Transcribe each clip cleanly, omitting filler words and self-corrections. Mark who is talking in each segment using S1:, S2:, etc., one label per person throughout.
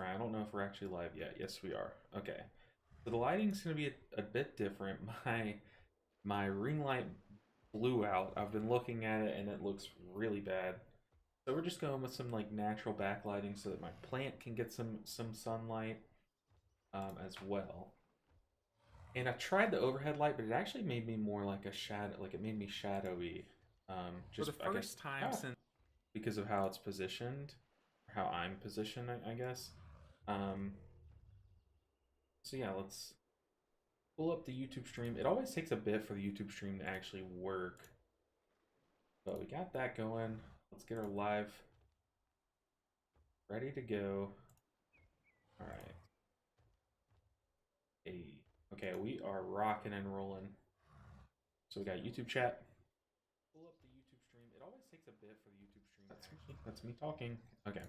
S1: different. I don't know if we're actually live yet. Yes, we are. Okay. So the lighting's going to be a bit different. My ring light blew out. I've been looking at it and it looks really bad. So we're just going with some like natural backlighting so that my plant can get some sunlight as well. And I tried the overhead light, but it actually made me more like a shadow, like it made me shadowy.
S2: For the
S1: Just I guess
S2: first time since
S1: because of how it's positioned, or how I'm positioned, I guess. Um, so yeah, let's pull up the YouTube stream. It always takes a bit for the YouTube stream to actually work, but we got that going. Let's get our live ready to go. All right. Hey. Okay, we are rocking and rolling. So we got YouTube chat. Pull up the YouTube stream. It always takes a bit for the YouTube stream. That's me talking. Okay.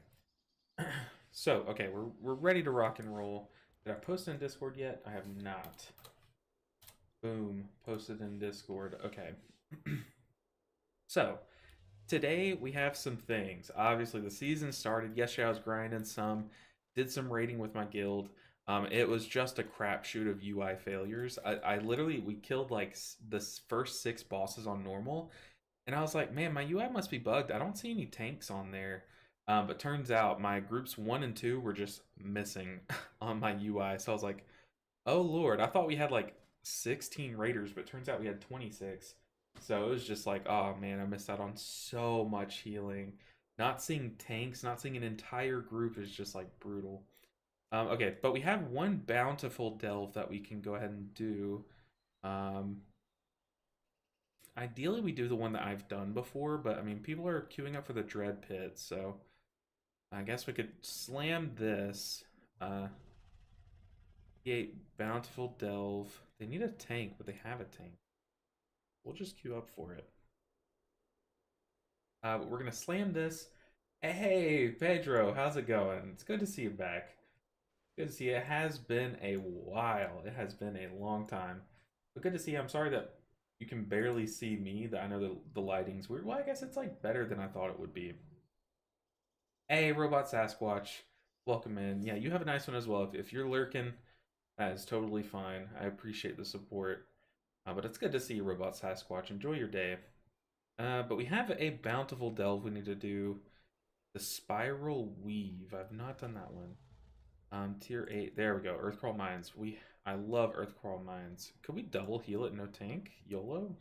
S1: So, okay, we're ready to rock and roll. Did I post in Discord yet? I have not. Boom, posted in Discord. Okay. So, today we have some things. Obviously, the season started. Yesterday I was grinding some, did some raiding with my guild. It was just a crapshoot of UI failures. I literally, we killed like the first 6 bosses on normal. And I was like, man, my UI must be bugged. I don't see any tanks on there. But turns out my groups 1 and 2 were just missing on my UI. So I was like, oh Lord, I thought we had like 16 raiders, but turns out we had 26. So it was just like, oh man, I missed out on so much healing. Not seeing tanks, not seeing an entire group is just like brutal. Okay, but we have one bountiful delve that we can go ahead and do. Ideally, we do the one that I've done before, but I mean, people are queuing up for the Dread Pit, so I guess we could slam this. Create Bountiful Delve. They need a tank, but they have a tank. We'll just queue up for it. But we're gonna slam this. Hey, Pedro, how's it going? It's good to see you back. Good to see you. It has been a while. It has been a long time. But good to see you. I'm sorry that you can barely see me. That I know the lighting's weird. Well, I guess it's like better than I thought it would be. Hey, Robot Sasquatch. Welcome in. Yeah, you have a nice one as well. If you're lurking, that is totally fine. I appreciate the support. But it's good to see you, Robot Sasquatch. Enjoy your day. But we have a bountiful delve we need to do. The Spiral Weave. I've not done that one. Tier 8. There we go. Earthcrawl Mines. I love Earthcrawl Mines. Could we double heal it? No tank? YOLO?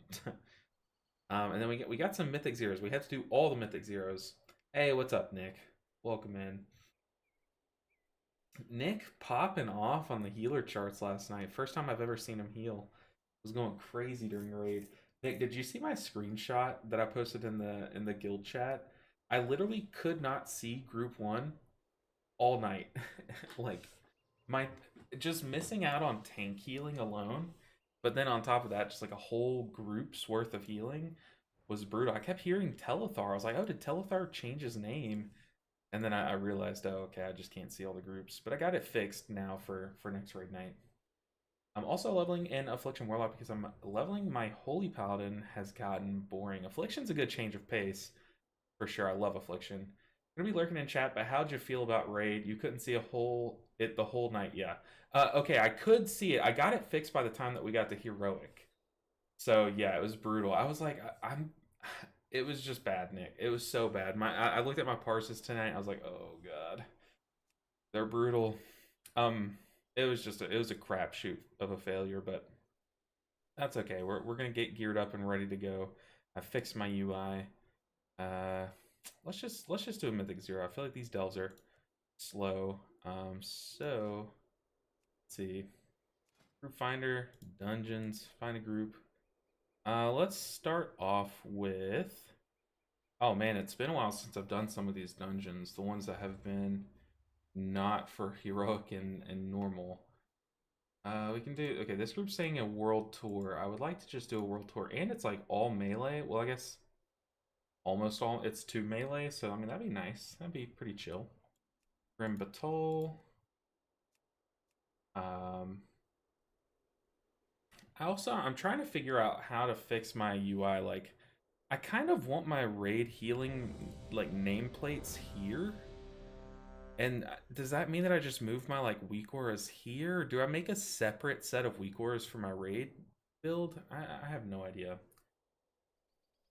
S1: And then we got some Mythic Zeros. We had to do all the Mythic Zeros. Hey, what's up, Nick? Welcome in. Nick popping off on the healer charts last night. First time I've ever seen him heal. Was going crazy during raid. Nick, did you see my screenshot that I posted in the guild chat? I literally could not see group 1 all night. Like my just missing out on tank healing alone, but then on top of that, just like a whole group's worth of healing was brutal. I kept hearing Telethar. I was like, oh, did Telethar change his name? And then I realized, oh, okay, I just can't see all the groups. But I got it fixed now for next raid night. I'm also leveling in Affliction Warlock because I'm leveling my Holy Paladin has gotten boring. Affliction's a good change of pace, for sure. I love Affliction. I'm gonna be lurking in chat, but how'd you feel about raid? You couldn't see the whole night, yeah. Okay, I could see it. I got it fixed by the time that we got to Heroic. So yeah, it was brutal. I was like, it was just bad, Nick. It was so bad. I looked at my parses tonight. I was like, oh god, they're brutal. It was just it was a crapshoot of a failure, but that's okay. We're gonna get geared up and ready to go. I fixed my UI. Let's just do a Mythic Zero. I feel like these delves are slow. So let's see. Group finder, dungeons, find a group. Let's start off with. Oh man, it's been a while since I've done some of these dungeons. The ones that have been not for heroic and normal. We can do, okay, this group's saying a world tour. I would like to just do a world tour, and it's like all melee. Well, I guess almost all, it's 2 melee, so I mean, that'd be nice. That'd be pretty chill. Grim Batol. I'm trying to figure out how to fix my UI. Like, I kind of want my raid healing, like, nameplates here. And does that mean that I just move my like weak auras here? Or do I make a separate set of weak auras for my raid build? I have no idea.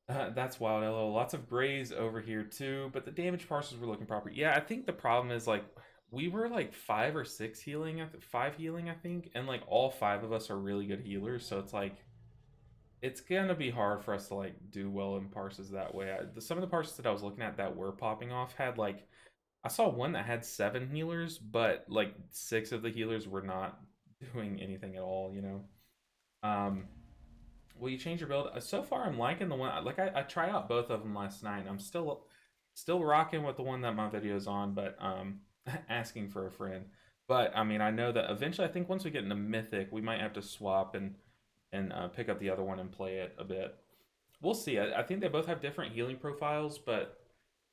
S1: That's wild, LO. Lots of grays over here too, but the damage parcels were looking proper. Yeah, I think the problem is like we were like 5 or 6 healing, 5 healing, I think, and like all 5 of us are really good healers, so it's like it's gonna be hard for us to like do well in parses that way. Some of the parses that I was looking at that were popping off had like I saw one that had 7 healers, but like 6 of the healers were not doing anything at all, you know. Will you change your build? So far, I'm liking the one. Like I tried out both of them last night. I'm still rocking with the one that my video's on, but asking for a friend. But I mean, I know that eventually, I think once we get into Mythic, we might have to swap and pick up the other one and play it a bit. We'll see. I think they both have different healing profiles, but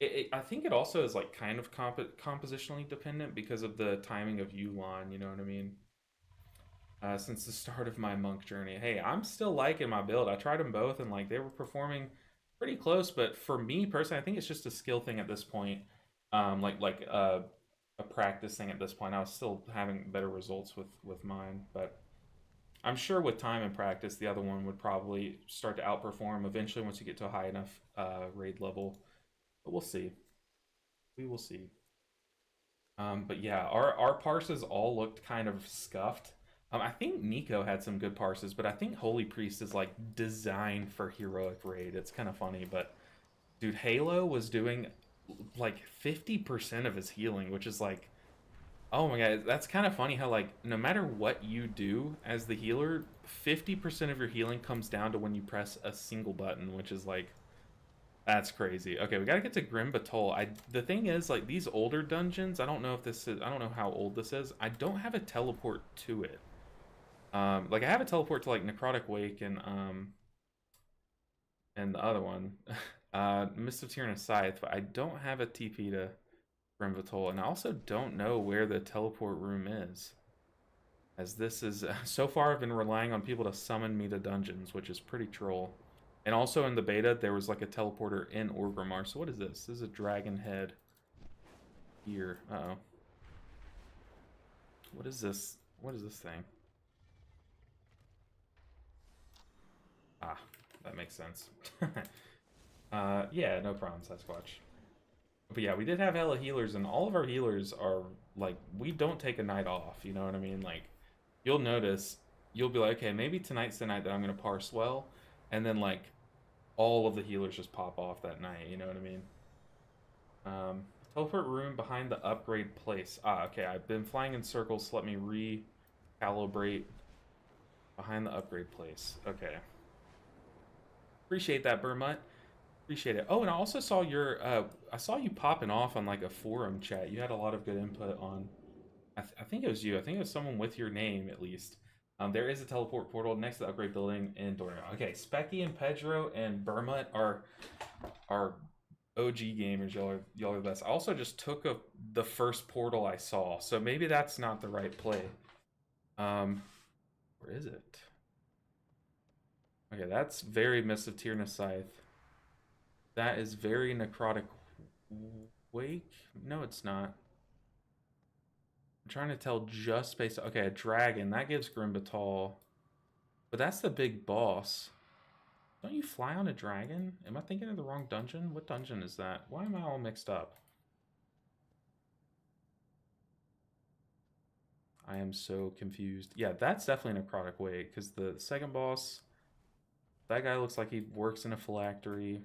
S1: I think it also is like kind of compositionally dependent because of the timing of Yulon. You know what I mean? Since the start of my monk journey. Hey, I'm still liking my build. I tried them both and like they were performing pretty close, but for me personally, I think it's just a skill thing at this point. Like a practice thing at this point. I was still having better results with mine, but I'm sure with time and practice, the other one would probably start to outperform eventually once you get to a high enough raid level. But we'll see. We will see. But yeah, our parses all looked kind of scuffed. I think Nico had some good parses, but I think Holy Priest is like designed for heroic raid. It's kind of funny, but dude, Halo was doing like 50% of his healing, which is like, oh my god, that's kind of funny how like no matter what you do as the healer, 50% of your healing comes down to when you press a single button, which is like that's crazy. Okay, we gotta get to Grim Batol. The thing is, like these older dungeons, I don't know if this is I don't know how old this is. I don't have a teleport to it. Like I have a teleport to like Necrotic Wake and the other one. Mist of Tyranus Scythe, but I don't have a TP to Grim Batol, and I also don't know where the teleport room is. As this is so far I've been relying on people to summon me to dungeons, which is pretty troll. And also in the beta, there was like a teleporter in Orgrimmar. So what is this? This is a dragon head here. Uh-oh. What is this? What is this thing? Ah, that makes sense. Yeah, no problem, Sasquatch. But yeah, we did have hella healers, and all of our healers are, like, we don't take a night off, you know what I mean? Like, you'll notice, you'll be like, okay, maybe tonight's the night that I'm going to parse well, and then, like, all of the healers just pop off that night, you know what I mean? Teleport room behind the upgrade place. Ah, okay, I've been flying in circles, so let me recalibrate behind the upgrade place. Okay. Appreciate that, Burmut. Appreciate it. Oh, and I also saw your, I saw you popping off on like a forum chat. You had a lot of good input on, I think it was you. I think it was someone with your name at least. There is a teleport portal next to the upgrade building in Dorno. Okay, Specky and Pedro and Burmut are OG gamers. Y'all are the best. I also just took the first portal I saw, so maybe that's not the right play. Where is it? Okay, that's very Mist of Tyranus Scythe. That is very Necrotic Wake. No, it's not. I'm trying to tell just based. Okay, a dragon that gives Grim Batol, but that's the big boss. Don't you fly on a dragon? Am I thinking of the wrong dungeon? What dungeon is that? Why am I all mixed up? I am so confused. Yeah, that's definitely Necrotic Wake, because the second boss, that guy looks like he works in a phylactery.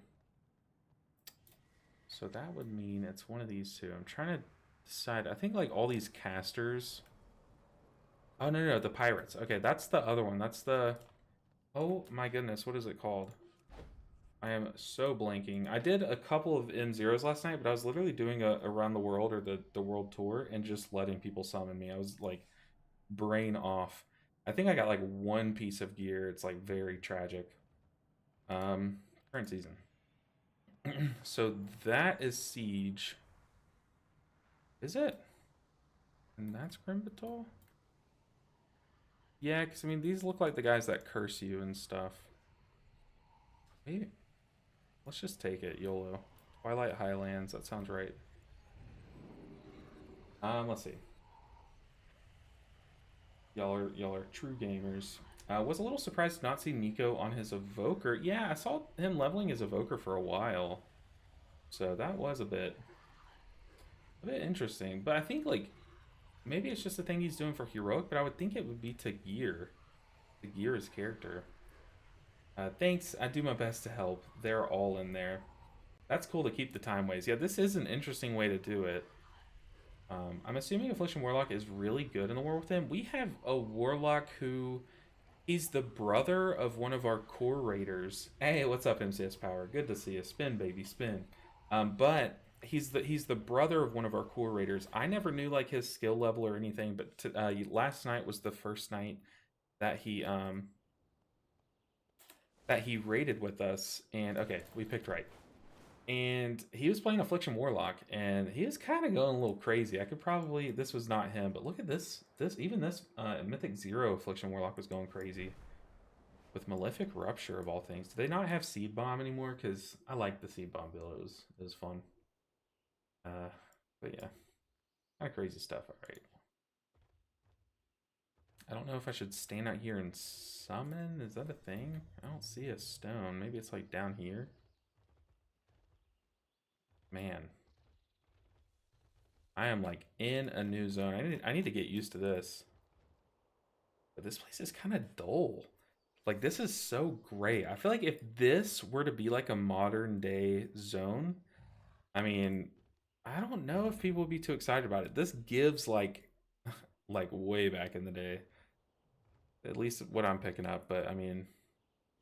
S1: So that would mean it's one of these two. I'm trying to decide. I think like all these casters. Oh, no, the pirates. Okay, that's the other one. That's the... Oh my goodness, what is it called? I am so blanking. I did a couple of M0's last night, but I was literally doing a around the world or the world tour and just letting people summon me. I was like brain off. I think I got like one piece of gear. It's like very tragic. Current season. So that is Siege. Is it? And that's Grim Batol? Yeah, because I mean, these look like the guys that curse you and stuff. Maybe. Let's just take it, YOLO. Twilight Highlands, that sounds right. Let's see. Y'all are true gamers. Was a little surprised to not see Nico on his evoker. Yeah, I saw him leveling his evoker for a while, so that was a bit interesting. But I think like maybe it's just a thing he's doing for heroic. But I would think it would be to gear his character. Thanks. I do my best to help. They're all in there. That's cool to keep the time ways. Yeah, this is an interesting way to do it. I'm assuming Affliction Warlock is really good in the war with him. We have a Warlock who... He's the brother of one of our core raiders. Hey, what's up, MCS Power? Good to see you. Spin, baby, spin. But he's the brother of one of our core raiders. I never knew like his skill level or anything, but last night was the first night that he raided with us. And okay, we picked right. And he was playing Affliction Warlock, and he was kind of going a little crazy. I could probably... This was not him, but look at this. Even this Mythic 0 Affliction Warlock was going crazy. With Malefic Rupture, of all things. Do they not have Seed Bomb anymore? Because I like the Seed Bomb build. It was fun. But yeah. Kind of crazy stuff, alright. I don't know if I should stand out here and summon. Is that a thing? I don't see a stone. Maybe it's like down here. Man, I am like in a new zone. I need to get used to this. But this place is kind of dull. Like, this is so great. I feel like if this were to be like a modern day zone, I mean, I don't know if people would be too excited about it. This gives like like way back in the day. At least what I'm picking up, but I mean,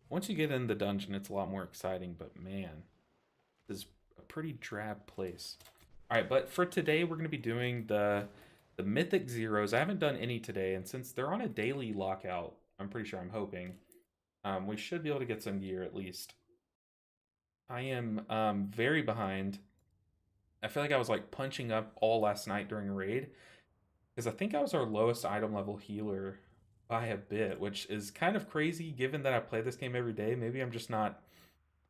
S1: once you get in the dungeon, it's a lot more exciting, but man, this is a pretty drab place. All right, but for today, we're going to be doing the Mythic 0's. I haven't done any today, and since they're on a daily lockout, I'm pretty sure, I'm hoping, we should be able to get some gear at least. I am very behind. I feel like I was like punching up all last night during raid, because I think I was our lowest item level healer by a bit, which is kind of crazy given that I play this game every day. Maybe I'm just not...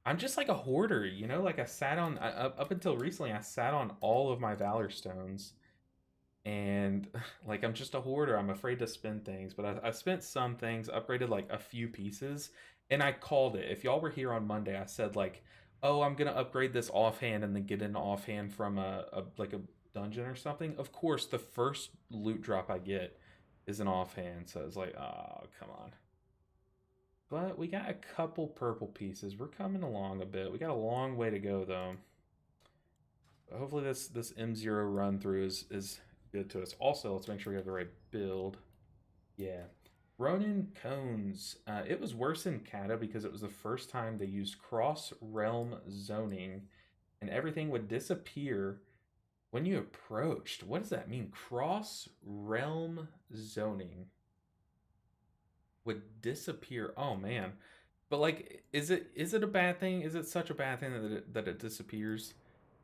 S1: I'm just like a hoarder, you know? Like I sat on... up until recently, I sat on all of my Valor Stones. And like I'm just a hoarder. I'm afraid to spend things. But I spent some things, upgraded like a few pieces. And I called it. If y'all were here on Monday, I said like, oh, I'm going to upgrade this offhand and then get an offhand from like a dungeon or something. Of course, the first loot drop I get is an offhand, so it's like, oh, come on. But we got a couple purple pieces. We're coming along a bit. We got a long way to go, though. Hopefully this M0 run through is good to us. Also, let's make sure we have the right build. Yeah. Ronin Cones. It was worse in Kata because it was the first time they used cross-realm zoning, and everything would disappear when you approached. What does that mean? Cross-realm zoning would disappear. Oh man. But like, is it a bad thing? Is it such a bad thing that it disappears?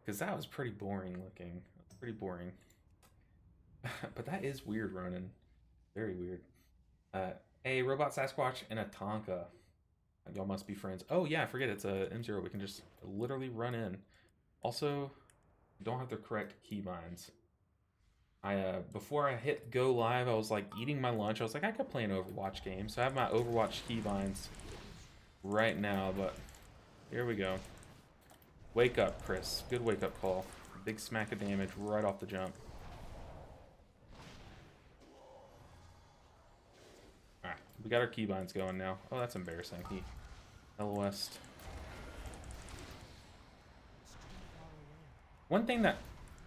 S1: Because that was pretty boring looking. Pretty boring. But that is weird, Ronan. Very weird. A Robot Sasquatch and a Tonka. Y'all must be friends. Oh yeah, I forget it's a M0. We can just literally run in. Also, don't have the correct keybinds. Before I hit go live, I was like eating my lunch. I was like, I could play an Overwatch game. So I have my Overwatch keybinds right now, but here we go. Wake up, Chris. Good wake up call. Big smack of damage right off the jump. Alright, we got our keybinds going now. Oh, that's embarrassing. He LOS'd. One thing that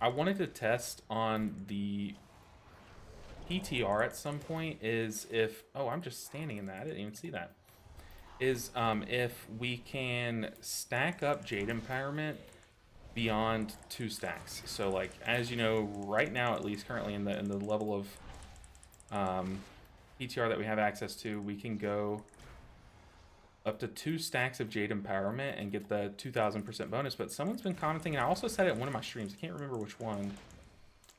S1: I wanted to test on the PTR at some point is if... Oh, I'm just standing in that. I didn't even see that. Is if we can stack up Jade Empowerment beyond 2 stacks. So, like, as you know, right now, at least currently in the level of PTR that we have access to, we can go up to 2 stacks of Jade Empowerment and get the 2000% bonus. But someone's been commenting, and I also said it in one of my streams, I can't remember which one,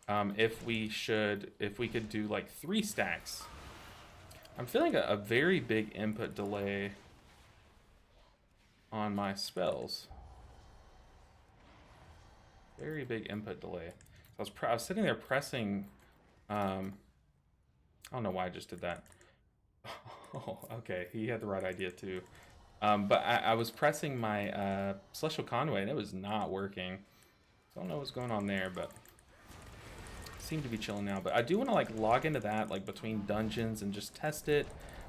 S1: if we could do like 3 stacks. I'm feeling a very big input delay on my spells. Very big input delay. I was sitting there pressing. I don't know why I just did that. Oh, okay. He had the right idea too. But I was pressing my Celestial Conway and it was not working. So I don't know what's going on there, but seem to be chilling now. But I do want to like log into that like between dungeons and just test it.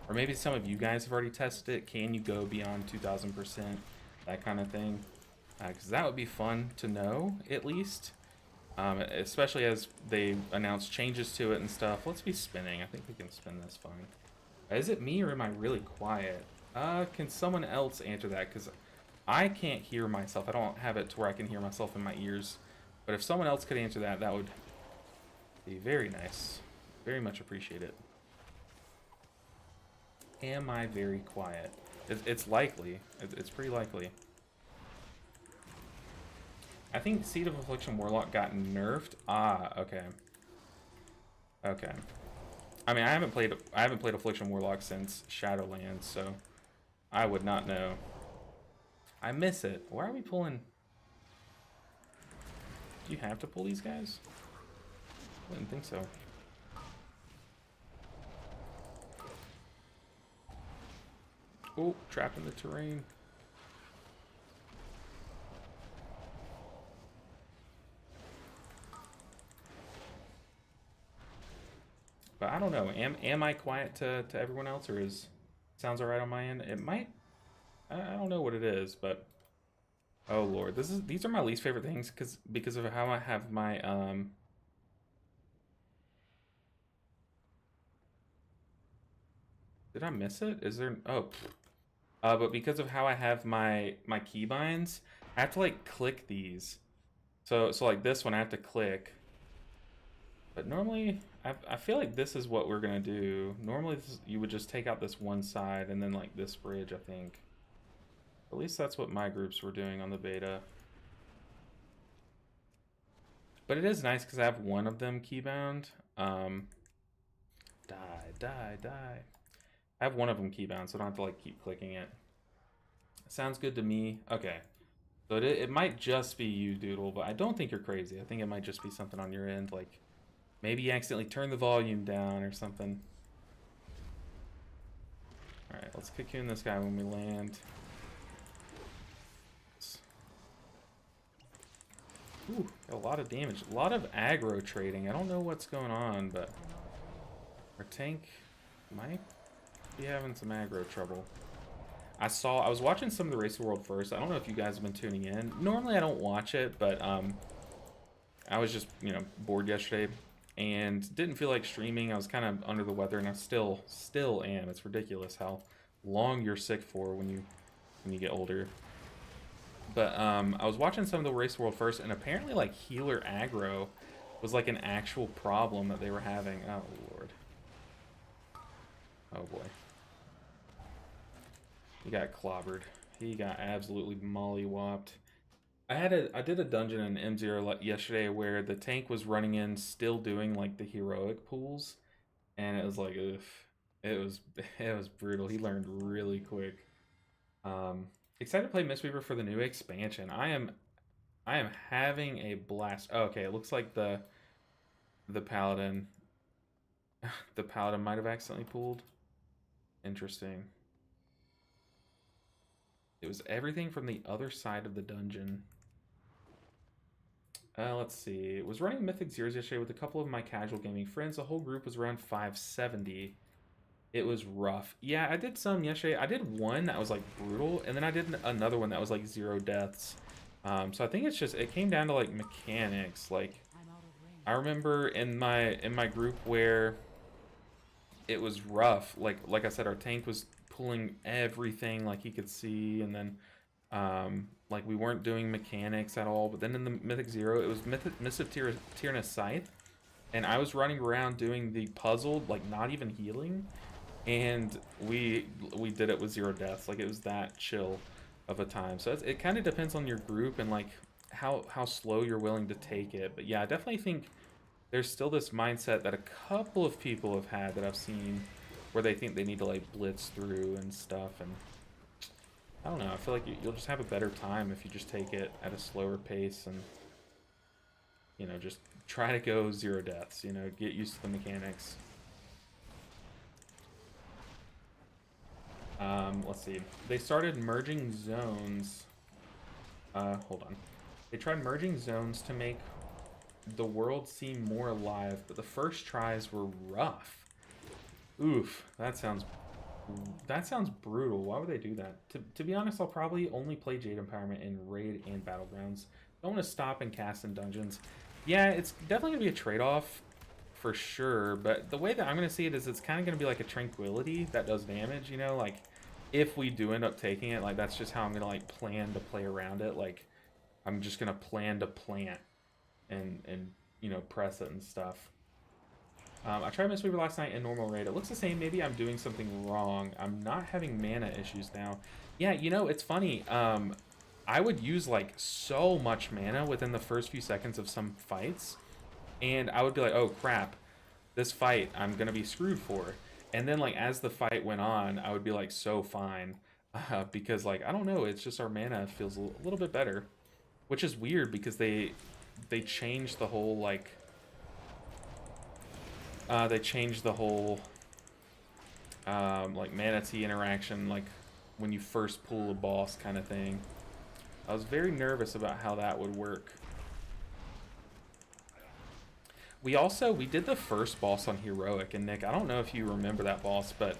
S1: Or maybe some of you guys have already tested it. Can you go beyond 2000%? That kind of thing. Because that would be fun to know, at least. Especially as they announce changes to it and stuff. Let's be spinning. I think we can spin this fine. Is it me or am I really quiet? Can someone else answer that? Because I can't hear myself. I don't have it to where I can hear myself in my ears. But if someone else could answer that, that would be very nice. Very much appreciate it. Am I very quiet? It's likely. It's pretty likely. I think Seed of Affliction Warlock got nerfed. Ah, okay. Okay. I mean, I haven't played Affliction Warlock since Shadowlands, so I would not know. I miss it. Why are we pulling? Do you have to pull these guys? I didn't think so. Oh, trapped in the terrain. But I don't know. Am I quiet to everyone else, or sounds alright on my end? It might. I don't know what it is, but oh lord, these are my least favorite things because of how I have my Did I miss it? Is there oh? But because of how I have my keybinds, I have to like click these. So like this one I have to click. But normally, I feel like this is what we're gonna do. Normally, you would just take out this one side and then like this bridge, I think. At least that's what my groups were doing on the beta. But it is nice because I have one of them keybound. Die. I have one of them keybound, so I don't have to like keep clicking it. Sounds good to me. Okay. So it might just be you, Doodle, but I don't think you're crazy. I think it might just be something on your end, like maybe you accidentally turn the volume down or something. Alright, let's cocoon this guy when we land. Ooh, got a lot of damage. A lot of aggro trading. I don't know what's going on, but our tank might be having some aggro trouble. I was watching some of the Race of the World first. I don't know if you guys have been tuning in. Normally I don't watch it, but I was just, bored yesterday and didn't feel like streaming. I was kind of under the weather, and I still am. It's ridiculous how long you're sick for when you get older. But I was watching some of the Race World first, and apparently like healer aggro was like an actual problem that they were having. Oh lord. Oh boy. He got clobbered. He got absolutely mollywopped. I did a dungeon in M0 yesterday where the tank was running in, still doing like the heroic pulls, and it was like, ugh, it was brutal. He learned really quick. Excited to play Mistweaver for the new expansion. I am having a blast. Oh, okay, it looks like the paladin the paladin might have accidentally pulled. Interesting. It was everything from the other side of the dungeon. Let's see. It was running Mythic 0's yesterday with a couple of my casual gaming friends. The whole group was around 570. It was rough. Yeah, I did some yesterday. I did one that was like brutal, and then I did another one that was like 0 deaths. So I think it came down to like mechanics. Like I remember in my group where it was rough. Like I said, our tank was pulling everything like he could see, and then like we weren't doing mechanics at all. But then in the Mythic 0, it was Mystic Tyrannus Scythe, and I was running around doing the puzzle, like not even healing. And we did it with 0 deaths. Like it was that chill of a time. So it kind of depends on your group and like how slow you're willing to take it. But yeah, I definitely think there's still this mindset that a couple of people have had that I've seen where they think they need to like blitz through and stuff. And I don't know. I feel like you'll just have a better time if you just take it at a slower pace. And you know, just try to go 0 deaths, you know, get used to the mechanics. Let's see. They started merging zones. Hold on. They tried merging zones to make the world seem more alive, but the first tries were rough. Oof, that sounds brutal. Why would they do that? To be honest, I'll probably only play Jade Empowerment in Raid and Battlegrounds. Don't want to stop and cast in Dungeons. Yeah, it's definitely going to be a trade-off for sure, but the way that I'm going to see it is it's kind of going to be like a Tranquility that does damage, you know? Like, if we do end up taking it, like, that's just how I'm going to, like, plan to play around it. Like, I'm just going to plan to plant and you know, press it and stuff. I tried Mistweaver last night in normal raid. It looks the same. Maybe I'm doing something wrong. I'm not having mana issues now. Yeah, you know, it's funny. I would use, like, so much mana within the first few seconds of some fights. And I would be like, oh, crap. This fight, I'm going to be screwed for. And then, like, as the fight went on, I would be, like, so fine. Because, like, I don't know. It's just our mana feels a little bit better. Which is weird because they changed the whole, like... they changed the whole, like, Manatee interaction, like, when you first pull a boss kind of thing. I was very nervous about how that would work. We did the first boss on Heroic, and Nick, I don't know if you remember that boss, but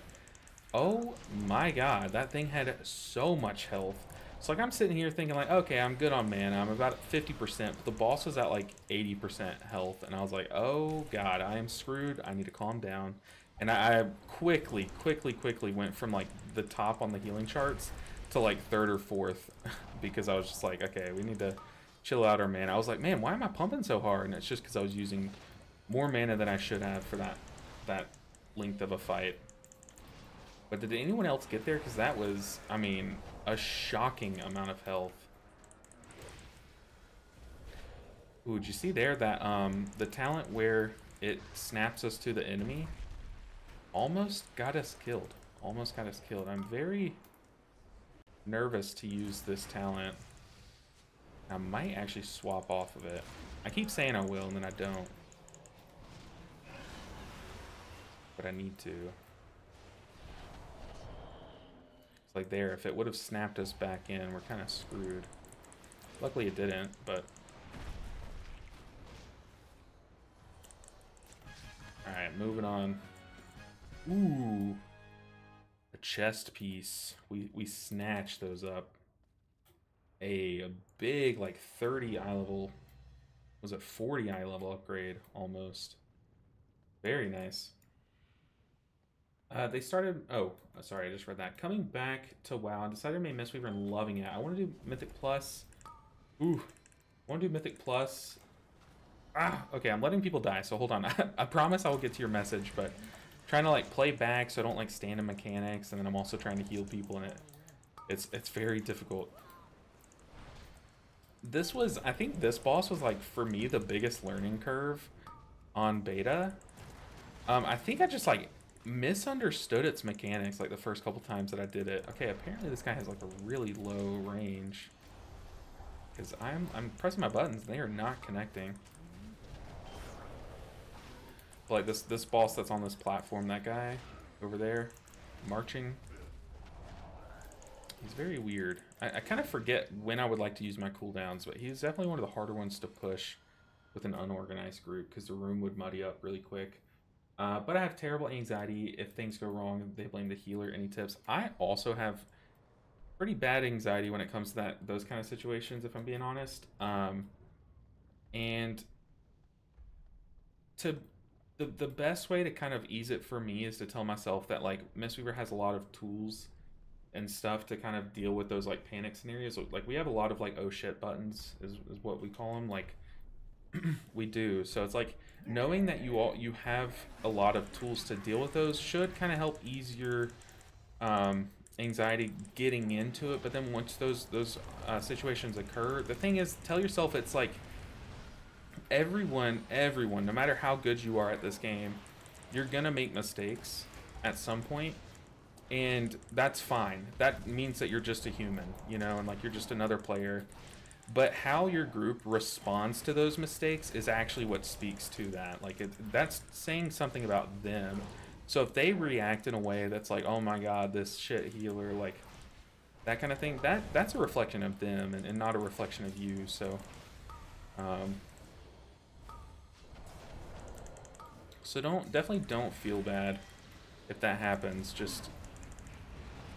S1: oh my god, that thing had so much health. So, like, I'm sitting here thinking, like, okay, I'm good on mana. I'm about 50%, but the boss was at, like, 80% health. And I was like, oh, God, I am screwed. I need to calm down. And I quickly went from, like, the top on the healing charts to, like, 3rd or 4th. Because I was just like, okay, we need to chill out our mana. I was like, man, why am I pumping so hard? And it's just because I was using more mana than I should have for that length of a fight. But did anyone else get there? Because that was, I mean... a shocking amount of health. Ooh, did you see there that the talent where it snaps us to the enemy almost got us killed. Almost got us killed. I'm very nervous to use this talent. I might actually swap off of it. I keep saying I will and then I don't. But I need to. Like there, if it would have snapped us back in, we're kind of screwed. Luckily it didn't, but... Alright, moving on. Ooh! A chest piece. We snatched those up. A big, like, 30 eye level... Was it 40 eye level upgrade, almost. Very nice. They started... Oh, sorry, I just read that. Coming back to WoW, I decided to make Mistweaver and loving it. I want to do Mythic Plus. Ooh. I want to do Mythic Plus. Ah, okay, I'm letting people die, so hold on. I promise I will get to your message, but... trying to, like, play back so I don't, like, stand in mechanics, and then I'm also trying to heal people, and it's very difficult. This was... I think this boss was, like, for me, the biggest learning curve on beta. I think I just, like... misunderstood its mechanics like the first couple times that I did it. Okay, apparently this guy has like a really low range. Because I'm pressing my buttons, they are not connecting. Like this boss that's on this platform, that guy over there, marching. He's very weird. I kind of forget when I would like to use my cooldowns, but he's definitely one of the harder ones to push with an unorganized group because the room would muddy up really quick. But I have terrible anxiety. If things go wrong, they blame the healer. Any tips? I also have pretty bad anxiety when it comes to those kind of situations, if I'm being honest. And the best way to kind of ease it for me is to tell myself that, like, Mistweaver has a lot of tools and stuff to kind of deal with those, like, panic scenarios. Like, we have a lot of, like, oh shit buttons is what we call them. Like, we do. So it's like, knowing that you have a lot of tools to deal with those should kind of help ease your anxiety getting into it. But then once those situations occur, the thing is, tell yourself it's like everyone, no matter how good you are at this game, you're gonna make mistakes at some point, and that's fine. That means that you're just a human, you know, and like you're just another player. But how your group responds to those mistakes is actually what speaks to that. Like, that's saying something about them. So if they react in a way that's like, oh my god, this shit healer, like, that kind of thing, that's a reflection of them and not a reflection of you. So, um, definitely don't feel bad if that happens. Just,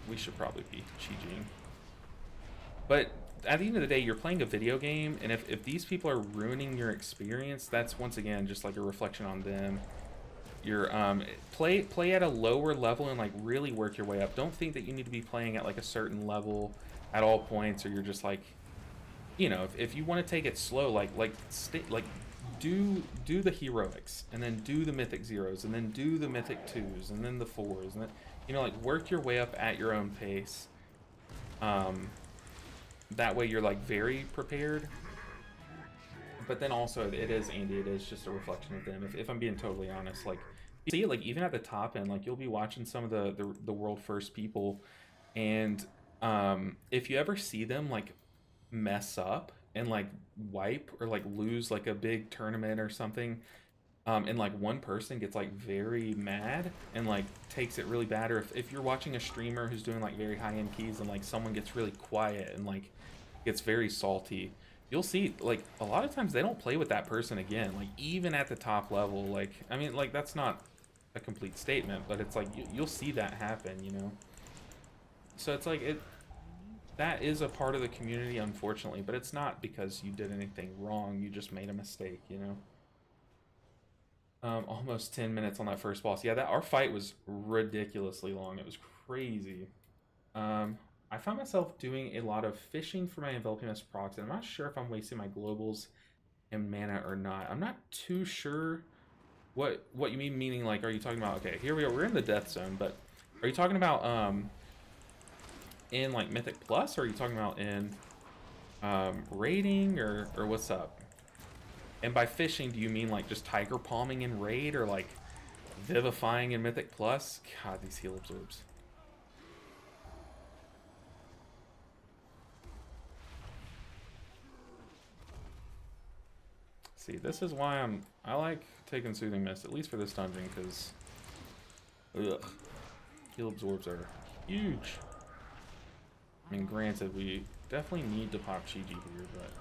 S1: we should probably be GGing. But at the end of the day, you're playing a video game, and if these people are ruining your experience, that's once again just like a reflection on them. You're play at a lower level and like really work your way up. Don't think that you need to be playing at like a certain level at all points, or you're just like, you know, if you want to take it slow, like do the heroics, and then do the mythic 0s, and then do the mythic 2s, and then the 4s, and then, you know, like work your way up at your own pace. That way you're like very prepared. But then also it is, Andy, it is just a reflection of them. If I'm being totally honest, like, you see, like even at the top end, like you'll be watching some of the world first people, and if you ever see them like mess up and like wipe or like lose like a big tournament or something, and like one person gets like very mad and like takes it really bad, or if you're watching a streamer who's doing like very high-end keys and like someone gets really quiet and like gets very salty, you'll see like a lot of times they don't play with that person again, like even at the top level. Like, I mean, like, that's not a complete statement, but it's like you'll see that happen, you know. So it's like that is a part of the community, unfortunately, but it's not because you did anything wrong, you just made a mistake, you know. Almost 10 minutes on that first boss. Yeah, our fight was ridiculously long. It was crazy. I found myself doing a lot of fishing for my enveloping mist procs, and I'm not sure if I'm wasting my globals and mana or not. I'm not too sure what you mean, meaning like, are you talking about, okay, here we are, we're in the death zone, but are you talking about in like Mythic Plus, or are you talking about in raiding, or what's up? And by fishing, do you mean like just tiger palming in raid, or like vivifying in Mythic Plus? God, these heal absorbs. See, this is why I like taking Soothing Mist, at least for this dungeon, because heal absorbs are huge. I mean, granted, we definitely need to pop Chi here, but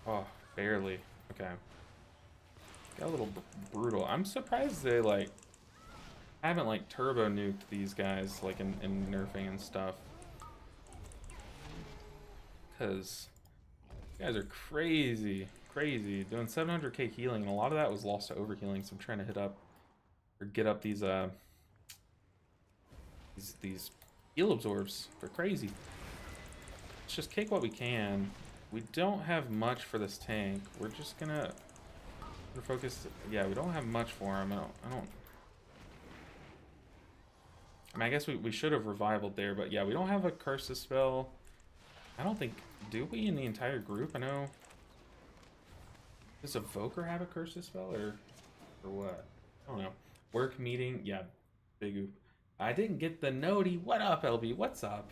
S1: oh, barely. Okay. Got a little brutal. I'm surprised they like haven't like turbo nuked these guys like in nerfing and stuff, because you guys are crazy doing 700k healing, and a lot of that was lost to overhealing. So I'm trying to hit up or get up these heal absorbs. They're crazy. Let's just kick what we can. We don't have much for this tank. We're just gonna focus. Yeah, we don't have much for him. I mean, I guess we should have revivaled there, but yeah, we don't have a curse spell. I don't think, do we, in the entire group? I know. Does Evoker have a curse spell, or what? I don't know. Work meeting, yeah, big oop. I didn't get the noti. What up, LB? What's up?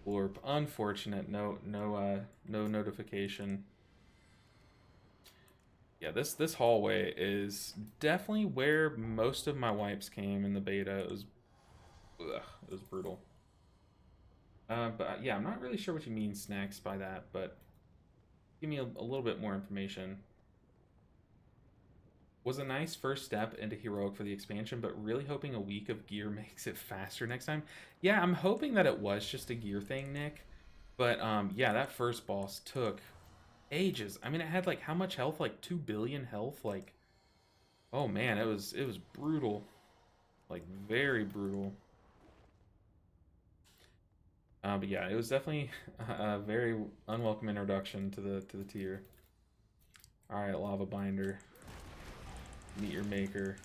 S1: Orb, unfortunate. No notification. Yeah, this hallway is definitely where most of my wipes came in the beta. It was brutal. But yeah, I'm not really sure what you mean, Snacks, by that, but give me a little bit more information. Was a nice first step into Heroic for the expansion, but really hoping a week of gear makes it faster next time. Yeah, I'm hoping that it was just a gear thing, Nick. But yeah, that first boss took ages. I mean, it had like how much health? Like 2 billion health. Like, oh man, it was brutal. Like, very brutal. But yeah, it was definitely a very unwelcome introduction to the tier. All right, Lava Binder. Meet your maker.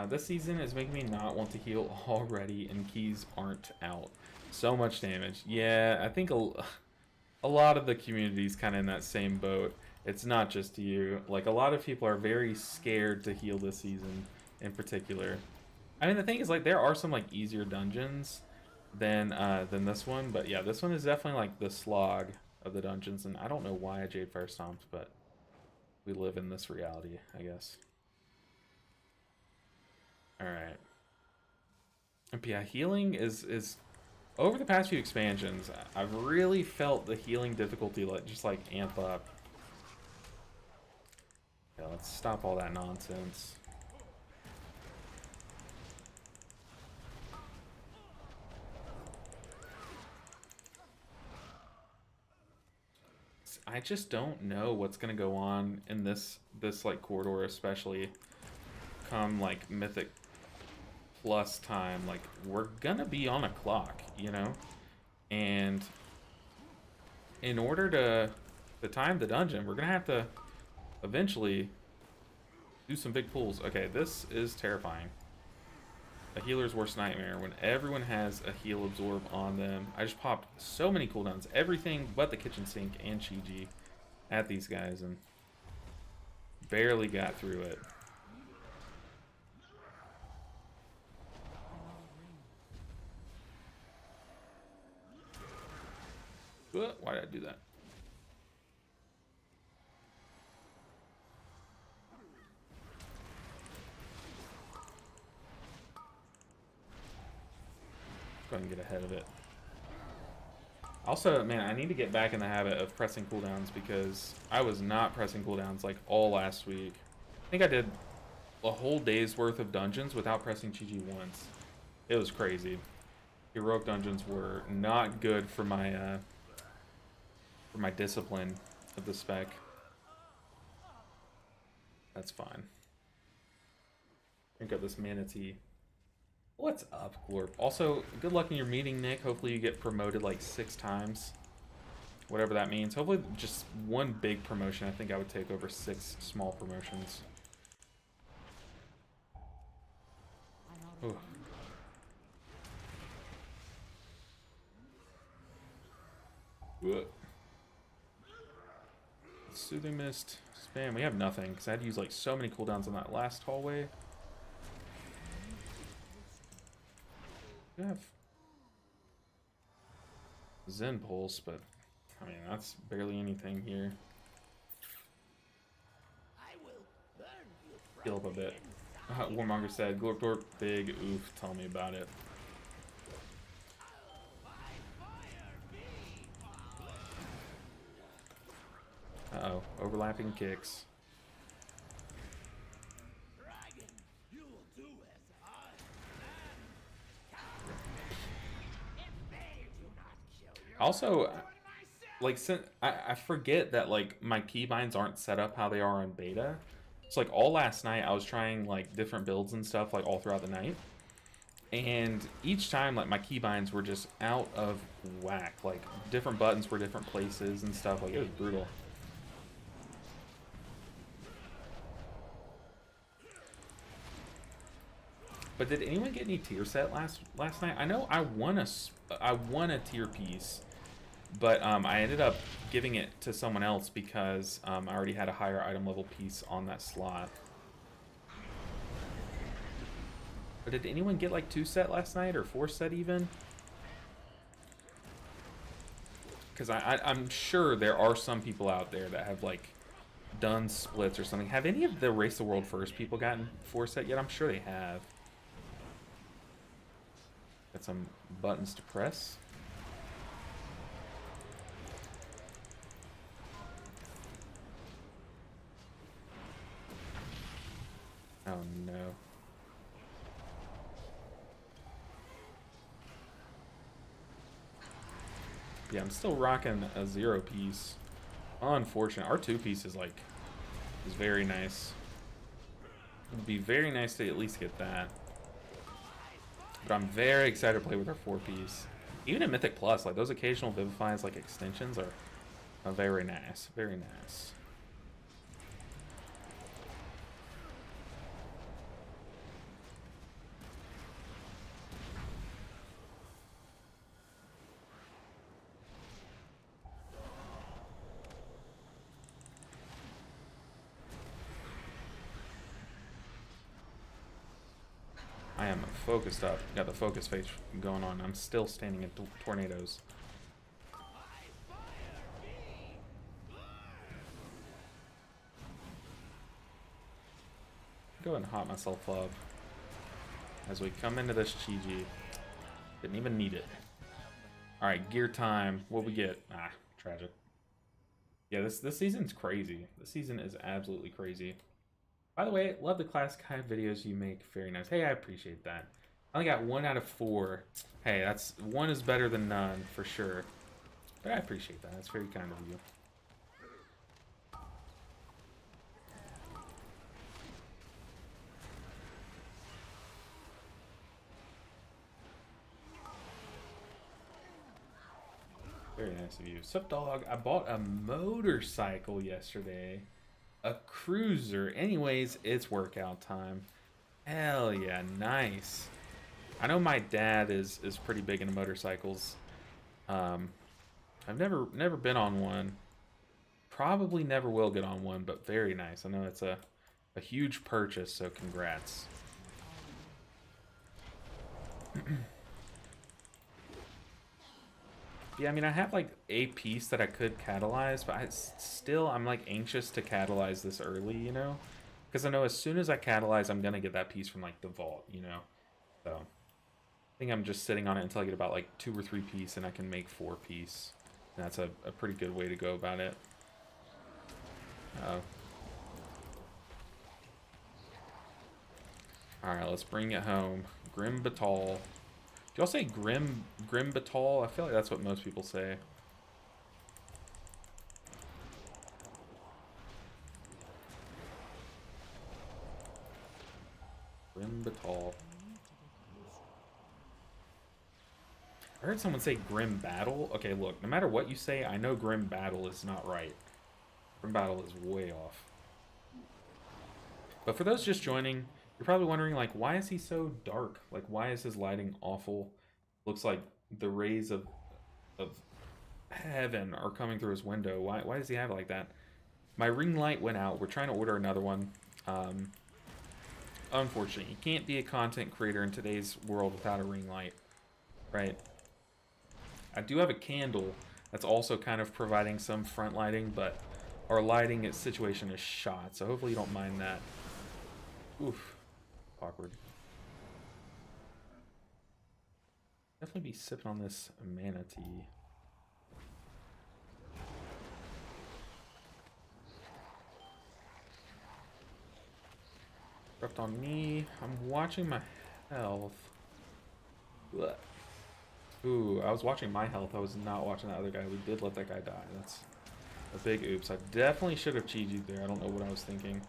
S1: This season is making me not want to heal already, and keys aren't out. So much damage. Yeah, I think a lot of the community's kind of in that same boat. It's not just you. Like, a lot of people are very scared to heal this season in particular. I mean, the thing is, like, there are some, like, easier dungeons than this one. But, yeah, this one is definitely, like, the slog of the dungeons. And I don't know why I Jade Fire Stomped, but we live in this reality, I guess. Alright. But, yeah, healing is... Over the past few expansions, I've really felt the healing difficulty just, like, amp up. Yeah, let's stop all that nonsense. I just don't know what's gonna go on in this like corridor, especially come like Mythic Plus time. Like, we're gonna be on a clock, you know, and in order to time the dungeon, we're gonna have to eventually do some big pulls. Okay, this is terrifying. A healer's worst nightmare when everyone has a heal absorb on them. I just popped so many cooldowns, everything but the kitchen sink and Chi-Ji at these guys, and barely got through it. Why did I do that? Go ahead and get ahead of it. Also, man, I need to get back in the habit of pressing cooldowns because I was not pressing cooldowns like all last week. I think I did a whole day's worth of dungeons without pressing Chi-Ji once. It was crazy. Heroic dungeons were not good for my discipline of the spec. That's fine. Drink up this manatee. What's up, Glorp? Also, good luck in your meeting, Nick. Hopefully you get promoted like 6 times. Whatever that means. Hopefully just one big promotion. I think I would take over 6 small promotions. Ooh. Soothing Mist. Spam. We have nothing because I had to use like so many cooldowns on that last hallway. We have Zen Pulse, but I mean that's barely anything here. Heal up a bit. Warmonger said, Glorp, big oof, tell me about it. Uh-oh, overlapping kicks. Also, like, I forget that, like, my keybinds aren't set up how they are on beta. It's like all last night I was trying, like, different builds and stuff, like, all throughout the night. And each time, like, my keybinds were just out of whack. Like, different buttons were different places and stuff. Like, it was brutal. But did anyone get any tier set last night? I know I won a tier piece. But I ended up giving it to someone else because I already had a higher item level piece on that slot. But did anyone get like 2 set last night or 4 set even? Because I'm sure there are some people out there that have like done splits or something. Have any of the Race the World First people gotten 4 set yet? I'm sure they have. Got some buttons to press. Oh no. Yeah, I'm still rocking a 0 piece. Unfortunate. Our 2 piece is like very nice. It'd be very nice to at least get that. But I'm very excited to play with our 4 piece. Even in Mythic Plus, like those occasional Vivifies like extensions are very nice. Very nice. focused up. Got the focus face going on. I'm still standing in tornadoes. Go ahead and hot myself up as we come into this Chi-Ji. Didn't even need it. Alright, gear time. What we get? Ah, tragic. Yeah, this season's crazy. This season is absolutely crazy. By the way, love the classic high videos you make. Very nice. Hey, I appreciate that. I only got 1 out of 4. Hey, that's 1 is better than none for sure. But I appreciate that. That's very kind of you. Very nice of you. Sup, dog? I bought a motorcycle yesterday. A cruiser. Anyways, it's workout time. Hell yeah, nice. I know my dad is pretty big into motorcycles. I've never been on one. Probably never will get on one, but very nice. I know it's a huge purchase, so congrats. Yeah, I mean, I have like a piece that I could catalyze, but I'm like anxious to catalyze this early, you know? Because I know as soon as I catalyze, I'm gonna get that piece from like the vault, you know? So I think I'm just sitting on it until I get about like 2 or 3 piece and I can make 4 piece. And that's a pretty good way to go about it. Alright, let's bring it home. Grim Batal. Do y'all say Grim Batal? I feel like that's what most people say. Grim Batal. I heard someone say Grim Battle. Okay, look, no matter what you say, I know Grim Battle is not right. Grim Battle is way off. But for those just joining, you're probably wondering, like, why is he so dark? Like, why is his lighting awful? Looks like the rays of heaven are coming through his window. Why does he have it like that? My ring light went out. We're trying to order another one. Unfortunately, you can't be a content creator in today's world without a ring light, right? I do have a candle that's also kind of providing some front lighting, but our lighting situation is shot, so hopefully you don't mind that. Oof. Awkward. Definitely be sipping on this mana tea. Dropped on me. I'm watching my health. Ugh. Ooh, I was watching my health. I was not watching that other guy. We did let that guy die. That's a big oops. I definitely should have Chi-Ji'd there. I don't know what I was thinking.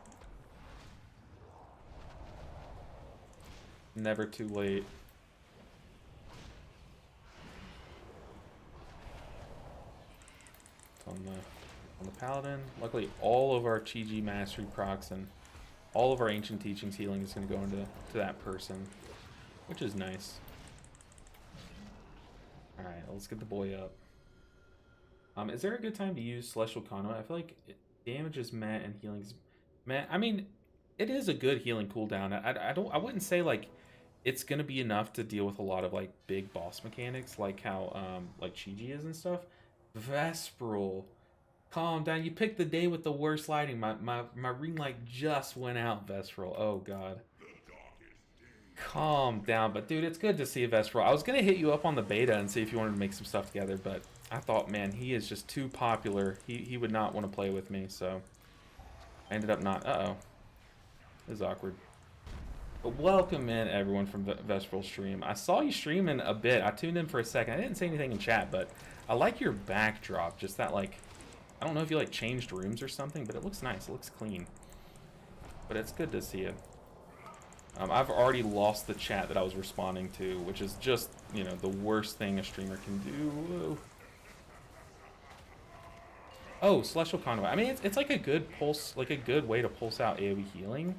S1: Never too late. On the paladin. Luckily, all of our Chi-Ji mastery procs and all of our ancient teachings healing is going to go into that person, which is nice. All right, let's get the boy up. Is there a good time to use Celestial Conduit? I feel like it damages Matt and healings. Matt, I mean, it is a good healing cooldown. I wouldn't say like it's gonna be enough to deal with a lot of like big boss mechanics, like how like Chi-Ji is and stuff. Vesperal, calm down. You picked the day with the worst lighting. My ring light just went out, Vesperal. Oh god. Calm down. But dude, it's good to see a Vesperal. I was gonna hit you up on the beta and see if you wanted to make some stuff together, but I thought, man, he is just too popular. He would not want to play with me, so I ended up not. Uh-oh. This is awkward. But welcome in, everyone, from Vesperal stream. I saw you streaming a bit. I tuned in for a second. I didn't say anything in chat, but I like your backdrop. Just that, like, I don't know if you, like, changed rooms or something, but it looks nice. It looks clean. But it's good to see it. I've already lost the chat that I was responding to, which is just, you know, the worst thing a streamer can do. Whoa. Oh, Celestial Conduit. I mean, it's like a good pulse, like a good way to pulse out AoE healing.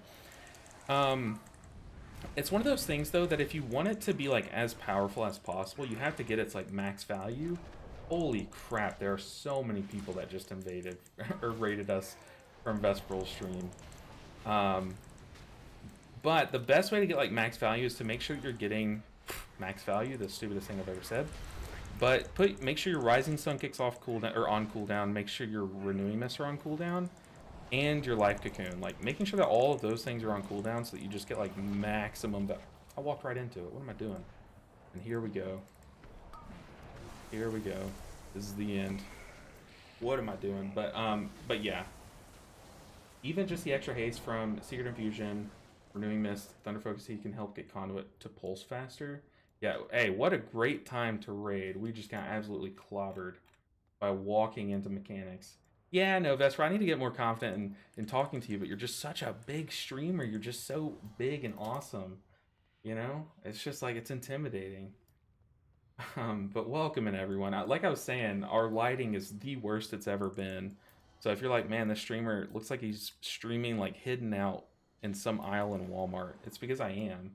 S1: It's one of those things, though, that if you want it to be, like, as powerful as possible, you have to get its, like, max value. Holy crap, there are so many people that just invaded or raided us from Vesperal stream. But the best way to get like max value is to make sure you're getting max value, the stupidest thing I've ever said. But make sure your Rising Sun kicks off cooldown or on cooldown. Make sure your Renewing Mist are on cooldown, and your Life Cocoon. Like making sure that all of those things are on cooldown so that you just get like maximum. I walked right into it. What am I doing? And here we go. Here we go. This is the end. What am I doing? But yeah. Even just the extra haste from Secret Infusion, Renewing Mist, Thunder Focus Heat can help get Conduit to pulse faster. Yeah, hey, what a great time to raid. We just got absolutely clobbered by walking into mechanics. Yeah, no, Vesper, I need to get more confident in talking to you, but you're just such a big streamer. You're just so big and awesome. You know? It's just like, it's intimidating. But welcome in, everyone. Like I was saying, our lighting is the worst it's ever been. So if you're like, man, this streamer looks like he's streaming like hidden out in some aisle in Walmart, it's because I am.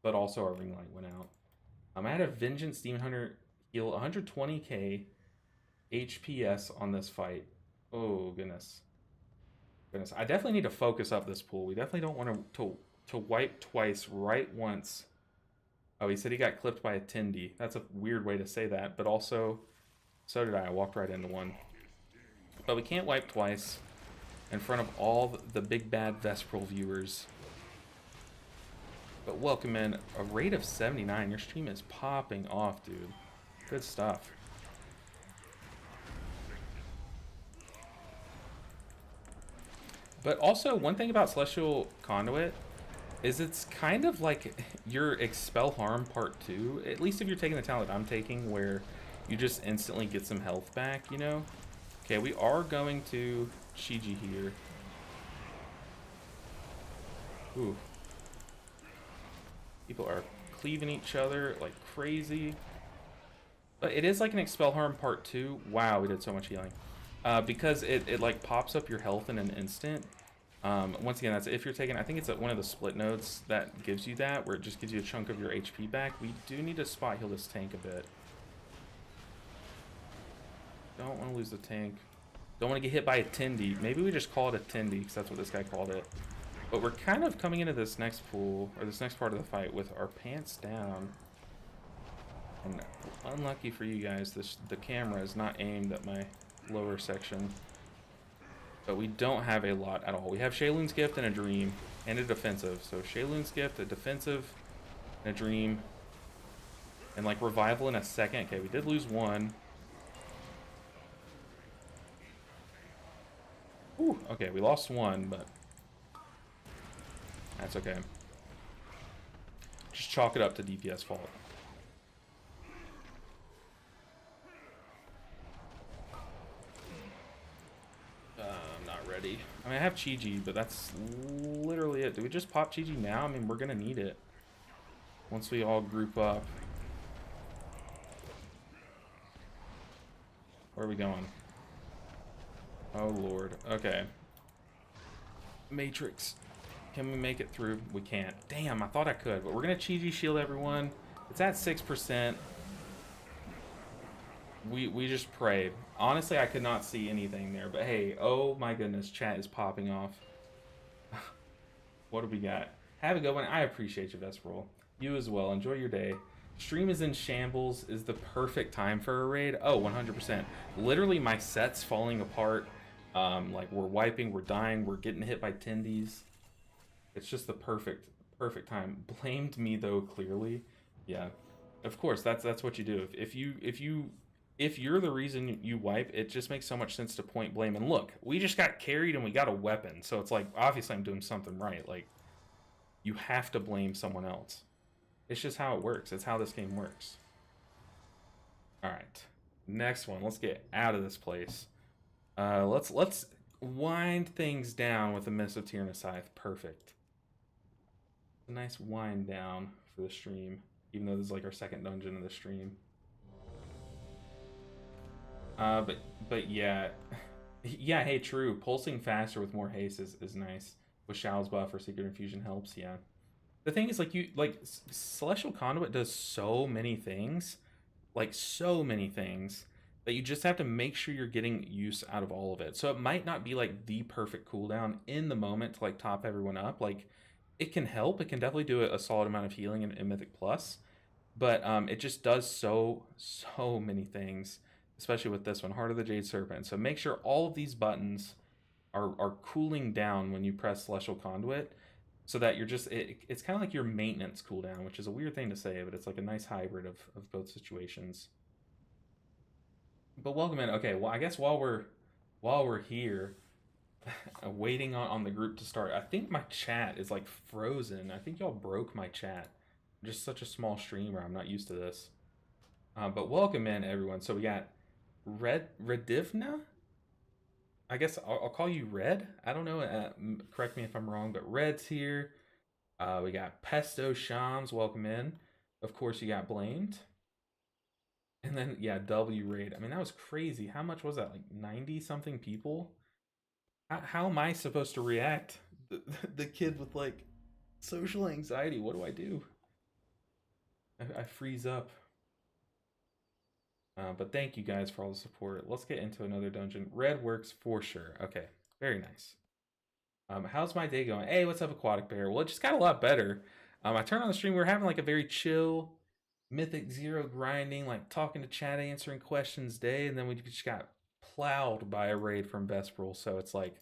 S1: But also our ring light went out. I had a Vengeance Demon Hunter heal 120k HPS on this fight. Oh, goodness. Goodness. I definitely need to focus up this pool. We definitely don't want to wipe twice right once. Oh, he said he got clipped by a Tindy. That's a weird way to say that, but also, so did I. I walked right into one. But we can't wipe twice in front of all the big bad Vesperal viewers. But welcome in. A rate of 79. Your stream is popping off, dude. Good stuff. But also, one thing about Celestial Conduit is it's kind of like your Expel Harm Part 2. At least if you're taking the talent I'm taking, where you just instantly get some health back, you know? Okay, we are going to Shiji here. Ooh. People are cleaving each other like crazy. But it is like an Expel Harm Part 2. Wow, we did so much healing. Because it like pops up your health in an instant. Once again, that's if you're taking, I think it's one of the split nodes that gives you that, where it just gives you a chunk of your HP back. We do need to spot heal this tank a bit. Don't want to lose the tank. Don't want to get hit by a Tindy. Maybe we just call it a Tindy, because that's what this guy called it. But we're kind of coming into this next pool, or this next part of the fight, with our pants down. And unlucky for you guys, the camera is not aimed at my lower section. But we don't have a lot at all. We have Shayloon's Gift and a Dream, and a defensive. So Shayloon's Gift, a defensive, and a Dream. And like Revival in a second. Okay, we did lose one. Ooh, okay, we lost one, but that's okay. Just chalk it up to DPS fault. I'm not ready. I mean, I have Chi-Ji, but that's literally it. Do we just pop Chi-Ji now? I mean, we're gonna need it once we all group up. Where are we going? Oh, Lord. Okay. Matrix. Can we make it through? We can't. Damn, I thought I could, but we're going to Chi-Ji shield everyone. It's at 6%. We just prayed. Honestly, I could not see anything there, but hey, oh my goodness, chat is popping off. What do we got? Have a good one. I appreciate you, Vesperal. You as well. Enjoy your day. Stream is in shambles is the perfect time for a raid. Oh, 100%. Literally, my set's falling apart. Like, we're wiping, we're dying, we're getting hit by Tindies. It's just the perfect time. Blamed me, though, clearly. Yeah. Of course, that's what you do. If you're the reason you wipe, it just makes so much sense to point blame. And look, we just got carried and we got a weapon. So it's like, obviously I'm doing something right. Like, you have to blame someone else. It's just how it works. It's how this game works. All right. Next one. Let's get out of this place. Let's wind things down with a Mist of Tyranny Scythe. Perfect. A nice wind down for the stream, even though this is like our second dungeon of the stream. But yeah, yeah. Hey, true. Pulsing faster with more haste is nice. With Shao's buff or Secret Infusion helps. Yeah. The thing is, like Celestial Conduit does so many things, like so many things, that you just have to make sure you're getting use out of all of it. So it might not be like the perfect cooldown in the moment to like top everyone up. Like it can help. It can definitely do a solid amount of healing in Mythic Plus, but it just does so many things, especially with this one, Heart of the Jade Serpent. So make sure all of these buttons are cooling down when you press Celestial Conduit, so that you're just it's kind of like your maintenance cooldown, which is a weird thing to say, but it's like a nice hybrid of both situations. But welcome in. Okay, well I guess while we're here, waiting on the group to start, I think my chat is like frozen. I think y'all broke my chat. I'm just such a small streamer. I'm not used to this. But welcome in everyone. So we got Redivna. I guess I'll call you Red. I don't know. Correct me if I'm wrong, but Red's here. We got Pesto Shams. Welcome in. Of course, you got Blamed. And then, yeah, W Raid. I mean, that was crazy. How much was that? Like 90 something people? How am I supposed to react? The kid with like social anxiety. What do I do? I freeze up. But thank you guys for all the support. Let's get into another dungeon. Red works for sure. Okay, very nice. How's my day going? Hey, what's up, Aquatic Bear? Well, it just got a lot better. I turned on the stream. We were having like a very chill Mythic Zero grinding, like talking to chat, answering questions day, and then we just got plowed by a raid from Vesperal. So it's like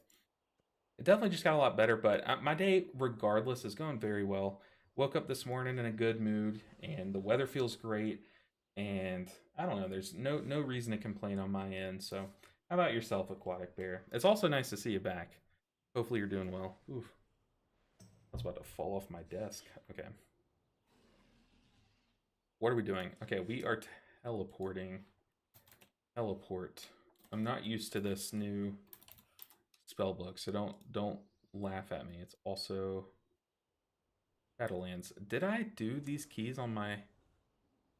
S1: it definitely just got a lot better. But my day, regardless, is going very well. Woke up this morning in a good mood, and the weather feels great. And I don't know, there's no reason to complain on my end. So how about yourself, Aquatic Bear? It's also nice to see you back. Hopefully you're doing well. Oof. I was about to fall off my desk. Okay. What are we doing? Okay, we are teleporting. Teleport. I'm not used to this new spell book, so don't laugh at me. It's also Shadowlands. Did I do these keys on my...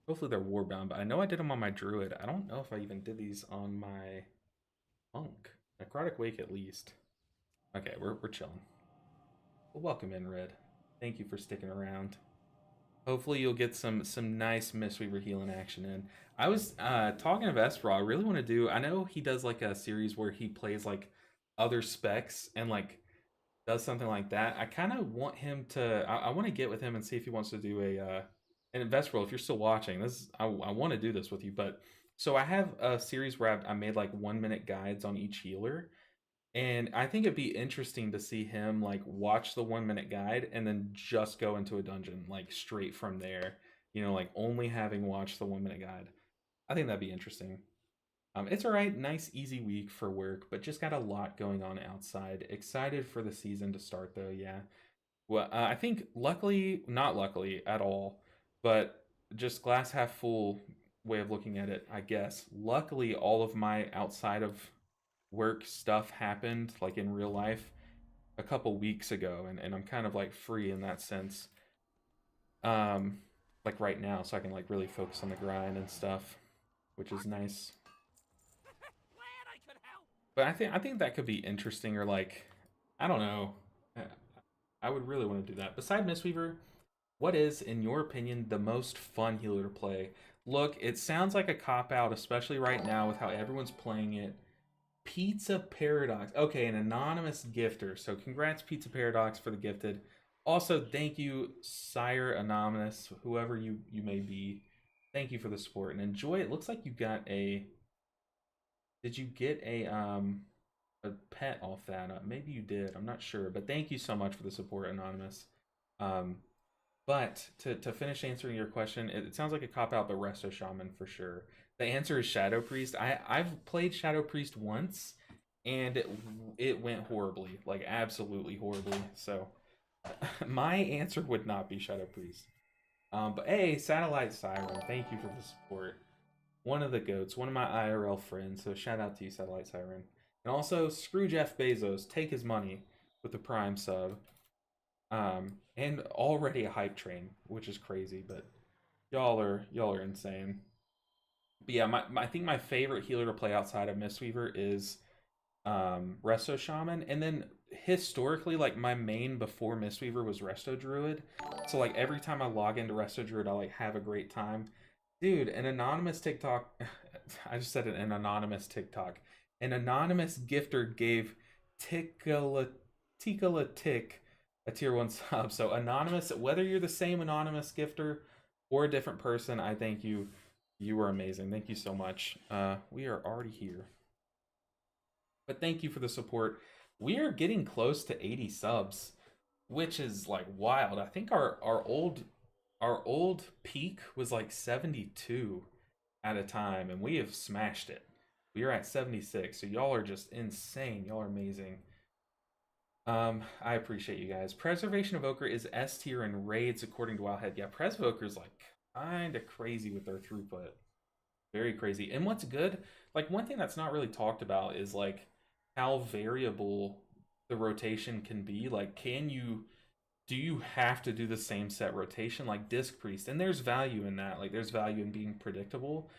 S1: Hopefully they're warbound, but I know I did them on my druid. I don't know if I even did these on my monk. Necrotic Wake at least. Okay, we're chilling. Well, welcome in, Red. Thank you for sticking around. Hopefully you'll get some nice Mistweaver healing action in. I was talking to Vesperal. I really want to do... I know he does like a series where he plays like other specs and like does something like that. I kind of want him to... I want to get with him and see if he wants to do a... and Vesperal, if you're still watching, this I want to do this with you. But so I have a series where I made like 1 minute guides on each healer, and I think it'd be interesting to see him like watch the 1 minute guide and then just go into a dungeon like straight from there. You know, like only having watched the 1 minute guide. I think that'd be interesting. It's all right, nice easy week for work, but just got a lot going on outside. Excited for the season to start though. Yeah. Well, I think luckily, not luckily at all, but just glass half full way of looking at it, I guess. Luckily, all of my outside of work stuff happened like in real life a couple weeks ago, and I'm kind of like free in that sense. Um, like right now, so I can like really focus on the grind and stuff, which is nice. But I think that could be interesting, or like I don't know. I would really want to do that. Beside Mistweaver, what is, in your opinion, the most fun healer to play? Look, it sounds like a cop-out, especially right now with how everyone's playing it. Pizza Paradox. Okay, an anonymous gifter. So congrats, Pizza Paradox, for the gifted. Also, thank you, Sire Anonymous, whoever you may be. Thank you for the support. And enjoy it. Looks like you got a... Did you get a pet off that? Maybe you did. I'm not sure. But thank you so much for the support, Anonymous. Um, but to finish answering your question, it sounds like a cop out, but Resto Shaman for sure. The answer is Shadow Priest. I've played Shadow Priest once, and it went horribly, like absolutely horribly. So my answer would not be Shadow Priest. But hey, Satellite Siren, thank you for the support. One of the goats, one of my IRL friends. So shout out to you, Satellite Siren. And also, screw Jeff Bezos. Take his money with the Prime sub. And already a hype train, which is crazy, but y'all are insane. But yeah, I think my favorite healer to play outside of Mistweaver is Resto Shaman, and then historically, like my main before Mistweaver was Resto Druid. So like every time I log into Resto Druid, I like have a great time. Dude, an anonymous TikTok. I just said an anonymous TikTok. An anonymous gifter gave Tickle Tick a tier 1 sub. So anonymous, whether you're the same anonymous gifter or a different person, I thank you. You were amazing. Thank you so much. We are already here. But thank you for the support. We are getting close to 80 subs, which is like wild. I think our old peak was like 72 at a time, and we have smashed it. We are at 76, so y'all are just insane. Y'all are amazing. I appreciate you guys. Preservation of Ochre is S tier in raids according to Wildhead. Yeah, Pres of Ochre is like kind of crazy with their throughput. Very crazy. And what's good, like one thing that's not really talked about is like how variable the rotation can be. Like, do you have to do the same set rotation like Disc Priest? And there's value in that. Like, there's value in being predictable,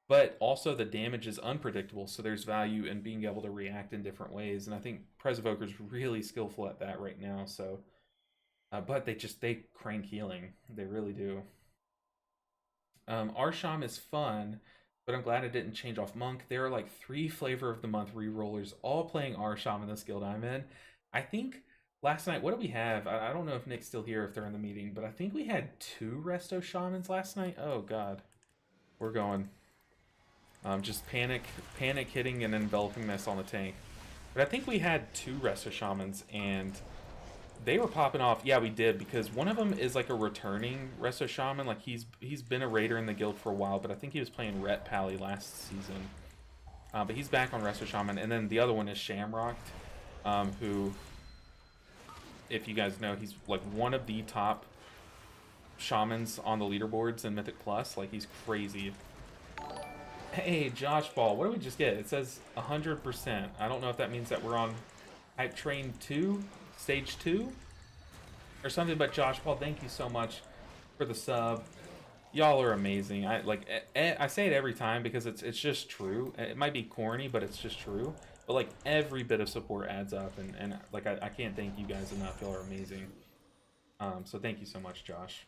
S1: but also the damage is unpredictable. So there's value in being able to react in different ways. And I think Presovoker is really skillful at that right now. So, but they crank healing. They really do. Arsham is fun, but I'm glad it didn't change off Monk. There are like 3 flavor of the month re-rollers all playing Arsham in this guild I'm in. I think last night, what do we have? I don't know if Nick's still here, if they're in the meeting, but I think we had 2 Resto Shamans last night. Oh god. We're going. Just panic hitting and enveloping this on the tank. But I think we had 2 Resto Shamans, and they were popping off. Yeah, we did, because one of them is like a returning Resto Shaman. Like, he's been a raider in the guild for a while, but I think he was playing Ret Pally last season. But he's back on Resto Shaman. And then the other one is Shamrocked, who, if you guys know, he's like one of the top shamans on the leaderboards in Mythic Plus. Like, he's crazy. Hey, Josh Ball, what did we just get? It says 100%. I don't know if that means that we're on Hype Train 2, Stage 2, or something, but Josh Ball, thank you so much for the sub. Y'all are amazing. I say it every time because it's just true. It might be corny, but it's just true. But like, every bit of support adds up, and like, I can't thank you guys enough. Y'all are amazing. So thank you so much, Josh.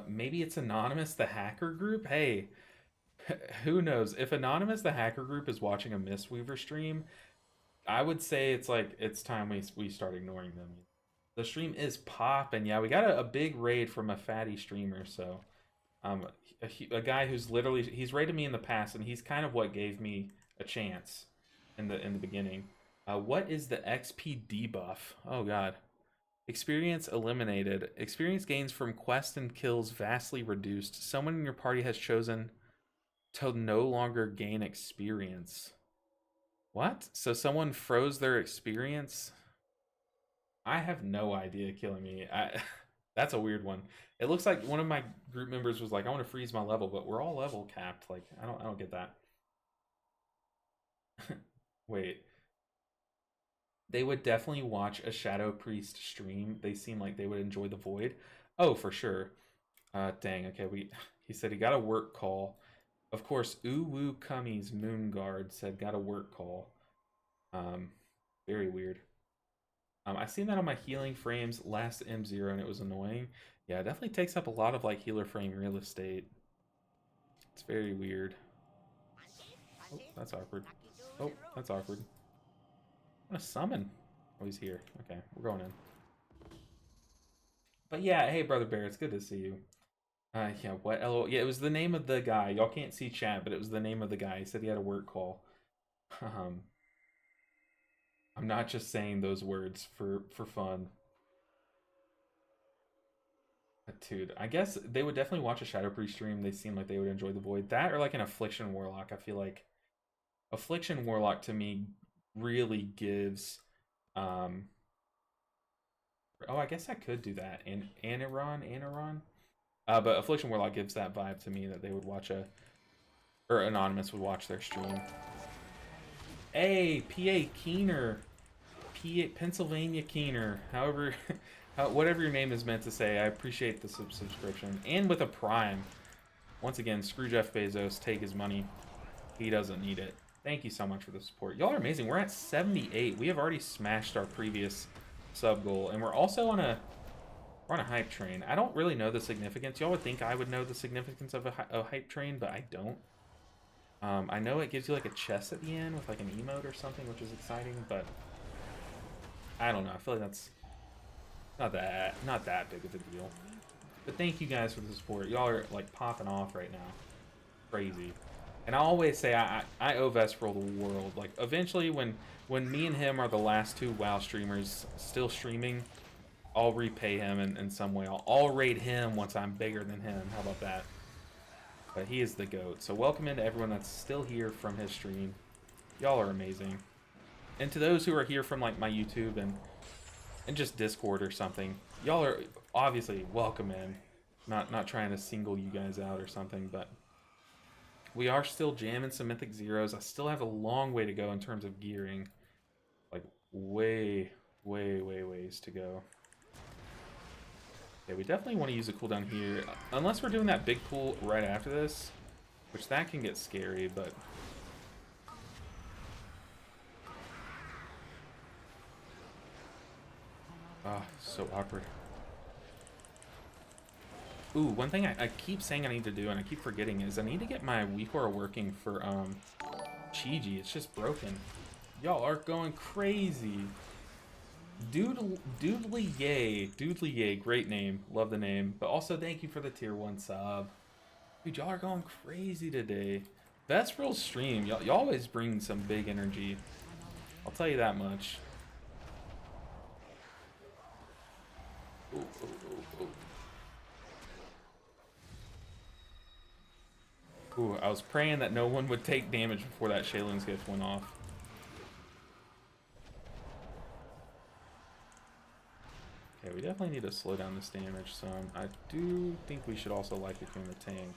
S1: Maybe it's Anonymous, the hacker group? Hey, who knows? If Anonymous, the hacker group, is watching a Mistweaver stream, I would say it's time we start ignoring them. The stream is popping. Yeah, we got a big raid from a fatty streamer. So, a guy who's literally, he's raided me in the past, and he's kind of what gave me a chance in the beginning. What is the XP debuff? Oh god. Experience eliminated. Experience gains from quests and kills vastly reduced. Someone in your party has chosen to no longer gain experience. What? So someone froze their experience? I have no idea, Killing Me. That's a weird one. It looks like one of my group members was like, I want to freeze my level, but we're all level capped. Like, I don't get that. Wait. They would definitely watch a Shadow Priest stream. They seem like they would enjoy the Void. Oh, for sure. Dang, okay, he said he got a work call. Of course, Uwu Kummy's Moonguard said got a work call. Very weird. I seen that on my healing frames last M0, and it was annoying. Yeah, it definitely takes up a lot of like healer frame real estate. It's very weird. Oh, that's awkward. Oh, that's awkward. I'm gonna summon. Oh, he's here. Okay, we're going in. But yeah, hey, Brother Bear, it's good to see you. Yeah, what? Yeah, it was the name of the guy. Y'all can't see chat, but it was the name of the guy. He said he had a work call. I'm not just saying those words for fun. Dude, I guess they would definitely watch a Shadow Priest stream. They seem like they would enjoy the Void. That or like an Affliction Warlock. I feel like Affliction Warlock to me really gives... Oh, I guess I could do that. And Aniron? But Affliction Warlock gives that vibe to me that they would watch or Anonymous would watch their stream. Hey, PA Keener. Pennsylvania Keener. However, whatever your name is meant to say, I appreciate the subscription. And with a Prime. Once again, screw Jeff Bezos. Take his money. He doesn't need it. Thank you so much for the support. Y'all are amazing. We're at 78. We have already smashed our previous sub goal. And we're also on a hype train. I don't really know the significance. Y'all would think I would know the significance of a hype train, but I don't. I know it gives you like a chest at the end with like an emote or something, which is exciting, but I don't know. I feel like Not that big of a deal. But thank you guys for the support. Y'all are like popping off right now. Crazy. And I always say I owe Vesperl the world. Like eventually when me and him are the last two WoW streamers still streaming, I'll repay him in some way. I'll raid him once I'm bigger than him. How about that? But he is the GOAT. So welcome into everyone that's still here from his stream. Y'all are amazing. And to those who are here from like my YouTube and just Discord or something, y'all are obviously welcome in. Not trying to single you guys out or something, but we are still jamming some Mythic Zeros. I still have a long way to go in terms of gearing. Like ways to go. Yeah, we definitely want to use a cooldown here. Unless we're doing that big pool right after this, which that can get scary, but... Ah, so awkward. Ooh, one thing I keep saying I need to do, and I keep forgetting, is I need to get my WeCore working for Chi-Ji. It's just broken. Y'all are going crazy. Doodly Yay, great name, love the name. But also thank you for the tier 1 sub. Dude, y'all are going crazy today. Vesperl's stream, y'all always bring some big energy. I'll tell you that much. Ooh, ooh, ooh, ooh. Ooh, I was praying that no one would take damage before that Shaylun's gift went off. Okay, we definitely need to slow down this damage some. I do think we should also likely tune the tank.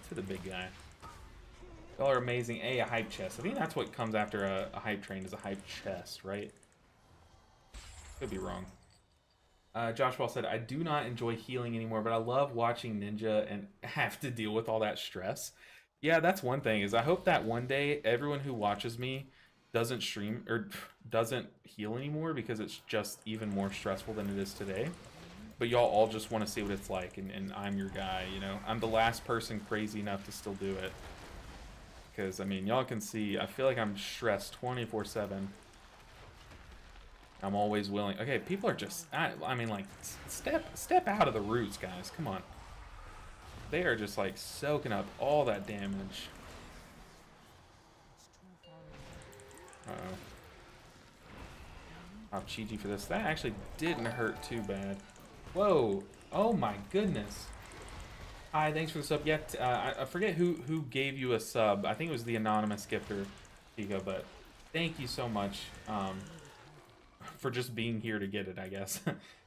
S1: To the big guy. Y'all are amazing. A hype chest. I think that's what comes after a hype train, is a hype chest, right? Could be wrong. Josh Ball said, I do not enjoy healing anymore, but I love watching Ninja and have to deal with all that stress. Yeah, that's one thing, is I hope that one day everyone who watches me doesn't stream or doesn't heal anymore, because it's just even more stressful than it is today. But y'all all just want to see what it's like, and I'm your guy, you know? I'm the last person crazy enough to still do it. Because, I mean, y'all can see, I feel like I'm stressed 24/7. I'm always willing. Okay, people are just, I mean, like, step out of the roots, guys. Come on. They are just, like, soaking up all that damage. Uh-oh. I'll Chi-Ji for this. That actually didn't hurt too bad. Whoa. Oh, my goodness. Hi, thanks for the sub. Yeah, I forget who gave you a sub. I think it was the anonymous gifter, Tico, but thank you so much. For just being here to get it, I guess.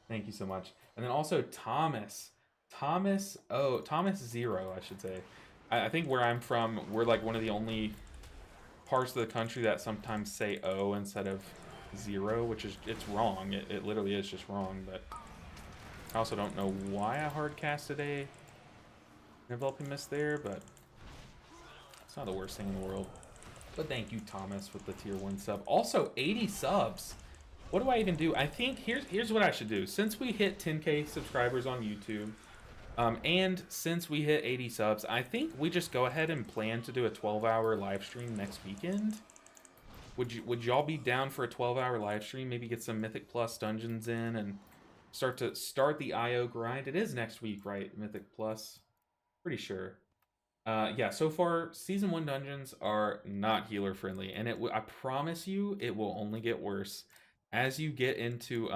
S1: Thank you so much. And then also Thomas 0, I should say. I think where I'm from, we're like one of the only parts of the country that sometimes say O instead of 0, which is, it's wrong. It literally is just wrong, but I also don't know why I hard casted a developing miss there, but it's not the worst thing in the world. But thank you, Thomas, with the tier 1 sub. Also, 80 subs. What do I even do? I think here's what I should do. Since we hit 10K subscribers on YouTube, and since we hit 80 subs, I think we just go ahead and plan to do a 12-hour live stream next weekend. Would y'all be down for a 12-hour live stream? Maybe get some Mythic Plus dungeons in and start the IO grind. It is next week, right? Mythic Plus, pretty sure. Yeah, so far season 1 dungeons are not healer friendly, and I promise you it will only get worse. As you get into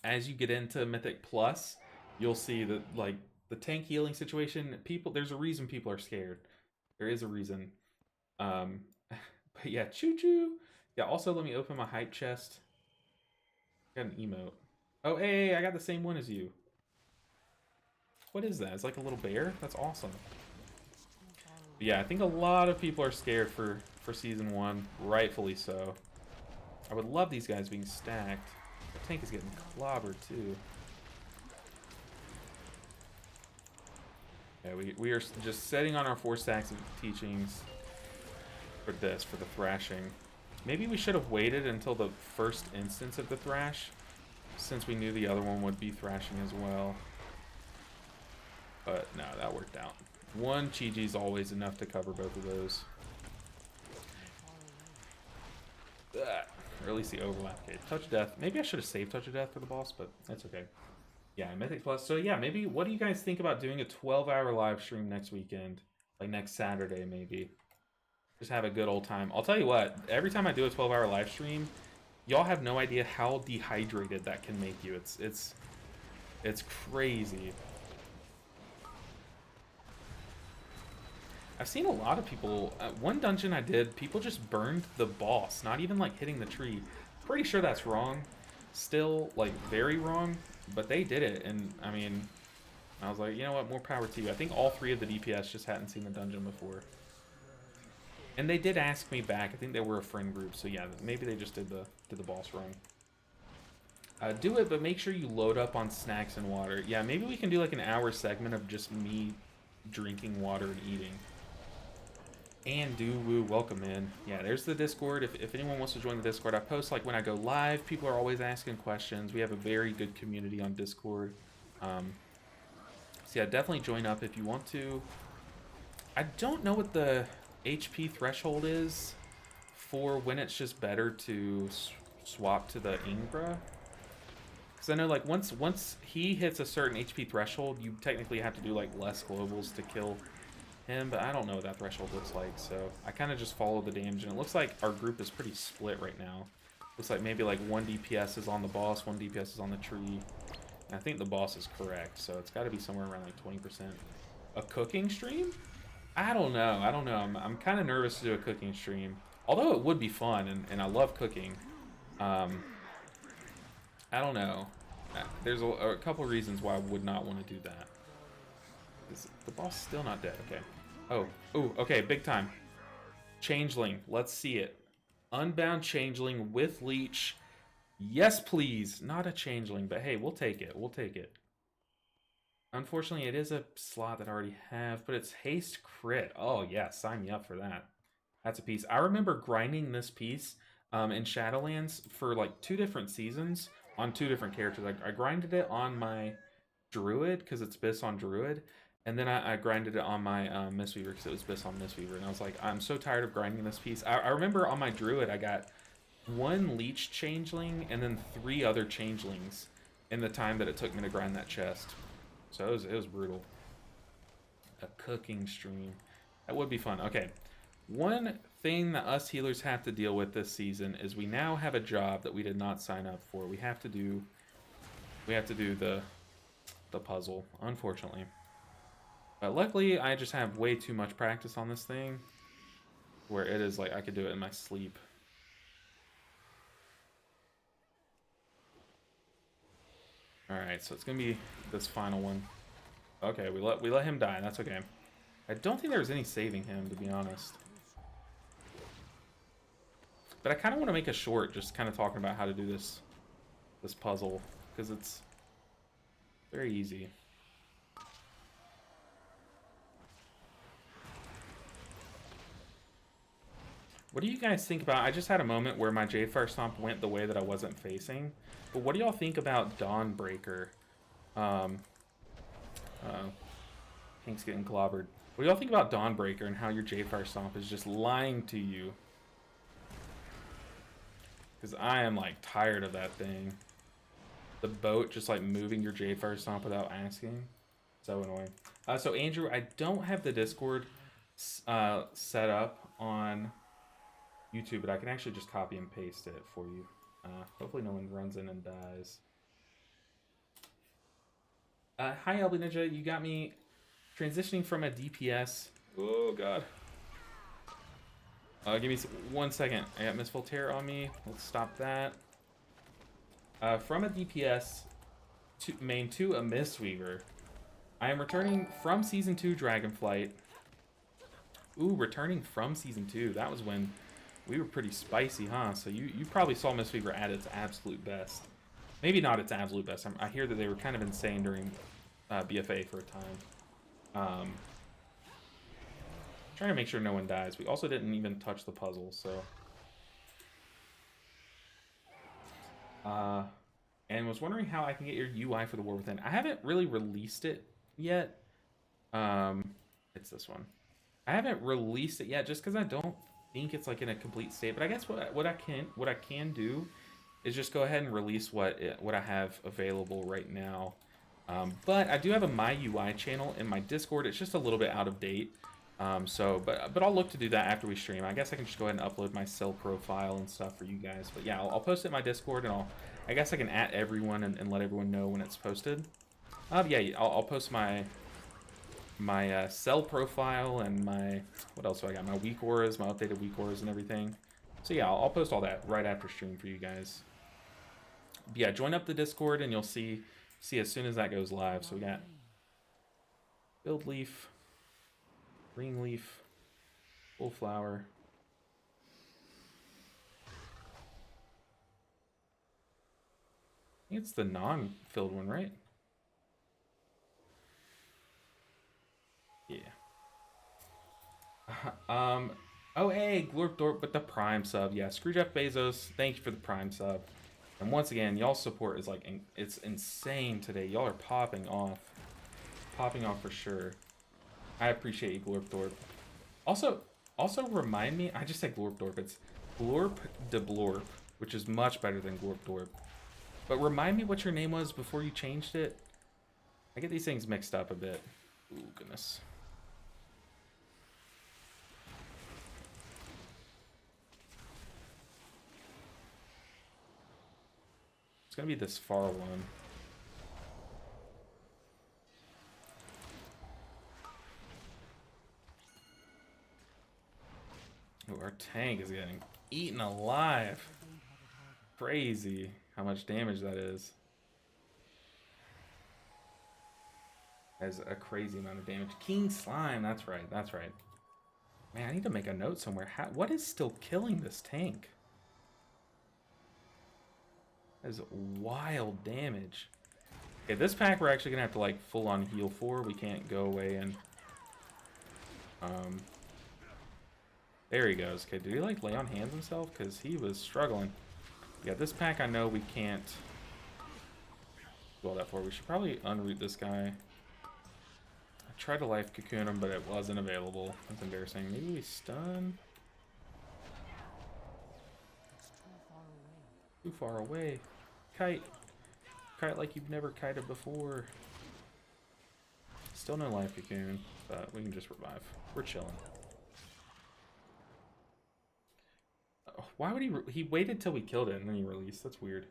S1: Mythic Plus, you'll see that like the tank healing situation, there's a reason people are scared. There is a reason. But yeah, choo-choo. Yeah, also let me open my hype chest. Got an emote. Oh, hey, I got the same one as you. What is that? It's like a little bear? That's awesome. But yeah, I think a lot of people are scared for season 1, rightfully so. I would love these guys being stacked. The tank is getting clobbered too. Yeah, we are just setting on our 4 stacks of teachings for the thrashing. Maybe we should have waited until the first instance of the thrash, since we knew the other one would be thrashing as well. But no, that worked out. 1 Chi-Ji is always enough to cover both of those. Ugh. Or at least the overlap. Okay, Touch of Death. Maybe I should have saved Touch of Death for the boss, but that's okay. Yeah, Mythic Plus. So yeah, maybe what do you guys think about doing a 12-hour live stream next weekend? Like next Saturday, maybe. Just have a good old time. I'll tell you what, every time I do a 12-hour live stream, y'all have no idea how dehydrated that can make you. It's crazy. I've seen a lot of people, one dungeon I did, people just burned the boss, not even like hitting the tree. Pretty sure that's wrong. Still, like, very wrong, but they did it, and I mean, I was like, you know what, more power to you. I think all 3 of the DPS just hadn't seen the dungeon before. And they did ask me back. I think they were a friend group, so yeah, maybe they just did the boss wrong. Do it, but make sure you load up on snacks and water. Yeah, maybe we can do like an hour segment of just me drinking water and eating. And Woo, welcome in. Yeah, there's the Discord. If anyone wants to join the Discord, I post like when I go live. People are always asking questions. We have a very good community on Discord. So yeah, definitely join up if you want to. I don't know what the HP threshold is for when it's just better to swap to the Ingra. Because I know like once he hits a certain HP threshold, you technically have to do like less globals to kill him, but I don't know what that threshold looks like, so I kind of just follow the damage, and it looks like our group is pretty split right now. Looks like maybe like 1 DPS is on the boss, 1 DPS is on the tree, and I think the boss is correct, so it's got to be somewhere around like 20%. A cooking stream? I don't know, I'm kind of nervous to do a cooking stream, although it would be fun, and I love cooking. I don't know. There's a couple reasons why I would not want to do that. Is the boss still not dead? Okay. Oh, okay, big time. Changeling, let's see it. Unbound Changeling with Leech. Yes, please. Not a Changeling, but hey, we'll take it. We'll take it. Unfortunately, it is a slot that I already have, but it's Haste Crit. Oh, yeah, sign me up for that. That's a piece. I remember grinding this piece in Shadowlands for like 2 different seasons on 2 different characters. I grinded it on my Druid because it's Biss on Druid. And then I grinded it on my Mistweaver because it was Biss on Mistweaver. And I was like, I'm so tired of grinding this piece. I remember on my Druid, I got 1 Leech Changeling and then 3 other Changelings in the time that it took me to grind that chest. So it was brutal. A cooking stream. That would be fun. Okay. One thing that us healers have to deal with this season is we now have a job that we did not sign up for. We have to do the puzzle, unfortunately. But luckily, I just have way too much practice on this thing, where it is like I could do it in my sleep. All right, so it's gonna be this final one. Okay, we let him die. That's okay. I don't think there was any saving him, to be honest. But I kind of want to make a short, just kind of talking about how to do this puzzle, because it's very easy. What do you guys think about... I just had a moment where my Jadefire Stomp went the way that I wasn't facing. But what do y'all think about Dawnbreaker? Pink's getting clobbered. What do y'all think about Dawnbreaker and how your Jadefire Stomp is just lying to you? Because I am, like, tired of that thing. The boat just, like, moving your Jadefire Stomp without asking. So annoying. So, Andrew, I don't have the Discord set up on YouTube, but I can actually just copy and paste it for you. Hopefully no one runs in and dies. Hi, LB Ninja. You got me transitioning from a DPS. Oh, God. Give me 1 second. I got Miss Voltaire on me. Let's stop that. From a DPS main to a Mistweaver. I am returning from Season 2 Dragonflight. Ooh, returning from Season 2. That was when we were pretty spicy, huh? So you probably saw Mistweaver at its absolute best. Maybe not its absolute best. I hear that they were kind of insane during BFA for a time. Trying to make sure no one dies. We also didn't even touch the puzzle, so... and was wondering how I can get your UI for the War Within. I haven't really released it yet. It's this one. I haven't released it yet just because I don't think it's like in a complete state, but I guess what I can do is just go ahead and release what I have available right now. But I do have a My UI channel in my Discord. It's just a little bit out of date. But I'll look to do that after we stream. I guess I can just go ahead and upload my cell profile and stuff for you guys. But yeah, I'll post it in my Discord, and I guess I can @ everyone and let everyone know when it's posted. Yeah, I'll post my cell profile and what else do I got? My week auras, my updated week auras and everything. So yeah, I'll post all that right after stream for you guys. But yeah, join up the Discord and you'll see as soon as that goes live. So we got build leaf, green leaf, full flower. I think it's the non-filled one, right? Yeah. Oh, hey, Glorp Dorp with the Prime sub. Yeah, screw Jeff Bezos. Thank you for the Prime sub. And once again, y'all's support is like, it's insane today. Y'all are popping off. Popping off for sure. I appreciate you, Glorp Dorp. Also remind me, I just said Glorp Dorp. It's Glorp de Blorp, which is much better than Glorp Dorp. But remind me what your name was before you changed it. I get these things mixed up a bit. Ooh, goodness. It's gonna be this far one. Ooh, our tank is getting eaten alive. Crazy how much damage that is. That's a crazy amount of damage. King Slime, that's right, that's right. Man, I need to make a note somewhere. What is still killing this tank? That is wild damage. Okay, this pack we're actually gonna have to like full on heal for. We can't go away and there he goes. Okay, did he like lay on hands himself? Because he was struggling. Yeah, this pack I know we can't do all that for. We should probably unroot this guy. I tried to life cocoon him, but it wasn't available. That's embarrassing. Maybe we stun? Too far away. Kite. Kite like you've never kited before. Still no life cocoon, but we can just revive. We're chilling. Why would he waited till we killed it and then he released? That's weird.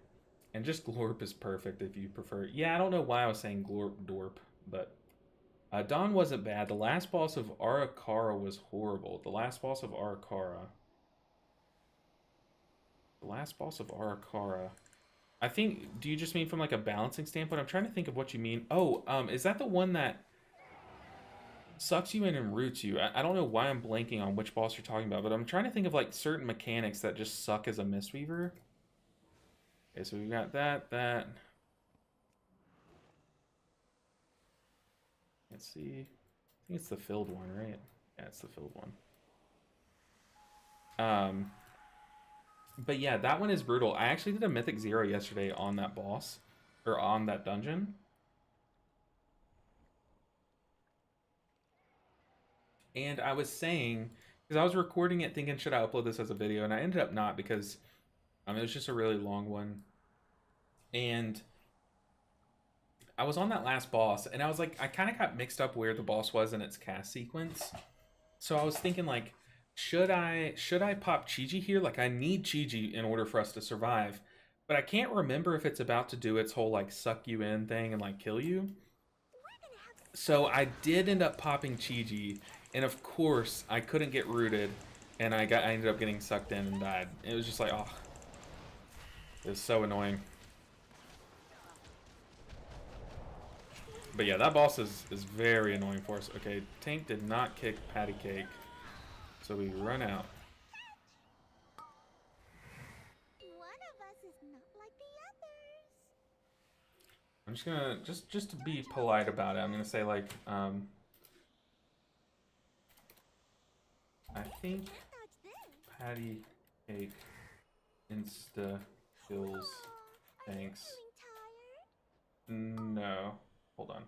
S1: And just Glorp is perfect if you prefer. Yeah, I don't know why I was saying Glorp Dorp, but Dawn wasn't bad. The last boss of Arakara was horrible. The last boss of Arakara. The last boss of Arakara. I think, do you just mean from like a balancing standpoint? I'm trying to think of what you mean. Oh, is that the one that sucks you in and roots you? I don't know why I'm blanking on which boss you're talking about, but I'm trying to think of like certain mechanics that just suck as a Mistweaver. Okay, so we've got that. Let's see. I think it's the filled one, right? Yeah, it's the filled one. But yeah, that one is brutal. I actually did a Mythic 0 yesterday on that boss, or on that dungeon. And I was saying, because I was recording it thinking, should I upload this as a video? And I ended up not, because it was just a really long one. And I was on that last boss, and I was like, I kind of got mixed up where the boss was in its cast sequence. So I was thinking, like, should I pop Chi-Ji here? Like, I need Chi-Ji in order for us to survive. But I can't remember if it's about to do its whole, like, suck you in thing and, like, kill you. So I did end up popping Chi-Ji. And of course, I couldn't get rooted, and I ended up getting sucked in and died. It was just like, oh, it was so annoying. But yeah, that boss is very annoying for us. Okay, tank did not kick Patty Cake, so we run out.
S2: One of us is not like the others.
S1: I'm just gonna just to be polite about it. I'm gonna say like I think Patty Cake insta kills tanks. No, hold on.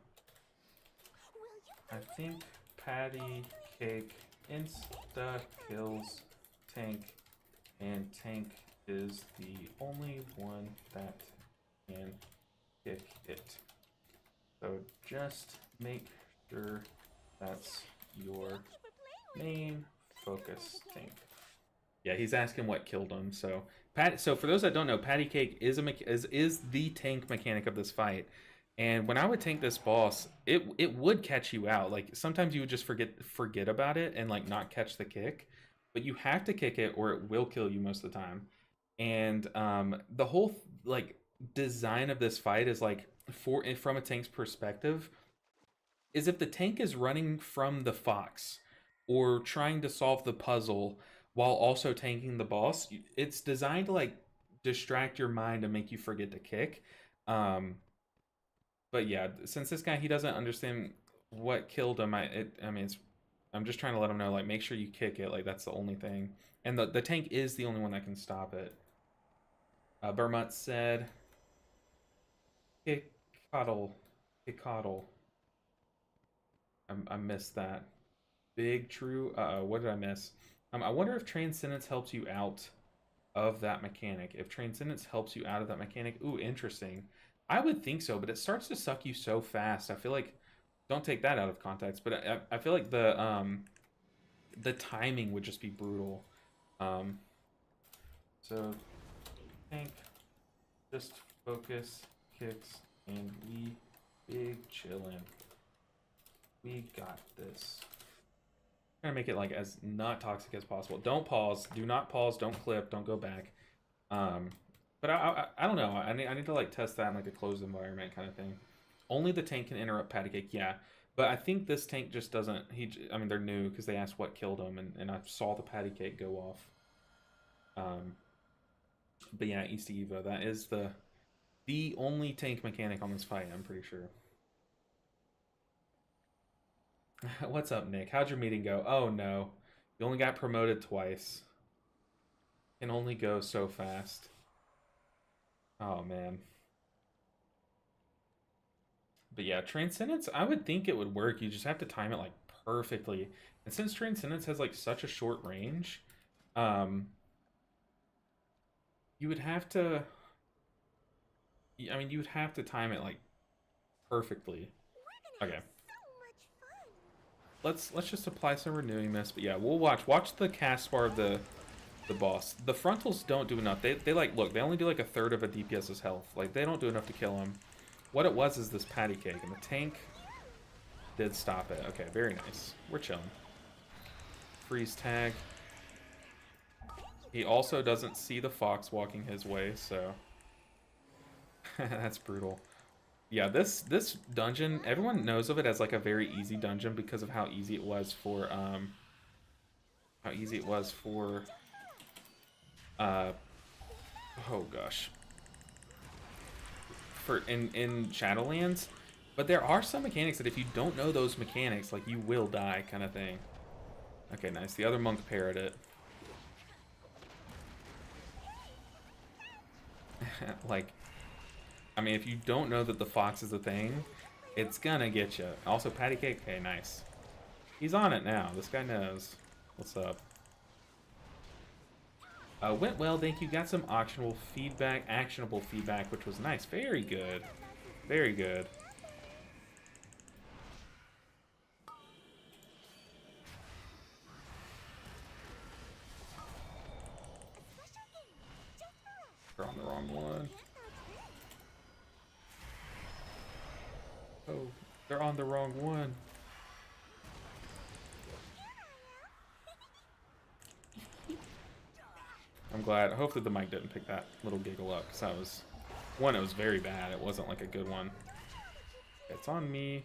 S1: I think Patty Cake insta kills tank, and tank is the only one that can kick it. So just make sure that's your main focus tank. Yeah, he's asking what killed him. So so for those that don't know, Patty Cake is is the tank mechanic of this fight. And when I would tank this boss, it would catch you out. Like sometimes you would just forget about it and like not catch the kick, but you have to kick it or it will kill you most of the time. And the whole like design of this fight is like from a tank's perspective is if the tank is running from the fox or trying to solve the puzzle while also tanking the boss, it's designed to like distract your mind and make you forget to kick. Um, but yeah, since this guy he doesn't understand what killed him, I mean I'm just trying to let him know like make sure you kick it, like that's the only thing. And the tank is the only one that can stop it. Bermut said kick coddle. Kick coddle. I missed that. Big true. What did I miss? I wonder if Transcendence helps you out of that mechanic. If Transcendence helps you out of that mechanic, ooh, interesting. I would think so, but it starts to suck you so fast. I feel like, don't take that out of context, but I feel like the timing would just be brutal. So tank, just focus, kicks, and we big chillin'. We got this. I'm gonna make it like as not toxic as possible. Don't pause. Do not pause. Don't clip. Don't go back. But I don't know. I need to like test that in like a closed environment kind of thing. Only the tank can interrupt Patty Cake. Yeah, but I think this tank just doesn't. I mean, they're new because they asked what killed him, and I saw the Patty Cake go off. But yeah, East Evo. That is the only tank mechanic on this fight. I'm pretty sure. What's up, Nick? How'd your meeting go? Oh no, you only got promoted twice. Can only go so fast. Oh man. But yeah, Transcendence, I would think it would work. You just have to time it like perfectly. And since Transcendence has like such a short range, you would have to I mean, you would have to time it like perfectly. Okay. Let's just apply some renewing mist. But yeah, we'll watch the cast bar of the boss. The frontals don't do enough. They like look, they only do like a third of a DPS's health. Like they don't do enough to kill him. What it was is this Patty Cake, and the tank did stop it. Okay, very nice. We're chilling. Freeze tag. He also doesn't see the fox walking his way, so that's brutal. Yeah, this dungeon, everyone knows of it as like a very easy dungeon because of how easy it was for oh gosh. For in Shadowlands. But there are some mechanics that if you don't know those mechanics, like you will die kind of thing. Okay, nice. The other monk parried it. Like, I mean, if you don't know that the fox is a thing, it's gonna get you. Also, Patty Cake. Okay, nice. He's on it now. This guy knows. What's up? Went well, thank you. Got some actionable feedback, which was nice. Very good. Very good. They're on the wrong one. Oh, they're on the wrong one. I'm glad. Hopefully the mic didn't pick that little giggle up, because that was... One, it was very bad. It wasn't like a good one. It's on me.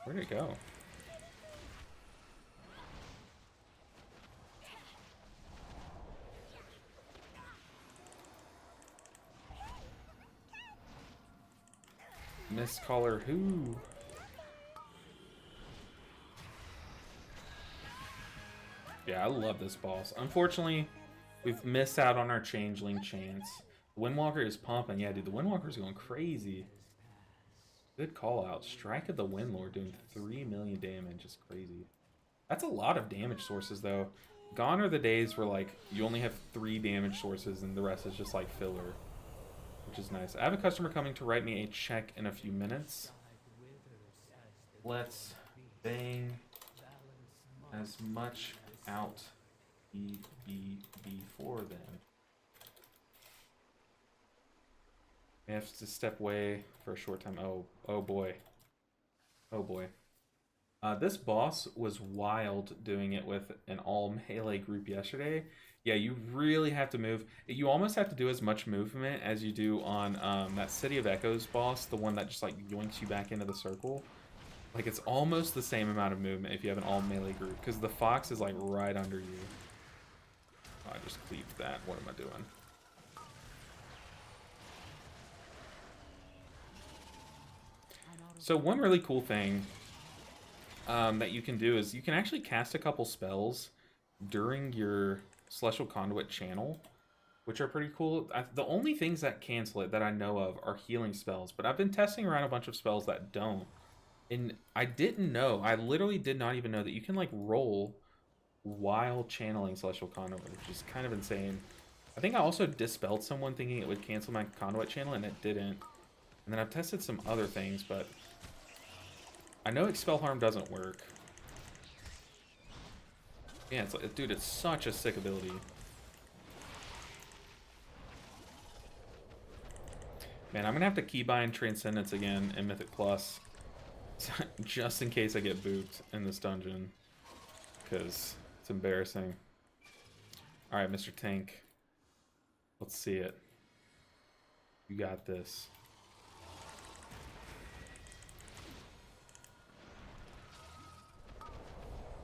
S1: Where'd it go? Miss Caller who? Yeah, I love this boss. Unfortunately, we've missed out on our Changeling chance. The Windwalker is pumping. Yeah, dude, the Windwalker is going crazy. Good call out. Strike of the Windlord doing 3 million damage is crazy. That's a lot of damage sources, though. Gone are the days where like you only have 3 damage sources and the rest is just like filler, which is nice. I have a customer coming to write me a check in a few minutes. Let's bang as much out before then. I have to step away for a short time. Oh boy. Oh boy. This boss was wild doing it with an all melee group yesterday. Yeah, you really have to move. You almost have to do as much movement as you do on that City of Echoes boss, the one that just like yoinks you back into the circle. Like it's almost the same amount of movement if you have an all melee group, because the fox is like right under you. Oh, I just cleaved that. What am I doing? So one really cool thing that you can do is you can actually cast a couple spells during your Celestial Conduit channel, which are pretty cool. The only things that cancel it that I know of are healing spells, but I've been testing around a bunch of spells that don't. And I didn't know, I literally did not even know that you can like roll while channeling Celestial Conduit, which is kind of insane. I think I also dispelled someone thinking it would cancel my Conduit channel, and it didn't. And then I've tested some other things, but I know Expel Harm doesn't work. Yeah, it's like, dude, it's such a sick ability. Man, I'm gonna have to keybind Transcendence again in Mythic Plus, just in case I get booped in this dungeon, because it's embarrassing. All right, Mr. Tank, let's see it. You got this.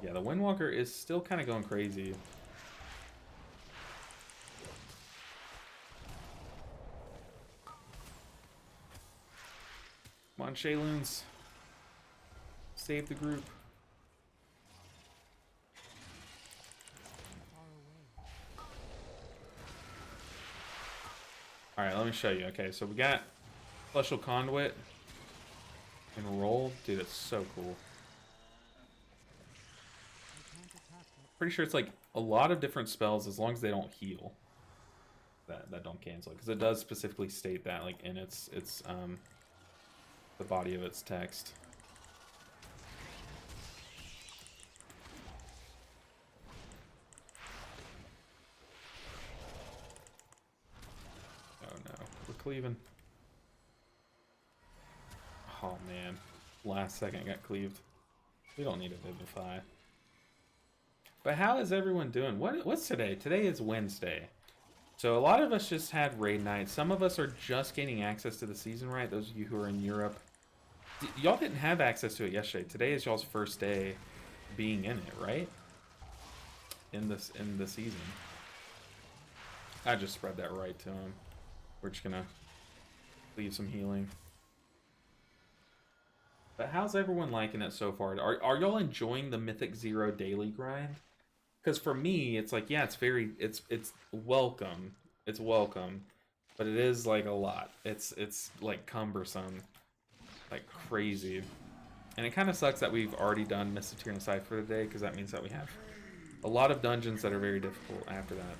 S1: Yeah, the Windwalker is still kind of going crazy. Come on, Shayloons. Save the group. Alright, let me show you. Okay, so we got Celestial Conduit and roll. Dude, it's so cool. Pretty sure it's like a lot of different spells as long as they don't heal. That don't cancel it, because it does specifically state that like in its the body of its text. Oh no, we're cleaving. Oh man, last second got cleaved. We don't need a Vivify. But how is everyone doing? What's today? Today is Wednesday. So a lot of us just had raid night. Some of us are just gaining access to the season, right? Those of you who are in Europe. Y'all didn't have access to it yesterday. Today is y'all's first day being in it, right? In the season. I just spread that right to him. We're just gonna leave some healing. But how's everyone liking it so far? Are y'all enjoying the Mythic 0 daily grind? Because for me, it's like, yeah, it's welcome. It's welcome. But it is like a lot. It's like cumbersome. Like crazy. And it kind of sucks that we've already done Mystic and Cypher today, because that means that we have a lot of dungeons that are very difficult after that.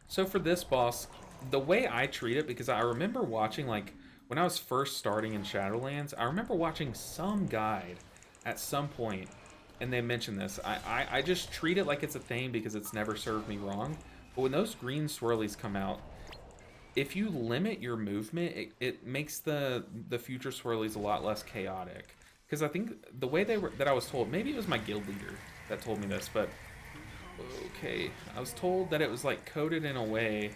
S1: So for this boss, the way I treat it, because I remember watching, like, when I was first starting in Shadowlands, I remember watching some guide at some point, and they mentioned this. I just treat it like it's a thing because it's never served me wrong. But when those green swirlies come out, if you limit your movement, it makes the future swirlies a lot less chaotic. Because I think the way that I was told, maybe it was my guild leader that told me this, but okay, I was told that it was like coded in a way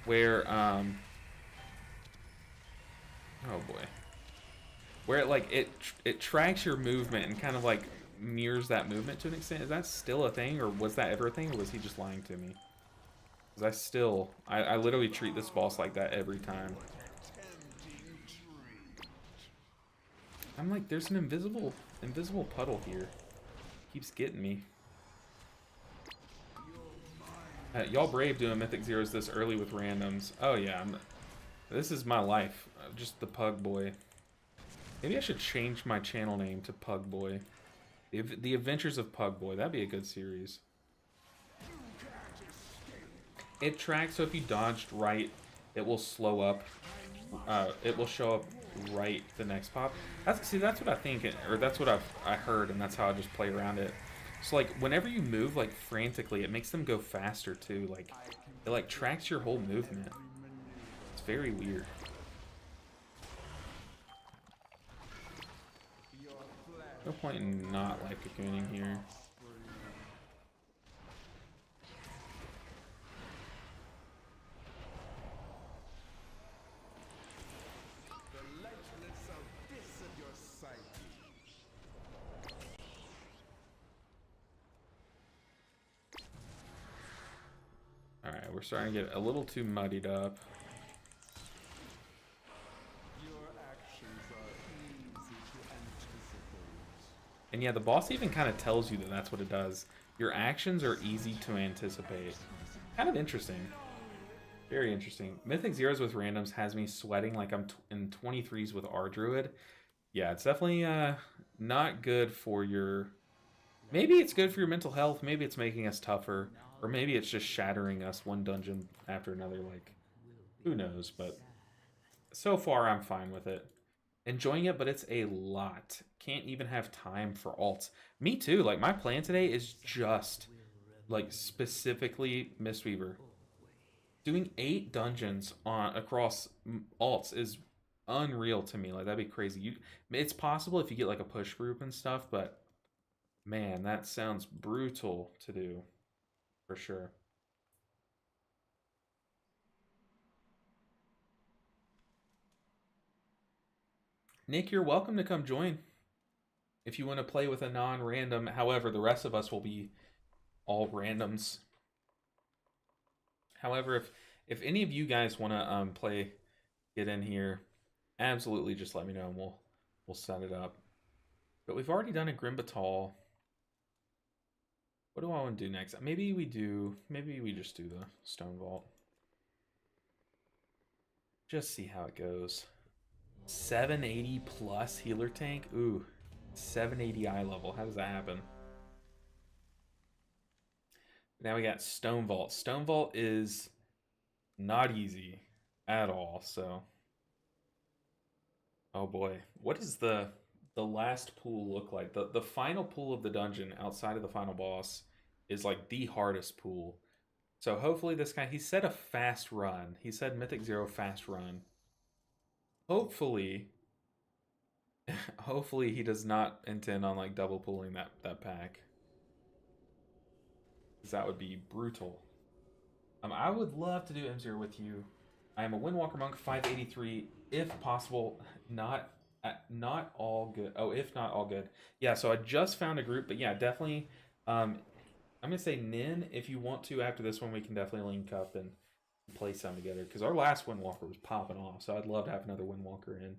S1: where oh boy, where it like it tracks your movement and kind of like mirrors that movement to an extent. Is that still a thing, or was that ever a thing, or was he just lying to me? Because I literally treat this boss like that every time. I'm like, there's an invisible puddle here. Keeps getting me. Y'all brave doing Mythic Zeros this early with randoms. Oh yeah, this is my life. Just the Pug Boy. Maybe I should change my channel name to Pug Boy. The Adventures of Pugboy. That'd be a good series. It tracks, so if you dodged right, it will slow up. It will show up right the next pop. That's what I think, or that's what I heard, and that's how I just play around it. So like whenever you move like frantically, it makes them go faster too. Like it like tracks your whole movement. It's very weird. No point in not life cocooning here. Alright, we're starting to get a little too muddied up. And yeah, the boss even kind of tells you that that's what it does. Your actions are easy to anticipate. Kind of interesting. Very interesting. Mythic 0's with randoms has me sweating like I'm in 23s with R Druid. Yeah, it's definitely not good for your... Maybe it's good for your mental health. Maybe it's making us tougher. Or maybe it's just shattering us one dungeon after another. Like, who knows? But so far, I'm fine with it. Enjoying it, but it's a lot. Can't even have time for alts. Me too. Like, my plan today is just, like, specifically Mistweaver. Doing 8 dungeons across alts is unreal to me. Like, that'd be crazy. It's possible if you get, like, a push group and stuff, but, man, that sounds brutal to do. For sure. Nick, you're welcome to come join if you want to play with a non-random. However, the rest of us will be all randoms. However, if any of you guys want to play, get in here, absolutely just let me know and we'll set it up. But we've already done a Grimbatal. What do I want to do next? Maybe we just do the Stone Vault. Just see how it goes. 780 plus healer tank? Ooh, 780 eye level. How does that happen? Now we got Stone Vault. Stone Vault is not easy at all, so... Oh boy. What does the last pool look like? The final pool of the dungeon outside of the final boss is like the hardest pool. So hopefully this guy, he said a fast run. He said Mythic 0 fast run. Hopefully he does not intend on like double pulling that pack. Because that would be brutal. I would love to do M0 with you. I am a Windwalker Monk, 583, if possible, not all good. Oh, if not all good. Yeah, so I just found a group, but yeah, definitely. I'm gonna say Nin, if you want to after this one, we can definitely link up and play some together. Because our last Windwalker was popping off, so I'd love to have another Windwalker in.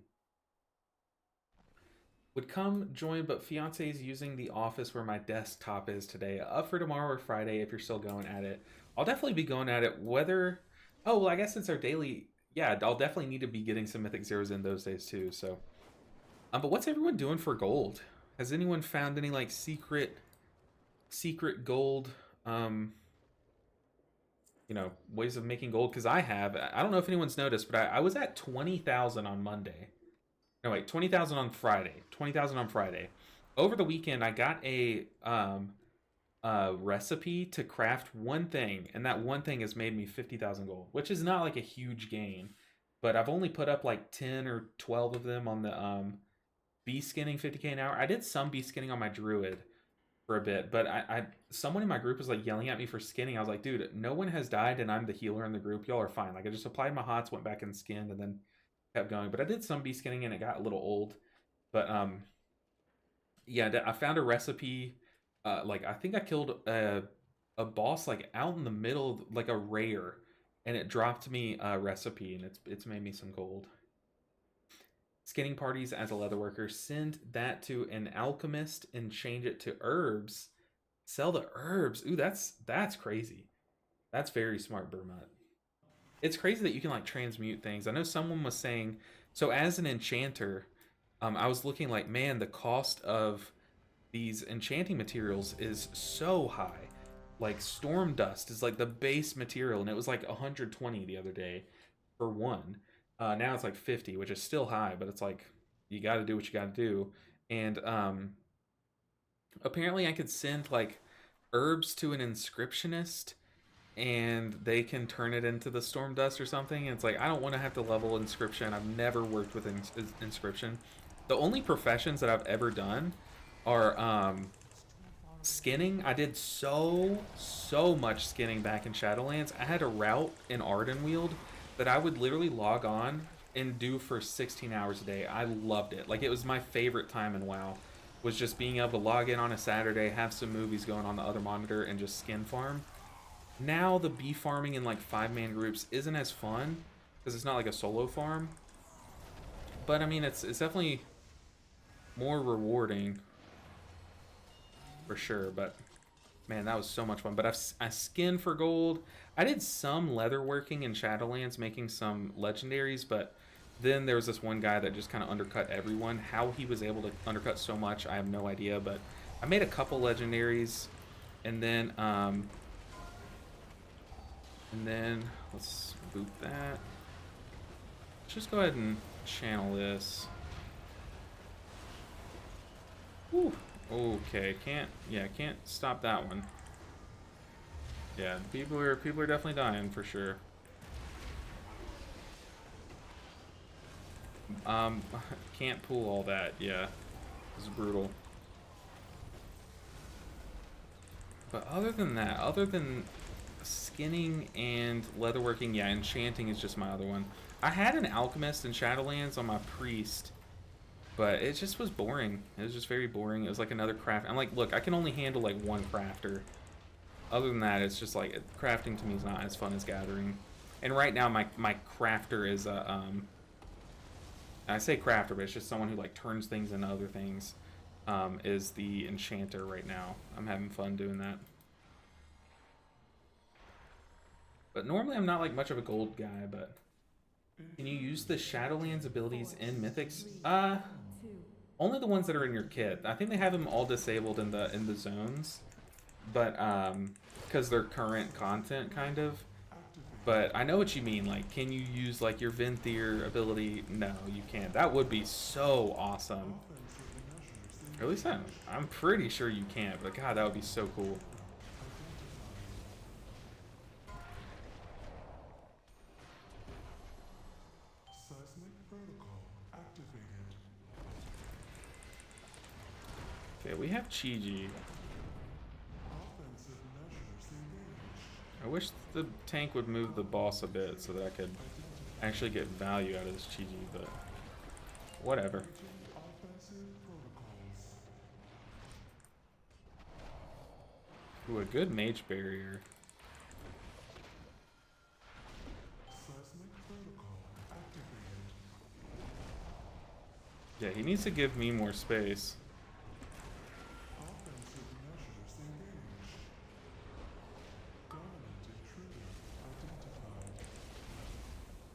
S1: Would come join, but fiance is using the office where my desktop is today. Up for tomorrow or Friday if you're still going at it. I'll definitely be going at it, whether... Oh, well, I guess since our daily... Yeah, I'll definitely need to be getting some Mythic Zeros in those days, too, so... but what's everyone doing for gold? Has anyone found any, like, secret gold, ways of making gold? Because I have. I don't know if anyone's noticed, but I was at 20,000 on Monday. No, wait, 20,000 on Friday. 20,000 on Friday. Over the weekend, I got a recipe to craft one thing, and that one thing has made me 50,000 gold, which is not like a huge gain, but I've only put up like 10 or 12 of them on the bee skinning 50k an hour. I did some bee skinning on my druid for a bit, but someone in my group was like yelling at me for skinning. I was like, dude, no one has died and I'm the healer in the group. Y'all are fine. Like, I just applied my hots, went back and skinned, and then kept going. But I did some bee skinning and it got a little old. But yeah, I found a recipe. Like, I think I killed a boss like out in the middle of, like, a rare, and it dropped me a recipe, and it's made me some gold. Skinning parties as a leatherworker. Send that to an alchemist and change it to herbs. Sell the herbs. Ooh, that's crazy. That's very smart, Burmut. It's crazy that you can like transmute things. I know someone was saying, so as an enchanter, I was looking like, man, the cost of these enchanting materials is so high. Like storm dust is like the base material, and it was like 120 the other day for one. Now it's like 50, which is still high, but it's like you got to do what you got to do. And apparently, I could send like herbs to an inscriptionist, and they can turn it into the storm dust or something. And it's like I don't want to have to level inscription. I've never worked with inscription. The only professions that I've ever done are skinning. I did so much skinning back in Shadowlands. I had a route in Ardenweald that I would literally log on and do for 16 hours a day. I loved it. Like, it was my favorite time in WoW, was just being able to log in on a Saturday, have some movies going on the other monitor, and just skin farm. Now the bee farming in like 5-man groups isn't as fun because it's not like a solo farm. But I mean, it's definitely more rewarding for sure. But man, that was so much fun. But I skinned for gold. I did some leather working in Shadowlands, making some legendaries, but then there was this one guy that just kind of undercut everyone. How he was able to undercut so much, I have no idea. But I made a couple legendaries, and then let's boot that. Let's just go ahead and channel this. Whew. Okay, can't stop that one. Yeah, people are definitely dying for sure. Can't pull all that. Yeah, it's brutal. But other than that, other than skinning and leatherworking, yeah, enchanting is just my other one. I had an alchemist in Shadowlands on my priest, but it just was boring. It was just very boring. It was like another craft. I'm like, look, I can only handle like one crafter. Other than that, it's just like crafting to me is not as fun as gathering. And right now, my crafter is a I say crafter, but it's just someone who like turns things into other things. Is the enchanter right now. I'm having fun doing that. But normally I'm not like much of a gold guy, but can you use the Shadowlands abilities in Mythics? Only the ones that are in your kit. I think they have them all disabled in the zones, but because they're current content kind of. But I know what you mean. Like, can you use like your Venthyr ability? No, you can't. That would be so awesome. Or at least I'm pretty sure you can't. But God, that would be so cool. Okay, we have Chi-Ji. I wish the tank would move the boss a bit so that I could actually get value out of this Chi-Ji, but whatever. Ooh, a good mage barrier. Yeah, he needs to give me more space.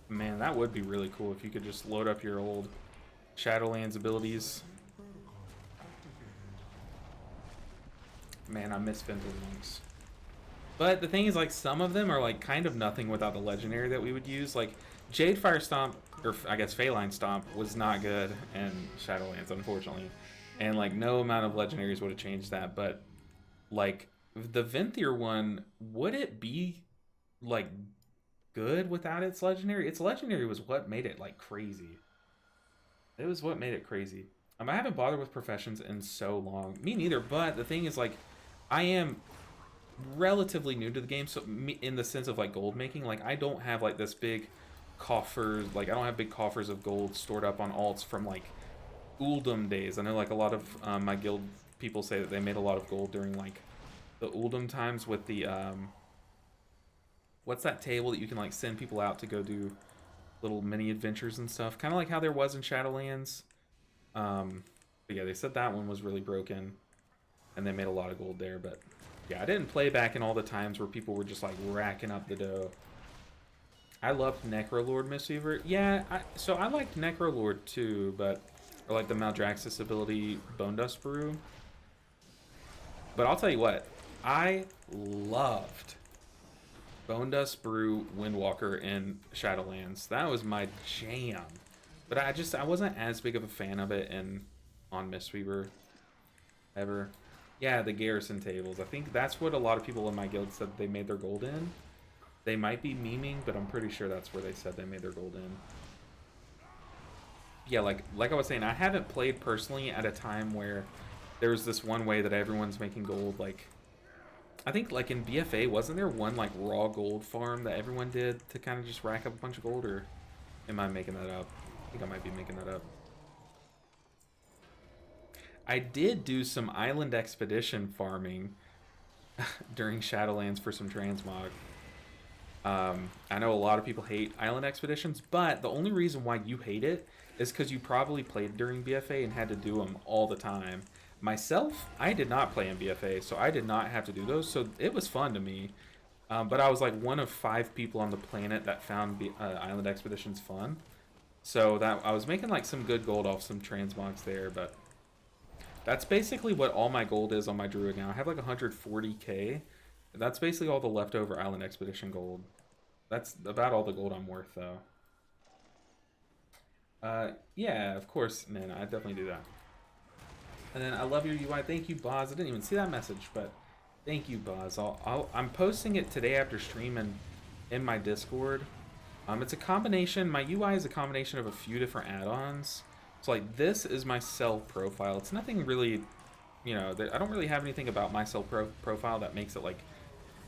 S1: Man, that would be really cool if you could just load up your old Shadowlands abilities. Man, I miss Ventilunks. But the thing is, like, some of them are like kind of nothing without the legendary that we would use. Like Jade Fire Stomp, or I guess Phalanx Stomp, was not good in Shadowlands, unfortunately. And like no amount of legendaries would have changed that. But like the Venthyr one, would it be like good without its legendary? Its legendary was what made it like crazy. It was what made it crazy. I haven't bothered with professions in so long. Me neither, but the thing is, like, I am relatively new to the game, so in the sense of like gold making, like I don't have like this big coffers, like I don't have big coffers of gold stored up on alts from like Uldum days. I know like a lot of my guild people say that they made a lot of gold during like the Uldum times with the what's that table that you can like send people out to go do little mini adventures and stuff, kind of like how there was in Shadowlands. But yeah, they said that one was really broken and they made a lot of gold there. But yeah, I didn't play back in all the times where people were just like racking up the dough. I loved Necrolord Mistweaver. Yeah, so I liked Necrolord too, but or like the Maldraxxus ability Bone Dust Brew. But I'll tell you what, I loved Bone Dust Brew, Windwalker, and Shadowlands. That was my jam. But I wasn't as big of a fan of it on Mistweaver ever. Yeah, the garrison tables. I think that's what a lot of people in my guild said they made their gold in. They might be memeing, but I'm pretty sure that's where they said they made their gold in. Yeah, like I was saying, I haven't played personally at a time where there's this one way that everyone's making gold. Like, I think like in BFA, wasn't there one like raw gold farm that everyone did to kind of just rack up a bunch of gold, or am I making that up? I think I might be making that up. I did do some island expedition farming during Shadowlands for some transmog. I know a lot of people hate island expeditions, but the only reason why you hate it is because you probably played during BFA and had to do them all the time. Myself, I did not play in BFA, so I did not have to do those, so it was fun to me. But I was like one of 5 people on the planet that found island expeditions fun. So that I was making like some good gold off some transmogs there, but that's basically what all my gold is on my druid now. I have like 140k. That's basically all the leftover island expedition gold. That's about all the gold I'm worth, though. Yeah, of course, man, I definitely do that. And then I love your UI. Thank you, Boz. I didn't even see that message, but thank you, Boz. I'm posting it today after stream and in my Discord. It's a combination. My UI is a combination of a few different add-ons. So like this is my cell profile. It's nothing really, you know, I don't really have anything about my cell profile that makes it like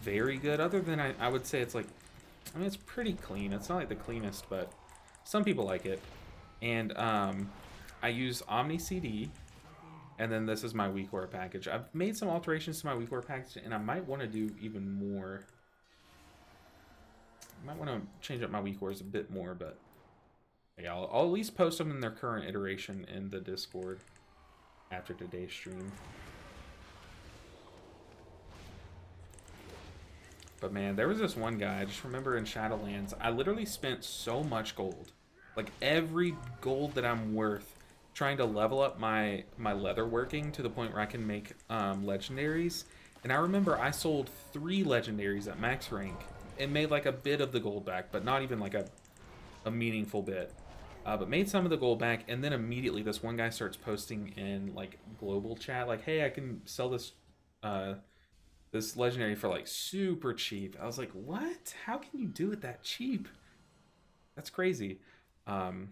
S1: very good, other than I would say it's like, I mean, it's pretty clean. It's not like the cleanest, but some people like it. And I use Omni CD, and then this is my weakware package. I've made some alterations to my weakware package, and I might want to do even more. I might want to change up my weakwares a bit more, but yeah, I'll at least post them in their current iteration in the Discord after today's stream. But man, there was this one guy, I just remember in Shadowlands, I literally spent so much gold. Like every gold that I'm worth trying to level up my leather working to the point where I can make legendaries. And I remember I sold 3 legendaries at max rank. It made like a bit of the gold back, but not even like a meaningful bit. But made some of the gold back, and then immediately this one guy starts posting in like global chat, like, hey, I can sell this this legendary for like super cheap. I was like, what? How can you do it that cheap? That's crazy. And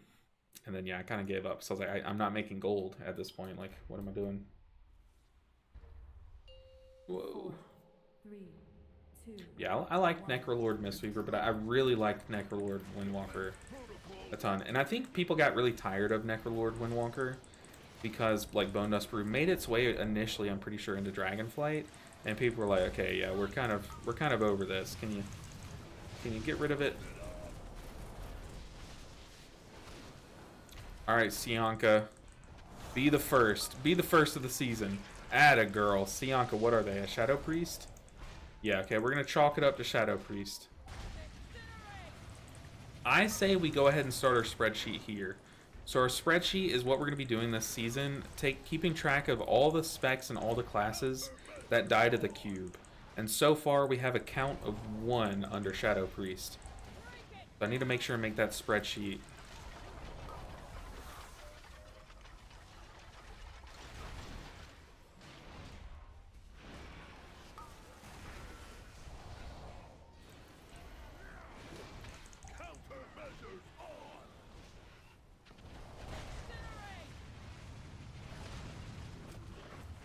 S1: then yeah, I kind of gave up. So I was like, I'm not making gold at this point. Like, what am I doing? Whoa. 3, 2. Yeah, I like Necrolord Mistweaver, but I really liked Necrolord Windwalker a ton. And I think people got really tired of Necrolord Windwalker because like Bone Dust Brew made its way initially, I'm pretty sure, into Dragonflight, and people were like, okay, yeah, we're kind of over this. Can you get rid of it? All right, Sianka, be the first of the season. Atta girl. Sianka, what are they? A Shadow Priest? Yeah, okay, we're gonna chalk it up to Shadow Priest. I say we go ahead and start our spreadsheet here. So our spreadsheet is what we're going to be doing this season, keeping track of all the specs and all the classes that die to the cube. And so far we have a count of 1 under Shadow Priest. So I need to make sure and make that spreadsheet.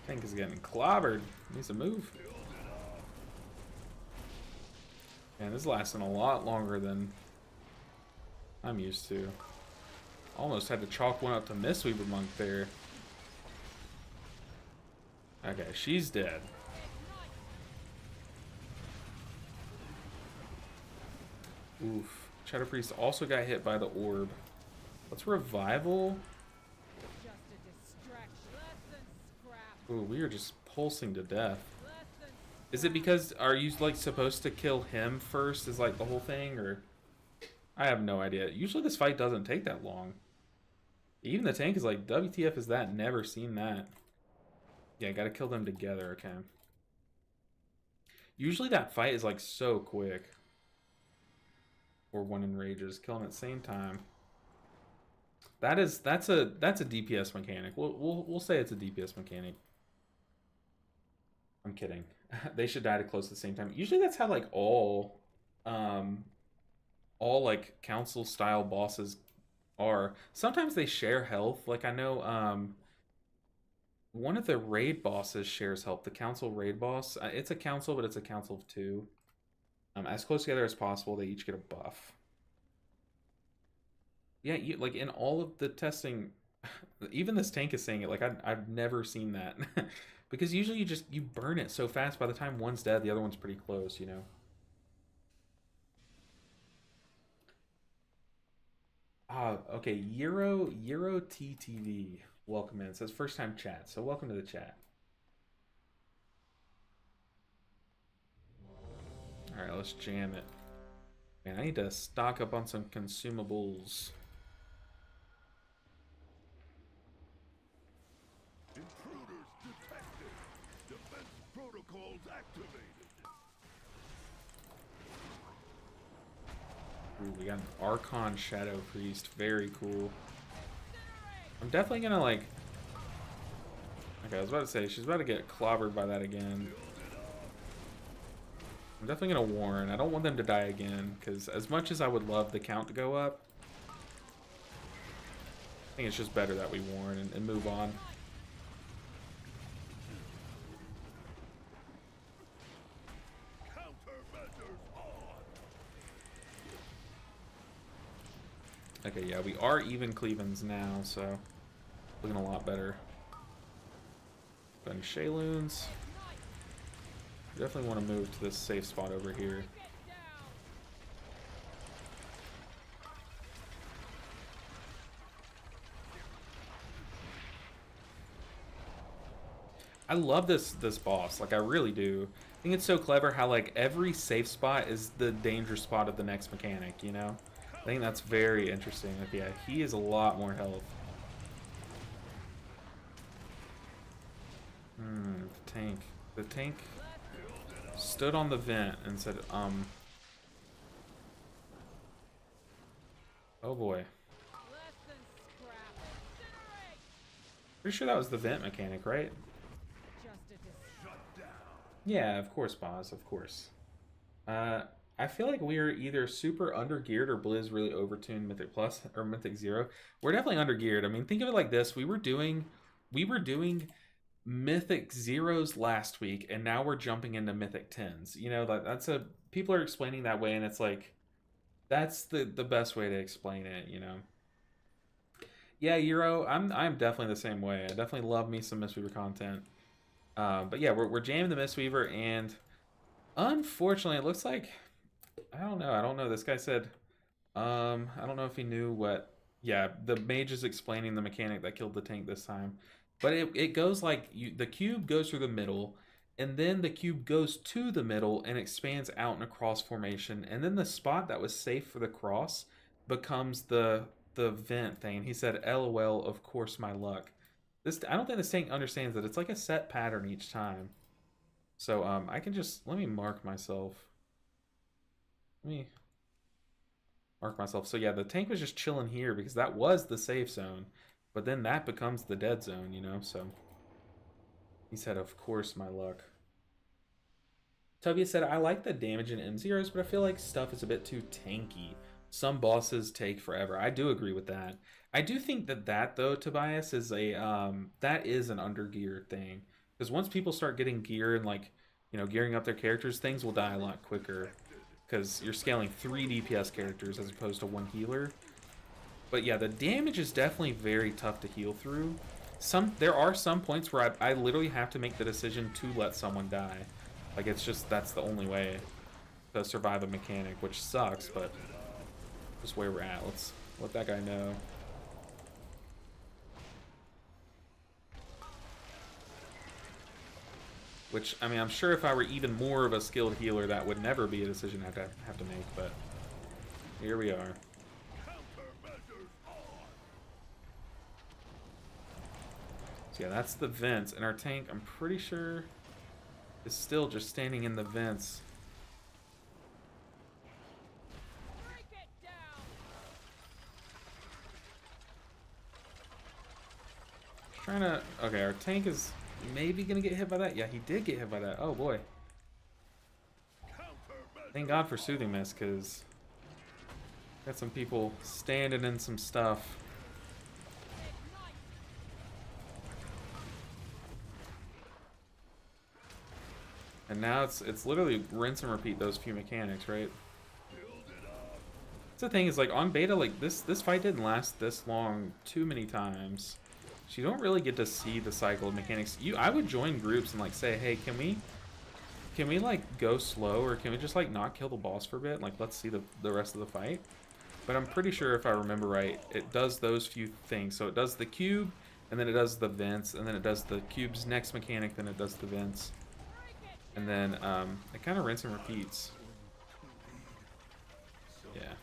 S1: Tank is getting clobbered. Needs to move. Man, this is lasting a lot longer than I'm used to. Almost had to chalk one up to Mistweaver Monk there. Okay, she's dead. Oof. Shadow Priest also got hit by the orb. What's revival? Ooh, we are just pulsing to death. Is it because, are you like supposed to kill him first is like the whole thing, or? I have no idea. Usually this fight doesn't take that long. Even the tank is like, WTF is that? Never seen that. Yeah, gotta kill them together, okay. Usually that fight is like so quick. Or one enrages, kill them at the same time. That's a DPS mechanic. We'll say it's a DPS mechanic. I'm kidding. They should die to close at the same time. Usually that's how like all like council style bosses are. Sometimes they share health. Like I know one of the raid bosses shares health. The council raid boss. It's a council, but it's a council of two. As close together as possible, they each get a buff. Yeah, like in all of the testing, even this tank is saying it. Like I've never seen that, because usually you burn it so fast. By the time one's dead, the other one's pretty close. You know. Okay. Euro TTV. Welcome in. It says first time chat. So welcome to the chat. All right, let's jam it. Man, I need to stock up on some consumables.
S3: Intruders detected. Defense protocols activated.
S1: Ooh, we got an Archon Shadow Priest. Very cool. I'm definitely gonna like... Okay, I was about to say, she's about to get clobbered by that again. I'm definitely gonna warn. I don't want them to die again, because as much as I would love the count to go up, I think it's just better that we warn and move on. Okay, yeah, we are even Cleavens now, so looking a lot better. Then Shayloons. Definitely want to move to this safe spot over here. I love this boss, like I really do. I think it's so clever how like every safe spot is the danger spot of the next mechanic, you know? I think that's very interesting. Like, yeah, he is a lot more health. The tank. The tank stood on the vent and said, oh boy. Pretty sure that was the vent mechanic, right? Yeah, of course, Boz, of course. I feel like we're either super undergeared or Blizz really overtuned Mythic Plus or Mythic Zero. We're definitely undergeared. I mean, think of it like this: we were doing Mythic Zeros last week, and now we're jumping into Mythic Tens. You know, that's a people are explaining that way, and it's like that's the best way to explain it. You know. Yeah, Euro, I'm definitely the same way. I definitely love me some Mistweaver content. But yeah, we're jamming the Mistweaver, and unfortunately, it looks like I don't know. I don't know. This guy said, I don't know if he knew what. Yeah, the mage is explaining the mechanic that killed the tank this time, but it goes like the cube goes through the middle, and then the cube goes to the middle and expands out in a cross formation, and then the spot that was safe for the cross becomes the vent thing. He said, "LOL, of course, my luck." This I don't think this tank understands that it's like a set pattern each time. So I can just let me mark myself. Let me mark myself. So yeah, the tank was just chilling here because that was the safe zone, but then that becomes the dead zone, you know. So he said, "Of course, my luck." Tubia said, "I like the damage in M0s, but I feel like stuff is a bit too tanky. Some bosses take forever." I do agree with that. I do think that though, Tobias, is a that is an undergear thing, because once people start getting gear and like gearing up their characters, things will die a lot quicker because you're scaling 3 DPS characters as opposed to 1 healer. But yeah, the damage is definitely very tough to heal through. There are some points where I literally have to make the decision to let someone die. Like it's just that's the only way to survive a mechanic, which sucks, but just where we're at. Let's let that guy know. Which, I mean, I'm sure if I were even more of a skilled healer, that would never be a decision I'd have to make, but here we are. So yeah, that's the vents, and our tank, I'm pretty sure, is still just standing in the vents. Trying to... Okay, our tank is maybe gonna get hit by that. Yeah, he did get hit by that. Oh boy. Thank God for Soothing Mist, because got some people standing in some stuff. And now it's literally rinse and repeat those few mechanics, right? That's the thing, is like on beta, like this fight didn't last this long too many times. So you don't really get to see the cycle of mechanics. I would join groups and like say, hey, can we like go slow, or can we just like not kill the boss for a bit? Like, let's see the rest of the fight. But I'm pretty sure, if I remember right, it does those few things. So it does the cube, and then it does the vents, and then it does the cube's next mechanic, then it does the vents. And then it kind of rinse and repeats. Yeah.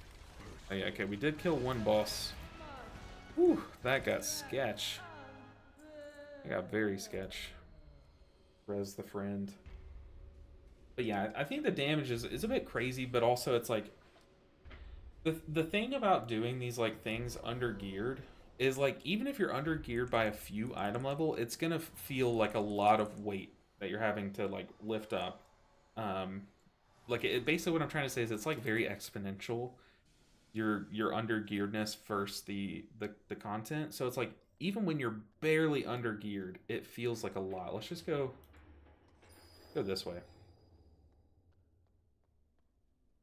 S1: Oh yeah, okay, we did kill one boss. Whew, that got sketch. That got very sketch. Res the friend. But yeah, I think the damage is a bit crazy, but also it's like... The thing about doing these like things under geared is like, even if you're under geared by a few item level, it's gonna feel like a lot of weight that you're having to like lift up. Like basically what I'm trying to say is it's like very exponential. Your under gearedness versus the content. So it's like, even when you're barely under geared, it feels like a lot. Let's just go this way.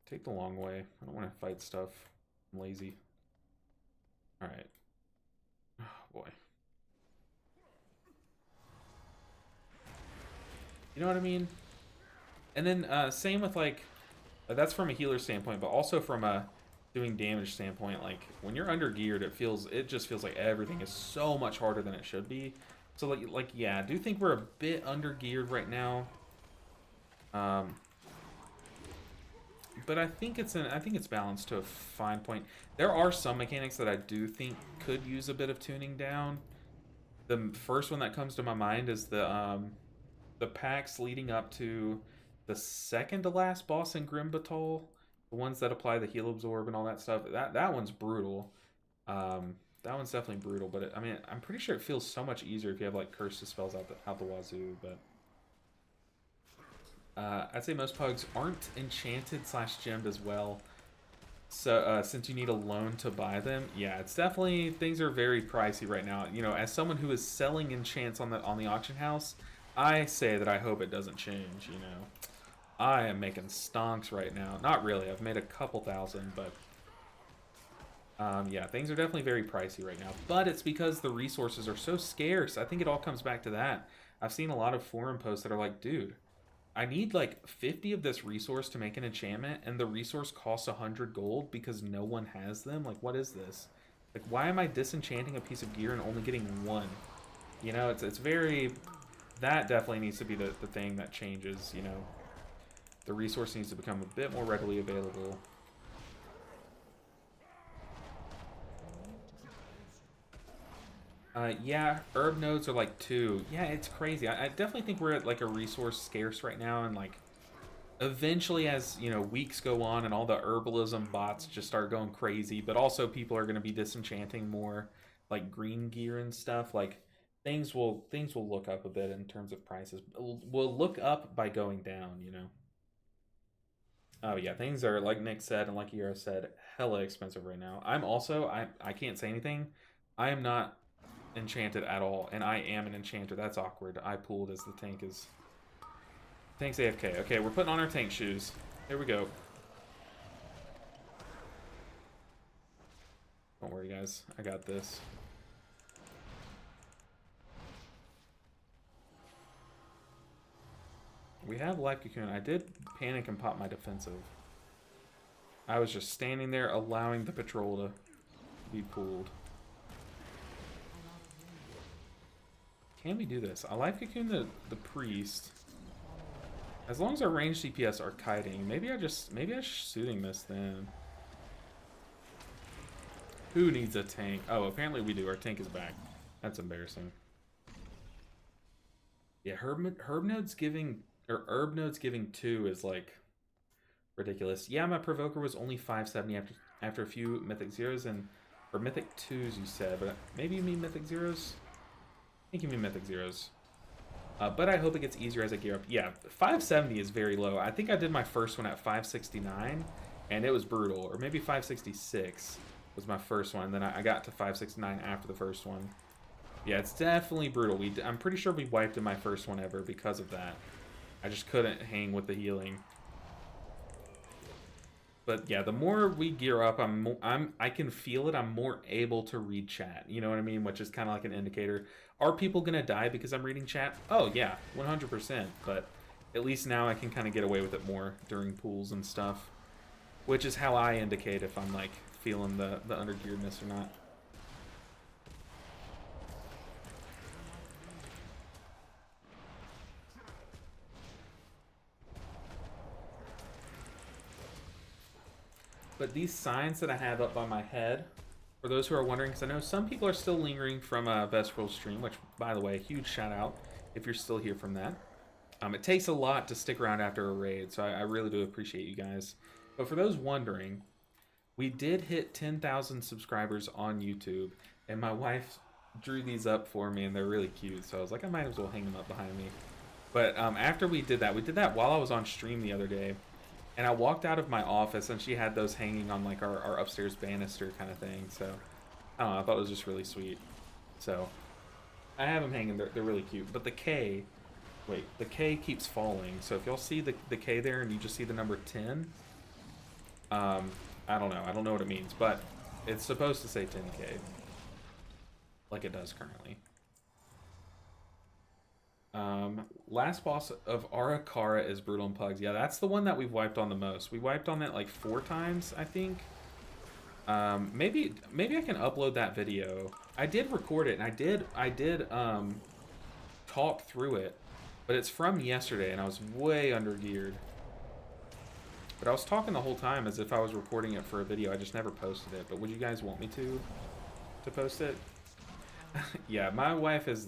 S1: Take the long way. I don't want to fight stuff. I'm lazy. Alright. Oh boy. You know what I mean? And then same with like, that's from a healer standpoint, but also from a doing damage standpoint. Like when you're under geared, it just feels like everything is so much harder than it should be. So like yeah, I do think we're a bit under geared right now. But I think it's balanced to a fine point. There are some mechanics that I do think could use a bit of tuning down. The first one that comes to my mind is the packs leading up to the second to last boss in Grim Batol. The ones that apply the heal absorb and all that stuff. That one's brutal. That one's definitely brutal. But I mean, I'm pretty sure it feels so much easier if you have like curse spells out the wazoo. But I'd say most pugs aren't enchanted / gemmed as well. So since you need a loan to buy them, yeah, it's definitely, things are very pricey right now. You know, as someone who is selling enchants on the auction house, I say that I hope it doesn't change. You know, I am making stonks right now. Not really. I've made a couple thousand, but yeah, things are definitely very pricey right now. But it's because the resources are so scarce. I think it all comes back to that. I've seen a lot of forum posts that are like, dude, I need like 50 of this resource to make an enchantment, and the resource costs 100 gold because no one has them. Like, what is this? Like, why am I disenchanting a piece of gear and only getting one? You know, it's very... That definitely needs to be the thing that changes, you know. The resource needs to become a bit more readily available. Yeah, herb nodes are like 2. Yeah, it's crazy. I definitely think we're at like a resource scarce right now, and like eventually, as you know, weeks go on and all the herbalism bots just start going crazy, but also people are going to be disenchanting more like green gear and stuff. Like things will look up a bit in terms of prices. Will look up by going down, you know. Oh yeah, things are, like Nick said and like Eero said, hella expensive right now. I'm also, I can't say anything. I am not enchanted at all, and I am an enchanter. That's awkward. I pulled as the tank is... Tank's AFK. Okay, we're putting on our tank shoes. Here we go. Don't worry, guys. I got this. We have Life Cocoon. I did panic and pop my defensive. I was just standing there allowing the patrol to be pulled. Can we do this? I Life Cocoon the priest. As long as our range CPS are kiting, maybe I Soothing Mist then. Who needs a tank? Oh, apparently we do. Our tank is back. That's embarrassing. Yeah, herb nodes giving 2 is like ridiculous. Yeah, my provoker was only 570 after a few mythic zeros and or mythic 2s you said, but maybe you mean mythic zeros? I think you mean mythic zeros. But I hope it gets easier as I gear up. Yeah, 570 is very low. I think I did my first one at 569, and it was brutal. Or maybe 566 was my first one, and then I got to 569 after the first one. Yeah, it's definitely brutal. I'm pretty sure we wiped in my first one ever because of that. I just couldn't hang with the healing. But yeah, the more we gear up, I can feel it. I'm more able to read chat. You know what I mean? Which is kind of like an indicator. Are people gonna die because I'm reading chat? Oh yeah, 100%. But at least now I can kind of get away with it more during pools and stuff, which is how I indicate if I'm like feeling the undergearedness or not. But these signs that I have up by my head, for those who are wondering, because I know some people are still lingering from Vesperal's stream, which, by the way, huge shout out if you're still here from that. It takes a lot to stick around after a raid, so I really do appreciate you guys. But for those wondering, we did hit 10,000 subscribers on YouTube, and my wife drew these up for me, and they're really cute, so I was like, I might as well hang them up behind me. But after we did that while I was on stream the other day, and I walked out of my office, and she had those hanging on like our upstairs banister kind of thing. So I don't know, I thought it was just really sweet. So I have them hanging. They're really cute. But the K, wait, the K keeps falling. So if y'all see the K there, and you just see the number 10, I don't know. I don't know what it means, but it's supposed to say 10K, like it does currently. Last boss of Arakara is Brutal and Pugs. Yeah, that's the one that we've wiped on the most. We wiped on that like 4 times, I think. Maybe I can upload that video. I did record it, and I did talk through it, but it's from yesterday, and I was way under geared. But I was talking the whole time as if I was recording it for a video. I just never posted it. But would you guys want me to post it? Yeah, my wife is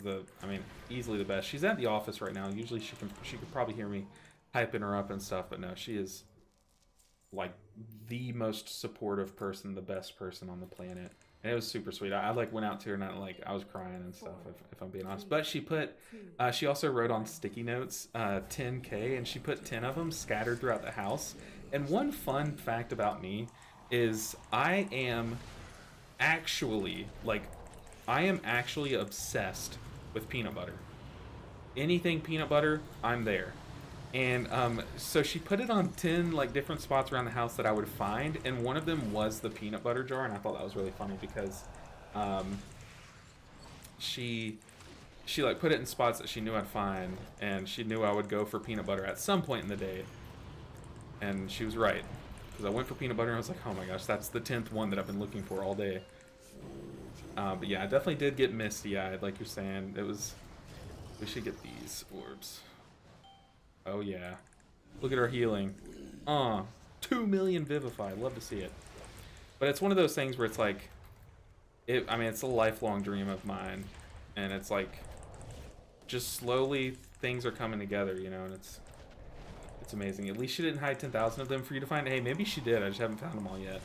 S1: easily the best. She's at the office right now. Usually she could probably hear me hyping her up and stuff, but no, she is like the most supportive person, the best person on the planet. And it was super sweet. I like went out to her and I was crying and stuff, if I'm being honest. But she also wrote on sticky notes 10K, and she put 10 of them scattered throughout the house. And one fun fact about me is I am actually obsessed with peanut butter. Anything peanut butter, I'm there. And so she put it on 10 like different spots around the house that I would find, and one of them was the peanut butter jar, and I thought that was really funny because she like put it in spots that she knew I'd find, and she knew I would go for peanut butter at some point in the day. And she was right, because I went for peanut butter and I was like, oh my gosh, that's the 10th one that I've been looking for all day. But yeah, I definitely did get misty-eyed, like you're saying. We should get these orbs. Oh yeah. Look at our healing. 2 million Vivify. Love to see it. But it's one of those things where it's like, it's a lifelong dream of mine. And it's like, just slowly things are coming together, you know, and it's amazing. At least she didn't hide 10,000 of them for you to find. Hey, maybe she did. I just haven't found them all yet.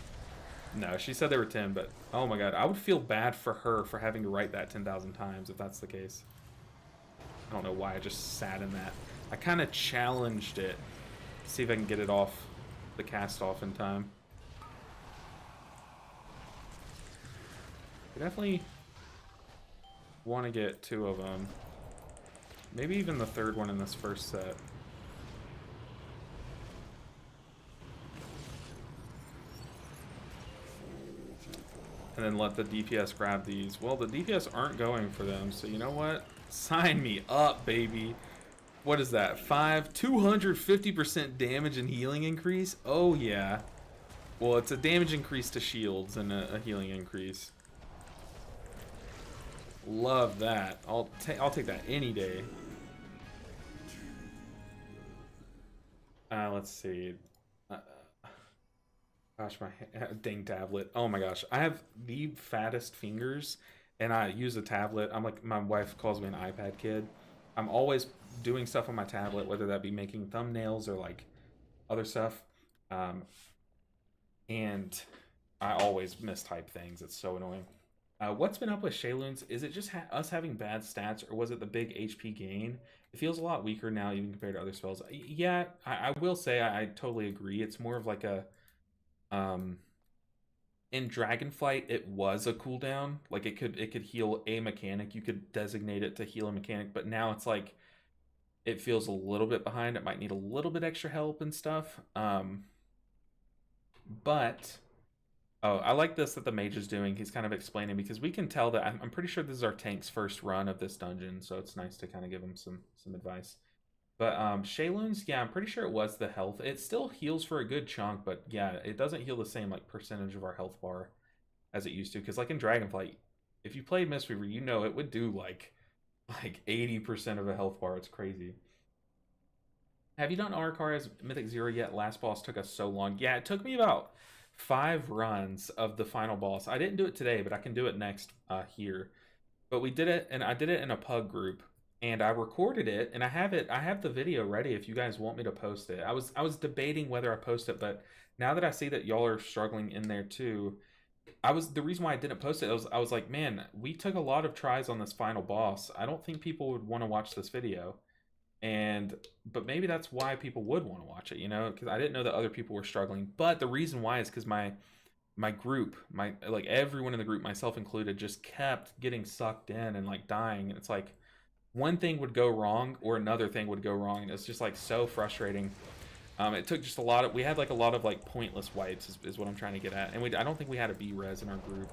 S1: No, she said there were 10, but oh my god, I would feel bad for her for having to write that 10,000 times if that's the case. I don't know why I just sat in that. I kind of challenged it. See if I can get it off the cast off in time. I definitely want to get 2 of them. Maybe even the 3rd one in this first set. And then let the DPS grab these. Well, the DPS aren't going for them, so you know what? Sign me up, baby. What is that? 250% damage and healing increase? Oh, yeah. Well, it's a damage increase to shields and a healing increase. Love that. I'll take that any day. Let's see. Gosh, my dang tablet. Oh my gosh. I have the fattest fingers, and I use a tablet. I'm like, my wife calls me an iPad kid. I'm always doing stuff on my tablet, whether that be making thumbnails or like other stuff. And I always mistype things. It's so annoying. What's been up with Shayloons? Is it just us having bad stats, or was it the big HP gain? It feels a lot weaker now, even compared to other spells. Yeah, I will say I totally agree. It's more of like a in Dragonflight, it was a cooldown. Like it could heal a mechanic. You could designate it to heal a mechanic, but now it's like it feels a little bit behind. It might need a little bit extra help and stuff. But oh, I like this that the mage is doing. He's kind of explaining, because we can tell that I'm pretty sure this is our tank's first run of this dungeon, so it's nice to kind of give him some advice. But Shayloons, yeah, I'm pretty sure it was the health. It still heals for a good chunk, but yeah, it doesn't heal the same like percentage of our health bar as it used to. Because like in Dragonflight, if you played Mistweaver, you know it would do like 80% of a health bar. It's crazy. Have you done Arcar as Mythic 0 yet? Last boss took us so long. Yeah, it took me about 5 runs of the final boss. I didn't do it today, but I can do it next here. But we did it, and I did it in a pug group, and I recorded it, and I have the video ready if you guys want me to post it. I was debating whether I post it, but now that I see that y'all are struggling in there too, the reason why I didn't post it, I was like, man, we took a lot of tries on this final boss. I don't think people would want to watch this video. But maybe that's why people would want to watch it, you know, because I didn't know that other people were struggling. But the reason why is because my group, like everyone in the group, myself included, just kept getting sucked in and like dying. And it's like one thing would go wrong or another thing would go wrong, and it's just like so frustrating. It took just we had like a lot of like pointless wipes is what I'm trying to get at. And I don't think we had a B-res in our group.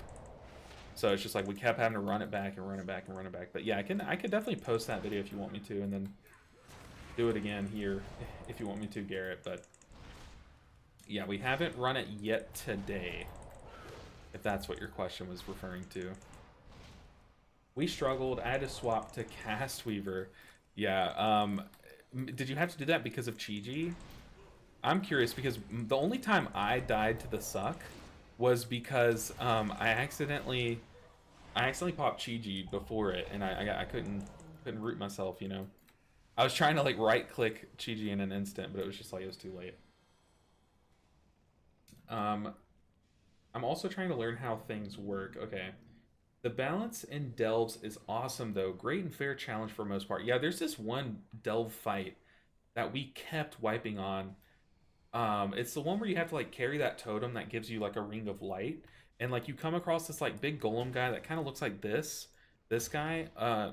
S1: So it's just like we kept having to run it back and run it back and run it back. But yeah, I could definitely post that video if you want me to, and then do it again here if you want me to, Garrett. But yeah, we haven't run it yet today, if that's what your question was referring to. We struggled. I had to swap to Mistweaver. Yeah, did you have to do that because of Chi-Ji? I'm curious, because the only time I died to the suck was because I accidentally popped Chi-Ji before it, and I couldn't root myself, you know. I was trying to like right click Chi-Ji in an instant, but it was just like it was too late. I'm also trying to learn how things work. Okay. The balance in delves is awesome though. Great and fair challenge for most part. Yeah, there's this one delve fight that we kept wiping on. It's the one where you have to like carry that totem that gives you like a ring of light, and like you come across this like big golem guy that kind of looks like this guy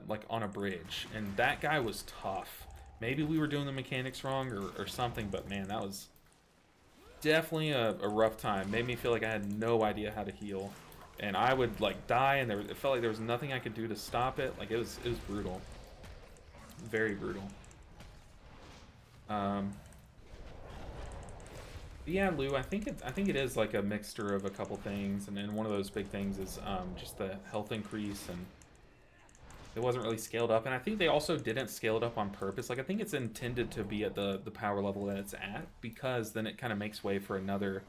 S1: like on a bridge, and that guy was tough. Maybe we were doing the mechanics wrong or something, but man, that was definitely a rough time. Made me feel like I had no idea how to heal, and I would like die, and it felt like there was nothing I could do to stop it. Like it was brutal, very brutal. Yeah, Lou, I think it is like a mixture of a couple things, and then one of those big things is just the health increase, and it wasn't really scaled up. And I think they also didn't scale it up on purpose. Like I think it's intended to be at the power level that it's at, because then it kind of makes way for another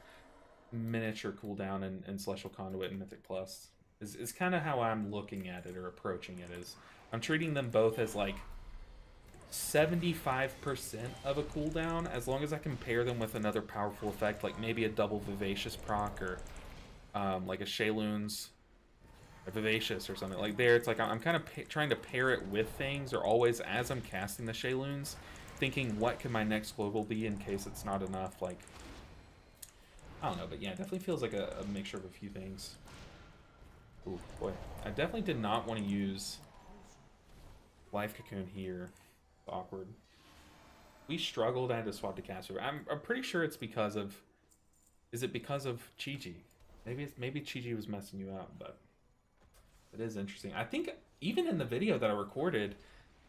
S1: miniature cooldown in Celestial Conduit and Mythic Plus. Is kind of how I'm looking at it or approaching it. Is I'm treating them both as like 75% of a cooldown, as long as I can pair them with another powerful effect, like maybe a double Vivacious proc, or like a Shayloons or Vivacious or something. Like there, it's like I'm kind of trying to pair it with things, or always as I'm casting the Shayloons, thinking what can my next global be in case it's not enough. Like, I don't know, but yeah, it definitely feels like a mixture of a few things. Ooh, boy. I definitely did not want to use Life Cocoon here. Awkward. We struggled. I had to swap to Caster. I'm pretty sure it's because of... Is it because of Chi-Ji? Maybe Chi-Ji was messing you up, but... It is interesting. I think even in the video that I recorded,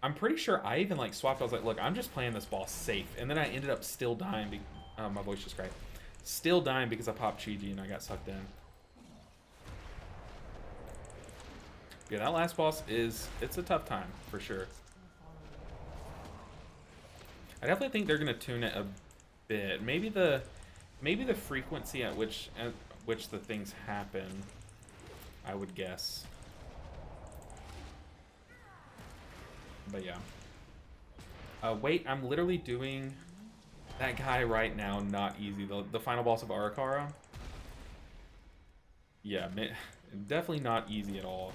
S1: I'm pretty sure I even like swapped. I was like, look, I'm just playing this boss safe. And then I ended up still dying. My voice just cracked. Still dying because I popped Chi-Ji and I got sucked in. Yeah, that last boss it's a tough time for sure. I definitely think they're gonna tune it a bit. Maybe the frequency at which the things happen, I would guess. But yeah. Wait, I'm literally doing that guy right now. Not easy. The final boss of Arakara. Yeah, definitely not easy at all.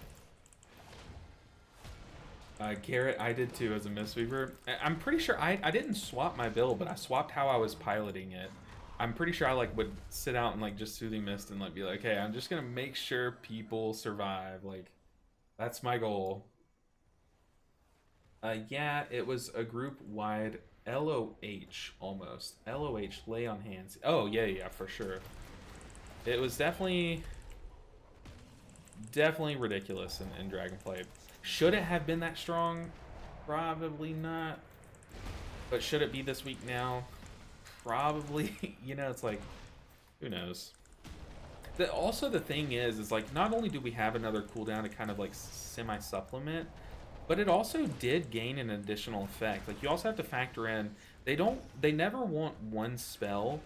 S1: Garrett, I did too as a Mistweaver. I'm pretty sure I didn't swap my build, but I swapped how I was piloting it. I'm pretty sure I like would sit out and like just Soothing Mist and like be like, hey, I'm just gonna make sure people survive. Like, that's my goal. Yeah, it was a group-wide LOH almost. LOH, lay on hands. Oh, yeah, for sure. It was definitely ridiculous in Dragonflight. Should it have been that strong? Probably not. But should it be this week now? Probably. You know, it's like, who knows? Also, the thing is like, not only do we have another cooldown to kind of like semi-supplement, but it also did gain an additional effect. Like, you also have to factor in, they never want one spell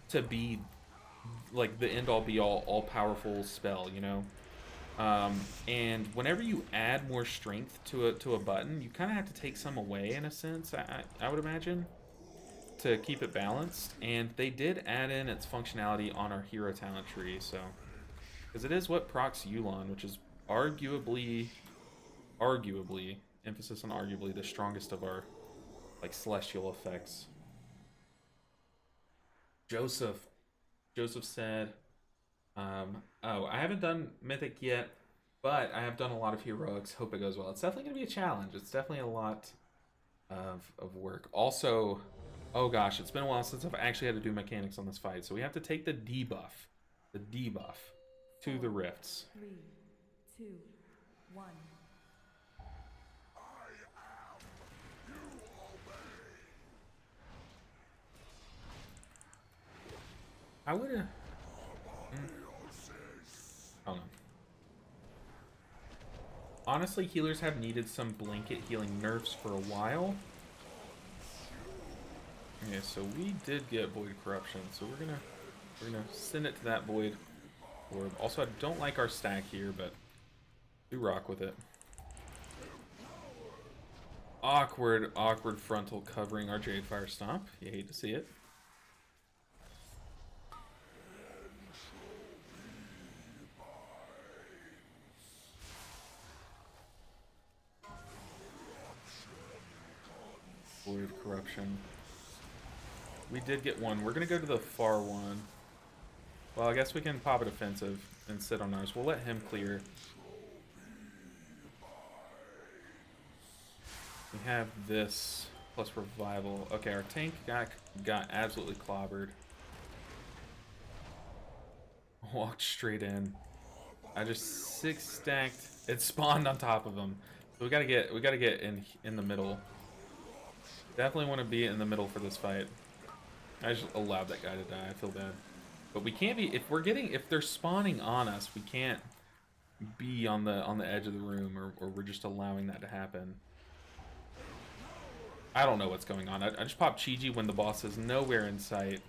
S1: to be like the end-all be-all, all-powerful spell, you know? And whenever you add more strength to a button, you kind of have to take some away in a sense, I would imagine, to keep it balanced. And they did add in its functionality on our hero talent tree, so, because it is what procs Yulon, which is arguably, emphasis on arguably, the strongest of our like celestial effects. Joseph said, oh, I haven't done Mythic yet, but I have done a lot of heroics. Hope it goes well. It's definitely gonna be a challenge. It's definitely a lot of work. Also, oh gosh, it's been a while since I've actually had to do mechanics on this fight, so we have to take the debuff to the rifts.
S4: 3, 2, 1.
S1: I would have. Hold on. Honestly, healers have needed some blanket healing nerfs for a while. Okay, so we did get Void Corruption, so we're gonna send it to that Void Orb. Also, I don't like our stack here, but do rock with it. Awkward frontal covering our Jadefire Stomp. You hate to see it. Void Corruption. We did get one. We're gonna go to the far one. Well, I guess we can pop a defensive and sit on ours. We'll let him clear. We have this plus revival. Okay, our tank got absolutely clobbered. Walked straight in. I just 6 stacked. It spawned on top of him. So we gotta get in the middle. Definitely want to be in the middle for this fight. I just allowed that guy to die. I feel bad. But we can't be, if they're spawning on us, we can't be on the edge of the room, or we're just allowing that to happen. I don't know what's going on. I just popped Chi-Ji when the boss is nowhere in sight.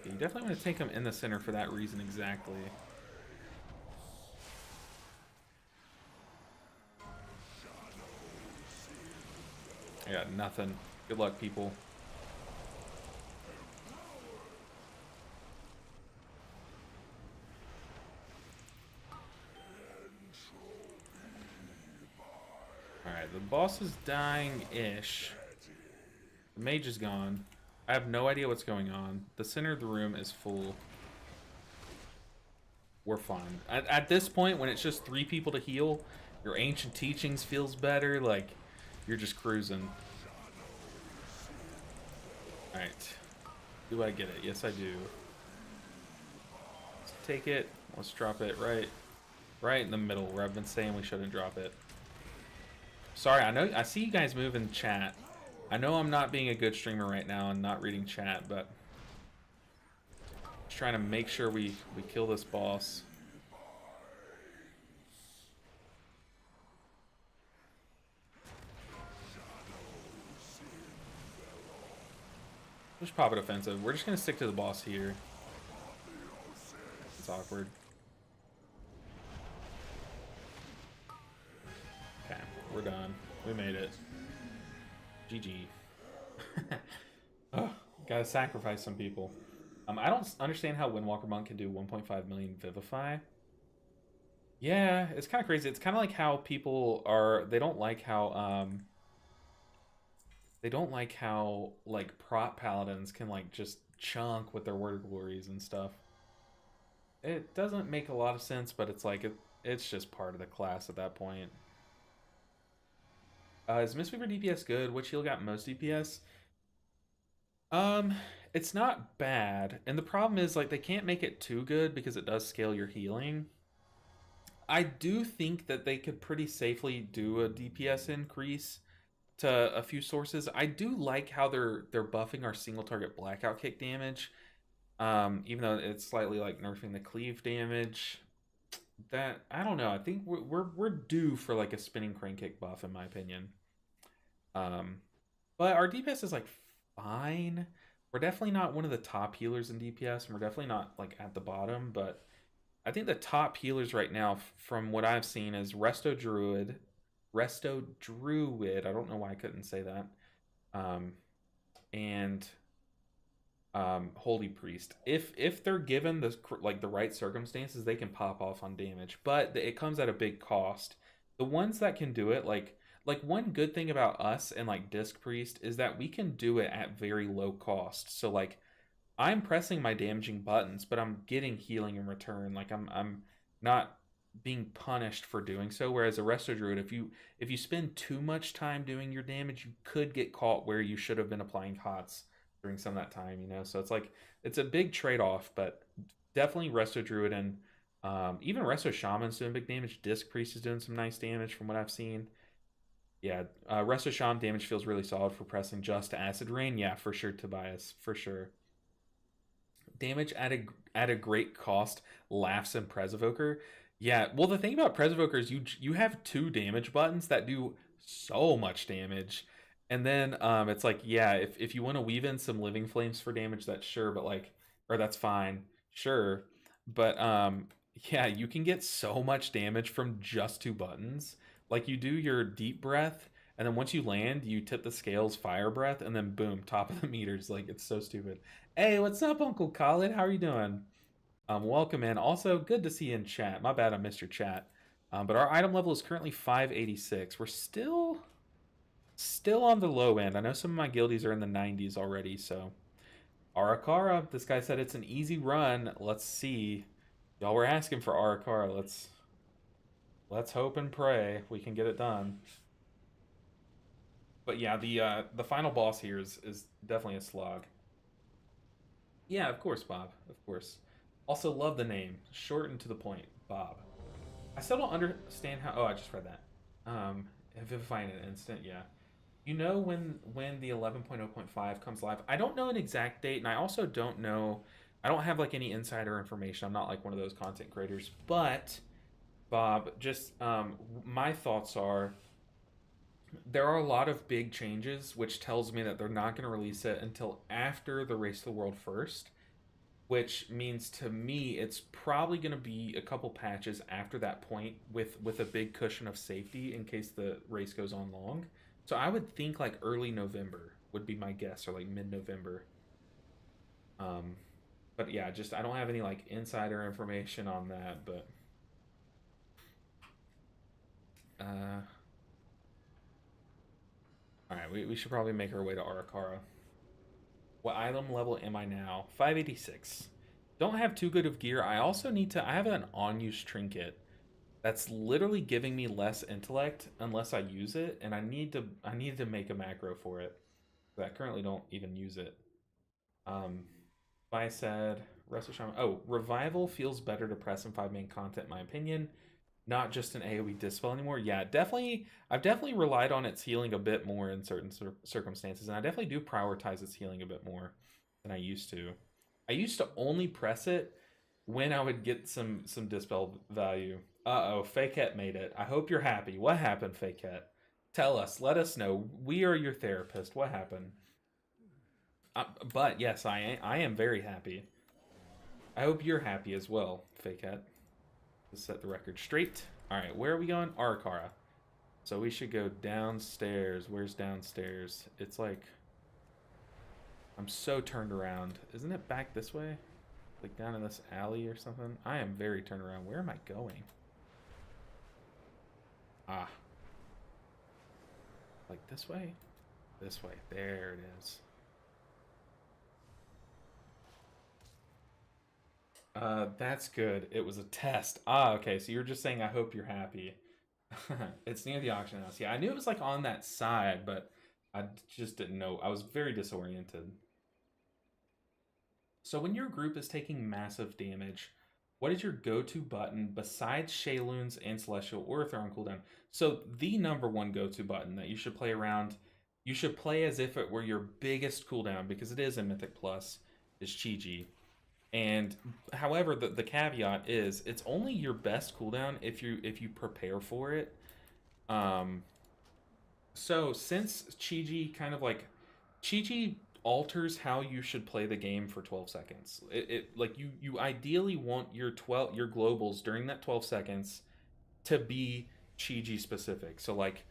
S1: You definitely want to take him in the center for that reason exactly. I got nothing. Good luck, people. Alright, the boss is dying-ish. The mage is gone. I have no idea what's going on. The center of the room is full. We're fine. At this point, when it's just 3 people to heal, your ancient teachings feels better. Like, you're just cruising. Alright. Do I get it? Yes, I do. Let's take it. Let's drop it right in the middle where I've been saying we shouldn't drop it. Sorry, I see you guys move in chat. I know I'm not being a good streamer right now and not reading chat, but just trying to make sure we kill this boss. Just pop it offensive. We're just gonna stick to the boss here. It's awkward. Okay, we're done. We made it. GG. Oh, gotta sacrifice some people. I don't understand how Windwalker Monk can do 1.5 million Vivify. Yeah, it's kind of crazy. It's kind of like how people are. They don't like how like prop paladins can like just chunk with their word glories and stuff. It doesn't make a lot of sense, but it's like it's just part of the class at that point. Is Mistweaver DPS good? Which heal got most DPS? Um, it's not bad, and the problem is like they can't make it too good because it does scale your healing. I do think that they could pretty safely do a DPS increase to a few sources. I do like how they're buffing our single target blackout kick damage. Even though it's slightly like nerfing the cleave damage. That I don't know. I think we're due for like a spinning crane kick buff in my opinion. But our DPS is like fine. We're definitely not one of the top healers in DPS, and we're definitely not like at the bottom, but I think the top healers right now, from what I've seen, is Resto Druid. I don't know why I couldn't say that. And Holy Priest. If they're given the like the right circumstances, they can pop off on damage, but it comes at a big cost. The ones that can do it, like one good thing about us and like Disc Priest is that we can do it at very low cost. So like I'm pressing my damaging buttons, but I'm getting healing in return. Like I'm not being punished for doing so. Whereas a Resto Druid, if you spend too much time doing your damage, you could get caught where you should have been applying HOTS during some of that time, you know? So it's like, it's a big trade-off, but definitely Resto Druid and even Resto Shaman's doing big damage. Disc Priest is doing some nice damage from what I've seen. Yeah, Resto Shaman damage feels really solid for pressing just Acid Rain. Yeah, for sure, Tobias, for sure. Damage at a great cost, laughs and Presevoker. Yeah, well, the thing about Presevoker is you have 2 damage buttons that do so much damage. And then it's like, yeah, if you want to weave in some Living Flames for damage, that's sure, but like, or that's fine, sure. But yeah, you can get so much damage from just 2 buttons. Like you do your Deep Breath, and then once you land, you tip the scales Fire Breath, and then boom, top of the meters. Like, it's so stupid. Hey, what's up, Uncle Colin? How are you doing? Welcome in. Also, good to see you in chat. My bad, I missed your chat. But our item level is currently 586. We're still on the low end. I know some of my guildies are in the 90s already, so. Arakara, this guy said it's an easy run. Let's see. Y'all were asking for Arakara. Let's hope and pray we can get it done. But yeah, the final boss here is definitely a slog. Yeah, of course, Bob. Of course. Also, love the name. Short and to the point. Bob. I still don't understand how... Oh, I just read that. Vivifying an instant, yeah. You know when the 11.0.5 comes live? I don't know an exact date, and I also don't know... I don't have, like, any insider information. I'm not, like, one of those content creators. But, Bob, just... my thoughts are... There are a lot of big changes, which tells me that they're not going to release it until after the Race to the World first, which means to me it's probably going to be a couple patches after that point with a big cushion of safety in case the race goes on long. So I would think like early November would be my guess, or like mid-November. But yeah, just I don't have any like insider information on that, but Alright, we should probably make our way to Arakara. What item level am I now? 586. Don't have too good of gear. I also need to... I have an on-use trinket that's literally giving me less intellect unless I use it, and I need to make a macro for it. I currently don't even use it. I said... Resto Shaman... Oh, Revival feels better to press in 5-main content, in my opinion. Not just an AoE dispel anymore. Yeah, definitely. I've definitely relied on its healing a bit more in certain circumstances, and I definitely do prioritize its healing a bit more than I used to. I used to only press it when I would get some dispel value. Uh-oh, Fakette made it. I hope you're happy. What happened, Fakette? Tell us. Let us know. We are your therapist. What happened? But yes, I am very happy. I hope you're happy as well, Fakette. To set the record straight. Alright, where are we going? Arakara. So we should go downstairs. Where's downstairs? It's like... I'm so turned around. Isn't it back this way? Like down in this alley or something? I am very turned around. Where am I going? Ah. Like this way? This way. There it is. That's good. It was a test. Ah, okay. So you're just saying I hope you're happy. It's near the auction house. Yeah, I knew it was like on that side, but I just didn't know. I was very disoriented. So when your group is taking massive damage, what is your go-to button besides Shayloons and Celestial or if they're on cooldown? So the number one go-to button that you should play around, you should play as if it were your biggest cooldown because it is in Mythic Plus, is Chi-Ji. And however, the caveat is it's only your best cooldown if you prepare for it. So since Chi-Ji kind of like Chi-Ji alters how you should play the game for 12 seconds. It like you ideally want your globals during that 12 seconds to be Chi-Ji specific. So like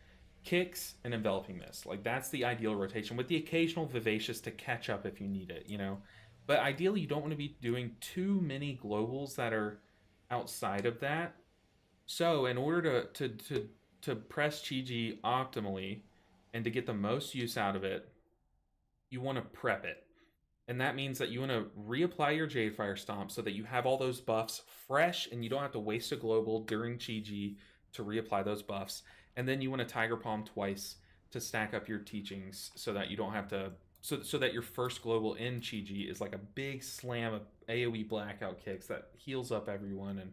S1: kicks and enveloping mist. Like that's the ideal rotation with the occasional vivacious to catch up if you need it, you know. But ideally you don't want to be doing too many globals that are outside of that. So in order to press Chi-Ji optimally and to get the most use out of it, you want to prep it. And that means that you want to reapply your Jadefire Stomp so that you have all those buffs fresh and you don't have to waste a global during Chi-Ji to reapply those buffs. And then you want to Tiger Palm twice to stack up your teachings so that you don't have to... So that your first global in Chi-Ji is like a big slam of AoE blackout kicks that heals up everyone and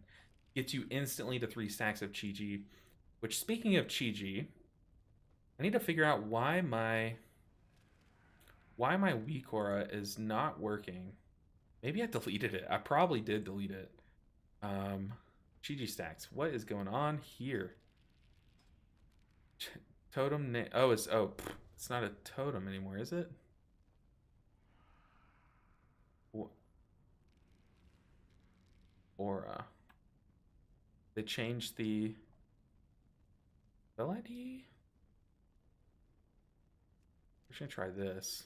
S1: gets you instantly to 3 stacks of Chi-Ji. Which, speaking of Chi-Ji, I need to figure out why my weak aura is not working. Maybe I deleted it. I probably did delete it. Chi-Ji stacks. What is going on here? Totem name. Oh, it's not a totem anymore, is it? Aura. They changed the spell ID. We're gonna try this.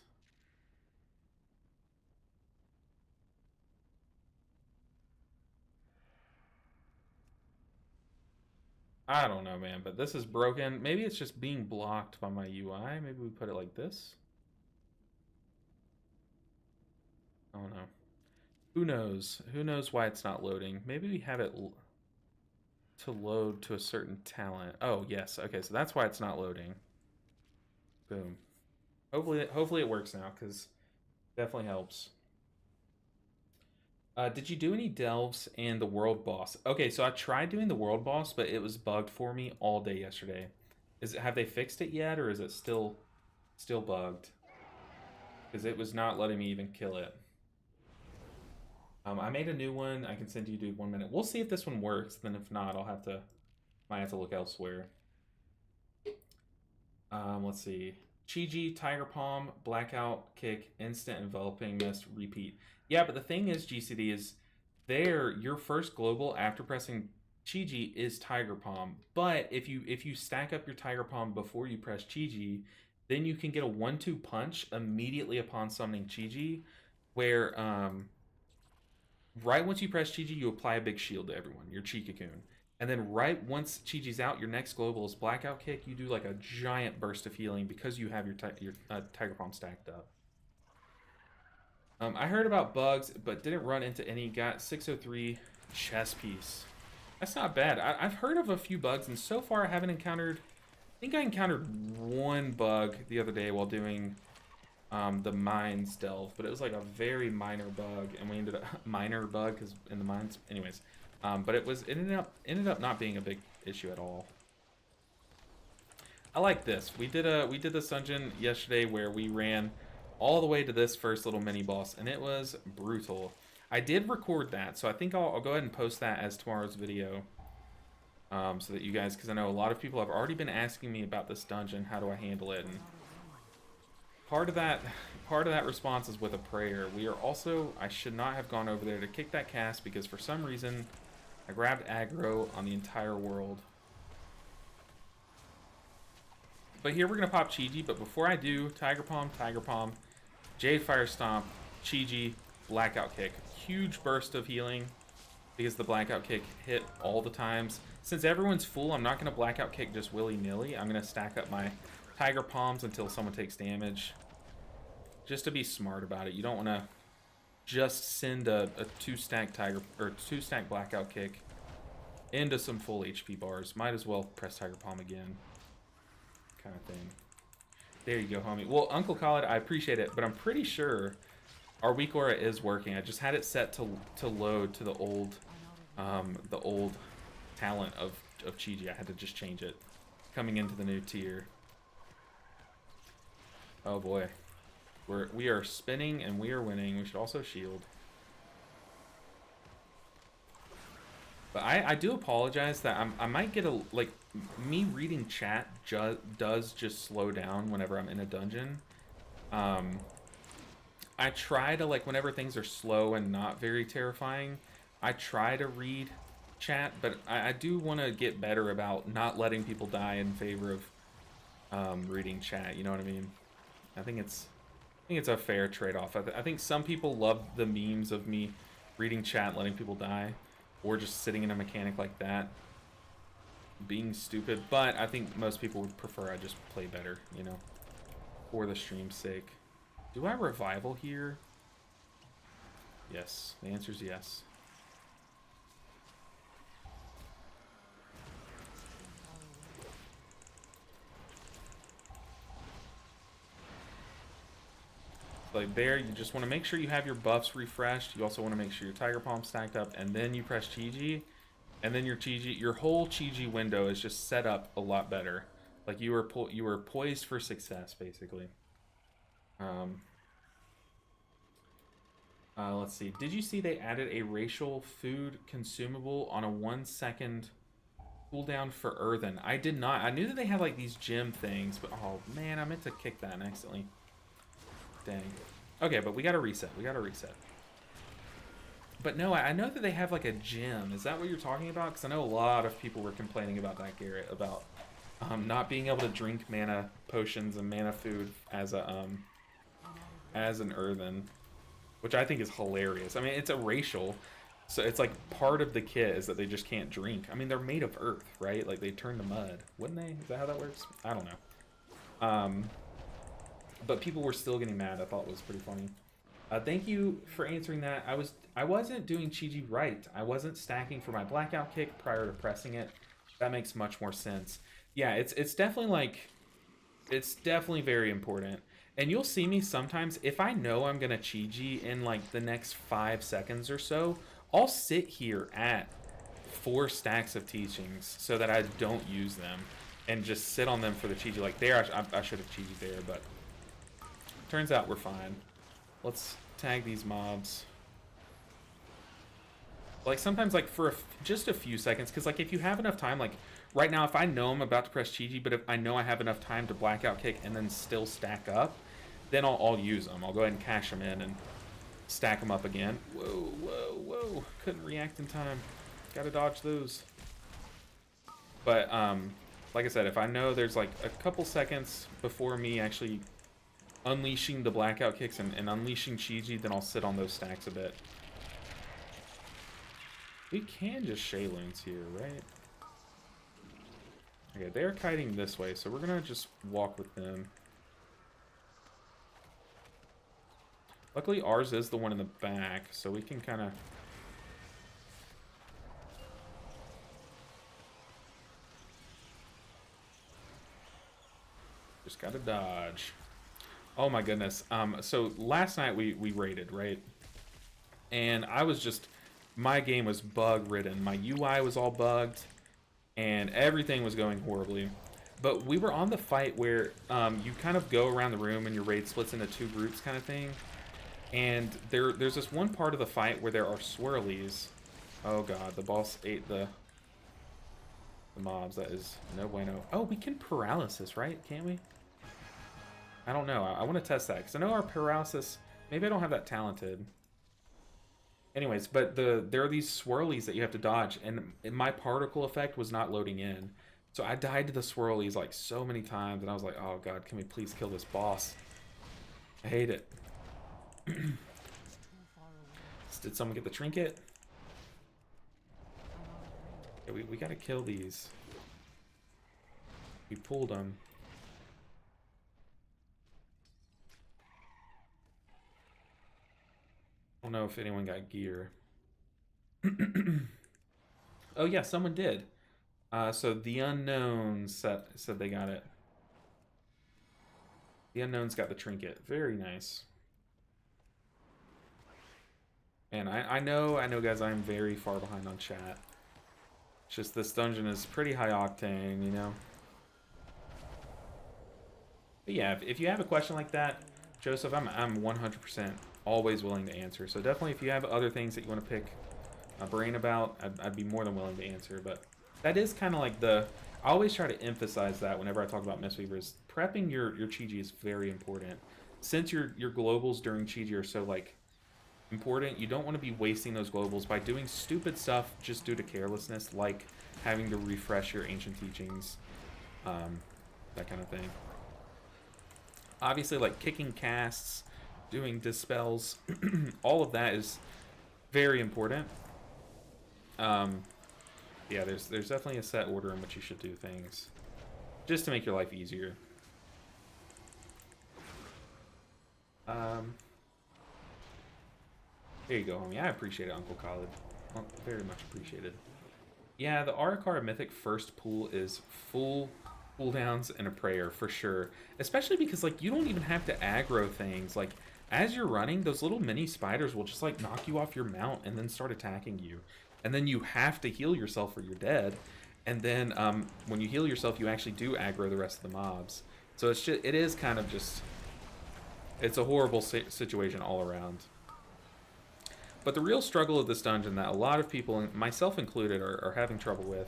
S1: I don't know, man, but this is broken. Maybe it's just being blocked by my UI. Maybe we put it like this. I don't know. Who knows? Who knows why it's not loading? Maybe we have it to load to a certain talent. Oh, yes. Okay, so that's why it's not loading. Boom. Hopefully it works now, because it definitely helps. Did you do any delves and the world boss? Okay, so I tried doing the world boss, but it was bugged for me all day yesterday. Have they fixed it yet, or is it still bugged? Because it was not letting me even kill it. I made a new one. I can send you to 1 minute. We'll see if this one works. Then if not, might have to look elsewhere. Let's see. Chi-Ji, Tiger Palm, Blackout, Kick, Instant Enveloping Mist, Repeat. Yeah, but the thing is, GCD, is your first global after pressing Chi-Ji is Tiger Palm. But if you stack up your Tiger Palm before you press Chi-Ji, then you can get a 1-2 punch immediately upon summoning Chi-Ji, where right once you press Chi-Ji, you apply a big shield to everyone, your Chi Cocoon. And then right once Chi-Ji's out, your next global is Blackout Kick. You do like a giant burst of healing because you have your Tiger Palm stacked up. I heard about bugs, but didn't run into any. Got 603 chess piece. That's not bad. I've heard of a few bugs, and so far I haven't encountered... I think I encountered one bug the other day while doing the mines delve, but it was like a very minor bug, and we ended up... minor bug, because in the mines... Anyways. But it ended up not being a big issue at all. I like this. We did this dungeon yesterday where we ran all the way to this first little mini boss, and it was brutal. I did record that, so I think I'll go ahead and post that as tomorrow's video, so that you guys, because I know a lot of people have already been asking me about this dungeon. How do I handle it? And part of that response is with a prayer. We are also... I should not have gone over there to kick that cast because for some reason I grabbed aggro on the entire world. But here we're going to pop Chi-Ji, but before I do, Tiger Palm, Jade Fire Stomp, Chi-Ji, Blackout Kick. Huge burst of healing because the Blackout Kick hit all the times. Since everyone's full, I'm not going to Blackout Kick just willy-nilly. I'm going to stack up my Tiger Palms until someone takes damage. Just to be smart about it. You don't want to just send a 2-stack Blackout Kick into some full HP bars. Might as well press Tiger Palm again. Kind of thing. There you go, homie. Well, Uncle Khaled, I appreciate it, but I'm pretty sure our weak aura is working. I just had it set to load to the old talent of Chi-Ji. I had to just change it coming into the new tier. Oh boy. We are spinning and we are winning. We should also shield. But I do apologize that I might get a, like, me reading chat does just slow down whenever I'm in a dungeon. I try to, like, whenever things are slow and not very terrifying, I try to read chat, but I do want to get better about not letting people die in favor of reading chat, you know what I mean? I think it's a fair trade-off. I think some people love the memes of me reading chat and letting people die, or just sitting in a mechanic like that, being stupid, but I think most people would prefer I just play better, you know, for the stream's sake. Do I revival here? Yes, the answer is yes. Like there, you just want to make sure you have your buffs refreshed. You also want to make sure your Tiger Palm stacked up, and then you press Chi-Ji, and then your whole Chi-Ji window is just set up a lot better. Like you were poised for success, basically. Let's see. Did you see they added a racial food consumable on a 1-second cooldown for Earthen? I did not. I knew that they had like these gem things, but oh man, I meant to kick that accidentally. Dang. Okay, but we gotta reset. But no, I know that they have like a gym. Is that what you're talking about? Because I know a lot of people were complaining about that, Garrett, about not being able to drink mana potions and mana food as an Earthen, which I think is hilarious. I mean, it's a racial, so it's like part of the kit is that they just can't drink. I mean, they're made of earth, right? Like they turn to mud, wouldn't they? Is that how that works? I don't know. But people were still getting mad. I thought it was pretty funny. Thank you for answering that. I wasn't doing Chi-Ji right. I wasn't stacking for my blackout kick prior to pressing it. That makes much more sense. Yeah, it's definitely like, it's definitely very important. And you'll see me sometimes, if I know I'm gonna Chi-Ji in like the next 5 seconds or so, I'll sit here at 4 stacks of teachings so that I don't use them and just sit on them for the Chi-Ji. Like there, I should have Chi-Ji there, but turns out we're fine. Let's tag these mobs. Like sometimes like for just a few seconds, because like if you have enough time, like right now if I know I'm about to press Chi-Ji, but if I know I have enough time to blackout kick and then still stack up, then I'll use them. I'll go ahead and cash them in and stack them up again. Whoa. Couldn't react in time. Gotta dodge those. But like I said, if I know there's like a couple seconds before me actually unleashing the blackout kicks and unleashing Chi-Ji, then I'll sit on those stacks a bit. We can just Shayloons here, right? Okay, they're kiting this way, so we're gonna just walk with them. Luckily, ours is the one in the back, so we can kind of... just gotta dodge. Oh my goodness. So last night we raided, right? And I was just... my game was bug-ridden. My UI was all bugged, and everything was going horribly. But we were on the fight where you kind of go around the room and your raid splits into 2 groups kind of thing. And there's this one part of the fight where there are swirlies. Oh god, the boss ate the mobs. That is no bueno. Oh, we can paralysis, right? Can't we? I don't know. I want to test that, because I know our paralysis... maybe I don't have that talented. Anyways, but there are these swirlies that you have to dodge, and my particle effect was not loading in. So I died to the swirlies like so many times, and I was like, oh god, can we please kill this boss? I hate it. Did someone get the trinket? Yeah, we gotta kill these. We pulled them. I don't know if anyone got gear. Oh yeah, someone did. So the unknowns said they got it. The unknowns got the trinket. Very nice. And I know guys, I'm very far behind on chat. It's just this dungeon is pretty high octane, you know. But yeah, if you have a question like that, Joseph, I'm 100% always willing to answer. So definitely, if you have other things that you want to pick my brain about, I'd be more than willing to answer. But that is kind of like I always try to emphasize that whenever I talk about Mistweavers. Prepping your Chi-Ji is very important. Since your globals during Chi-Ji are so like important, you don't want to be wasting those globals by doing stupid stuff just due to carelessness, like having to refresh your ancient teachings, that kind of thing. Obviously, like kicking casts, doing dispels, all of that is very important. Yeah, there's definitely a set order in which you should do things, just to make your life easier. There you go, homie. I appreciate it, Uncle Khalid. Very much appreciated. Yeah, the Arakara Mythic first pool is full cooldowns and a prayer for sure. Especially because like you don't even have to aggro things. Like as you're running, those little mini spiders will just like knock you off your mount and then start attacking you. And then you have to heal yourself or you're dead. And then when you heal yourself, you actually do aggro the rest of the mobs. So it is kind of just, it's a horrible situation all around. But the real struggle of this dungeon that a lot of people, myself included, are having trouble with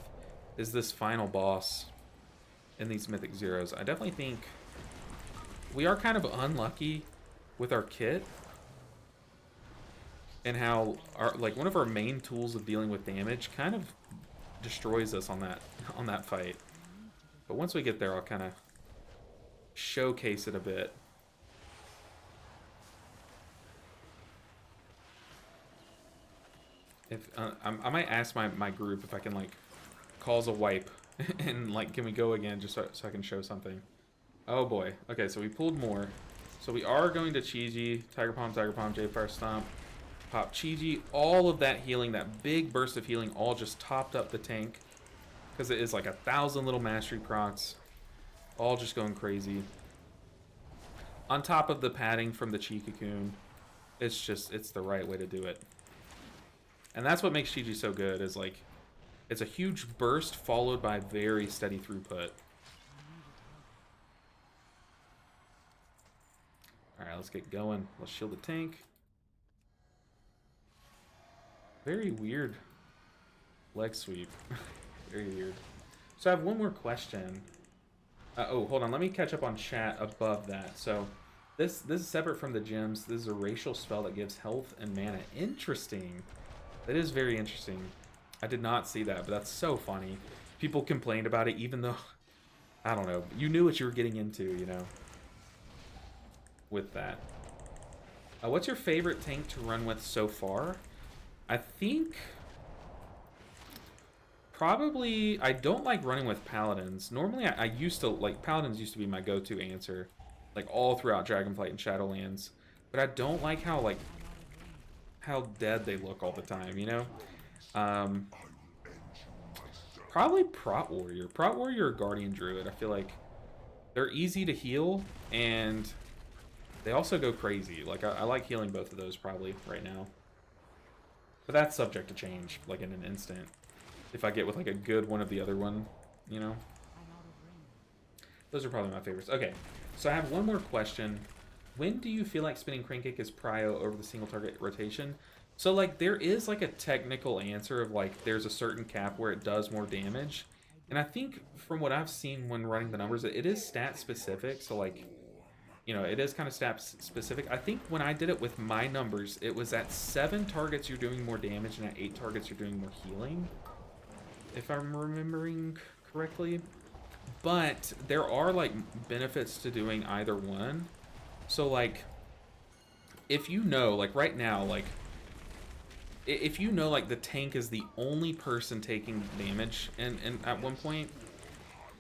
S1: is this final boss in these Mythic 0's. I definitely think we are kind of unlucky with our kit and how one of our main tools of dealing with damage kind of destroys us on that fight. But once we get there, I'll kind of showcase it a bit. If I might ask my group if I can like cause a wipe and like can we go again just so I can show something. Oh boy. Okay, so we pulled more. So we are going to Chi-Ji, Tiger Palm, J-Fire Stomp, pop Chi-Ji. All of that healing, that big burst of healing, all just topped up the tank because it is like 1,000 little mastery procs, all just going crazy. On top of the padding from the Chi Cocoon, it's the right way to do it. And that's what makes Chi-Ji so good, is like, it's a huge burst followed by very steady throughput. Alright, let's get going. Let's shield the tank. Very weird leg sweep. Very weird. So I have one more question. Oh, hold on. Let me catch up on chat above that. So this is separate from the gems. This is a racial spell that gives health and mana. Interesting. That is very interesting. I did not see that, but that's so funny. People complained about it even though, I don't know, you knew what you were getting into, you know, with that. What's your favorite tank to run with so far? I think probably, I don't like running with paladins. Normally I used to, like, paladins used to be my go-to answer, like all throughout Dragonflight and Shadowlands. But I don't like how dead they look all the time, you know? Probably Prot Warrior. Prot Warrior or Guardian Druid. I feel like they're easy to heal, and they also go crazy. Like, I like healing both of those probably right now. But that's subject to change, like in an instant. If I get with like a good one of the other one, you know? Those are probably my favorites. Okay, so I have one more question. When do you feel like spinning Crane Kick is prio over the single target rotation? So like there is like a technical answer of like there's a certain cap where it does more damage. And I think from what I've seen when running the numbers, it is stat specific. So like, you know, it is kind of stat specific. I think when I did it with my numbers, it was at 7 targets you're doing more damage and at 8 targets you're doing more healing. If I'm remembering correctly. But there are like benefits to doing either one. So like, if you know, like right now, like if you know like the tank is the only person taking damage and at one point,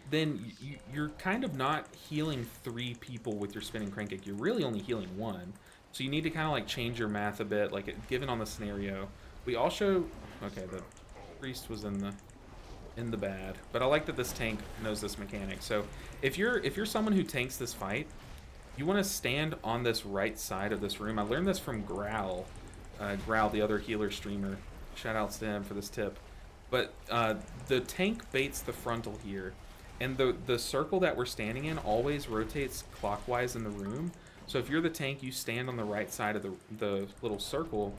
S1: then you're kind of not healing 3 people with your spinning crank kick. You're really only healing 1. So you need to kind of like change your math a bit, like given on the scenario. We also, okay, the priest was in the bad, but I like that this tank knows this mechanic. So if you're someone who tanks this fight, you want to stand on this right side of this room. I learned this from Growl, the other healer streamer. Shout outs to him for this tip. But the tank baits the frontal here, and the circle that we're standing in always rotates clockwise in the room. So if you're the tank, you stand on the right side of the little circle,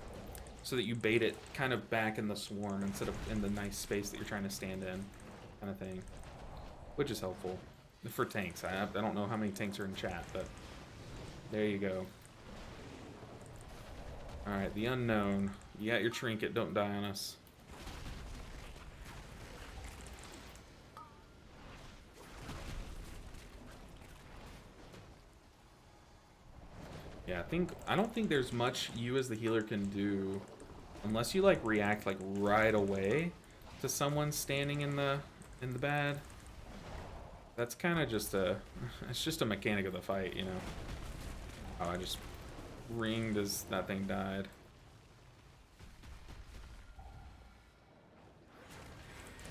S1: so that you bait it kind of back in the swarm instead of in the nice space that you're trying to stand in, kind of thing, which is helpful for tanks. I don't know how many tanks are in chat, but there you go. All right, the unknown. You got your trinket. Don't die on us. Yeah, I don't think there's much you as the healer can do unless you like react like right away to someone standing in the bad. That's kind of just it's just a mechanic of the fight, you know. Oh, I just ringed as that thing died.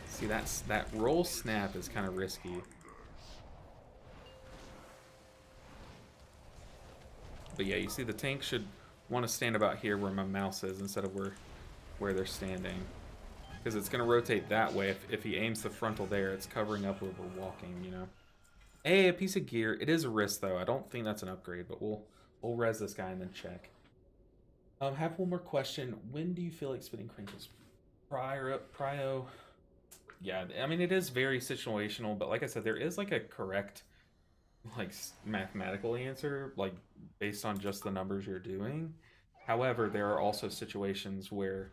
S1: See, that roll snap is kind of risky. But yeah, you see the tank should want to stand about here where my mouse is instead of where they're standing. Because it's going to rotate that way. If he aims the frontal there, it's covering up where we're walking, you know. Hey, a piece of gear. It is a wrist, though. I don't think that's an upgrade, but we'll res this guy and then check. Have one more question. When do you feel like spinning crank is prio? Yeah, I mean, it is very situational, but like I said, there is like a correct like mathematical answer, like based on just the numbers you're doing. However, there are also situations where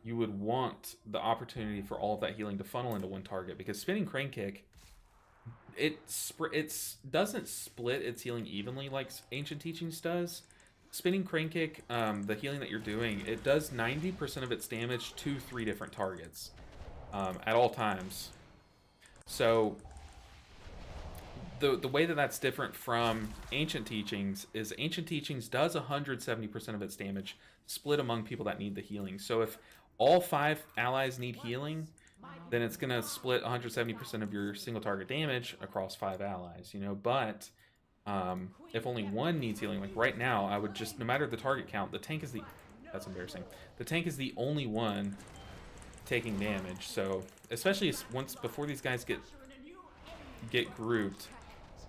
S1: you would want the opportunity for all of that healing to funnel into one target, because spinning crane kick, it doesn't split its healing evenly like ancient teachings does. Spinning crane kick, the healing that you're doing, it does 90% of its damage to 3 different targets at all times. So the way that that's different from ancient teachings is ancient teachings does 170% of its damage split among people that need the healing. So if all 5 allies need healing, then it's going to split 170% of your single target damage across 5 allies, you know. But if only 1 needs healing, like right now, I would just, no matter the target count, the tank is that's embarrassing. The tank is the only one taking damage. So especially before these guys get grouped,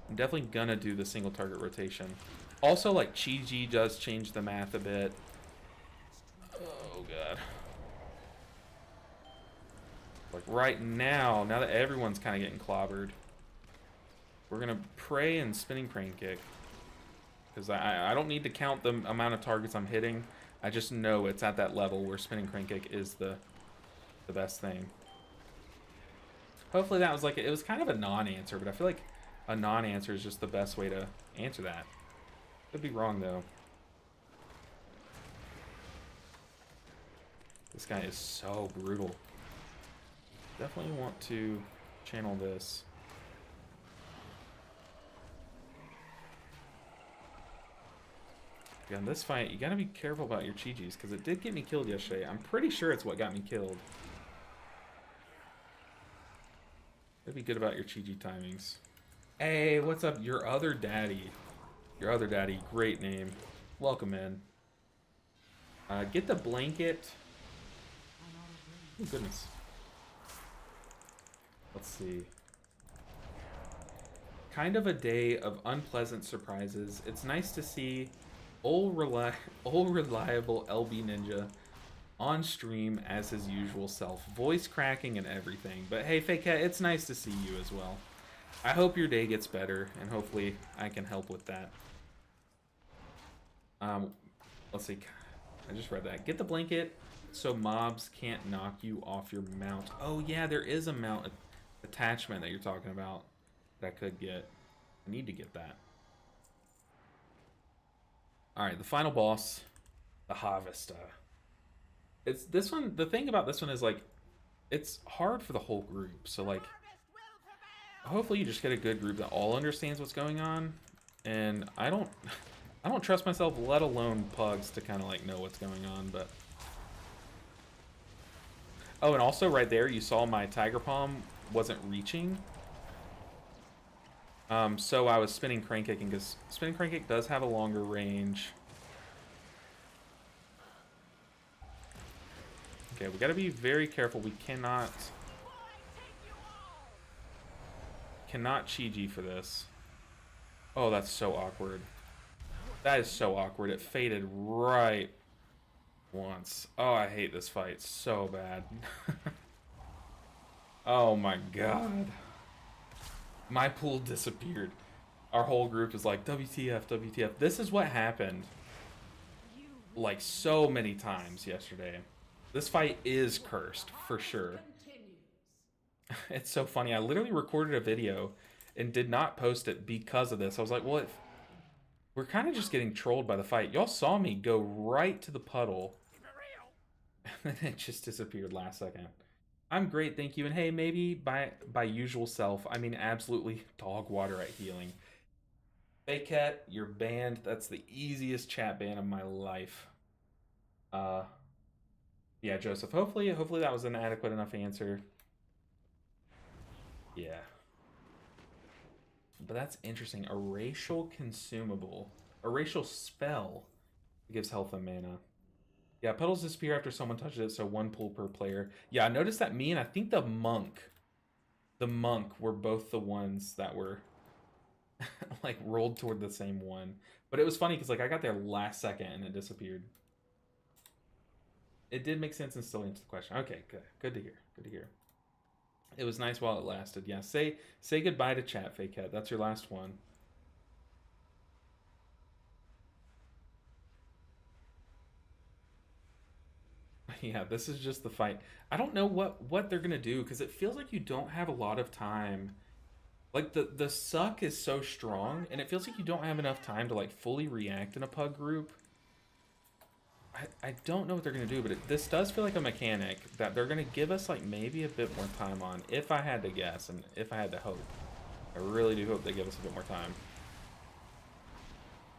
S1: I'm definitely gonna do the single target rotation. Also, like, Chi-Ji does change the math a bit. Oh god. Like right now that everyone's kind of getting clobbered, we're gonna pray and spinning crane kick, because I don't need to count the amount of targets I'm hitting. I just know it's at that level where spinning crane kick is the best thing. Hopefully that was like, it was kind of a non-answer, but I feel like a non-answer is just the best way to answer that. Could be wrong though. This guy is so brutal. Definitely want to channel this. Yeah, in this fight, you gotta be careful about your Chi-Jis, because it did get me killed yesterday. I'm pretty sure it's what got me killed. Gotta be good about your Chi-Ji timings. Hey, what's up? Your other daddy. Your other daddy. Great name. Welcome in. Get the blanket. Oh, goodness. Let's see. Kind of a day of unpleasant surprises. It's nice to see old reliable LB Ninja on stream as his usual self. Voice cracking and everything. But hey, Fake Cat, it's nice to see you as well. I hope your day gets better, and hopefully I can help with that. Let's see. I just read that. Get the blanket so mobs can't knock you off your mount. Oh yeah, there is a mount attachment that you're talking about that I could get. I need to get that. Alright, the final boss, the Harvester. It's this one, the thing about this one is like, it's hard for the whole group, so like, hopefully you just get a good group that all understands what's going on, and I don't trust myself, let alone pugs, to kind of like know what's going on, but... Oh, and also right there, you saw my Tiger Palm wasn't reaching. So I was spinning crank kicking, because spinning crank kick does have a longer range. Okay, we gotta be very careful. We cannot Chi-Ji for this. Oh, that's so awkward. That is so awkward. It faded right once. Oh, I hate this fight so bad. Oh my god. My pool disappeared. Our whole group is like, WTF, WTF. This is what happened like so many times yesterday. This fight is cursed, for sure. It's so funny. I literally recorded a video and did not post it because of this. I was like, well, we're kind of just getting trolled by the fight. Y'all saw me go right to the puddle. And then it just disappeared last second. I'm great, thank you. And hey, maybe by usual self, I mean absolutely dog water at healing. Fake Cat, you're banned. That's the easiest chat ban of my life. Yeah, Joseph. Hopefully that was an adequate enough answer. Yeah. But that's interesting. A racial consumable. A racial spell gives health and mana. Yeah, puddles disappear after someone touches it, so 1 pull per player. Yeah, I noticed that me and I think the monk were both the ones that were like rolled toward the same one. But it was funny because like I got there last second and it disappeared. It did make sense and still answer the question. Okay, good. Good to hear. Good to hear. It was nice while it lasted. Yeah, say goodbye to chat, Fake Cat. That's your last one. Yeah, this is just the fight. I don't know what they're gonna do because it feels like you don't have a lot of time. Like the suck is so strong, and it feels like you don't have enough time to like fully react in a pug group. I don't know what they're gonna do, but this does feel like a mechanic that they're gonna give us like maybe a bit more time on, if I had to guess and if I had to hope. I really do hope they give us a bit more time.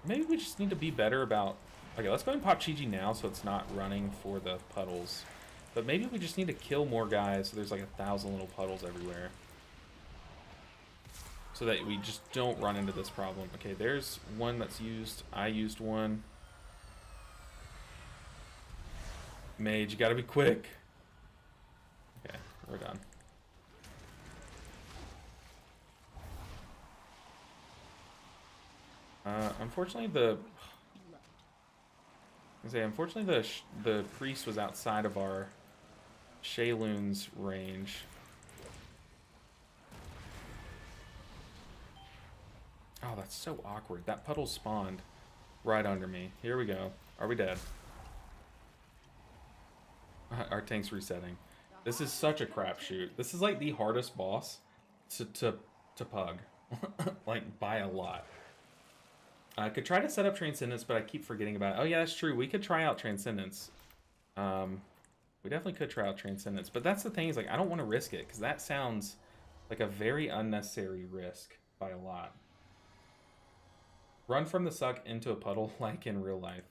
S1: Maybe we just need to be better about... Okay, let's go ahead and pop Chi-Ji now so it's not running for the puddles. But maybe we just need to kill more guys so there's like 1,000 little puddles everywhere. So that we just don't run into this problem. Okay, there's one that's used. I used one. Mage, you gotta be quick. Okay, we're done. Unfortunately, the priest was outside of our Shayloon's range. Oh, that's so awkward. That puddle spawned right under me. Here we go. Are we dead? Our tank's resetting. This is such a crapshoot. This is like the hardest boss to pug. Like, by a lot. I could try to set up Transcendence, but I keep forgetting about it. Oh yeah, that's true. We could try out Transcendence. We definitely could try out Transcendence. But that's the thing, is like, I don't want to risk it, because that sounds like a very unnecessary risk by a lot. Run from the suck into a puddle like in real life.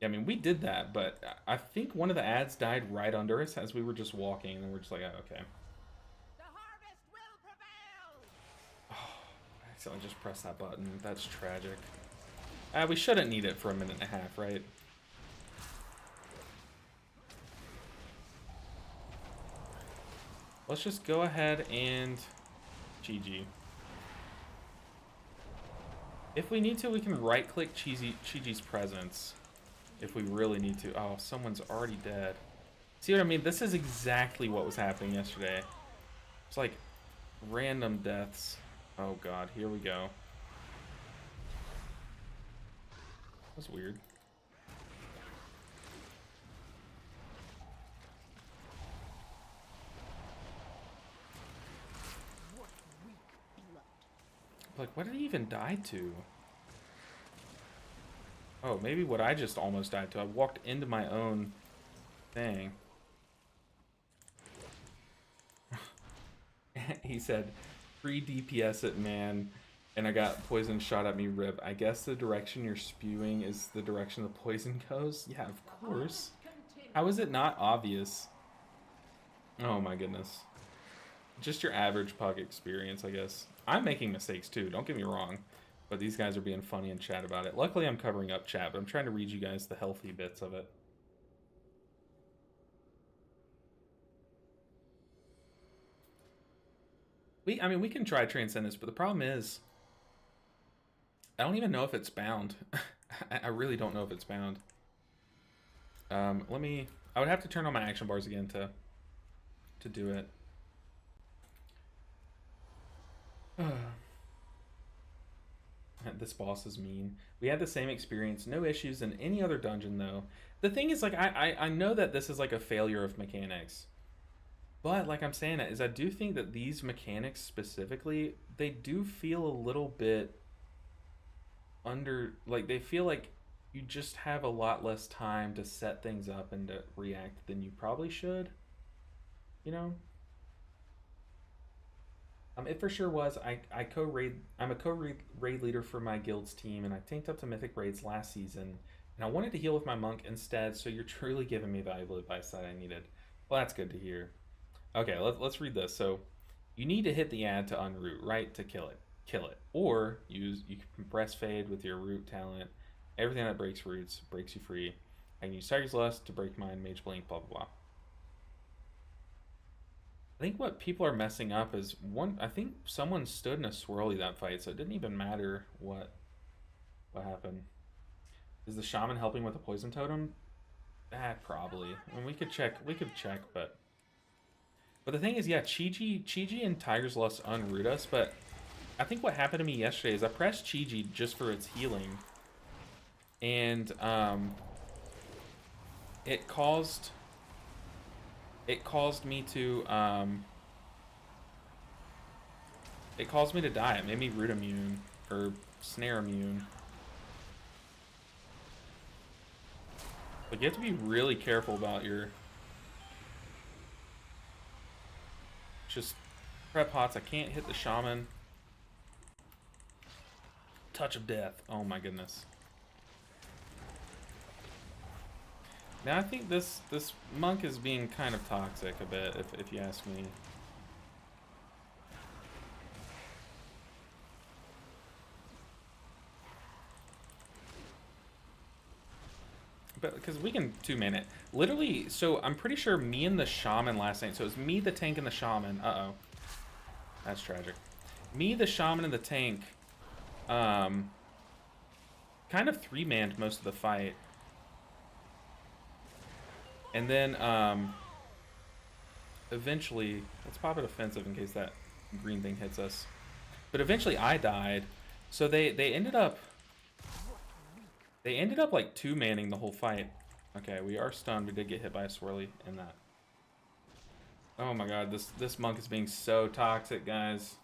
S1: Yeah, I mean, we did that, but I think one of the ads died right under us as we were just walking, and we're just like, oh, okay.
S2: The harvest will prevail.
S1: Oh, I accidentally just pressed that button. That's tragic. We shouldn't need it for a minute and a half, right? Let's just go ahead and GG. If we need to, we can right-click Chi-Ji's presence. If we really need to. Oh, someone's already dead. See what I mean? This is exactly what was happening yesterday. It's like random deaths. Oh god, here we go. That's weird. Like, what did he even die to? Oh, maybe what I just almost died to. I walked into my own thing. He said, free DPS it, man. And I got poison shot at me, rip. I guess the direction you're spewing is the direction the poison goes? Yeah, of course. How is it not obvious? Oh my goodness. Just your average pug experience, I guess. I'm making mistakes too, don't get me wrong. But these guys are being funny in chat about it. Luckily, I'm covering up chat, but I'm trying to read you guys the healthy bits of it. I mean, we can try Transcendence, but the problem is, I don't even know if it's bound. I really don't know if it's bound. I would have to turn on my action bars again to do it. This boss is mean. We had the same experience, no issues in any other dungeon though. The thing is, like, I know that this is like a failure of mechanics. But like I'm saying, is I do think that these mechanics specifically, they do feel a little bit like they feel like you just have a lot less time to set things up and to react than you probably should. You know? It for sure was. I'm a co-raid leader for my guild's team, and I tanked up to Mythic raids last season, and I wanted to heal with my monk instead, so you're truly giving me valuable advice that I needed. Well, that's good to hear. Okay, let's read this. So, you need to hit the ad to unroot, right? To kill it. Or you can press fade with your root talent. Everything that breaks roots breaks you free. I can use Tiger's Lust to break mine, Mage Blink, blah, blah, blah. I think what people are messing up is I think someone stood in a swirly that fight, so it didn't even matter what happened. Is the shaman helping with the poison totem? Probably. I mean, we could check, but the thing is, yeah, Chi-Ji and Tiger's Lust unroot us, but I think what happened to me yesterday is I pressed Chi-Ji just for its healing, and it caused me to die. It made me root immune or snare immune. But you have to be really careful about your just prep hots. I can't hit the shaman. Touch of death. Oh my goodness. Now I think this monk is being kind of toxic a bit, if you ask me. But because we can two-man it. Literally, so I'm pretty sure me and the shaman last night, so it was me, the tank, and the shaman. Uh-oh. That's tragic. Me, the shaman, and the tank kind of three-manned most of the fight. And then, eventually, let's pop it offensive in case that green thing hits us. But eventually I died. So they ended up like two-manning the whole fight. Okay, we are stunned. We did get hit by a swirly in that. Oh my god, this monk is being so toxic, guys.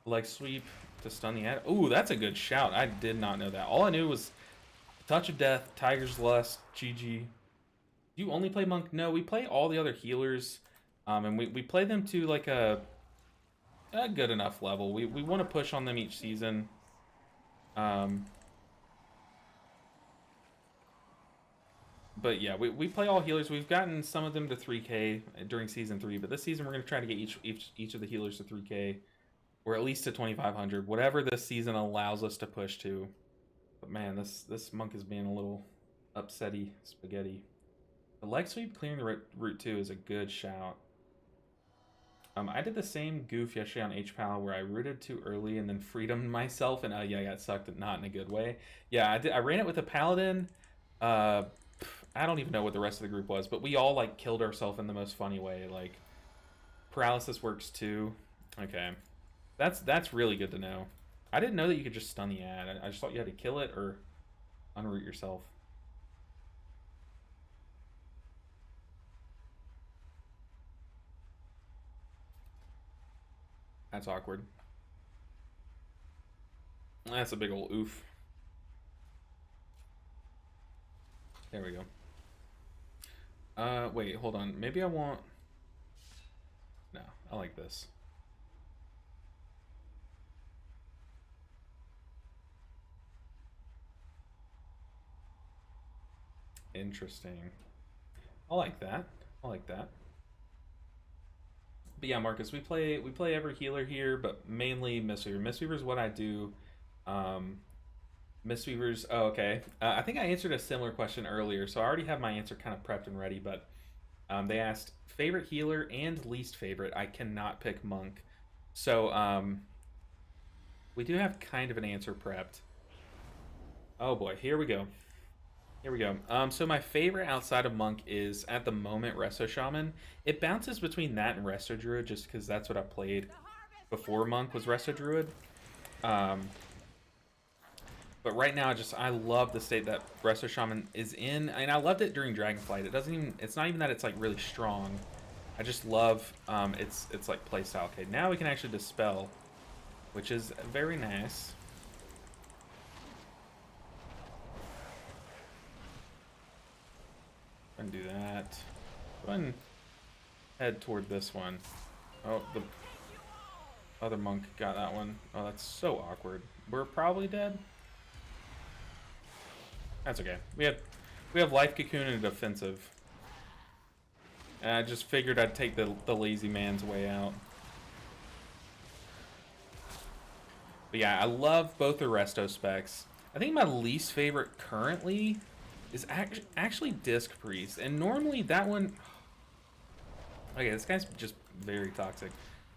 S1: Leg sweep to stun the ad. Ooh, that's a good shout. I did not know that. All I knew was Touch of Death, Tiger's Lust, GG. Do you only play monk? No, we play all the other healers. And we play them to like a good enough level. We want to push on them each season. But yeah, we play all healers. We've gotten some of them to 3K during Season 3, but this season we're going to try to get each of the healers to 3K, or at least to 2,500, whatever this season allows us to push to. But man, this monk is being a little upsetty spaghetti. The leg sweep clearing the route 2 is a good shout. I did the same goof yesterday on HPAL where I rooted too early and then freedomed myself, and yeah, I got sucked, not in a good way. Yeah, I ran it with a paladin. I don't even know what the rest of the group was, but we all like killed ourselves in the most funny way. Like, paralysis works too. Okay, that's really good to know. I didn't know that you could just stun the ad. I just thought you had to kill it or unroot yourself. That's awkward. That's a big old oof. There we go. Wait, hold on. Maybe I want... No, I like this. Interesting. I like that. I like that. But yeah, Marcus, we play every healer here, but mainly Mistweaver. Mistweaver is what I do. Um, Mistweaver's. Oh, okay. I think I answered a similar question earlier, so I already have my answer kind of prepped and ready. But they asked favorite healer and least favorite. I cannot pick monk, so we do have kind of an answer prepped. Oh boy, here we go. Here we go. So my favorite outside of Monk is at the moment Resto Shaman. It bounces between that and Resto Druid just because that's what I played before Monk was Resto Druid. Um, but right now, I love the state that Resto Shaman is in, and I loved it during Dragonflight. It's not even that it's like really strong. I just love it's like playstyle. Okay, now we can actually dispel, which is very nice. And do that. Go ahead and head toward this one. Oh, the other monk got that one. Oh, that's so awkward. We're probably dead. That's okay. We have life cocoon and defensive. And I just figured I'd take the lazy man's way out. But yeah, I love both the resto specs. I think my least favorite currently is actually Disc Priest. And normally that one... Okay, this guy's just very toxic.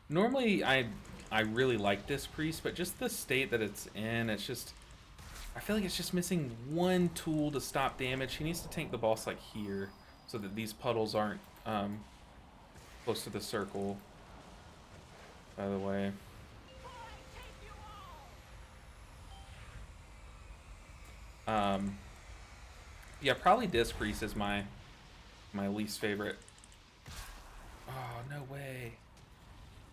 S1: Normally I really like Disc Priest, but just the state that it's in, it's just... I feel like it's just missing one tool to stop damage. He needs to tank the boss like here, so that these puddles aren't close to the circle, by the way. Yeah, probably Disc Priest is my least favorite. Oh, no way.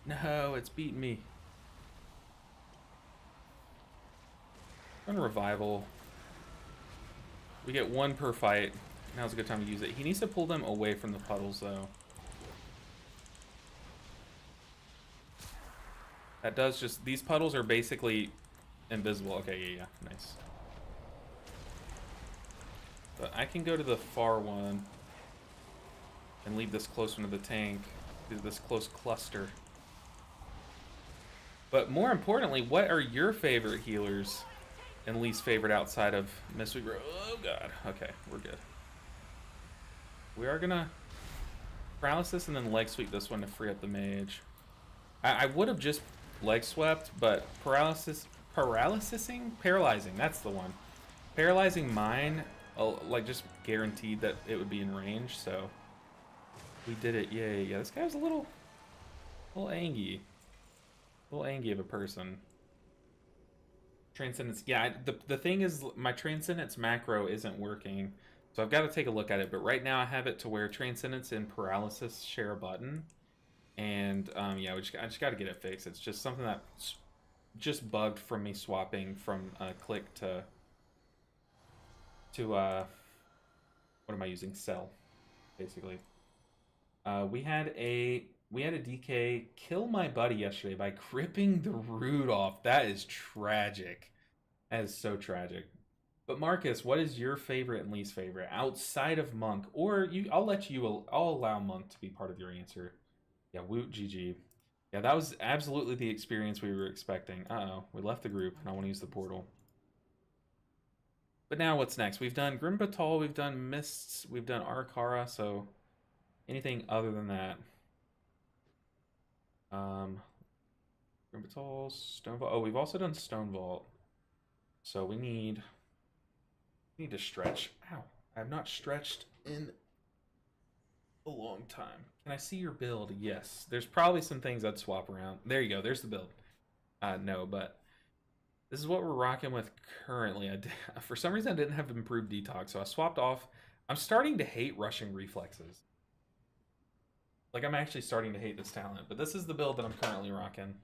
S1: No, it's beating me. Run Revival. We get one per fight. Now's a good time to use it. He needs to pull them away from the puddles, though. That does just... These puddles are basically invisible. Okay, yeah, nice. But I can go to the far one and leave this close one to the tank. Do this close cluster. But more importantly, what are your favorite healers and least favorite outside of Mistweaver? Oh god. Okay, we're good. We are gonna paralysis and then leg sweep this one to free up the mage. I would have just leg swept, but paralyzing, that's the one. Paralyzing mine, like just guaranteed that it would be in range, so we did it. Yay. Yeah, this guy's a little angy. A little angy of a person. Transcendence. Yeah, the thing is, my Transcendence macro isn't working, so I've got to take a look at it. But right now I have it to where Transcendence and Paralysis share a button. And yeah, I just got to get it fixed. It's just something that just bugged from me swapping from click to what am I using? Cell, basically. We had a DK kill my buddy yesterday by gripping the root off. That is tragic. That is so tragic. But Marcus, what is your favorite and least favorite outside of Monk? Or I'll allow Monk to be part of your answer. Yeah, woot GG. Yeah, that was absolutely the experience we were expecting. Uh-oh, we left the group, and I want to use the portal. But now what's next? We've done Grim Batal, we've done Mists, we've done Arakara, so anything other than that. Grim Batal, Stone Vault. Oh, we've also done Stone Vault. So we need to stretch. Ow. I have not stretched in a long time. Can I see your build? Yes. There's probably some things I'd swap around. There you go. There's the build. No, but this is what we're rocking with currently. For some reason, I didn't have improved detox, so I swapped off. I'm starting to hate rushing reflexes. Like, I'm actually starting to hate this talent, but this is the build that I'm currently rocking.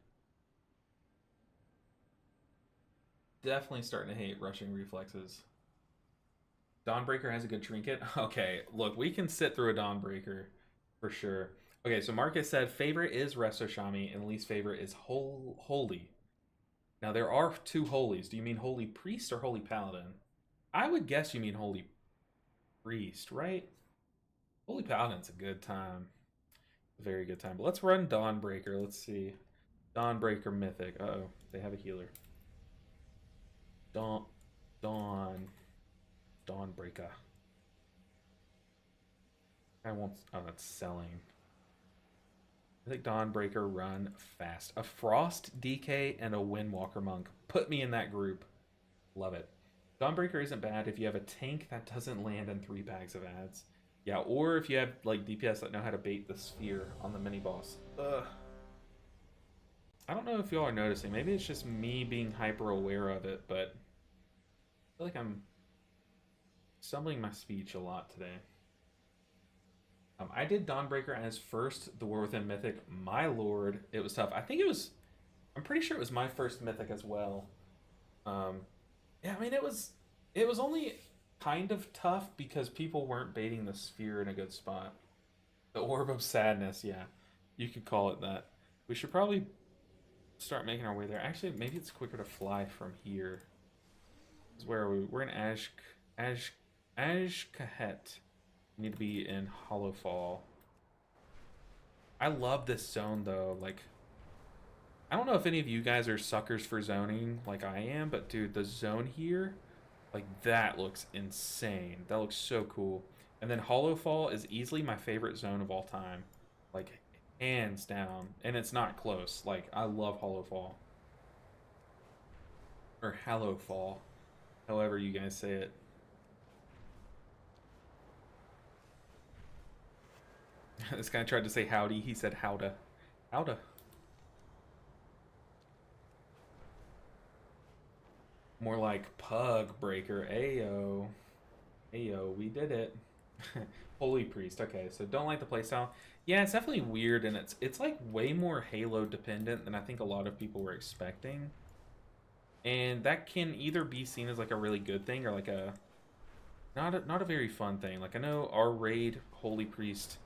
S1: definitely starting to hate rushing reflexes. Dawnbreaker has a good trinket. Okay, look, we can sit through a Dawnbreaker for sure. Okay, so Marcus said favorite is Resto Shami and least favorite is Holy. Now there are two holies. Do you mean Holy Priest or Holy Paladin? I would guess you mean Holy Priest, right? Holy Paladin's a good time. A very good time. But let's run Dawnbreaker. Let's see. Dawnbreaker Mythic. Uh-oh, they have a healer. Dawnbreaker. I won't. Oh, that's selling. I think Dawnbreaker run fast. A Frost DK and a Windwalker Monk. Put me in that group. Love it. Dawnbreaker isn't bad if you have a tank that doesn't land in 3 bags of ads. Yeah, or if you have like DPS that know how to bait the sphere on the mini boss. Ugh. I don't know if y'all are noticing. Maybe it's just me being hyper aware of it, but I feel like I'm stumbling my speech a lot today. I did Dawnbreaker as first, the War Within Mythic. My lord, it was tough. I think it was, I'm pretty sure it was my first Mythic as well. Yeah, I mean, it was only kind of tough because people weren't baiting the sphere in a good spot. The Orb of Sadness, yeah. You could call it that. We should probably start making our way there. Actually, maybe it's quicker to fly from here. Where are we? We're in Ashkahet. We need to be in Hollowfall. I love this zone though. Like, I don't know if any of you guys are suckers for zoning like I am, but dude, the zone here, like that looks insane. That looks so cool. And then Hollowfall is easily my favorite zone of all time. Like, hands down. And it's not close. Like, I love Hollowfall. Or Hallowfall. However you guys say it. This guy tried to say howdy. He said howda. Howda. More like Pug Breaker. Ayo. Ayo, we did it. Holy Priest. Okay, so don't like the playstyle. Yeah, it's definitely weird, and it's like way more Halo dependent than I think a lot of people were expecting. And that can either be seen as like a really good thing or like a not a very fun thing. Like, I know our raid Holy Priest,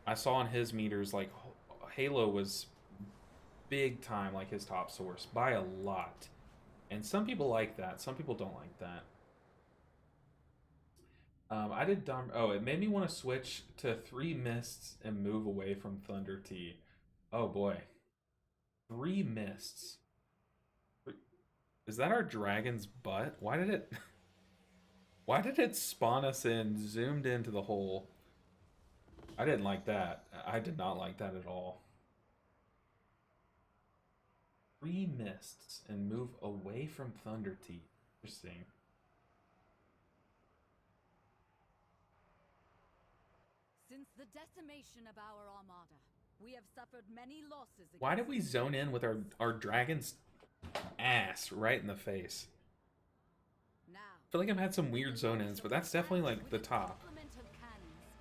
S1: I saw on his meters like Halo was big time, like his top source by a lot. And some people like that. Some people don't like that. I did Dawn. Oh, it made me want to switch to 3 Mists and move away from Thunder Tea. Oh boy, 3 Mists. Is that our dragon's butt? Why did it? Why did it spawn us in, zoomed into the hole? I didn't like that. I did not like that at all. 3 Mists and move away from Thunder Tea. Interesting.
S5: Since the decimation of our armada, we have suffered many losses.
S1: Why did we zone in with our dragon's ass right in the face?
S5: Now,
S1: I feel like I've had some weird zone ins, but that's definitely like the top.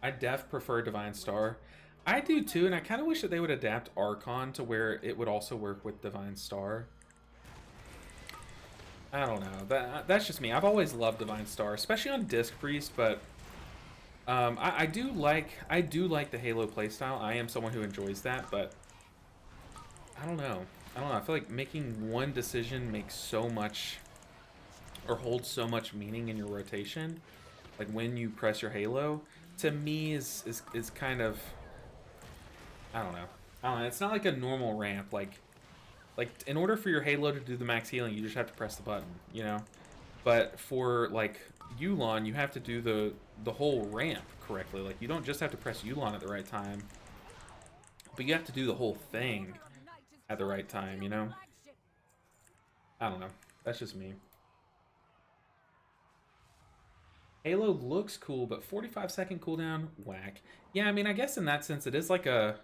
S1: I prefer Divine Star. I do too, and I kind of wish that they would adapt Archon to where it would also work with Divine Star. I don't know. That's just me. I've always loved Divine Star, especially on Disc Priest, but I do like the Halo playstyle. I am someone who enjoys that, but I don't know. I feel like making one decision makes so much, or holds so much meaning in your rotation. Like when you press your Halo, to me is kind of, I don't know. It's not like a normal ramp. Like in order for your Halo to do the max healing, you just have to press the button, you know. But for like Yulon, you have to do the whole ramp correctly. Like, you don't just have to press Yulon at the right time, but you have to do the whole thing at the right time, you know? I don't know. That's just me. Halo looks cool, but 45-second cooldown, whack. Yeah, I mean, I guess in that sense, it is like a...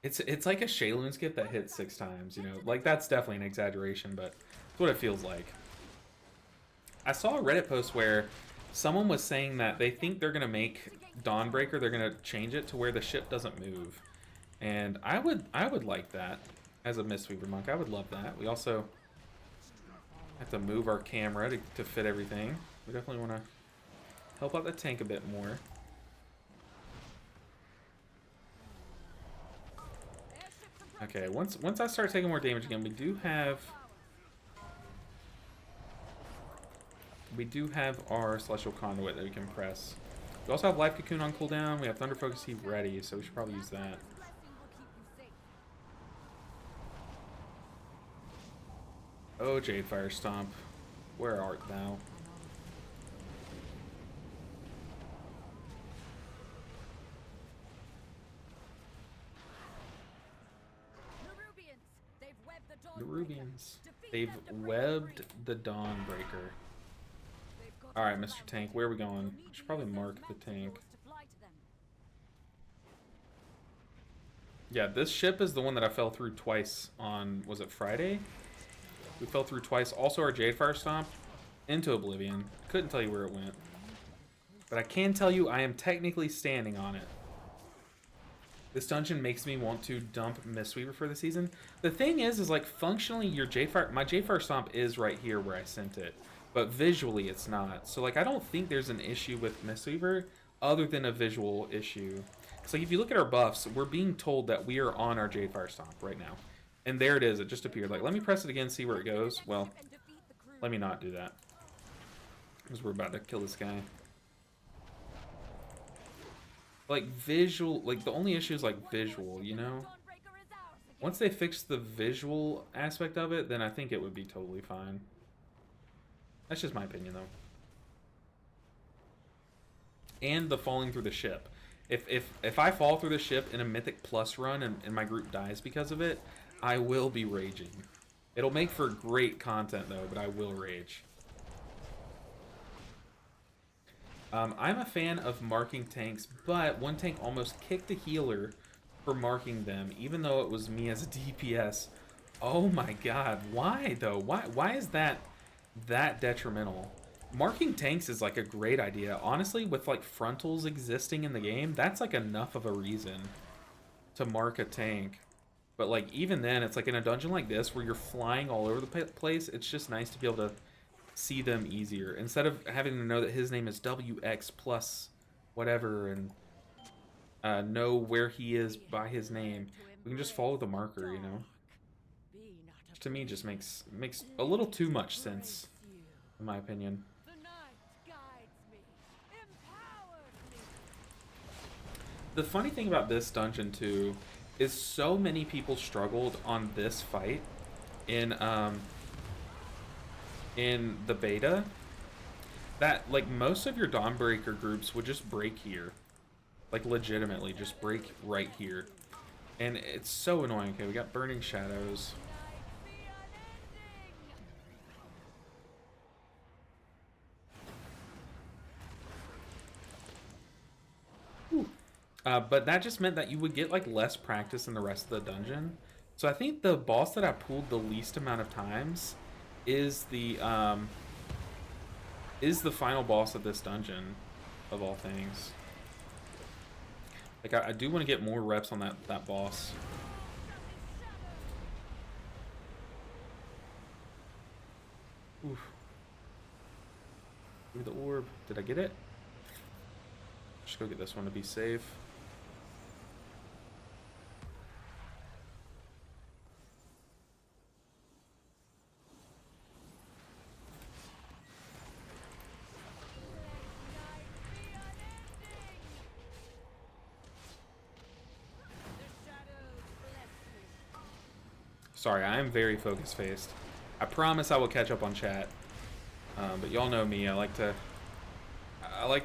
S1: It's like a Shayloon skip that hits 6 times, you know? Like, that's definitely an exaggeration, but it's what it feels like. I saw a Reddit post where someone was saying that they think they're going to make Dawnbreaker, they're going to change it to where the ship doesn't move. And I would like that as a Mistweaver monk. I would love that. We also... Have to move our camera to fit everything. We definitely want to help out the tank a bit more. Okay, once I start taking more damage again, we do have our Celestial Conduit that we can press. We also have Life Cocoon on cooldown. We have Thunder Focus Heat ready, so we should probably use that. Oh, Jadefire Stomp, where art thou? The Rubians. They've webbed the Dawnbreaker. Alright, Mr. Tank, where are we going? We should probably mark the tank. Yeah, this ship is the one that I fell through twice on, was it Friday? We fell through twice. Also our Jadefire Stomp into Oblivion. Couldn't tell you where it went. But I can tell you I am technically standing on it. This dungeon makes me want to dump Mistweaver for the season. The thing is like functionally your my Jadefire Stomp is right here where I sent it. But visually it's not. So like I don't think there's an issue with Mistweaver other than a visual issue. Because like if you look at our buffs, we're being told that we are on our Jadefire Stomp right now. And there it is, it just appeared. Like, let me press it again, see where it goes. Well, let me not do that. Because we're about to kill this guy. Like, visual, like, the only issue is, like, visual, you know? Once they fix the visual aspect of it, then I think it would be totally fine. That's just my opinion, though. And the falling through the ship. If I fall through the ship in a Mythic Plus run and my group dies because of it, I will be raging. It'll make for great content, though, but I will rage. I'm a fan of marking tanks, but one tank almost kicked a healer for marking them, even though it was me as a DPS. Oh my god, why, though? Why is that detrimental? Marking tanks is, like, a great idea. Honestly, with, like, frontals existing in the game, that's, like, enough of a reason to mark a tank. But, like, even then, it's like in a dungeon like this where you're flying all over the place, it's just nice to be able to see them easier. Instead of having to know that his name is WX plus whatever and know where he is by his name, we can just follow the marker, you know? Which to me just makes a little too much sense, in my opinion. The funny thing about this dungeon, too, is so many people struggled on this fight in the beta that, like, most of your Dawnbreaker groups would just break here. Like, legitimately, just break right here. And it's so annoying. Okay, we got Burning Shadows. But that just meant that you would get, like, less practice in the rest of the dungeon. So I think the boss that I pulled the least amount of times is the final boss of this dungeon, of all things. Like, I do want to get more reps on that boss. Oof. Give me the orb. Did I get it? Just go get this one to be safe. Sorry, I am very focus-faced. I promise I will catch up on chat. But y'all know me, I like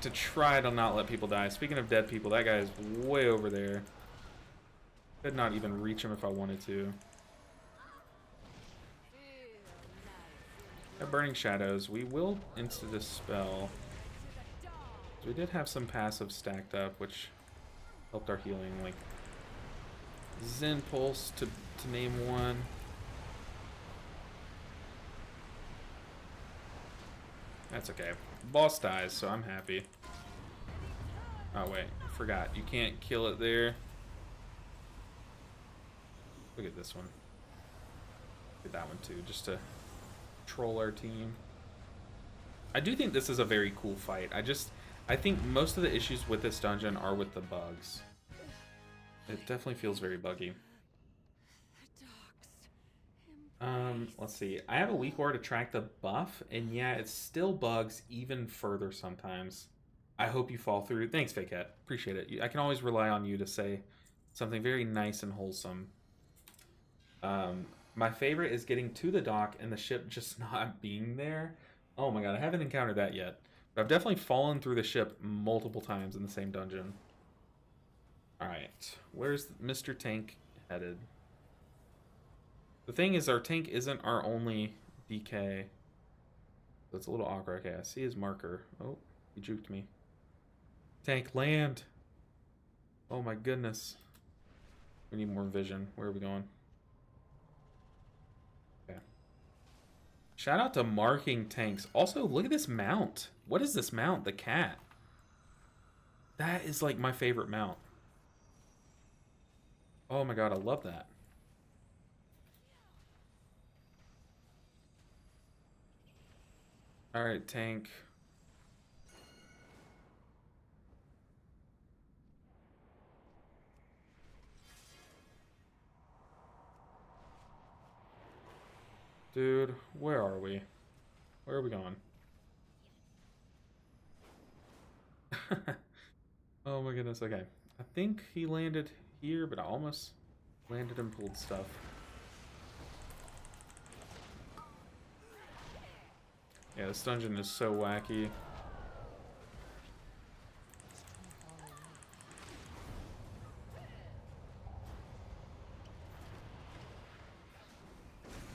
S1: to try to not let people die. Speaking of dead people, that guy is way over there. Could not even reach him if I wanted to. Got Burning Shadows. We will Insta-Dispel. We did have some passive stacked up, which helped our healing, like Zen Pulse to name one. That's okay. Boss dies, so I'm happy. Oh wait, forgot. You can't kill it there. Look at this one. Look at that one too, just to troll our team. I do think this is a very cool fight. I think most of the issues with this dungeon are with the bugs. It definitely feels very buggy. Let's see. I have a weak aura to track the buff, and yeah, it still bugs even further sometimes. I hope you fall through. Thanks, Fake Cat. Appreciate it. I can always rely on you to say something very nice and wholesome. My favorite is getting to the dock and the ship just not being there. Oh my god, I haven't encountered that yet. But I've definitely fallen through the ship multiple times in the same dungeon. Alright, where's Mr. Tank headed? The thing is, our tank isn't our only DK. So it's a little awkward. Okay, I see his marker. Oh, he juked me. Tank, land! Oh my goodness. We need more vision. Where are we going? Okay. Shout out to marking tanks. Also, look at this mount. What is this mount? The cat. That is like my favorite mount. Oh my god, I love that. Alright, tank. Dude, where are we? Where are we going? Oh my goodness, okay. I think he landed here, but I almost landed and pulled stuff. Yeah, this dungeon is so wacky.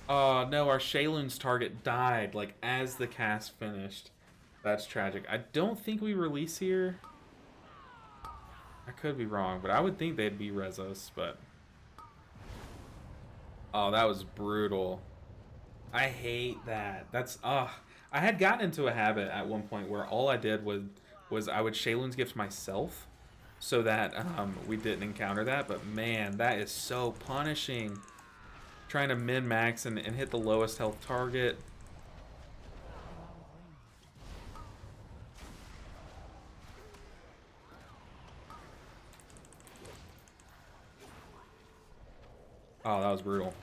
S1: Oh no, our Shayloon's target died, like, as the cast finished. That's tragic. I don't think we release here. I could be wrong, but I would think they'd be Rezos, but... Oh, that was brutal. I hate that. That's, I had gotten into a habit at one point where all I did was I would Shayloon's Gift myself so that we didn't encounter that, but man, that is so punishing. Trying to min-max and hit the lowest health target. Oh, that was brutal.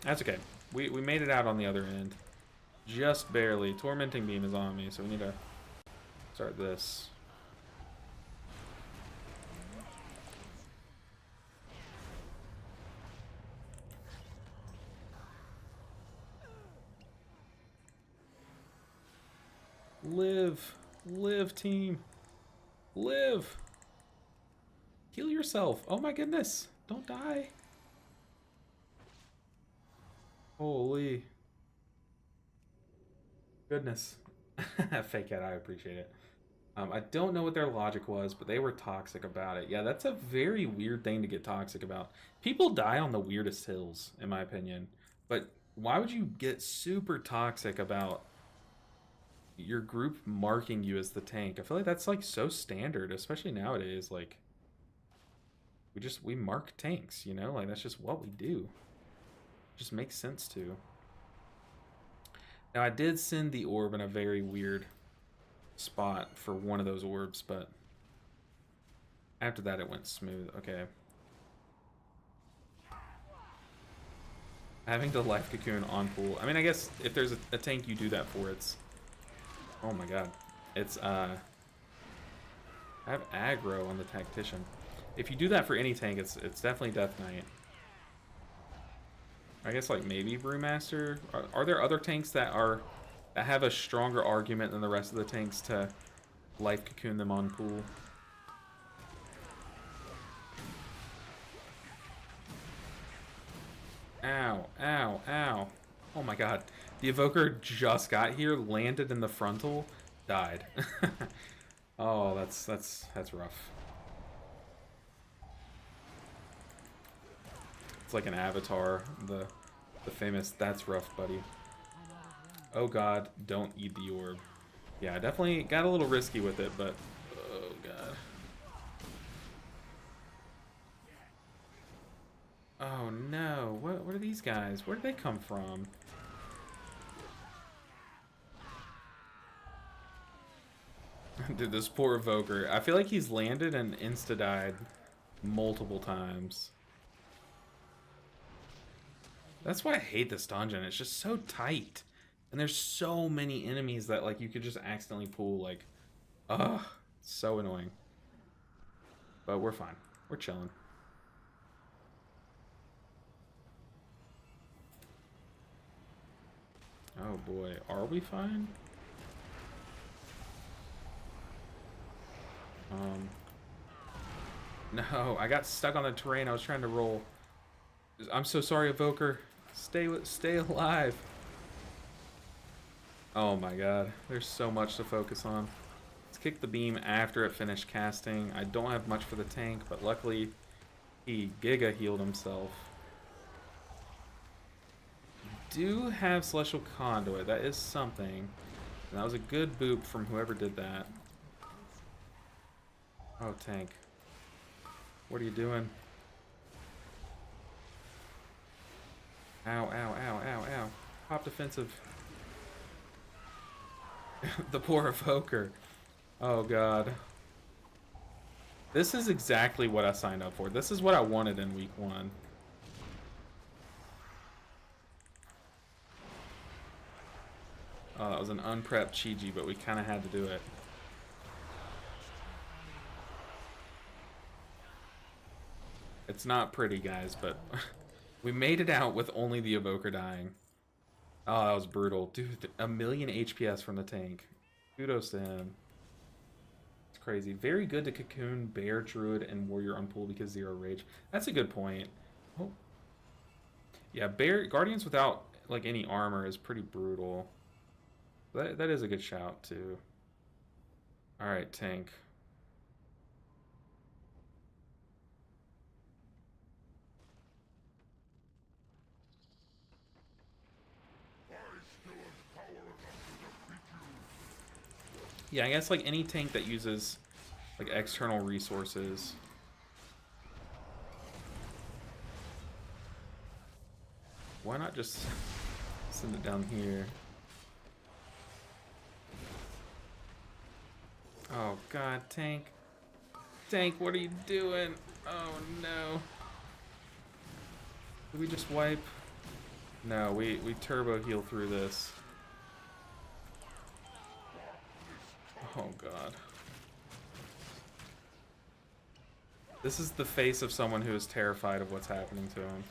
S1: That's okay. We made it out on the other end. Just barely. Tormenting Beam is on me, so we need to start this. Live. Live, team. Live. Heal yourself. Oh my goodness. Don't die. Holy goodness. Fake Cat, I appreciate it. I don't know what their logic was, but they were toxic about it. Yeah, that's a very weird thing to get toxic about. People die on the weirdest hills, in my opinion. But why would you get super toxic about your group marking you as the tank? I feel like that's like so standard, especially nowadays. Like, we mark tanks, you know? Like, that's just what we do. Just makes sense to. Now I did send the orb in a very weird spot for one of those orbs, but after that it went smooth. Okay. Having the life cocoon on pool. I mean, I guess if there's a tank you do that for, it's... Oh my god. It's, I have aggro on the tactician. If you do that for any tank, it's definitely Death Knight. I guess like maybe Brewmaster. Are there other tanks that have a stronger argument than the rest of the tanks to life cocoon them on pool? Ow, ow, ow. Oh my god. The evoker just got here, landed in the frontal, died. Oh, that's rough. It's like an Avatar, the famous "That's rough, buddy." Oh god, don't eat the orb. Yeah, I definitely got a little risky with it, but oh god. Oh no, what are these guys? Where did they come from? Dude, this poor evoker. I feel like he's landed and insta-died multiple times. That's why I hate this dungeon. It's just so tight. And there's so many enemies that like you could just accidentally pull like, ugh, so annoying. But we're fine. We're chilling. Oh boy, are we fine? No, I got stuck on the terrain. I was trying to roll. I'm so sorry, Evoker. Stay alive. Oh my god, there's so much to focus on. Let's kick the beam after it finished casting. I don't have much for the tank, but luckily he giga healed himself. Do have Celestial Conduit. That is something. And that was a good boop from whoever did that. Oh, tank. What are you doing? Ow, ow, ow, ow, ow. Pop defensive. The poor evoker. Oh, God. This is exactly what I signed up for. This is what I wanted in week 1. Oh, that was an unprepped Chi-Ji, but we kind of had to do it. It's not pretty, guys, but we made it out with only the evoker dying. Oh, that was brutal. Dude, 1,000,000 HPS from the tank. Kudos to him. It's crazy. Very good to Cocoon, Bear, Druid, and Warrior on pool because 0 rage. That's a good point. Oh. Yeah, Bear Guardians without like any armor is pretty brutal. That is a good shout, too. Alright, tank. Yeah, I guess like any tank that uses like external resources. Why not just send it down here? Oh god, tank. Tank, what are you doing? Oh no. Did we just wipe? No, we turbo heal through this. Oh god. This is the face of someone who is terrified of what's happening to him.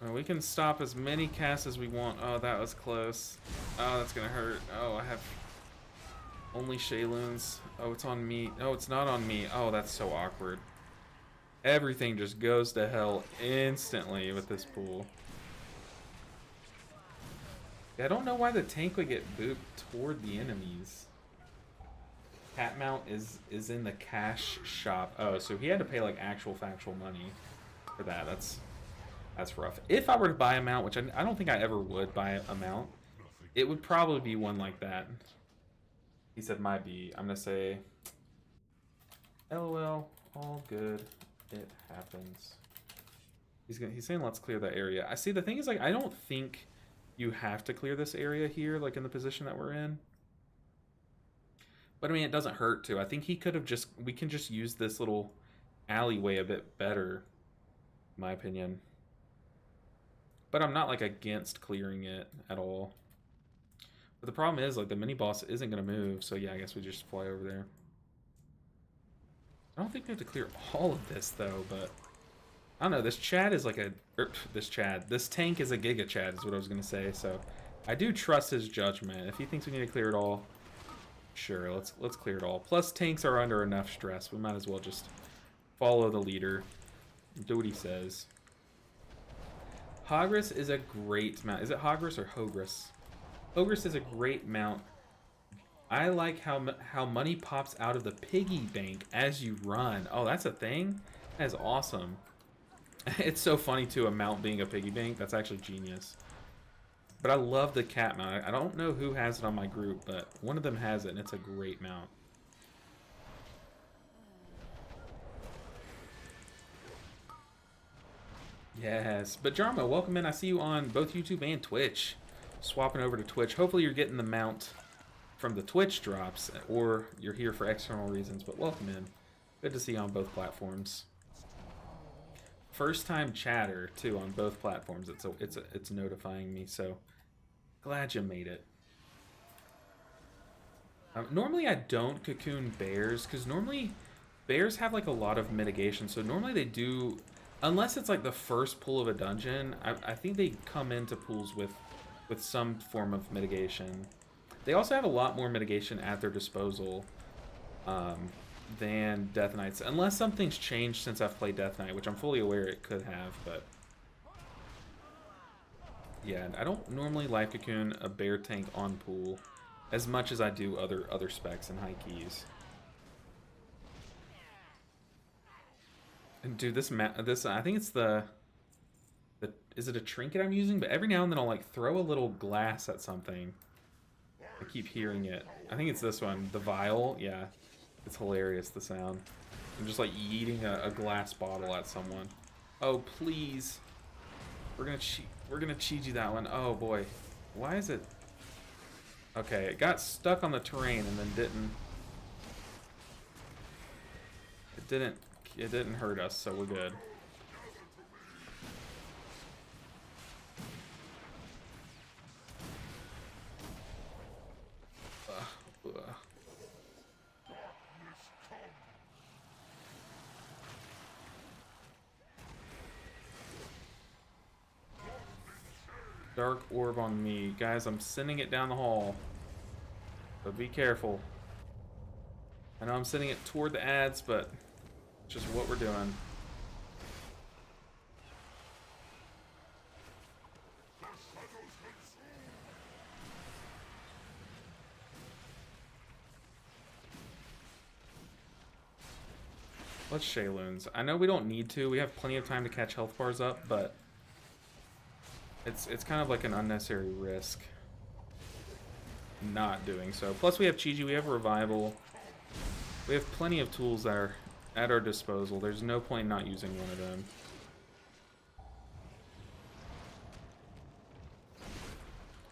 S1: Well, we can stop as many casts as we want. Oh, that was close. Oh, that's gonna hurt. Oh, I have only Shayloons. Oh, it's on me. Oh, it's not on me. Oh, that's so awkward. Everything just goes to hell instantly with this pool. Yeah, I don't know why the tank would get booped toward the enemies. Cat mount is in the cash shop. Oh, so he had to pay like actual factual money for that. That's rough. If I were to buy a mount, which I don't think I ever would buy a mount, it would probably be one like that. He said might be. I'm gonna say LOL, all good. It happens. He's saying let's clear that area. I see, the thing is like I don't think you have to clear this area here, like in the position that we're in. But I mean, it doesn't hurt to. I think he could have we can just use this little alleyway a bit better, in my opinion. But I'm not like against clearing it at all. But the problem is like the mini boss isn't gonna move, so yeah, I guess we just fly over there. I don't think we have to clear all of this though, but I don't know. This Chad is like this tank is a Giga Chad, is what I was gonna say. So I do trust his judgment. If he thinks we need to clear it all, sure, let's clear it all. Plus tanks are under enough stress. We might as well just follow the leader, do what he says. Hogris is a great mount. Is it Hogris or Hogris? Hogris is a great mount. I like how money pops out of the piggy bank as you run. Oh, that's a thing? That is awesome. It's so funny too, a mount being a piggy bank. That's actually genius. But I love the cat mount. I don't know who has it on my group, but one of them has it, and it's a great mount. Yes, but Jarmo, welcome in. I see you on both YouTube and Twitch. Swapping over to Twitch. Hopefully you're getting the mount from the Twitch drops, or you're here for external reasons, but welcome in. Good to see you on both platforms. First time chatter too on both platforms. It's notifying me, so glad you made it. Normally I don't cocoon bears, because normally bears have like a lot of mitigation, so normally they do, unless it's like the first pool of a dungeon, I think they come into pools with some form of mitigation. They also have a lot more mitigation at their disposal than Death Knights, unless something's changed since I've played Death Knight, which I'm fully aware it could have, but yeah, I don't normally life cocoon a bear tank on pool as much as I do other specs and high keys. And dude, this I think it's the is it a trinket I'm using? But every now and then I'll like throw a little glass at something. I keep hearing it. I think it's this one, the vial. Yeah, it's hilarious, the sound. I'm just like yeeting a glass bottle at someone. Oh please, we're gonna cheat you that one. Oh boy, why is it? Okay, it got stuck on the terrain and then it didn't hurt us, so we're good. Dark orb on me. Guys, I'm sending it down the hall. So be careful. I know I'm sending it toward the ads, but it's just what we're doing. Let's Shayloons. I know we don't need to. We have plenty of time to catch health bars up, but it's kind of like an unnecessary risk not doing so. Plus we have Chi-Ji, we have Revival. We have plenty of tools that are at our disposal. There's no point not using one of them.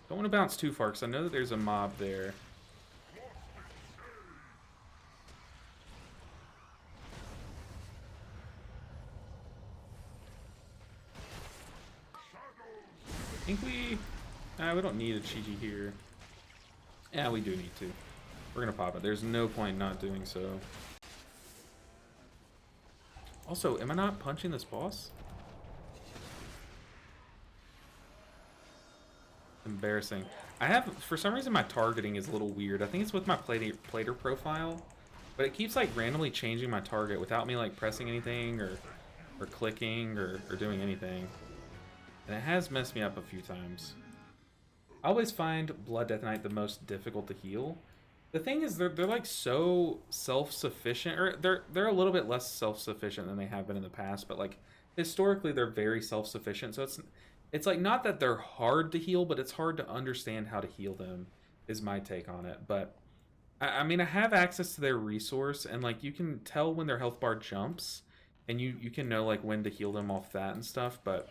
S1: Don't want to bounce too far because I know that there's a mob there. I think we don't need a Chi-Ji here. Yeah, we do need to. We're gonna pop it. There's no point not doing so. Also, am I not punching this boss? Embarrassing. I have, for some reason, my targeting is a little weird. I think it's with my plater profile, but it keeps like randomly changing my target without me like pressing anything or clicking or doing anything. And it has messed me up a few times. I always find Blood Death Knight the most difficult to heal. The thing is, they're like so self-sufficient, or they're a little bit less self-sufficient than they have been in the past, but like historically they're very self-sufficient. So it's like not that they're hard to heal, but it's hard to understand how to heal them, is my take on it. But I mean, I have access to their resource, and like you can tell when their health bar jumps, and you can know like when to heal them off that and stuff, but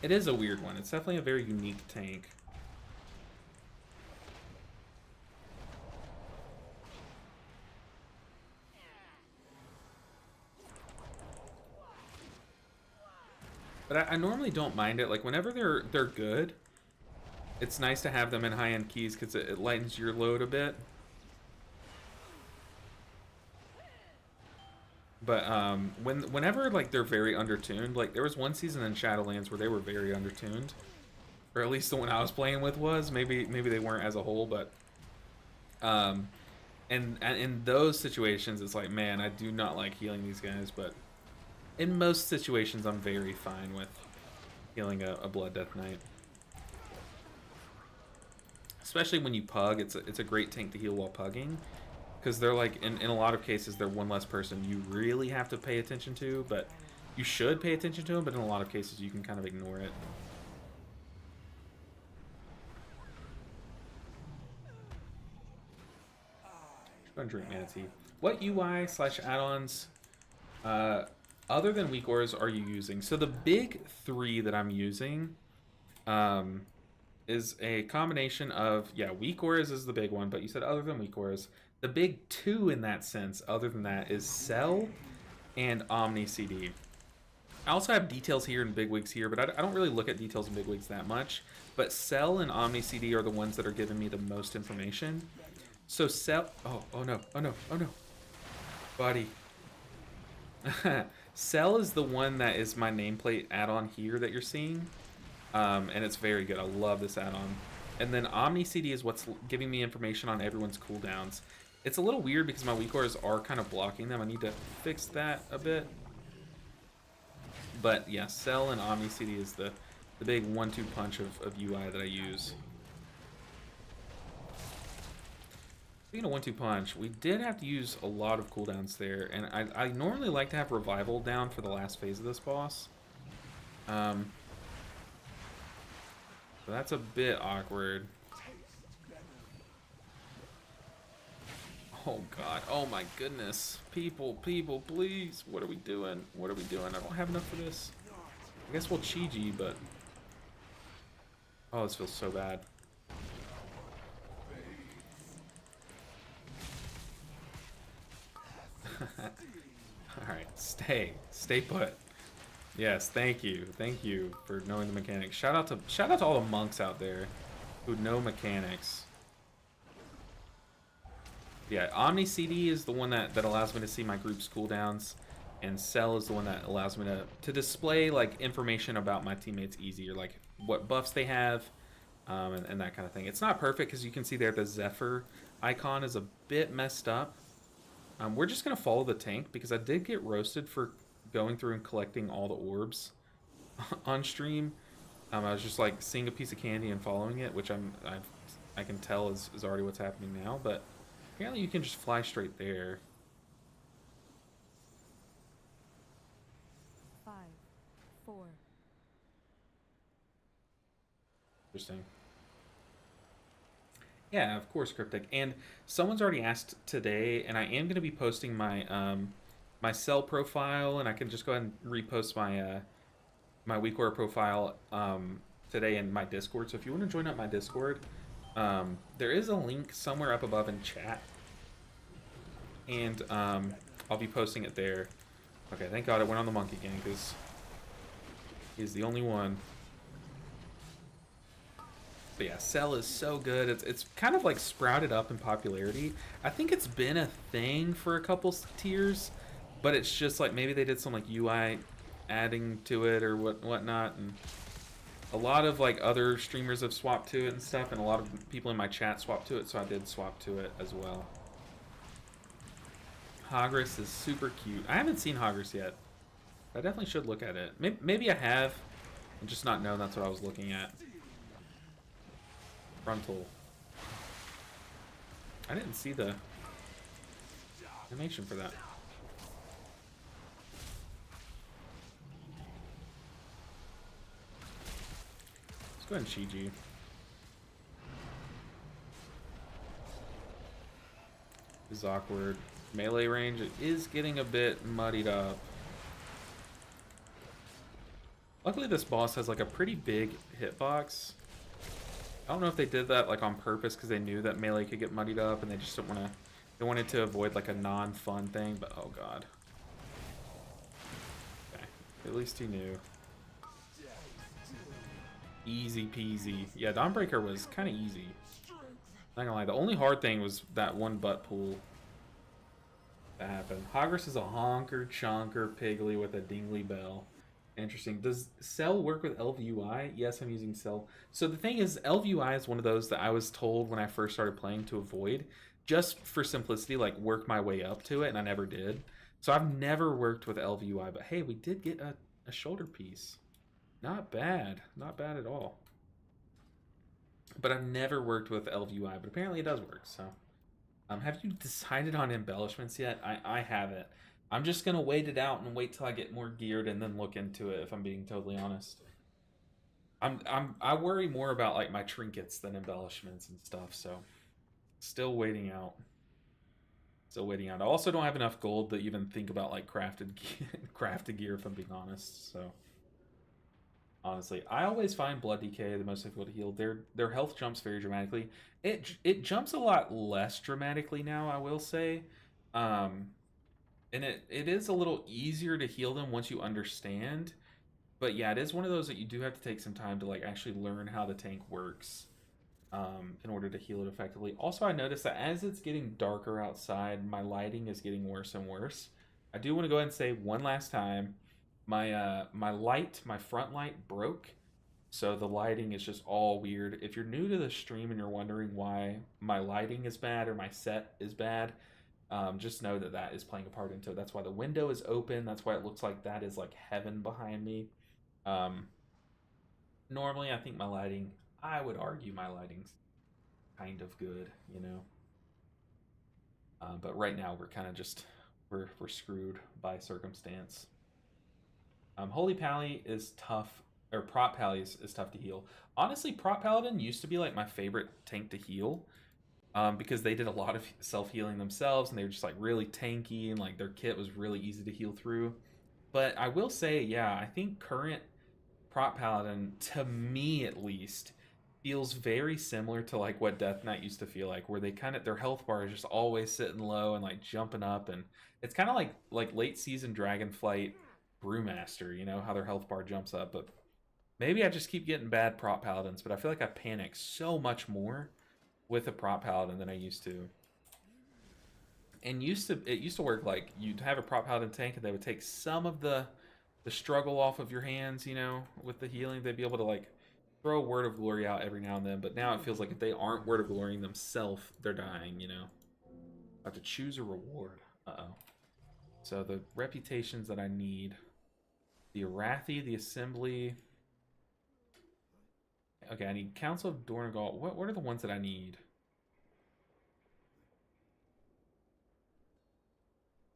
S1: it is a weird one. It's definitely a very unique tank. But I normally don't mind it. Like whenever they're good, it's nice to have them in high-end keys because it lightens your load a bit. But whenever like they're very undertuned, like there was one season in Shadowlands where they were very undertuned, or at least the one I was playing with was. Maybe they weren't as a whole, but and in those situations, it's like, man, I do not like healing these guys, but in most situations, I'm very fine with healing a Blood Death Knight. Especially when you pug, it's a great tank to heal while pugging. Because they're like, in a lot of cases, they're one less person you really have to pay attention to, but you should pay attention to them, but in a lot of cases you can kind of ignore it. Just gonna drink Manatee. What UI/add-ons other than weak auras are you using? So the big three that I'm using, is a combination of, yeah, weak auras is the big one, but you said other than weak auras. The big two in that sense, other than that, is Cell and Omni CD. I also have details here and bigwigs here, but I don't really look at details and bigwigs that much. But Cell and Omni CD are the ones that are giving me the most information. So Cell, oh no, oh no, oh no, buddy. Cell is the one that is my nameplate add-on here that you're seeing. And it's very good. I love this add-on. And then Omni CD is what's giving me information on everyone's cooldowns. It's a little weird because my weak auras are kind of blocking them. I need to fix that a bit. But yeah, Cell and Omni CD is the big 1-2 punch of UI that I use. Speaking of 1-2 punch, we did have to use a lot of cooldowns there, and I normally like to have Revival down for the last phase of this boss. So that's a bit awkward. Oh god, oh my goodness. People, please, what are we doing? What are we doing? I don't have enough for this. I guess we'll Chi-Ji, but... Oh, this feels so bad. Alright, stay put. Yes, thank you for knowing the mechanics. Shout out to all the monks out there who know mechanics. Yeah, Omni CD is the one that allows me to see my group's cooldowns, and Cell is the one that allows me to display like information about my teammates easier, like what buffs they have, and that kind of thing. It's not perfect because you can see there the Zephyr icon is a bit messed up. We're just gonna follow the tank because I did get roasted for going through and collecting all the orbs on stream. I was just like seeing a piece of candy and following it, which I can tell is already what's happening now, but apparently you can just fly straight there.
S4: 5, 4.
S1: Interesting. Yeah, of course, Cryptic. And someone's already asked today, and I am going to be posting my my Cell profile, and I can just go ahead and repost my my weak aura profile today in my Discord. So if you want to join up my Discord, there is a link somewhere up above in chat, and I'll be posting it there. Okay, thank God it went on the monkey gang because he's the only one. But yeah, Cell is so good. It's kind of like sprouted up in popularity. I think it's been a thing for a couple tiers, but it's just like maybe they did some like UI adding to it or whatnot, and a lot of like other streamers have swapped to it and stuff, and a lot of people in my chat swapped to it, so I did swap to it as well. Hogris is super cute. I haven't seen Hogris yet. I definitely should look at it. Maybe I have, and just not known that's what I was looking at. Frontal. I didn't see the animation for that. Let's go ahead and Chi-Ji. This is awkward. Melee range is getting a bit muddied up. Luckily this boss has like a pretty big hitbox. I don't know if they did that like on purpose because they knew that melee could get muddied up and they just don't want to. They wanted to avoid like a non-fun thing, but oh god. Okay, at least he knew. Easy peasy. Yeah, Dawnbreaker was kind of easy. Not gonna lie, the only hard thing was that one butt pool that happened. Hogris is a honker chonker piggly with a dingly bell. Interesting. Does Cell work with LVUI? Yes, I'm using Cell. So the thing is, LVUI is one of those that I was told when I first started playing to avoid, just for simplicity, like work my way up to it, and I never did. So I've never worked with LVUI, but hey, we did get a shoulder piece. Not bad. Not bad at all. But I've never worked with LVUI, but apparently it does work, so. Have you decided on embellishments yet? I haven't. I'm just gonna wait it out and wait till I get more geared and then look into it, if I'm being totally honest. I worry more about like my trinkets than embellishments and stuff, so still waiting out. Still waiting out. I also don't have enough gold to even think about like crafted gear, if I'm being honest, so Honestly, I always find Blood DK the most difficult to heal. Their health jumps very dramatically. It jumps a lot less dramatically now, I will say. Um, and it is a little easier to heal them once you understand. But yeah, it is one of those that you do have to take some time to like actually learn how the tank works in order to heal it effectively. Also, I noticed that as it's getting darker outside, my lighting is getting worse and worse. I do want to go ahead and say one last time, my front light broke, so the lighting is just all weird. If you're new to the stream and you're wondering why my lighting is bad or my set is bad, just know that that is playing a part into it. That's why the window is open. That's why it looks like that is like heaven behind me. Um, Normally, I think I would argue my lighting's kind of good, you know. But right now, we're kind of just we're screwed by circumstance. Holy Pally is tough, or Prot Pally is tough to heal. Honestly, Prot Paladin used to be like my favorite tank to heal, because they did a lot of self healing themselves, and they were just like really tanky, and like their kit was really easy to heal through. But I will say, yeah, I think current Prot Paladin, to me at least, feels very similar to like what Death Knight used to feel like, where they kind of their health bar is just always sitting low and like jumping up, and it's kind of like late season Dragonflight Brewmaster, you know, how their health bar jumps up. But maybe I just keep getting bad Prot Paladins, but I feel like I panic so much more with a Prot Paladin than I used to. And it used to work like you'd have a Prot Paladin tank and they would take some of the struggle off of your hands, you know, with the healing. They'd be able to like throw Word of Glory out every now and then, but now it feels like if they aren't Word of Glorying themselves, they're dying, you know. I have to choose a reward. Uh-oh. So the reputations that I need: the Arathi, the Assembly. Okay, I need Council of Dornagal. What are the ones that I need?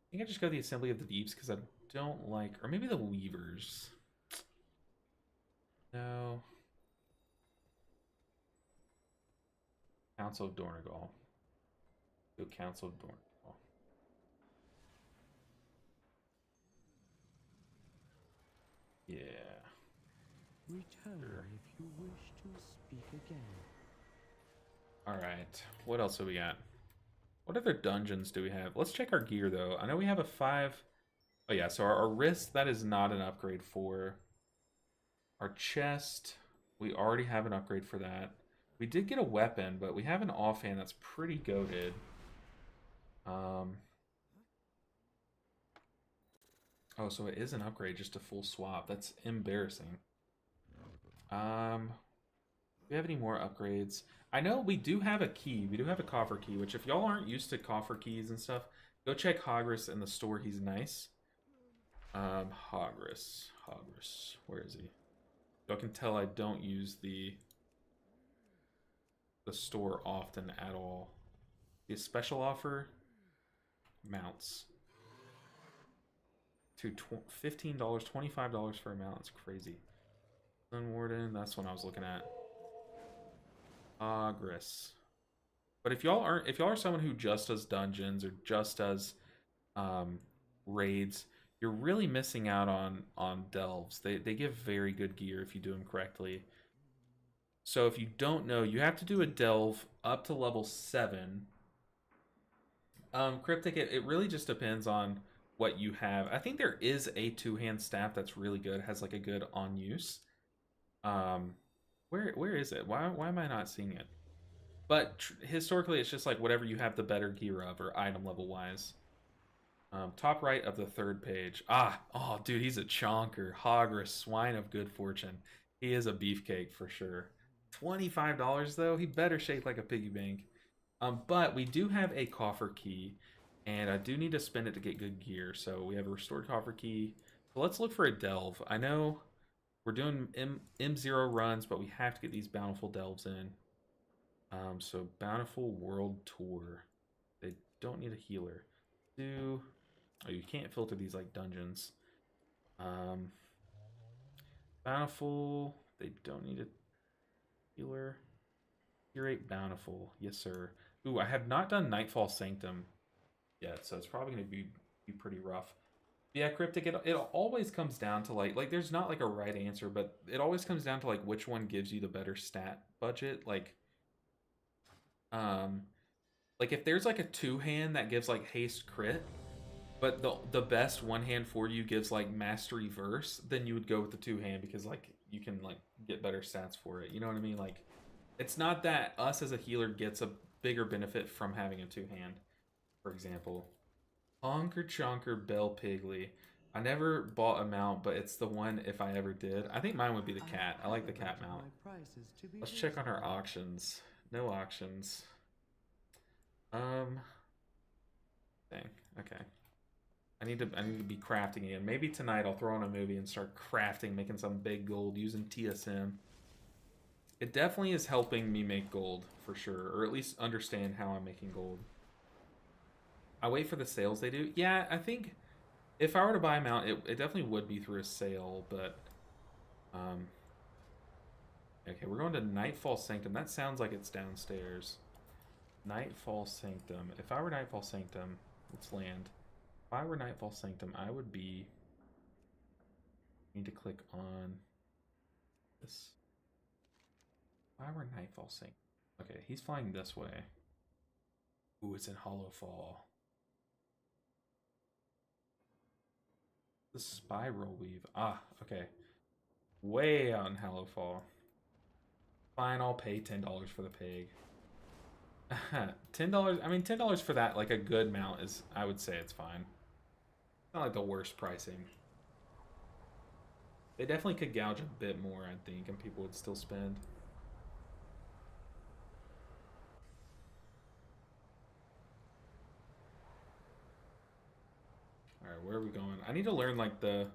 S1: I think I just go the Assembly of the Deeps because I don't like, or maybe the Weavers. No. Council of Dornagal. Go Council of Dornagal. Yeah.
S6: Return if you wish to speak again.
S1: Alright. What else do we got? What other dungeons do we have? Let's check our gear, though. I know we have a 5... Oh, yeah. So our wrist, that is not an upgrade for. Our chest, we already have an upgrade for that. We did get a weapon, but we have an offhand that's pretty goated. Oh, so it is an upgrade, just a full swap. That's embarrassing. Do we have any more upgrades? I know we do have a key. We do have a coffer key, which if y'all aren't used to coffer keys and stuff, go check Hogris in the store. He's nice. Hogris. Where is he? Y'all can tell I don't use the store often at all. The special offer mounts to $15, $25 for a mount. It's crazy. Sun Warden, that's what I was looking at. Hogris. But if y'all are someone who just does dungeons or just does raids, you're really missing out on delves. They give very good gear if you do them correctly. So if you don't know, you have to do a delve up to level 7. Cryptic, it really just depends on what you have. I think there is a 2-hand staff that's really good, has like a good on use. Where is it? Why am I not seeing it? But historically, it's just like whatever you have the better gear of, or item level wise. Top right of the 3rd page. Oh, dude, he's a chonker. Hogris, Swine of Good Fortune. He is a beefcake for sure. $25 though. He better shake like a piggy bank. But we do have a coffer key, and I do need to spend it to get good gear. So we have a restored coffer key. So let's look for a delve. I know we're doing M0 runs, but we have to get these bountiful delves in. So Bountiful World Tour. They don't need a healer. Oh, you can't filter these like dungeons. Bountiful. They don't need a healer. Curate Bountiful. Yes, sir. Ooh, I have not done Nightfall Sanctum yet, so it's probably going to be pretty rough. Yeah, Cryptic, it always comes down to like there's not like a right answer, but it always comes down to like which one gives you the better stat budget. Um like if there's like a two hand that gives like haste crit, but the best one hand for you gives like mastery verse, then you would go with the two hand because like you can like get better stats for it. You know what I mean? Like it's not that us as a healer gets a bigger benefit from having a two hand, for example. Honker Chonker Bell Piggly. I never bought a mount, but it's the one if I ever did. I think mine would be the cat. I like the cat mount. Let's check on our auctions. No auctions. Dang. Okay. I need to be crafting again. Maybe tonight I'll throw on a movie and start crafting, making some big gold using TSM. It definitely is helping me make gold for sure, or at least understand how I'm making gold. I wait for the sales they do. Yeah, I think if I were to buy a mount, it definitely would be through a sale, but okay, we're going to Nightfall Sanctum. That sounds like it's downstairs. Nightfall Sanctum. If I were Nightfall Sanctum, let's land. If I were Nightfall Sanctum, I would be... need to click on this. If I were Nightfall Sanctum. Okay, he's flying this way. Ooh, it's in Hollowfall. The Spiral Weave. Ah, okay. Way out in Hollowfall. Fine, I'll pay $10 for the pig. $10, I mean, $10 for that, like a good mount is, I would say it's fine. Not like the worst pricing. They definitely could gouge a bit more, I think, and people would still spend. Alright, where are we going? I need to learn, like, the...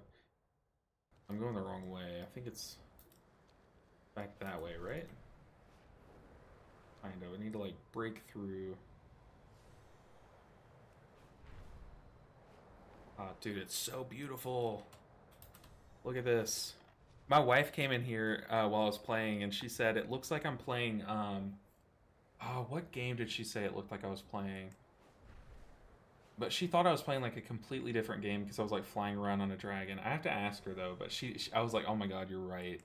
S1: I'm going the wrong way. I think it's back that way, right? Kind of. I need to, like, break through. Ah, dude, it's so beautiful. Look at this. My wife came in here while I was playing, and she said it looks like I'm playing, oh, what game did she say it looked like I was playing? But she thought I was playing like a completely different game because I was like flying around on a dragon. I have to ask her though, but I was like, oh my god, you're right.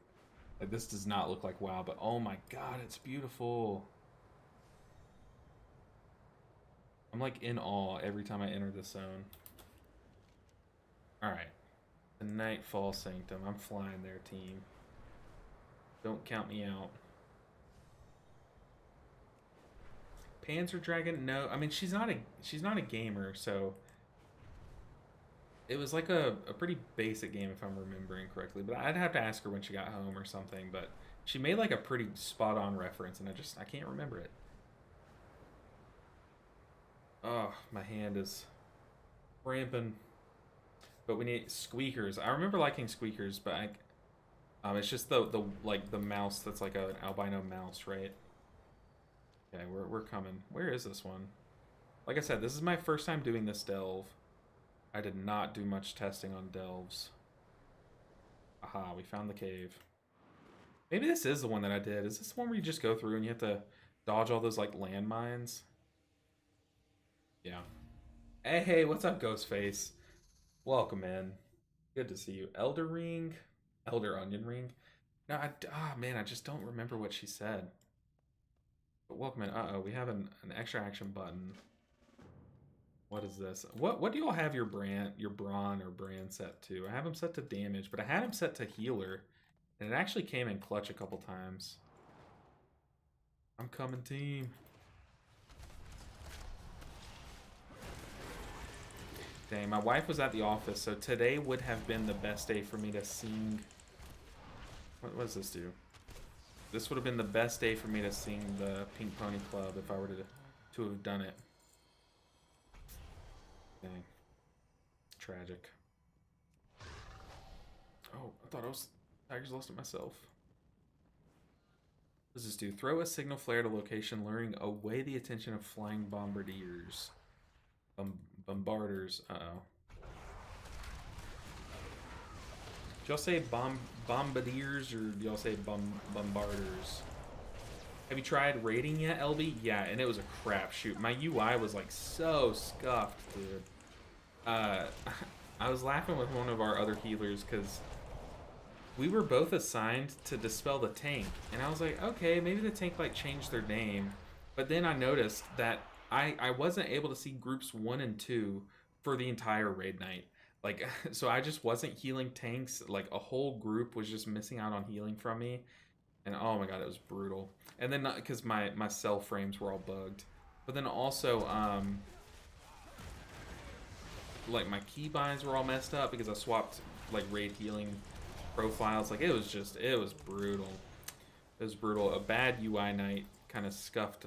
S1: Like this does not look like WoW, but oh my god, it's beautiful. I'm like in awe every time I enter this zone. Alright. The Nightfall Sanctum. I'm flying there, team. Don't count me out. Panzer Dragon? No, I mean she's not a gamer, so it was like a pretty basic game if I'm remembering correctly. But I'd have to ask her when she got home or something. But she made like a pretty spot on reference, and I can't remember it. Oh, my hand is cramping. But we need squeakers. I remember liking squeakers, but it's just the like the mouse that's like an albino mouse, right? Okay, we're coming. Where is this one? Like I said, this is my first time doing this delve. I did not do much testing on delves. Aha, we found the cave. Maybe this is the one that I did. Is this the one where you just go through and you have to dodge all those like landmines? Yeah. Hey, what's up, Ghostface? Welcome in. Good to see you. Elder Ring? Elder Onion Ring? No, man, I just don't remember what she said. But welcome in. Uh-oh, we have an extra action button. What is this? What do y'all have your Brawn or Brand set to? I have him set to damage, but I had him set to healer, and it actually came in clutch a couple times. I'm coming, team. Dang, my wife was at the office, so today would have been the best day for me to sing. What does this do? This would have been the best day for me to sing the Pink Pony Club if I were to have done it. Dang. Tragic. Oh, I thought I just lost it myself. What does this do? Throw a signal flare to location, luring away the attention of flying bombardiers. Bombarders. Uh-oh. Do y'all say bombardiers or do y'all say bombarders? Have you tried raiding yet, LB? Yeah, and it was a crapshoot. My UI was like so scuffed, dude. I was laughing with one of our other healers because we were both assigned to dispel the tank, and I was like, okay, maybe the tank like changed their name, but then I noticed that I wasn't able to see groups 1 and 2 for the entire raid night. Like, so I just wasn't healing tanks. Like, a whole group was just missing out on healing from me, and oh my god, it was brutal. And then because my cell frames were all bugged, but then also like my keybinds were all messed up because I swapped like raid healing profiles. Like, it was brutal. It was brutal. A bad UI night kind of scuffed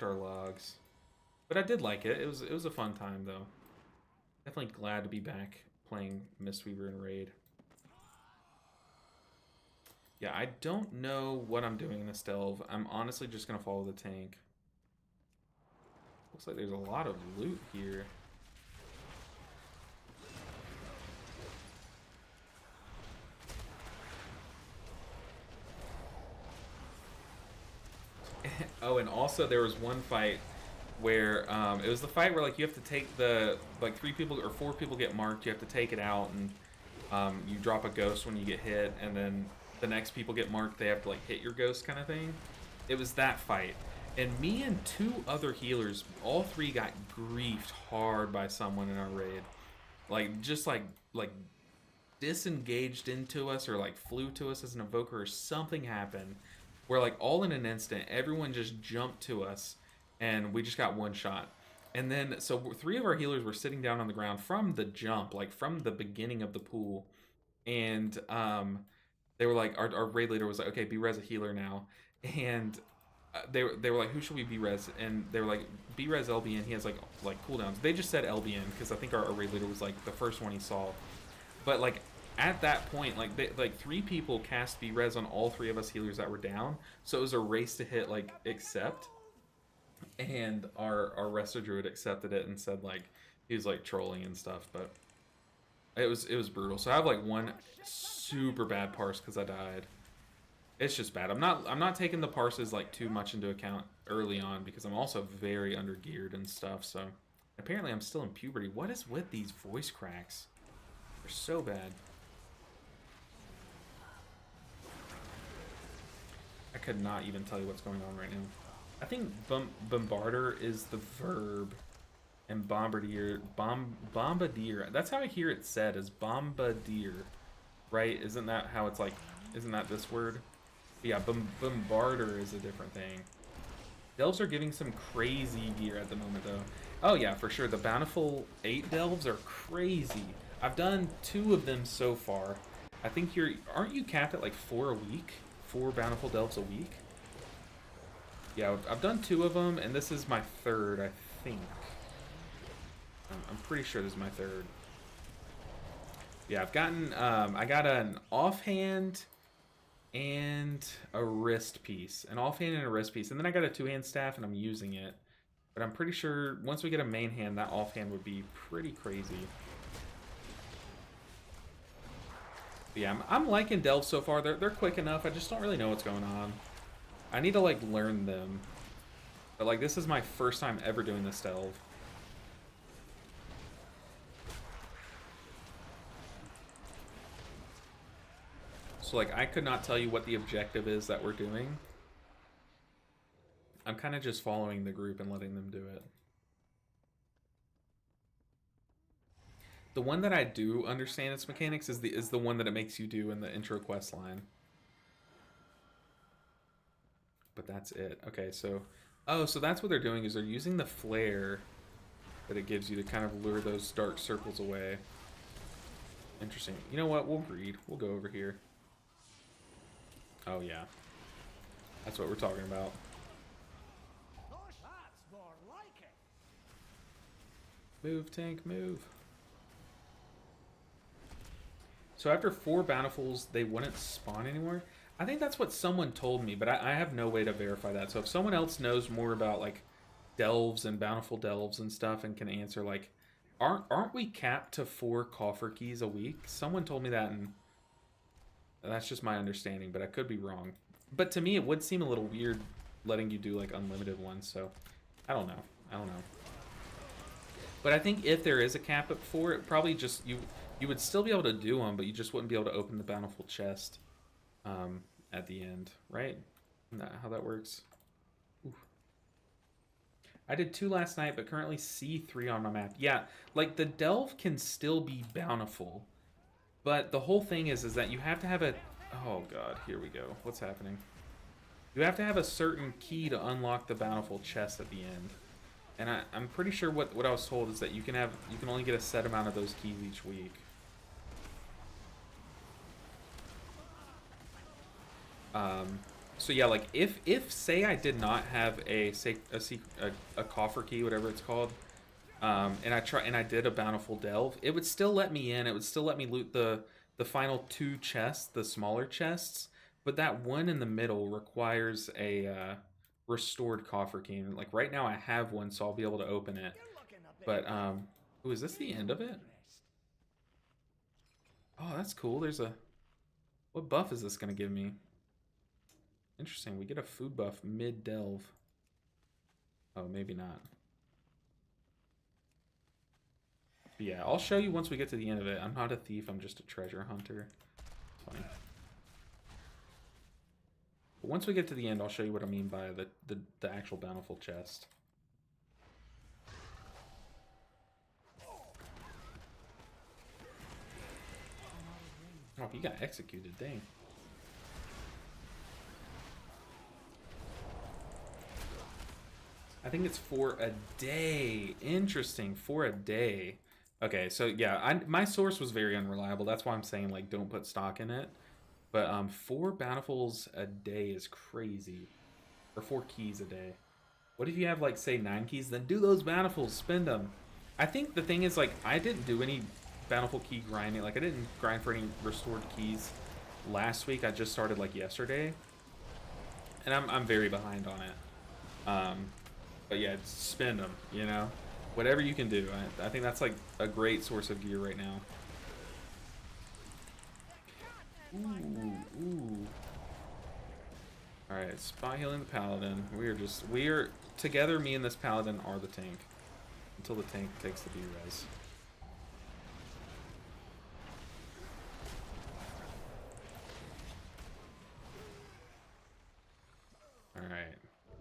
S1: our logs, but I did like it. It was a fun time though. Definitely glad to be back playing Mistweaver and raid. Yeah, I don't know what I'm doing in this delve. I'm honestly just gonna follow the tank. Looks like there's a lot of loot here. Oh, and also there was one fight where it was the fight where like you have to take the like 3 people or 4 people get marked. You have to take it out, and you drop a ghost when you get hit, and then the next people get marked. They have to like hit your ghost kind of thing. It was that fight, and me and 2 other healers, all 3 got griefed hard by someone in our raid. Like just like disengaged into us or like flew to us as an evoker or something happened where like all in an instant everyone just jumped to us and we just got one shot. And then so 3 of our healers were sitting down on the ground from the jump, like from the beginning of the pool, and they were like, our raid leader was like, okay, B-res a healer now, and they were like, who should we B-res? And they were like, B-res LBN. He has like cooldowns. They just said LBN because I think our raid leader was like the first one he saw. But like at that point, like 3 people cast B-res on all 3 of us healers that were down, so it was a race to hit like accept, and our Resto Druid accepted it and said like he was like trolling and stuff, but it was brutal. So I have like one super bad parse because I died. It's just bad. I'm not taking the parses like too much into account early on because I'm also very under geared and stuff. So apparently I'm still in puberty. What is with these voice cracks? They're so bad. I could not even tell you what's going on right now. I think bombarder is the verb, and bombardier, bombardier. That's how I hear it said, is bombardier, right? Isn't that how it's like? Isn't that this word? But yeah, bombarder is a different thing. Delves are giving some crazy gear at the moment, though. Oh yeah, for sure. The Bountiful 8 delves are crazy. I've done 2 of them so far. I think aren't you capped at like 4 a week? 4 Bountiful delves a week? Yeah, I've done 2 of them, and this is my 3rd, I think. I'm pretty sure this is my 3rd. Yeah, I've gotten, I got an offhand and a wrist piece. An offhand and a wrist piece. And then I got a 2-hand staff, and I'm using it. But I'm pretty sure once we get a main hand, that offhand would be pretty crazy. But yeah, I'm liking delves so far. They're quick enough. I just don't really know what's going on. I need to like learn them. But like this is my first time ever doing this delve. So like I could not tell you what the objective is that we're doing. I'm kind of just following the group and letting them do it. The one that I do understand its mechanics is the one that it makes you do in the intro quest line. But that's it. Okay, so so that's what they're doing, is they're using the flare that it gives you to kind of lure those dark circles away. Interesting. You know what? We'll breed. We'll go over here. Oh yeah, that's what we're talking about.
S3: That's more like it.
S1: Move, tank, move. So after 4 bountifuls, they wouldn't spawn anymore. I think that's what someone told me, but I have no way to verify that. So if someone else knows more about like delves and bountiful delves and stuff and can answer, like, aren't we capped to 4 coffer keys a week? Someone told me that, and that's just my understanding, but I could be wrong. But to me, it would seem a little weird letting you do like unlimited ones. So I don't know. But I think if there is a cap at 4, it probably just You would still be able to do them, but you just wouldn't be able to open the bountiful chest at the end, right? Isn't that how that works? Ooh. I did 2 last night, but currently see 3 on my map. Yeah, like the delve can still be bountiful, but the whole thing is that you have to have a... Oh god, here we go. What's happening? You have to have a certain key to unlock the bountiful chest at the end. And I'm pretty sure what I was told is that you can only get a set amount of those keys each week. So yeah, like if say I did not have a coffer key, whatever it's called, and I did a bountiful delve, it would still let me in. It would still let me loot the final 2 chests, the smaller chests, but that one in the middle requires a restored coffer key. And like right now I have one, so I'll be able to open it. But ooh, is this the end of it? Oh, that's cool. There's a... What buff is this gonna give me? Interesting, we get a food buff mid-delve. Oh, maybe not. But yeah, I'll show you once we get to the end of it. I'm not a thief, I'm just a treasure hunter. It's funny. But once we get to the end, I'll show you what I mean by the actual bountiful chest. Oh, he got executed, dang. I think it's for a day. Interesting, for a day. Okay, so yeah, my source was very unreliable. That's why I'm saying like don't put stock in it. But 4 bountifuls a day is crazy. Or 4 keys a day. What if you have like say 9 keys? Then do those bountifuls, spend them. I think the thing is like I didn't do any bountiful key grinding. Like I didn't grind for any restored keys last week. I just started like yesterday. And I'm very behind on it. But yeah, spend them, you know? Whatever you can do. I think that's like a great source of gear right now. Ooh. Alright, spot healing the paladin. We are together, me and this paladin are the tank. Until the tank takes the B-res. Alright,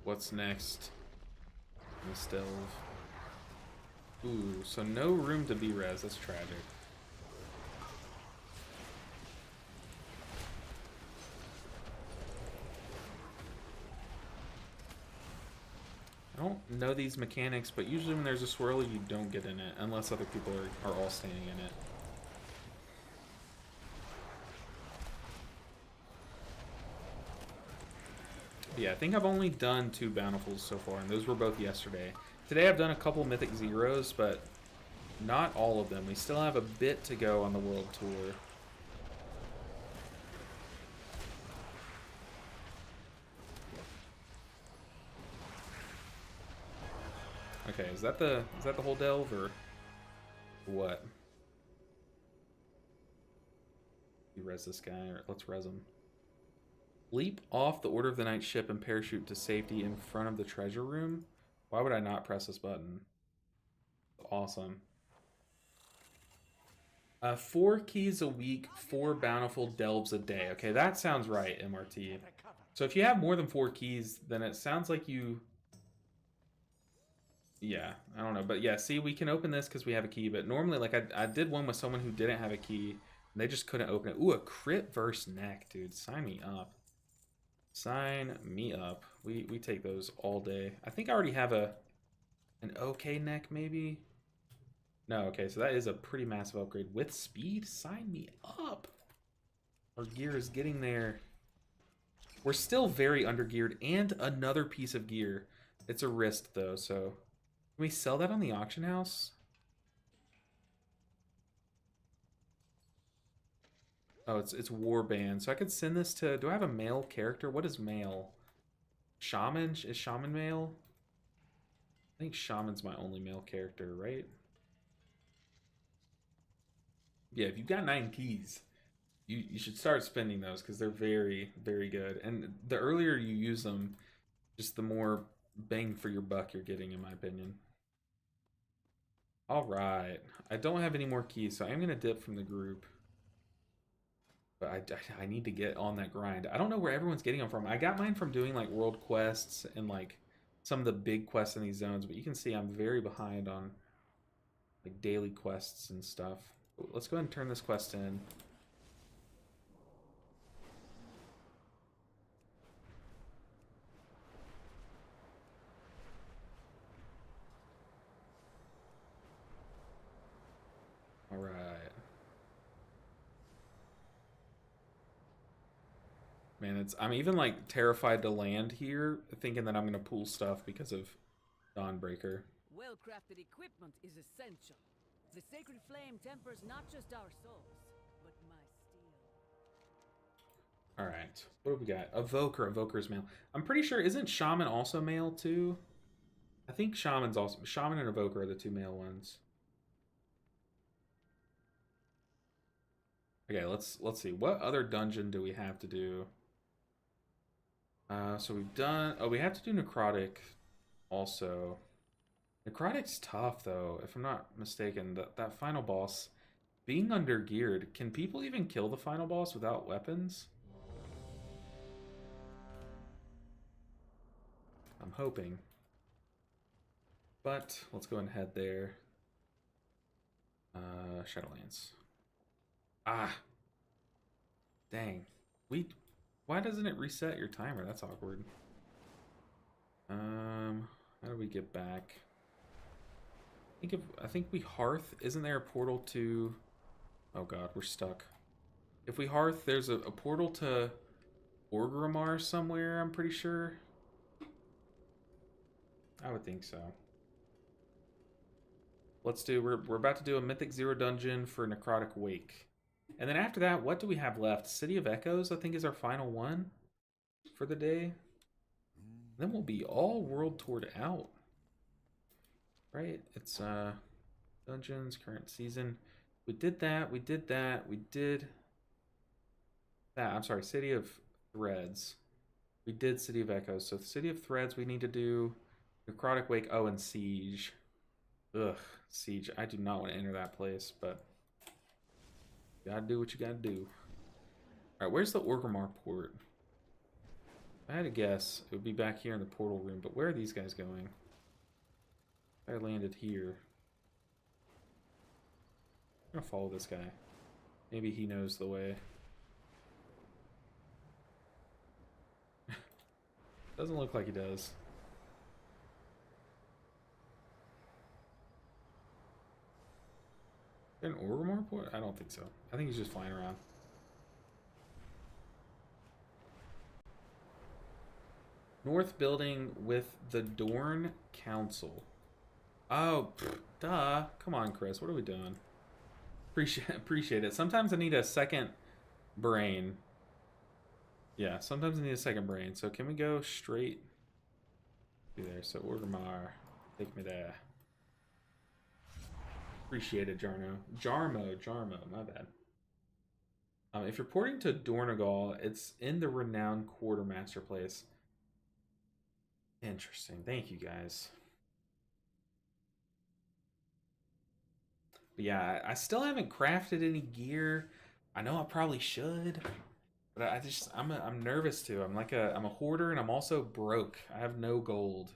S1: what's next? Delve. Ooh, so no room to be res. That's tragic. I don't know these mechanics, but usually when there's a swirly, you don't get in it unless other people are all standing in it. Yeah, I think I've only done 2 bountifuls so far, and those were both yesterday. Today I've done a couple mythic 0's, but not all of them. We still have a bit to go on the world tour. Okay, is that the whole delve or what? You res this guy, or let's res him. Leap off the Order of the Night ship and parachute to safety in front of the treasure room. Why would I not press this button? Awesome. 4 keys a week, 4 bountiful delves a day. Okay, that sounds right, MRT. So if you have more than 4 keys, then it sounds like you... Yeah, I don't know. But yeah, see, we can open this because we have a key. But normally, like, I did one with someone who didn't have a key. And they just couldn't open it. Ooh, a crit verse neck, dude. Sign me up. Sign me up. We take those all day. I think I already have an okay neck, maybe. No, okay, so that is a pretty massive upgrade. With speed? Sign me up. Our gear is getting there. We're still very undergeared, and another piece of gear. It's a wrist, though, so... Can we sell that on the auction house? Oh, it's warband. So I could send this to... Do I have a male character? What is male? Shaman? Is Shaman male? I think Shaman's my only male character, right? Yeah, if you've got 9 keys, you should start spending those because they're very, very good. And the earlier you use them, just the more bang for your buck you're getting, in my opinion. Alright. I don't have any more keys, so I'm going to dip from the group. But I need to get on that grind. I don't know where everyone's getting them from. I got mine from doing like world quests and like some of the big quests in these zones, but you can see I'm very behind on like daily quests and stuff. Let's go ahead and turn this quest in. All right. Man, I'm even like terrified to land here, thinking that I'm gonna pull stuff because of Dawnbreaker.
S5: Well-crafted equipment is essential. The sacred flame tempers not just our souls, but my steel.
S1: All right, what do we got? Evoker. Evoker's male. I'm pretty sure, isn't Shaman also male too? I think Shaman's also, Shaman and Evoker are the two male ones. Okay, let's see. What other dungeon do we have to do? So we've done. Oh, we have to do Necrotic also. Necrotic's tough though, if I'm not mistaken. That final boss, being undergeared, can people even kill the final boss without weapons? I'm hoping. But let's go and head there. Shadowlands. Ah. Dang. Why doesn't it reset your timer? That's awkward. How do we get back? I think we hearth. Isn't there a portal to? Oh god, we're stuck. If we hearth, there's a portal to Orgrimmar somewhere, I'm pretty sure. I would think so. Let's do, we're about to do a Mythic 0 dungeon for Necrotic Wake. And then after that, what do we have left? City of Echoes, I think, is our final one for the day. Then we'll be all world toured out. Right? It's dungeons, current season. We did that, we did that, we did that. I'm sorry, City of Threads. We did City of Echoes. So City of Threads, we need to do Necrotic Wake, oh, and Siege. Ugh, Siege. I do not want to enter that place, but you gotta do what you gotta do. Alright, where's the Orgrimmar port? If I had to guess, it would be back here in the portal room, but where are these guys going? I landed here. I'm gonna follow this guy. Maybe he knows the way. Doesn't look like he does. Is there an Orgrimmar port? I don't think so. I think he's just flying around. North building with the Dorn Council. Oh, duh. Come on, Chris. What are we doing? Appreciate it. Sometimes I need a second brain. Yeah, sometimes I need a second brain. So can we go straight to there? So Orgrimmar, take me there. Appreciate it, Jarno. Jarmo, my bad. If you're porting to Dornogal, it's in the renowned quartermaster place. Interesting. Thank you, guys. But yeah, I still haven't crafted any gear. I know I probably should, but I'm nervous too. I'm a hoarder, and I'm also broke. I have no gold,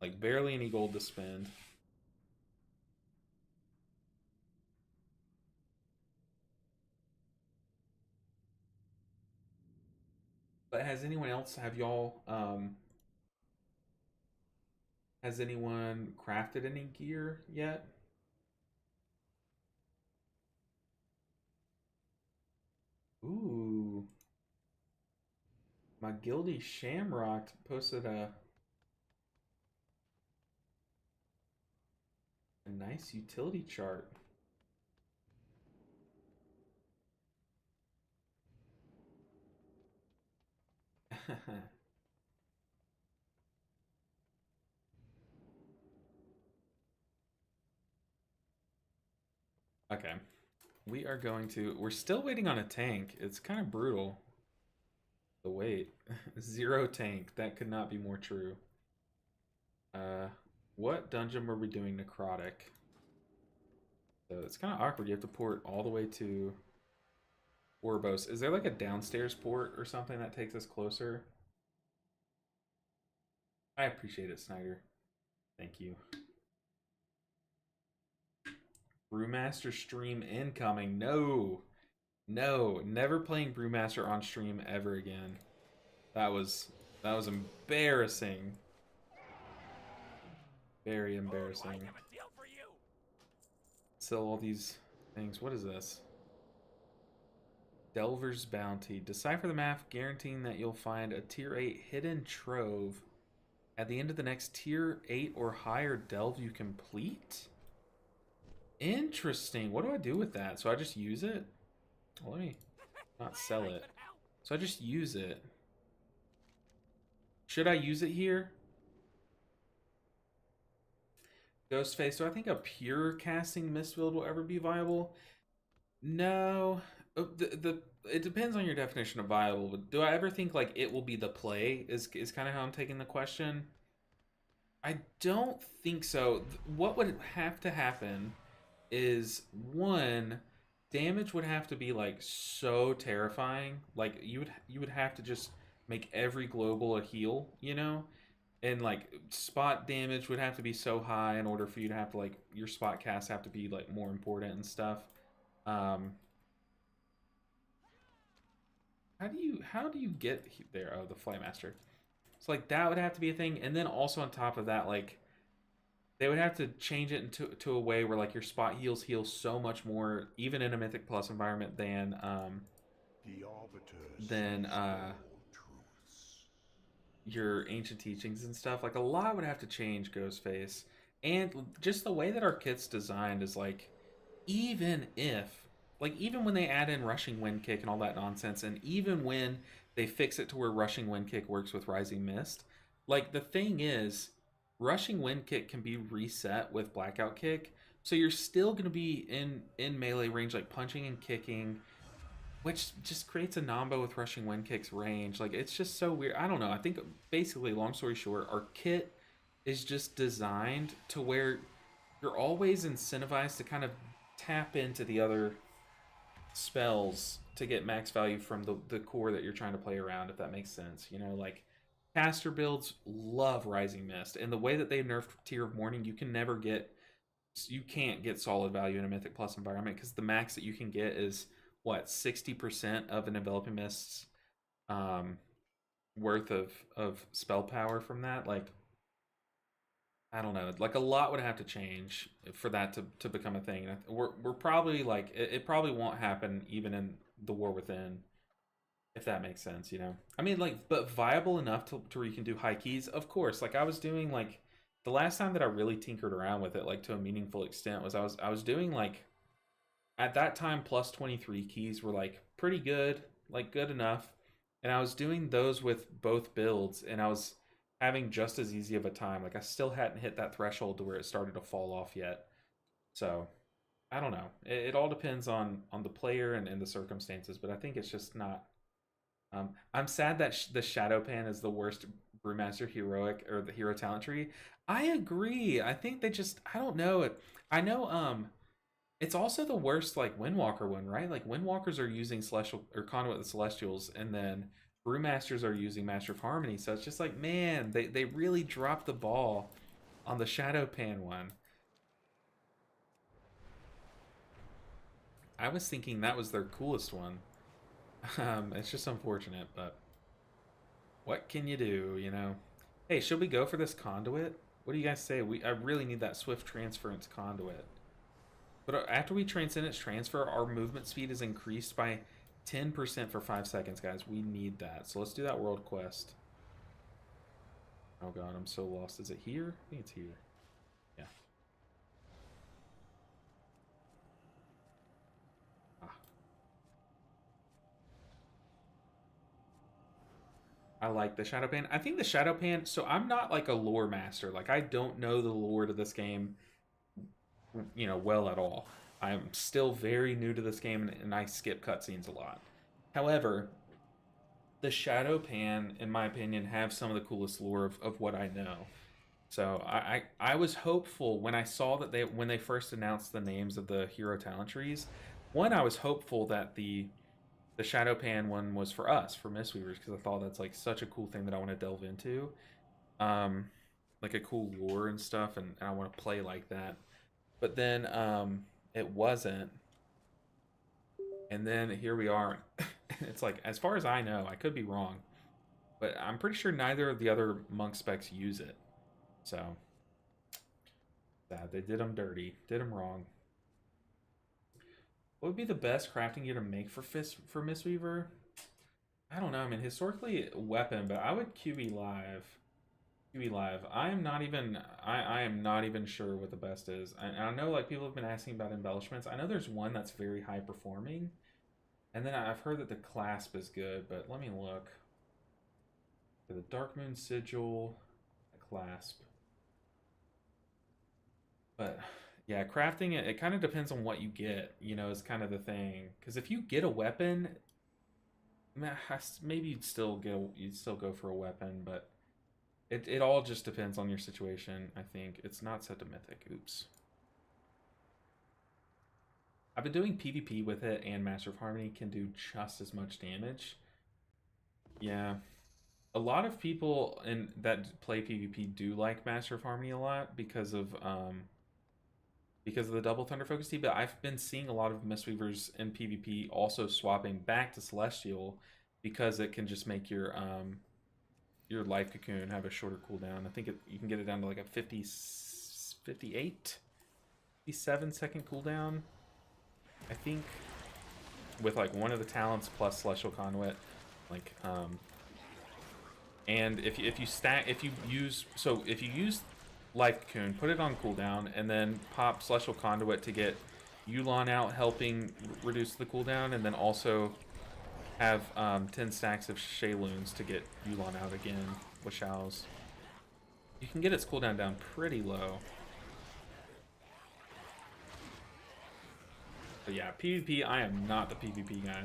S1: like barely any gold to spend. But has anyone else? Has anyone crafted any gear yet? Ooh. My Guildy Shamrock posted a nice utility chart. Okay. We're still waiting on a tank. It's kind of brutal. The wait. 0 tank. That could not be more true. What dungeon were we doing Necrotic? So it's kind of awkward. You have to port all the way to Orbos. Is there like a downstairs port or something that takes us closer? I appreciate it, Snyder. Thank you. Brewmaster stream incoming. No. No. Never playing Brewmaster on stream ever again. That was embarrassing. Very embarrassing. Sell all these things. What is this? Delver's Bounty. Decipher the map, guaranteeing that you'll find a tier 8 hidden trove at the end of the next tier 8 or higher delve you complete? Interesting. What do I do with that? So I just use it? Well, let me not sell it. So I just use it. Should I use it here? Ghostface, do I think a pure casting Mistweaver will ever be viable? No. It depends on your definition of viable, but do I ever think like it will be the play is kind of how I'm taking the question? I don't think so. What would have to happen is, one, damage would have to be like so terrifying. Like you would have to just make every global a heal, you know? And like spot damage would have to be so high in order for you to have to like your spot casts have to be like more important and stuff. How do you get there? Oh, the Flightmaster. So like that would have to be a thing, and then also on top of that, like they would have to change it into a way where like your spot heals heal so much more, even in a Mythic Plus environment than your ancient teachings and stuff. Like a lot would have to change, Ghostface, and just the way that our kit's designed is like, even when they add in rushing wind kick and all that nonsense, and even when they fix it to where rushing wind kick works with rising mist, like the thing is, rushing wind kick can be reset with blackout kick, so you're still going to be in melee range, like punching and kicking, which just creates a nombo with rushing wind kick's range. Like it's just so weird. I don't know. I think basically, long story short, our kit is just designed to where you're always incentivized to kind of tap into the other spells to get max value from the core that you're trying to play around, if that makes sense. You know, like caster builds love Rising Mist, and the way that they nerfed Tear of Morning, you can't get solid value in a Mythic Plus environment, because the max that you can get is what, 60% of an Enveloping Mist's worth of spell power from that. Like, I don't know, like a lot would have to change for that to become a thing. We're probably like, it probably won't happen even in the War Within, if that makes sense, you know? I mean, like, but viable enough to where you can do high keys, of course. Like, I was doing, like, the last time that I really tinkered around with it, like, to a meaningful extent, was I was doing, like, at that time, plus 23 keys were, like, pretty good, like, good enough. And I was doing those with both builds, and I was having just as easy of a time. Like, I still hadn't hit that threshold to where it started to fall off yet. So, I don't know. It all depends on the player and the circumstances, but I think it's just not... I'm sad that the Shadow Pan is the worst Brewmaster heroic, or the hero talent tree. I agree. I think they just... I don't know. I know... It's also the worst, like, Windwalker one, right? Like, Windwalkers are using Celestial or Conduit the Celestials, and then Brewmasters are using Master of Harmony. So it's just like, man, they really dropped the ball on the Shadow Pan one. I was thinking that was their coolest one. It's just unfortunate, but what can you do, you know? Hey, should we go for this Conduit? What do you guys say? I really need that Swift Transference Conduit. But after we Transcendence Transfer, our movement speed is increased by 10% for 5 seconds, guys. We need that. So let's do that world quest. Oh god, I'm so lost. Is it here? I think it's here. Yeah. Ah. I like the Shadow Pan. I think the Shadow Pan... So I'm not like a lore master. Like, I don't know the lore to this game, you know, well at all. I'm still very new to this game, and I skip cutscenes a lot. However, the Shadow Pan, in my opinion, have some of the coolest lore of what I know. So I was hopeful when I saw that when they first announced the names of the hero talent trees. One, I was hopeful that the Shadow Pan one was for us, for Mistweavers, because I thought that's like such a cool thing that I want to delve into. Like a cool lore and stuff, and I want to play like that. But then it wasn't. And then here we are. It's like, as far as I know, I could be wrong, but I'm pretty sure neither of the other monk specs use it. So, they did them dirty, did them wrong. What would be the best crafting gear to make for Mistweaver? I don't know. I mean, historically, weapon, but I would QB live. QB live. I am not even sure what the best is. I know like people have been asking about embellishments. I know there's one that's very high performing, and then I've heard that the clasp is good. But let me look. For the Dark Moon Sigil, the clasp. But yeah, crafting it kind of depends on what you get, you know, is kind of the thing. Because if you get a weapon, maybe you'd still go for a weapon, but it all just depends on your situation, I think. It's not set to mythic. Oops. I've been doing PvP with it, and Master of Harmony can do just as much damage. Yeah. A lot of people that play PvP do like Master of Harmony a lot because of the double Thunder Focus Tea, but I've been seeing a lot of Mistweavers in PvP also swapping back to Celestial because it can just make your life cocoon have a shorter cooldown. I think you can get it down to like a 58, 57-second cooldown, I think, with like one of the talents plus Celestial Conduit. Like, and if you use Life Cocoon, put it on cooldown, and then pop Celestial Conduit to get Yulon out, helping reduce the cooldown, and then also have 10 stacks of Shayloons to get Yulon out again with Shao's. You can get its cooldown down pretty low. But yeah, PvP, I am not the PvP guy.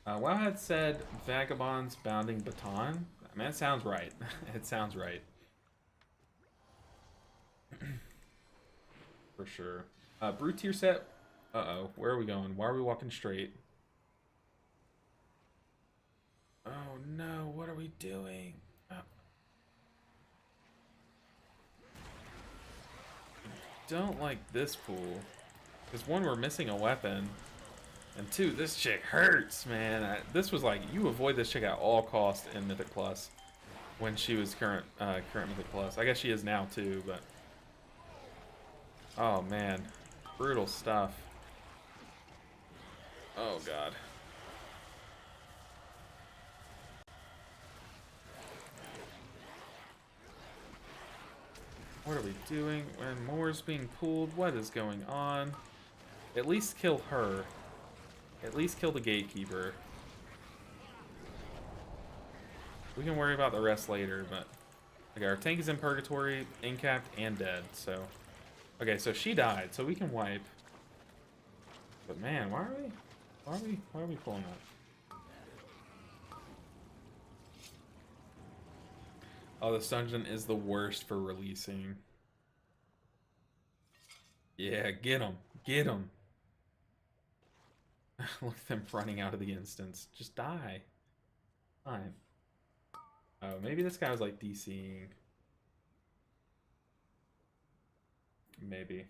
S1: WoW had said Vagabond's Bounding Baton. I mean, it sounds right. It sounds right. For sure. Brute tier set. Uh-oh. Where are we going? Why are we walking straight? Oh no, what are we doing? Don't like this pool. Because one, we're missing a weapon. And two, this chick hurts, man. This was like, you avoid this chick at all costs in Mythic Plus. When she was current Mythic Plus. I guess she is now too, but... Oh man. Brutal stuff. Oh god. What are we doing? When more's being pulled, what is going on? At least kill her. At least kill the gatekeeper. We can worry about the rest later, but... Okay, our tank is in purgatory, incapped, and dead, so... Okay, so she died, so we can wipe. But man, why are we pulling up? Oh, this dungeon is the worst for releasing. Yeah, get him. Get him. Look at them running out of the instance. Just die. Fine. Oh, maybe this guy was like DCing. Maybe.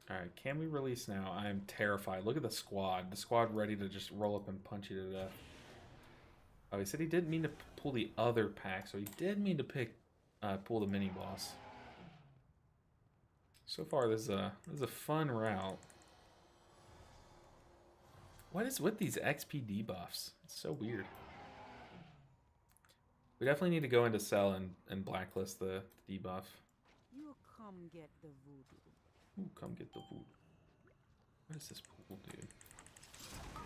S1: Alright, can we release now? I am terrified. Look at the squad. The squad ready to just roll up and punch you to death. Oh, he said he didn't mean to pull the other pack, so he did mean to pull the mini boss. So far, this is a fun route. What is with these XP debuffs? It's so weird. We definitely need to go into Cell and blacklist the debuff.
S5: You come get the voodoo.
S1: Ooh, come get the voodoo. What is this pool, dude?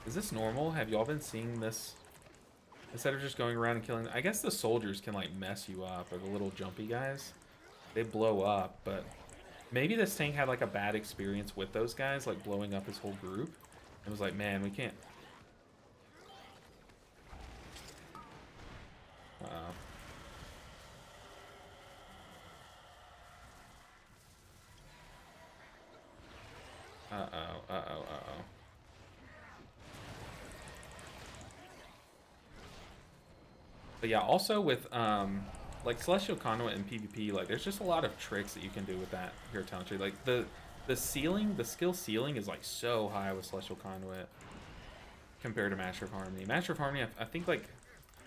S1: Is this normal? Have y'all been seeing this? Instead of just going around and killing... I guess the soldiers can, like, mess you up, or the little jumpy guys. They blow up, but... Maybe this tank had, like, a bad experience with those guys, like, blowing up his whole group. It was like, man, we can't... But yeah, also with like Celestial Conduit and PvP, like there's just a lot of tricks that you can do with that hero talent tree. Like the ceiling, the skill ceiling is like so high with Celestial Conduit compared to Master of Harmony. Master of Harmony, I think like,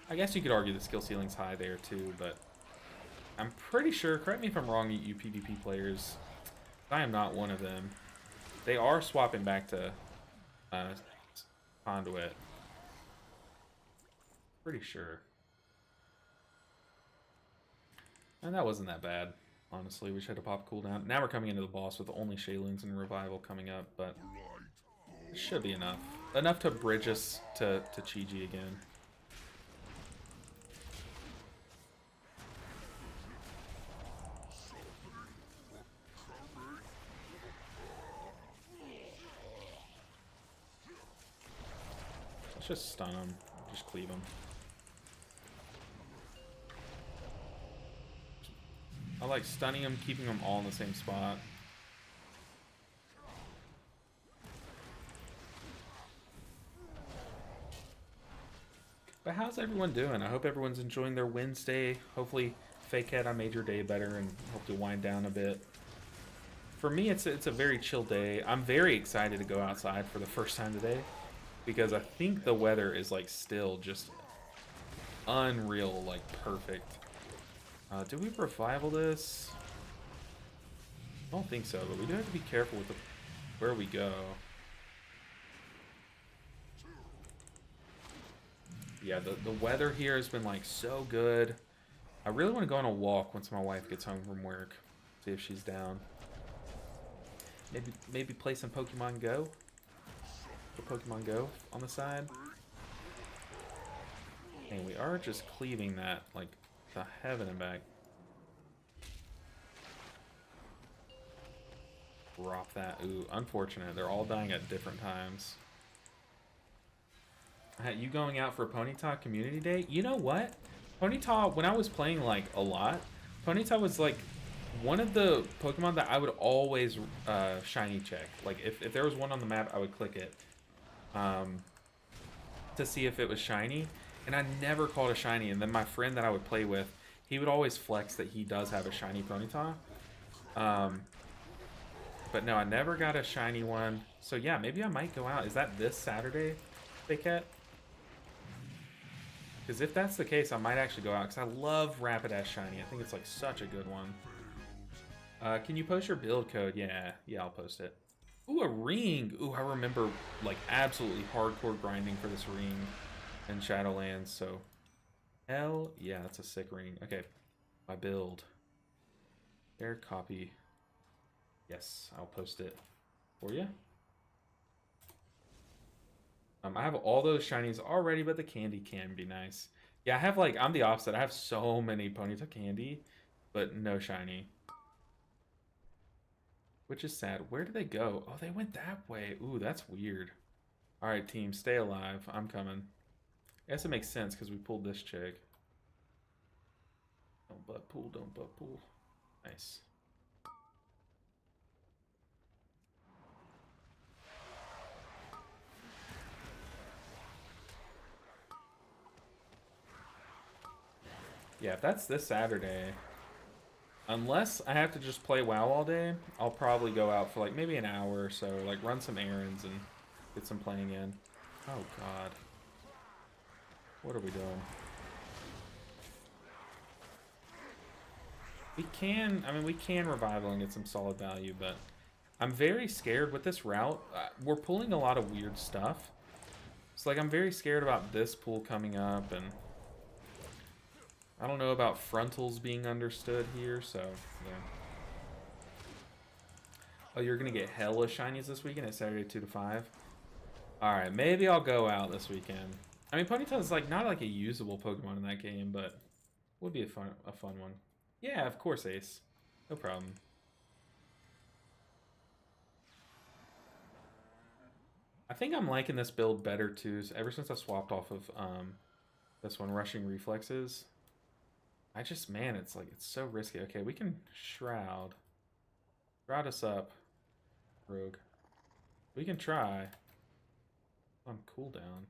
S1: I guess you could argue the skill ceiling's high there too, but I'm pretty sure, correct me if I'm wrong, you PvP players, I am not one of them. They are swapping back to Conduit. Pretty sure. And that wasn't that bad, honestly. We just had to pop cooldown. Now we're coming into the boss with only Shaylins and Revival coming up, but it should be enough. Enough to bridge us to Chi-Ji again. Let's just stun him. Just cleave him. I like stunning him, keeping them all in the same spot. But how's everyone doing? I hope everyone's enjoying their Wednesday. Hopefully, Fakehead, I made your day better and hope to wind down a bit. For me, it's a very chill day. I'm very excited to go outside for the first time today because I think the weather is like still just unreal, like perfect. Do we revival this? I don't think so, but we do have to be careful with where we go. Yeah, the weather here has been like so good. I really want to go on a walk once my wife gets home from work. See if she's down. Maybe play some Pokemon Go. Pokemon Go on the side. And we are just cleaving that like to heaven and back. Drop that. Ooh, unfortunate. They're all dying at different times. You going out for Ponyta Community Day? You know what? Ponyta, when I was playing like a lot, Ponyta was like one of the Pokemon that I would always shiny check. Like if there was one on the map, I would click it to see if it was shiny. And I never caught a shiny. And then my friend that I would play with, he would always flex that he does have a shiny Ponyta. But no, I never got a shiny one. So yeah, maybe I might go out. Is that this Saturday, Big Cat? Because if that's the case, I might actually go out. Because I love Rapidash Shiny. I think it's like such a good one. Can you post your build code? Yeah, I'll post it. Ooh, a ring. Ooh, I remember like absolutely hardcore grinding for this ring in Shadowlands. So, hell yeah, that's a sick ring. Okay, my build. Air copy. Yes, I'll post it for you. I have all those shinies already, but the candy can be nice. Yeah, I have like, I'm the opposite. I have so many Ponyta candy, but no shiny. Which is sad. Where did they go? Oh, they went that way. Ooh, that's weird. All right, team, stay alive. I'm coming. I guess it makes sense because we pulled this chick. Don't butt pull, don't butt pull. Nice. Yeah, if that's this Saturday, unless I have to just play WoW all day, I'll probably go out for like maybe an hour or so, like run some errands and get some playing in. Oh god. What are we doing? We can, I mean, we can revival and get some solid value, but I'm very scared with this route. We're pulling a lot of weird stuff. So like I'm very scared about this pool coming up, and I don't know about frontals being understood here, so yeah. Oh, you're gonna get hella shinies this weekend at Saturday 2 to 5? Alright, maybe I'll go out this weekend. I mean, Ponyta is like not like a usable Pokemon in that game, but would be a fun one. Yeah, of course, Ace. No problem. I think I'm liking this build better too. So ever since I swapped off of this one, Rushing Reflexes. I just, man, it's like, it's so risky. Okay, we can Shroud. Shroud us up, Rogue. We can try. On cooldown.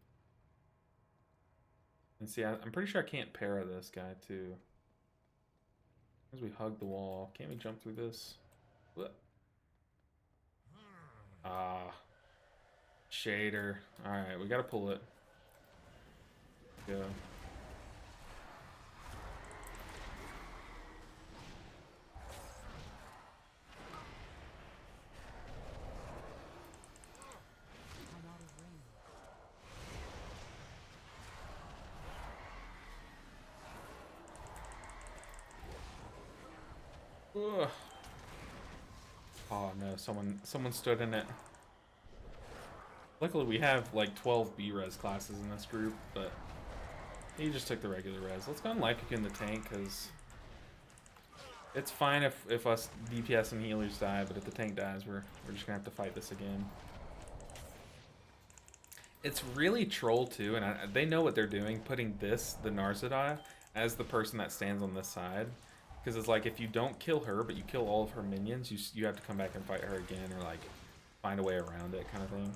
S1: And see, I'm pretty sure I can't para this guy too. As we hug the wall, can't we jump through this? What? Ah, shader. All right, we gotta pull it. Go.
S5: I'm out of range.
S1: Ugh. Oh no, someone stood in it. Luckily we have like 12 B-res classes in this group, but he just took the regular res. Let's go and like in the tank, because it's fine if us DPS and healers die, but if the tank dies, we're just gonna have to fight this again. It's really troll too, and they know what they're doing, putting the Narzadeh as the person that stands on this side. Because it's like, if you don't kill her, but you kill all of her minions, you have to come back and fight her again, or like find a way around it, kind of thing.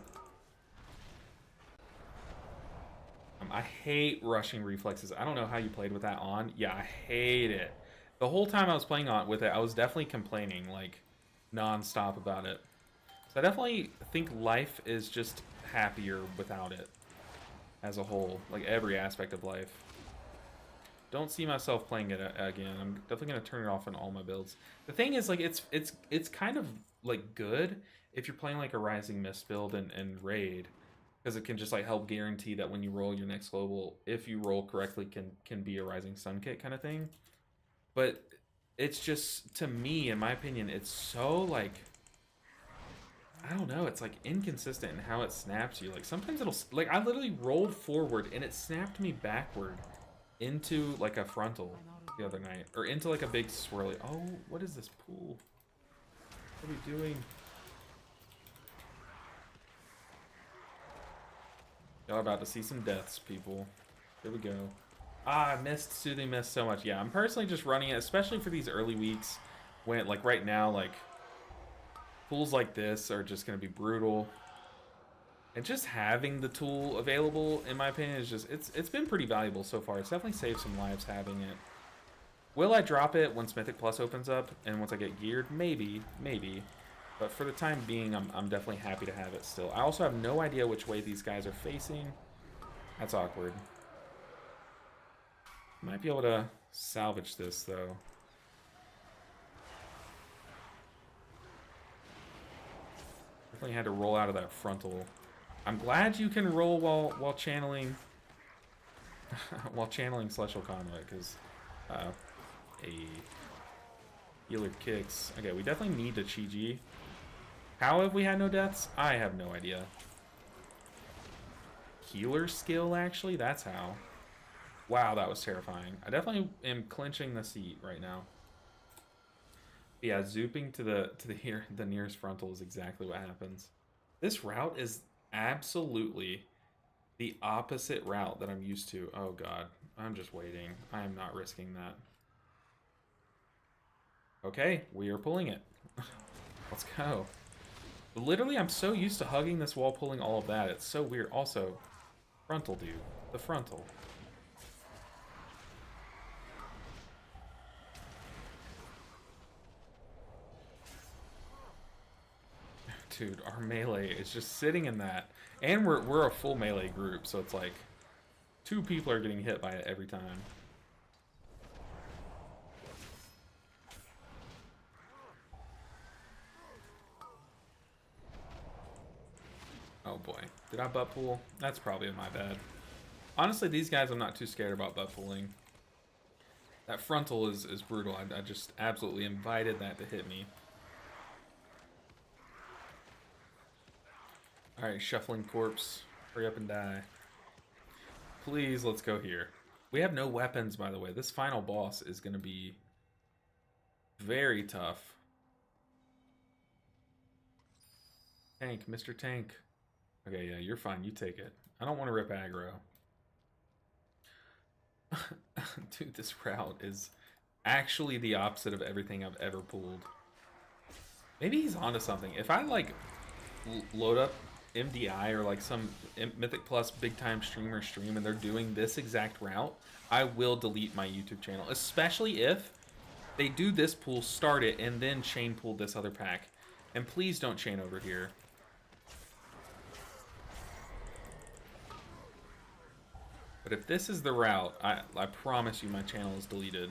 S1: I hate rushing reflexes. I don't know how you played with that on. Yeah, I hate it. The whole time I was playing with it, I was definitely complaining, like, non-stop about it. So I definitely think life is just happier without it, as a whole. Like, every aspect of life. Don't see myself playing it again. I'm definitely gonna turn it off in all my builds. The thing is, like, it's kind of like good if you're playing like a Rising Mist build and raid, because it can just like help guarantee that when you roll your next global, if you roll correctly, can be a Rising Sun kit kind of thing. But it's just, to me, in my opinion, it's so like, I don't know, it's like inconsistent in how it snaps you. Like sometimes it'll, like, I literally rolled forward and it snapped me backward into like a frontal the other night, or into like a big swirly. Oh, what is this pool? What are we doing? Y'all are about to see some deaths, people. Here we go. Ah, I missed Soothing Mist so much. Yeah, I'm personally just running it, especially for these early weeks, when, like, right now, like, pools like this are just gonna be brutal. And just having the tool available, in my opinion, is just, it's been pretty valuable so far. It's definitely saved some lives having it. Will I drop it once Mythic Plus opens up and once I get geared? Maybe, maybe. But for the time being, I'm definitely happy to have it still. I also have no idea which way these guys are facing. That's awkward. Might be able to salvage this, though. Definitely had to roll out of that frontal. I'm glad you can roll while channeling while channeling Celestial Conduit, because a healer kicks. Okay, we definitely need to Chi-Ji. How have we had no deaths? I have no idea. Healer skill, actually? That's how. Wow, that was terrifying. I definitely am clinching the seat right now. Yeah, zooping to the nearest frontal is exactly what happens. This route is absolutely the opposite route that I'm used to. Oh god, I'm just waiting. I am not risking that. Okay, we are pulling it. Let's go. Literally, I'm so used to hugging this wall, pulling all of that. It's so weird. Also, frontal dude. The frontal. Dude, our melee is just sitting in that. And we're a full melee group, so it's like 2 people are getting hit by it every time. Oh boy. Did I butt pull? That's probably my bad. Honestly, these guys I'm not too scared about butt pulling. That frontal is brutal. I just absolutely invited that to hit me. Alright, Shuffling Corpse. Hurry up and die. Please, let's go here. We have no weapons, by the way. This final boss is going to be very tough. Tank, Mr. Tank. Okay, yeah, you're fine. You take it. I don't want to rip aggro. Dude, this route is actually the opposite of everything I've ever pulled. Maybe he's onto something. If I, like, load up MDI or like some Mythic Plus big time streamer stream and they're doing this exact route, I will delete my YouTube channel, especially if they do this pool, start it, and then chain pool this other pack. And please don't chain over here. But if this is the route, I promise you my channel is deleted.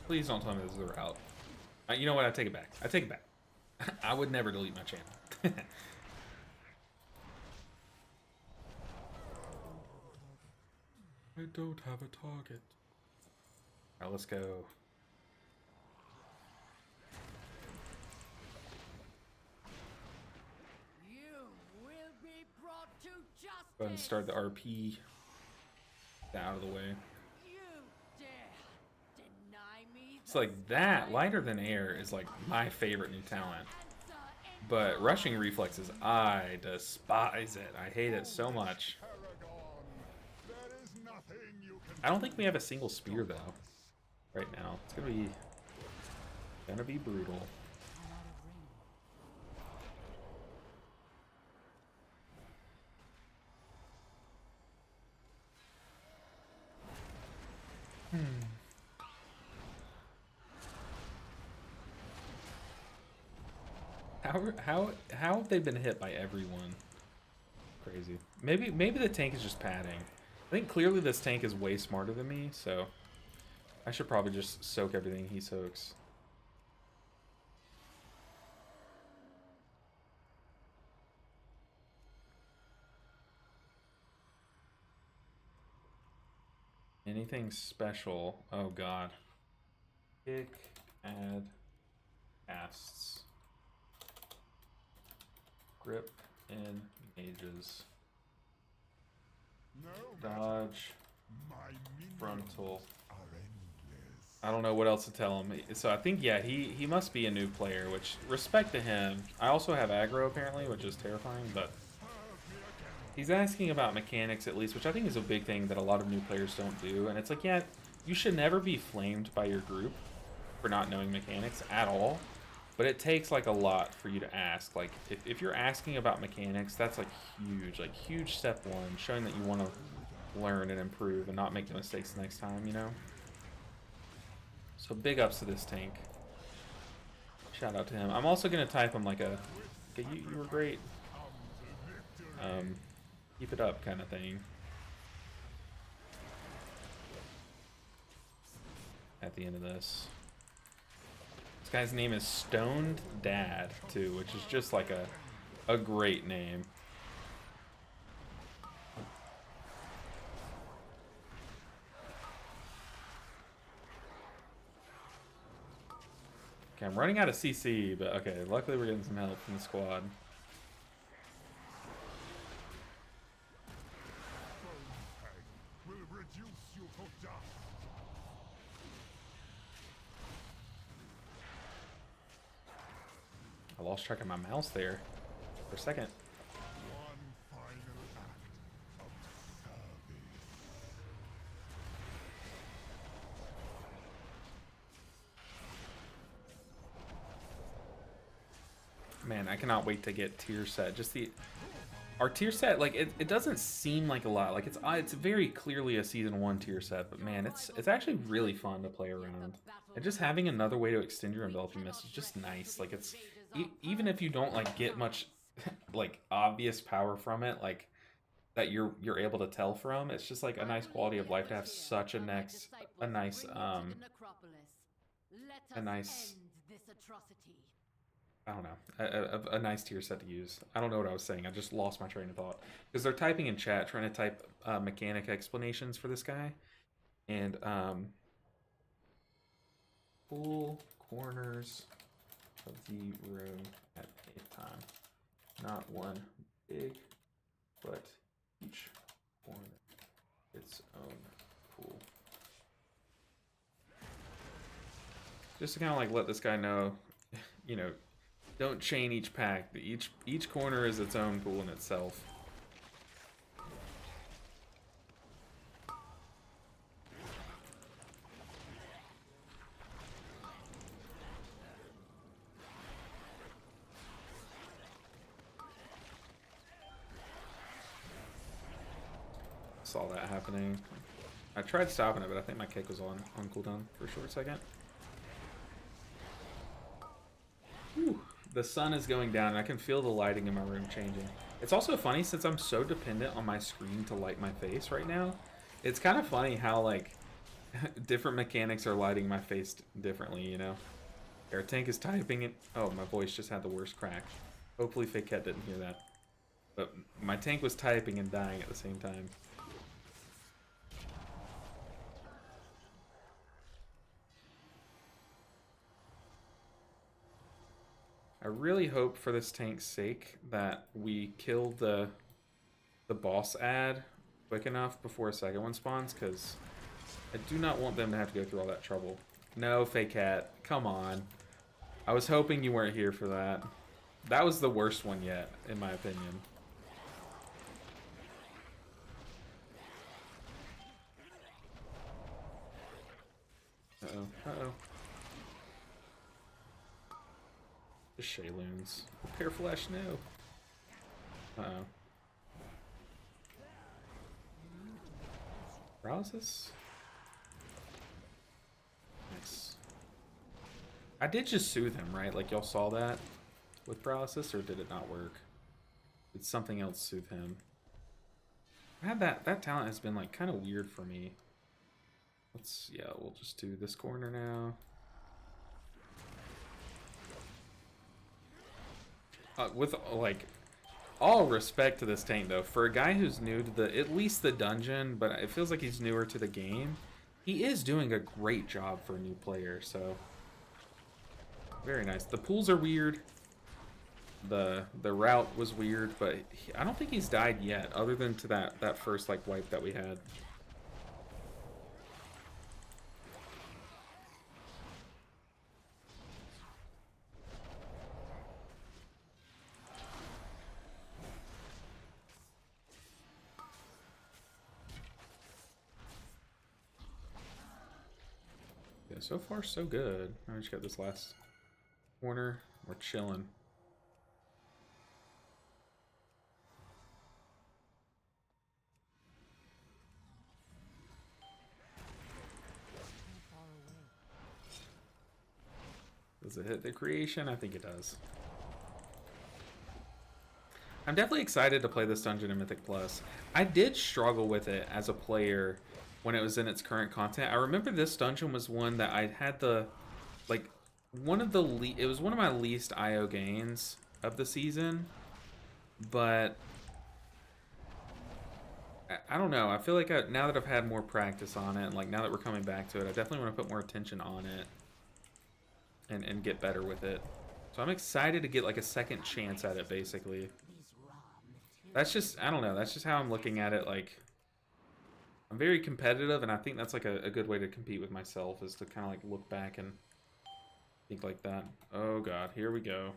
S1: Please don't tell me this is the route. You know what? I take it back. I take it back. I would never delete my channel. I don't have a target. Alright, let's go.
S5: You will be brought to justice.
S1: Go ahead and start the RP. Get out of the way.
S5: You dare deny me.
S1: It's like that. Lighter than air is like my favorite new talent. But rushing reflexes, I despise it. I hate it so much.
S3: There is nothing you can
S1: I don't think we have a single spear though. Right now, it's gonna be brutal. How have they been hit by everyone? Crazy. Maybe the tank is just padding. I think clearly this tank is way smarter than me, so I should probably just soak everything he soaks. Anything special? Oh god. Kick, add, casts. Grip and mages.
S3: no
S1: Dodge,
S3: my minions
S1: frontal.
S3: are endless.
S1: I don't know what else to tell him. So I think, yeah, he must be a new player, which, respect to him. I also have aggro, apparently, which is terrifying, but he's asking about mechanics, at least, which I think is a big thing that a lot of new players don't do. And it's like, yeah, you should never be flamed by your group for not knowing mechanics at all. But it takes, like, a lot for you to ask. Like, if you're asking about mechanics, that's, like, huge step one, showing that you want to learn and improve and not make the mistakes next time, you know? So big ups to this tank. Shout out to him. I'm also going to type him, like, okay, you were great. Keep it up kind of thing. At the end of this. This guy's name is Stoned Dad, too, which is just like a great name. Okay, I'm running out of CC, but okay, luckily we're getting some help from the squad.
S3: Will reduce you to dust.
S1: I lost track of my mouse there for a second.
S3: One final act of service.
S1: Man, I cannot wait to get tier set. Just our tier set, like it doesn't seem like a lot. Like it's very clearly a season 1 tier set, but man, it's actually really fun to play around. And just having another way to extend your enveloping mist is just nice. Like it's even if you don't like get much like obvious power from it, like that you're able to tell from, it's just like a nice quality of life to have such a nice I don't know, a nice tier set to use. I don't know what I was saying. I just lost my train of thought. Because they're typing in chat, trying to type mechanic explanations for this guy. And, full corners of the room at a time. Not one big, but each corner its own pool. Just to kind of like let this guy know, you know, don't chain each pack. Each corner is its own pool in itself. Saw that happening. I tried stopping it, but I think my kick was on cooldown for a short second. Whew. The sun is going down, and I can feel the lighting in my room changing. It's also funny, since I'm so dependent on my screen to light my face right now, it's kind of funny how, like, different mechanics are lighting my face differently, you know? Our tank is typing it. Oh, my voice just had the worst crack. Hopefully Fake Cat didn't hear that. But my tank was typing and dying at the same time. I really hope for this tank's sake that we kill the boss ad quick enough before a second one spawns, because I do not want them to have to go through all that trouble. No, Fake Cat, come on. I was hoping you weren't here for that. That was the worst one yet, in my opinion. Uh-oh, uh-oh. The Shayloons. Repair flash, no. Uh-oh. Paralysis? Nice. I did just soothe him, right? Like, y'all saw that with paralysis, or did it not work? Did something else soothe him? I had that talent has been, like, kind of weird for me. Yeah, we'll just do this corner now. With, like, all respect to this tank, though, for a guy who's new to at least the dungeon, but it feels like he's newer to the game, he is doing a great job for a new player, so very nice. The pools are weird. The route was weird, but I don't think he's died yet, other than to that first, like, wipe that we had. Yeah, so far so good. I just got this last corner. We're chilling. Does it hit the creation? I think it does. I'm definitely excited to play this dungeon in Mythic Plus. I did struggle with it as a player when it was in its current content. I remember this dungeon was one that I had it was one of my least IO gains of the season, but I don't know. I feel like now that I've had more practice on it, and like now that we're coming back to it, I definitely want to put more attention on it and get better with it. So I'm excited to get like a second chance at it, basically. That's just, I don't know, that's just how I'm looking at it. Like, I'm very competitive, and I think that's like a good way to compete with myself, is to kind of like look back and think like that. Oh god, here we go.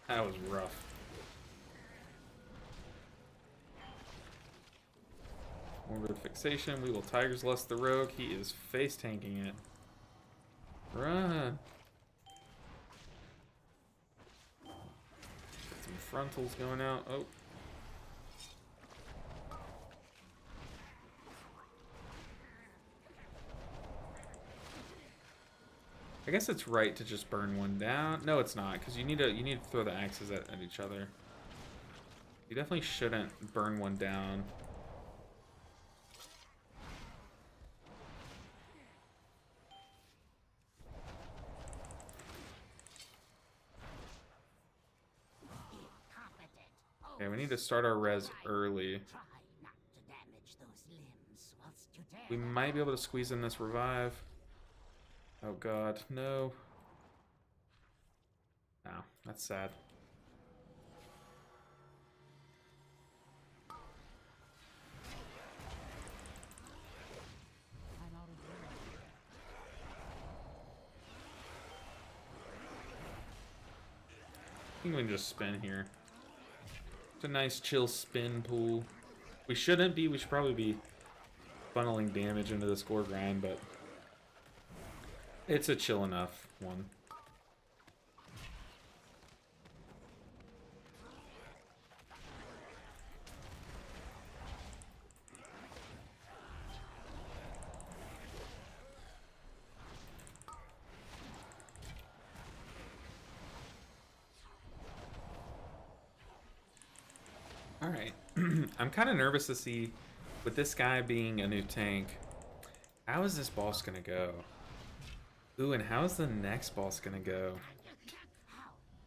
S1: That was rough. Morbid fixation. We will Tiger's Lust the rogue. He is face tanking it. Run. Got some frontals going out. Oh. I guess it's right to just burn one down. No, it's not, because you need to throw the axes at each other. You definitely shouldn't burn one down. Okay, we need to start our res early. We might be able to squeeze in this revive. Oh god, no. No, that's sad. I think we can just spin here. It's a nice chill spin pool. We shouldn't be, we should probably be funneling damage into the score grind, but it's a chill enough one. Alright. I'm kind of nervous to see, with this guy being a new tank, how is this boss gonna go? Ooh, and how's the next boss gonna go?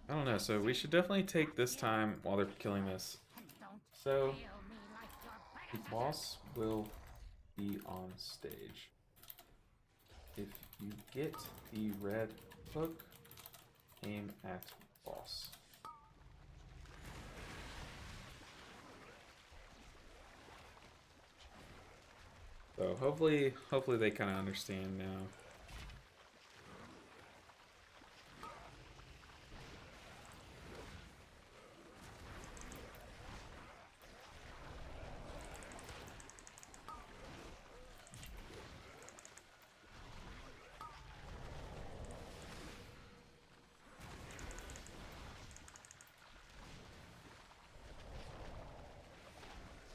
S1: I don't know, so we should definitely take this time while they're killing this. So, the boss will be on stage. If you get the red hook, aim at boss. So hopefully they kind of understand now.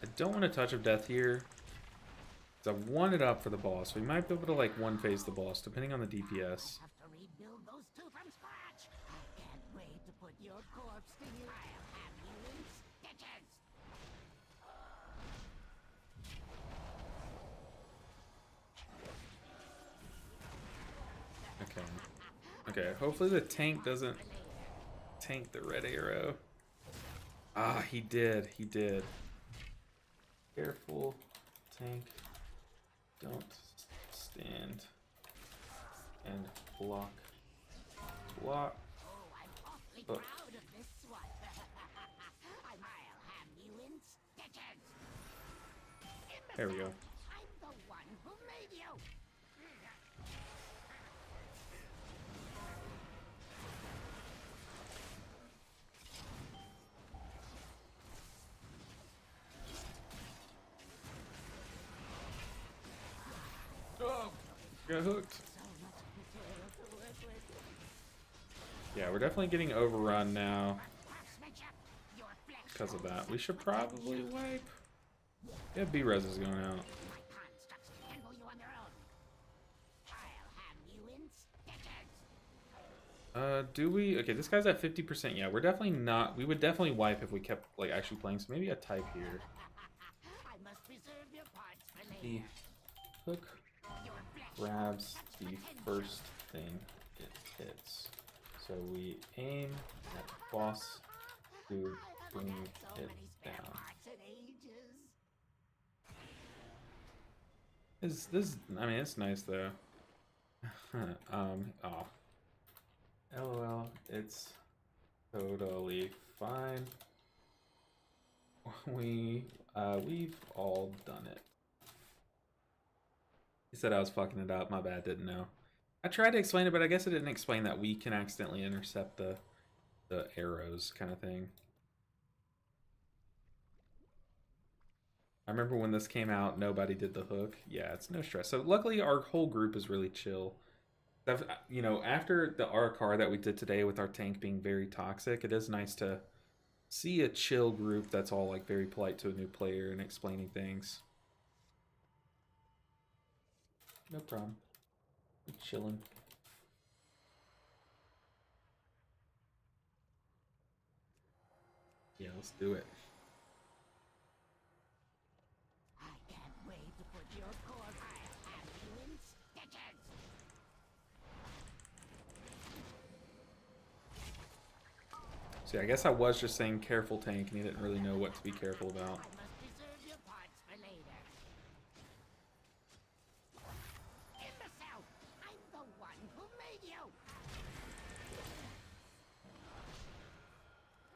S1: I don't want a touch of death here. I want it up for the boss. We might be able to like one phase the boss, depending on the DPS.
S7: Have to rebuild those two from scratch. I can't wait to put your corpse to you. I'll have you in stitches.
S1: Okay. Okay, hopefully the tank doesn't tank the red arrow. Ah, he did. He did. Careful, tank. Don't stand and block. Block.
S7: Oh, I'm awfully
S1: But
S7: proud of this one. I'll have you in stitches.
S1: there we go.
S7: I'm the one who made you.
S1: Oh, got hooked.
S7: So much material to work with.
S1: Yeah, we're definitely getting overrun now
S7: Craftsmanship, your flesh
S1: because of that. We should probably wipe. Yeah, B-res is going out.
S7: my constructs can handle you on their own. I'll have you in stitches.
S1: Do we? Okay, this guy's at 50%. Yeah, we're definitely not. We would definitely wipe if we kept like actually playing. So maybe a type here.
S7: I must preserve your parts for
S1: The
S7: later.
S1: hook
S7: Your flesh
S1: grabs the first thing it hits. So we aim at the boss to
S7: I
S1: bring
S7: haven't had so
S1: it
S7: many spare
S1: down.
S7: parts in ages.
S1: This I mean it's nice though. Oh. LOL, it's totally fine. We've all done it. He said I was fucking it up, my bad, didn't know. I tried to explain it, but I guess it didn't explain that we can accidentally intercept the arrows kind of thing. I remember when this came out, nobody did the hook. Yeah, it's no stress. So luckily our whole group is really chill. You know, after the RCR that we did today with our tank being very toxic, it is nice to see a chill group that's all like very polite to a new player and explaining things. No problem. We're chilling. Yeah, let's do it.
S7: I can't wait to put your corpse. I'll have you in stitches.
S1: See, I guess I was just saying careful tank, and he didn't really know what to be careful about.
S7: I must preserve your parts for later. Imbecile! I'm the one who made you!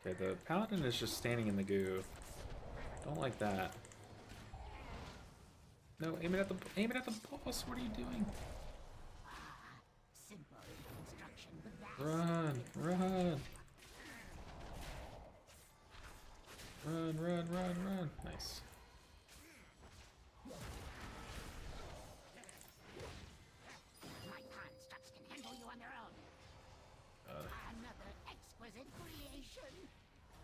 S1: Okay, the paladin is just standing in the goo. Don't like that. No, aim it at the boss. What are you doing?
S7: Simple construction, but that's
S1: Run, run. Run, run, run, run. Nice.
S7: my constructs can handle you on their own. Another exquisite creation.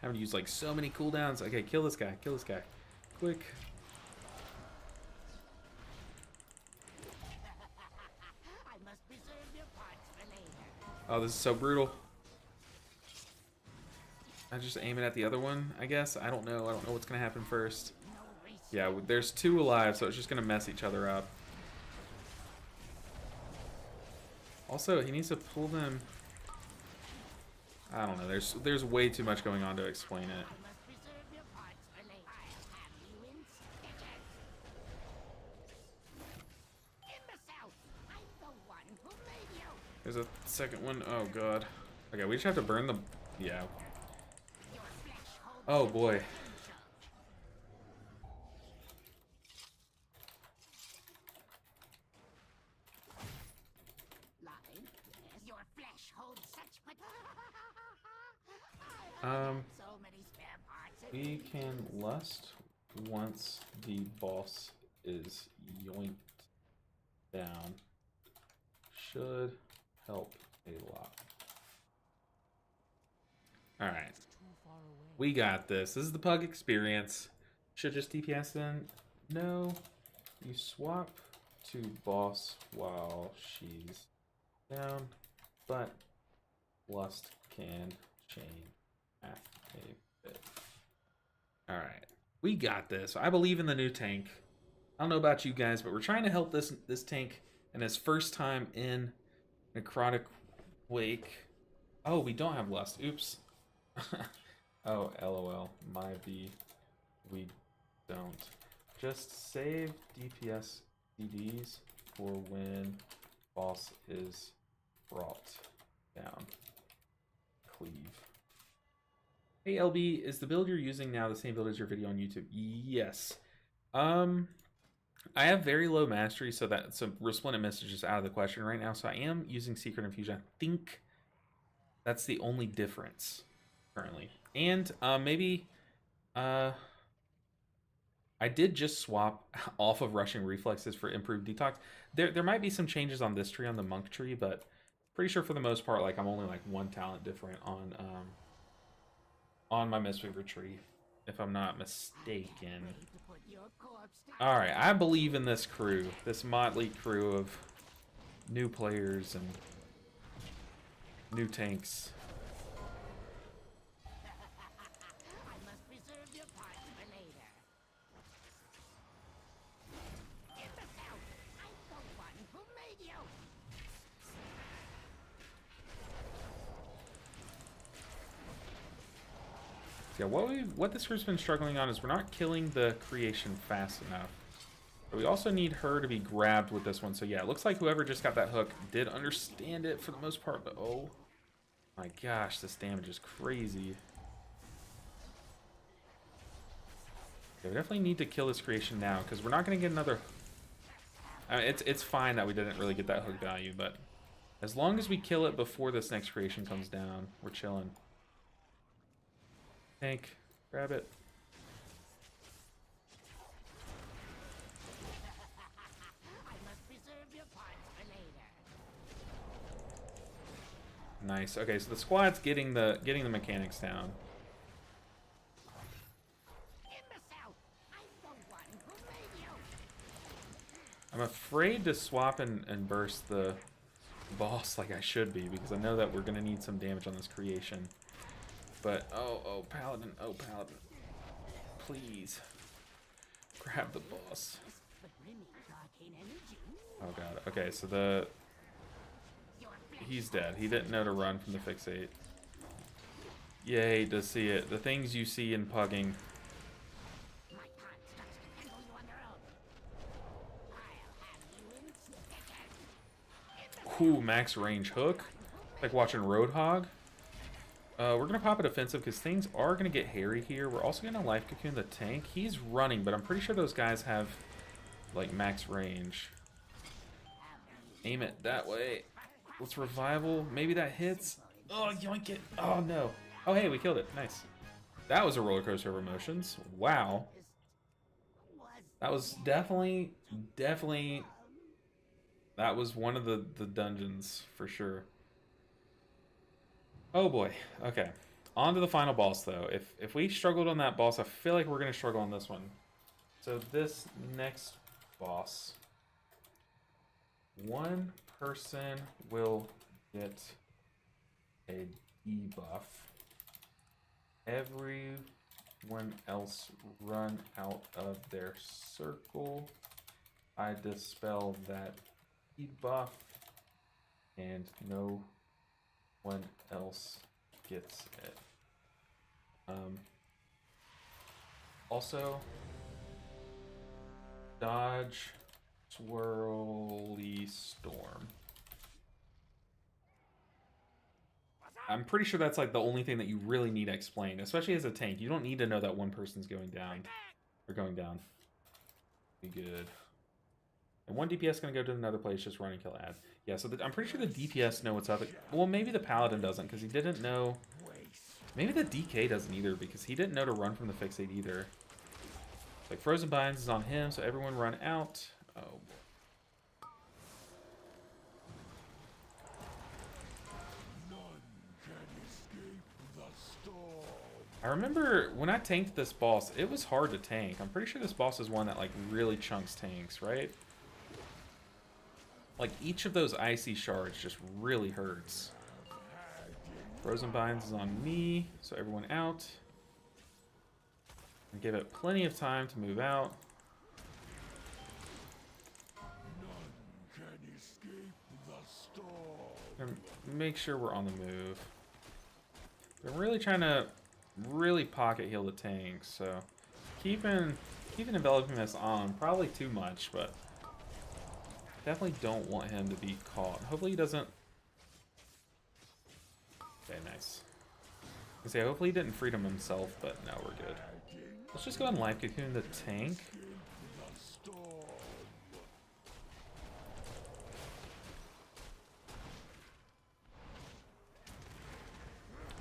S1: Having to use like so many cooldowns. Okay, kill this guy. Kill this guy. Quick.
S7: I must preserve your parts for later.
S1: Oh, this is so brutal. I just aim it at the other one, I guess. I don't know. I don't know what's gonna happen first. Yeah, there's 2 alive, so it's just gonna mess each other up. Also, he needs to pull them. I don't know. There's way too much going on to explain it. There's a second one. Oh god. Okay, we just have to burn the. Yeah. Oh boy. We can lust once the boss is yoinked down. Should help a lot. Alright. We got this. This is the pug experience. Should just DPS then? No. You swap to boss while she's down, but lust can chain path a bit. Alright. We got this. I believe in the new tank. I don't know about you guys, but we're trying to help this tank in his first time in Necrotic Wake. Oh, we don't have lust. Oops. Oh, LOL. My B. We don't. Just save DPS DDs for when boss is brought down. Cleave. Hey LB, is the build you're using now the same build as your video on YouTube? Yes. I have very low mastery, so Resplendent Mist is just out of the question right now. So I am using Secret Infusion. I think that's the only difference currently. And maybe I did just swap off of Rushing Reflexes for Improved Detox. There might be some changes on this tree, on the Monk tree, but pretty sure for the most part, like I'm only like 1 talent different on my Mistweaver tree, if I'm not mistaken. Alright, I believe in this crew. This motley crew of new players and new tanks. Yeah, what this group's been struggling on is we're not killing the creation fast enough. But we also need her to be grabbed with this one. So yeah, it looks like whoever just got that hook did understand it for the most part, but oh my gosh, this damage is crazy. Yeah, we definitely need to kill this creation now, because we're not going to get another... I mean, it's fine that we didn't really get that hook value, but as long as we kill it before this next creation comes down, we're chilling. Tank, grab it. Nice. Okay, so the squad's getting the mechanics down. I'm afraid to swap and burst the boss like I should be, because I know that we're gonna need some damage on this creation. But oh paladin, oh paladin, please grab the boss. Oh god. Okay, so he's dead. He didn't know to run from the fixate. Yay to see it. The things you see in pugging. Ooh, max range hook. Like watching Roadhog. We're going to pop a defensive because things are going to get hairy here. We're also going to life cocoon the tank. He's running, but I'm pretty sure those guys have like max range. Aim it that way. Let's revival. Maybe that hits. Oh, yoink it. Oh, no. Oh, hey, we killed it. Nice. That was a roller coaster of emotions. Wow. That was definitely... That was one of the dungeons for sure. Oh boy. Okay. On to the final boss though. If we struggled on that boss, I feel like we're going to struggle on this one. So this next boss, one person will get a debuff. Everyone else run out of their circle. I dispel that debuff, and no one else gets it. Also, dodge swirly storm. I'm pretty sure that's like the only thing that you really need explained, especially as a tank. You don't need to know that one person's going down or going down. Be good. And one DPS gonna go to another place, just run and kill ad. Yeah, so I'm pretty sure the DPS know what's up. Well, maybe the Paladin doesn't, because he didn't know. Maybe the DK doesn't either, because he didn't know to run from the fixate either. Like, Frozen Binds is on him, so everyone run out. Oh, boy. I remember when I tanked this boss, it was hard to tank. I'm pretty sure this boss is one that, like, really chunks tanks, right? Like, each of those icy shards just really hurts. Frozen Binds is on me, so everyone out. And give it plenty of time to move out. And make sure we're on the move. I'm really trying to really pocket heal the tanks, so keeping enveloping this on, probably too much, but definitely don't want him to be caught. Hopefully he doesn't. Okay, nice. I say hopefully he didn't freedom himself, but no, we're good. Let's just go and life cocoon the tank.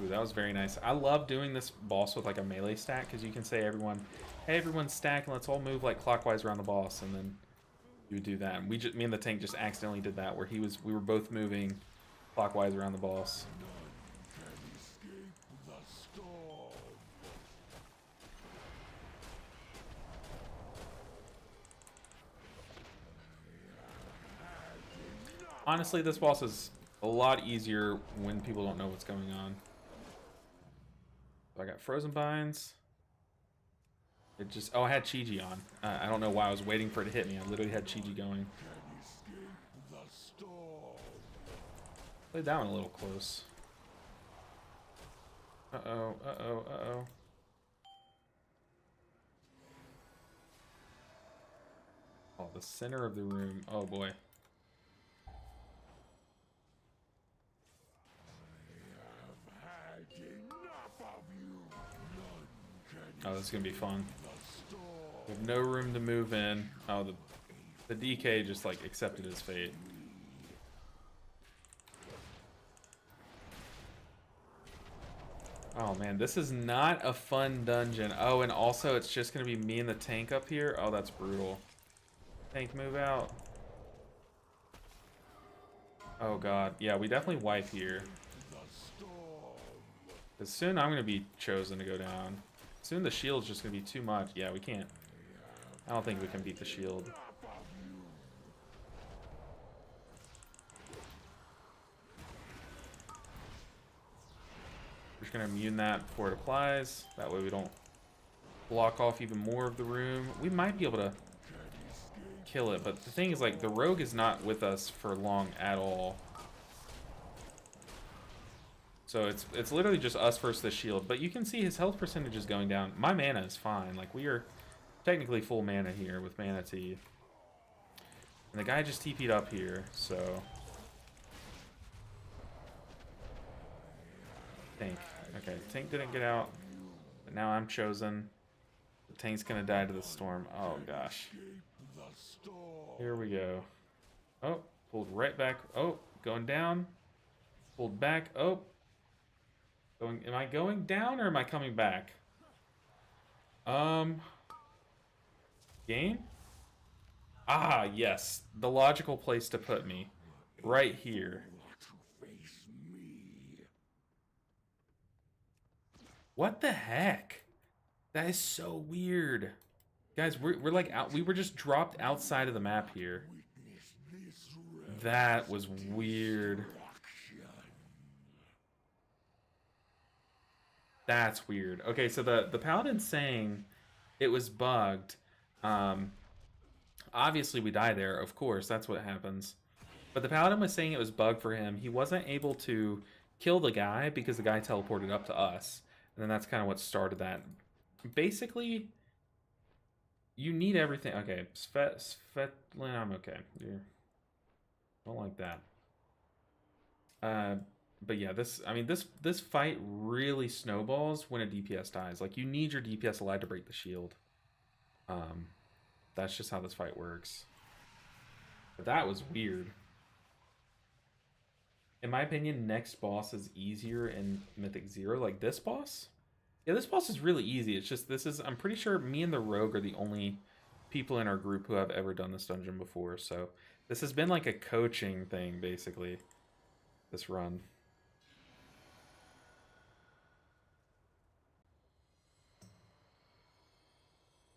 S1: Ooh, that was very nice. I love doing this boss with like a melee stack, because you can say everyone, hey, everyone stack and let's all move like clockwise around the boss, and then you would do that. And me and the tank just accidentally did that, where we were both moving clockwise around the boss. Honestly, this boss is a lot easier when people don't know what's going on. So I got Frozen Binds. It just... Oh, I had Chi-Ji on. I don't know why I was waiting for it to hit me. I literally had Chi-Ji going. Played that one a little close. Uh-oh, uh-oh, uh-oh. Oh, the center of the room. Oh, boy. Oh, this is gonna be fun. We have no room to move in. Oh, the DK just like accepted his fate. Oh man, this is not a fun dungeon. Oh, and also it's just gonna be me and the tank up here. Oh, that's brutal. Tank, move out. Oh god, yeah, we definitely wipe here. Because soon I'm gonna be chosen to go down. Soon the shield's just gonna be too much. Yeah, we can't. I don't think we can beat the shield. We're just gonna immune that before it applies. That way we don't block off even more of the room. We might be able to kill it, but the thing is, like, the rogue is not with us for long at all. So it's literally just us versus the shield. But you can see his health percentage is going down. My mana is fine. Like, we are technically full mana here with Mana Tea. And the guy just TP'd up here, so... Tank. Okay, Tank didn't get out. But now I'm chosen. The tank's gonna die to the storm. Oh, gosh. Here we go. Oh, pulled right back. Oh, going down. Pulled back. Oh. Am I going down or am I coming back? Game? Ah, yes. The logical place to put me. Right here. What the heck? That is so weird. Guys, we're like out. We were just dropped outside of the map here. That was weird. That's weird. Okay, so the paladin's saying it was bugged. Obviously we die there, of course, that's what happens. But the paladin was saying it was bugged for him. He wasn't able to kill the guy because the guy teleported up to us. And then that's kind of what started that. Basically, you need everything. Okay, Svetlin, I'm okay. You're, don't like that. But yeah, this fight really snowballs when a DPS dies. Like, you need your DPS alive to break the shield. That's just how this fight works. But that was weird. In my opinion, next boss is easier in Mythic 0. Like this boss? Yeah, this boss is really easy. It's just, I'm pretty sure me and the Rogue are the only people in our group who have ever done this dungeon before. So this has been like a coaching thing, basically, this run.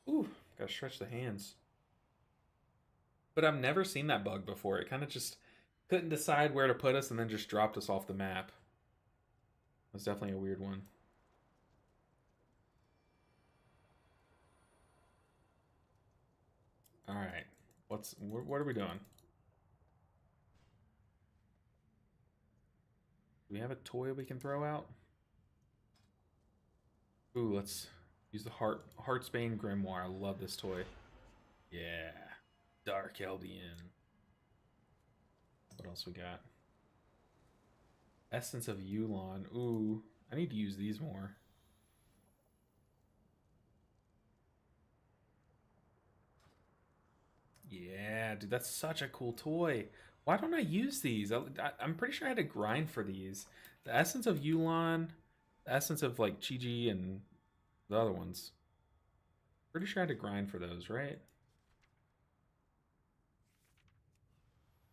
S1: Ooh, gotta stretch the hands. But I've never seen that bug before. It kind of just couldn't decide where to put us and then just dropped us off the map. It was definitely a weird one. Alright. What are we doing? Do we have a toy we can throw out? Ooh, let's use the Heartsbane Grimoire. I love this toy. Yeah. Dark Eldian. What else we got? Essence of Yulon. Ooh, I need to use these more. Yeah, dude, that's such a cool toy. Why don't I use these? I'm pretty sure I had to grind for these. The Essence of Yulon, the Essence of like Chi-Ji, and the other ones. Pretty sure I had to grind for those, right?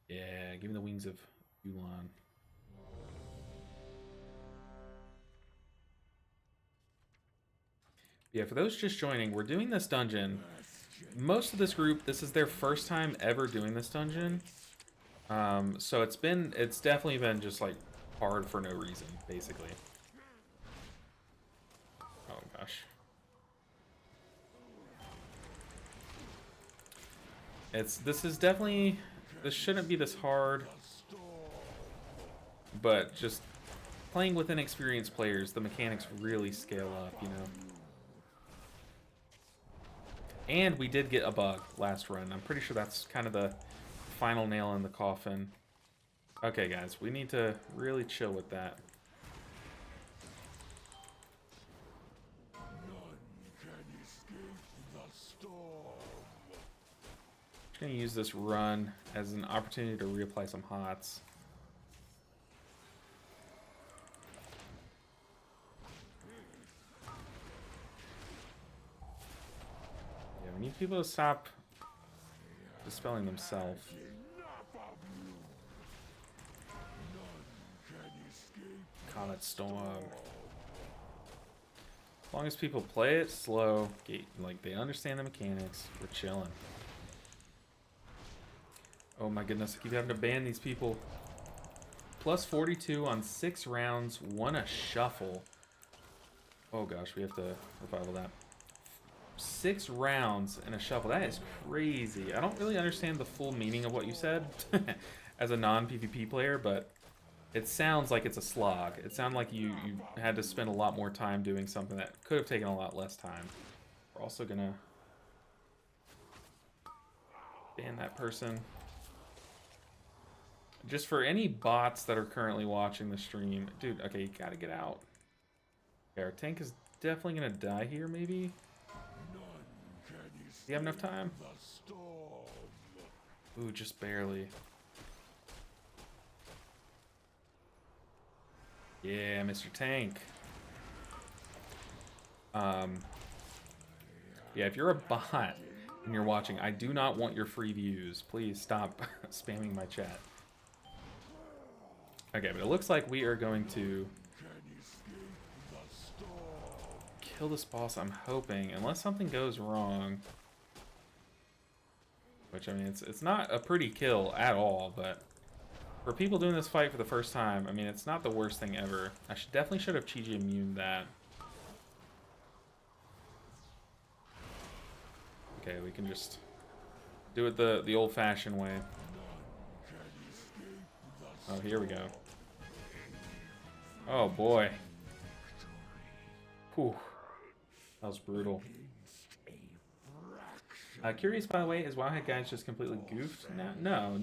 S1: Yeah, give me the wings of Yulon. Yeah, for those just joining, we're doing this dungeon. Most of this group, this is their first time ever doing this dungeon. So it's definitely been just like hard for no reason, basically. Oh gosh. This shouldn't be this hard, but just playing with inexperienced players, the mechanics really scale up, you know. And we did get a bug last run. I'm pretty sure that's kind of the final nail in the coffin. Okay, guys, we need to really chill with that. Just gonna use this run as an opportunity to reapply some hots. Yeah, we need people to stop dispelling themselves. Comet Storm. As long as people play it slow, like they understand the mechanics, we're chilling. Oh my goodness, I keep having to ban these people. Plus 42 on 6 rounds, won a shuffle. Oh gosh, we have to revival that. 6 rounds and a shuffle, that is crazy. I don't really understand the full meaning of what you said as a non-PvP player, but it sounds like it's a slog. It sounded like you had to spend a lot more time doing something that could have taken a lot less time. We're also gonna ban that person. Just for any bots that are currently watching the stream. Dude, okay, you gotta get out. Okay, our tank is definitely gonna die here, maybe? Do you have enough time? Ooh, just barely. Yeah, Mr. Tank. Yeah, if you're a bot and you're watching, I do not want your free views. Please stop spamming my chat. Okay, but it looks like we are going to kill this boss, I'm hoping, unless something goes wrong. Which, I mean, it's not a pretty kill at all, but for people doing this fight for the first time, I mean, it's not the worst thing ever. I definitely should have Chi-Ji immune that. okay. We can just do it the old-fashioned way. Oh, here we go. Oh, boy. Whew. That was brutal. Curious, by the way, is Wowhead guys just completely goofed? No.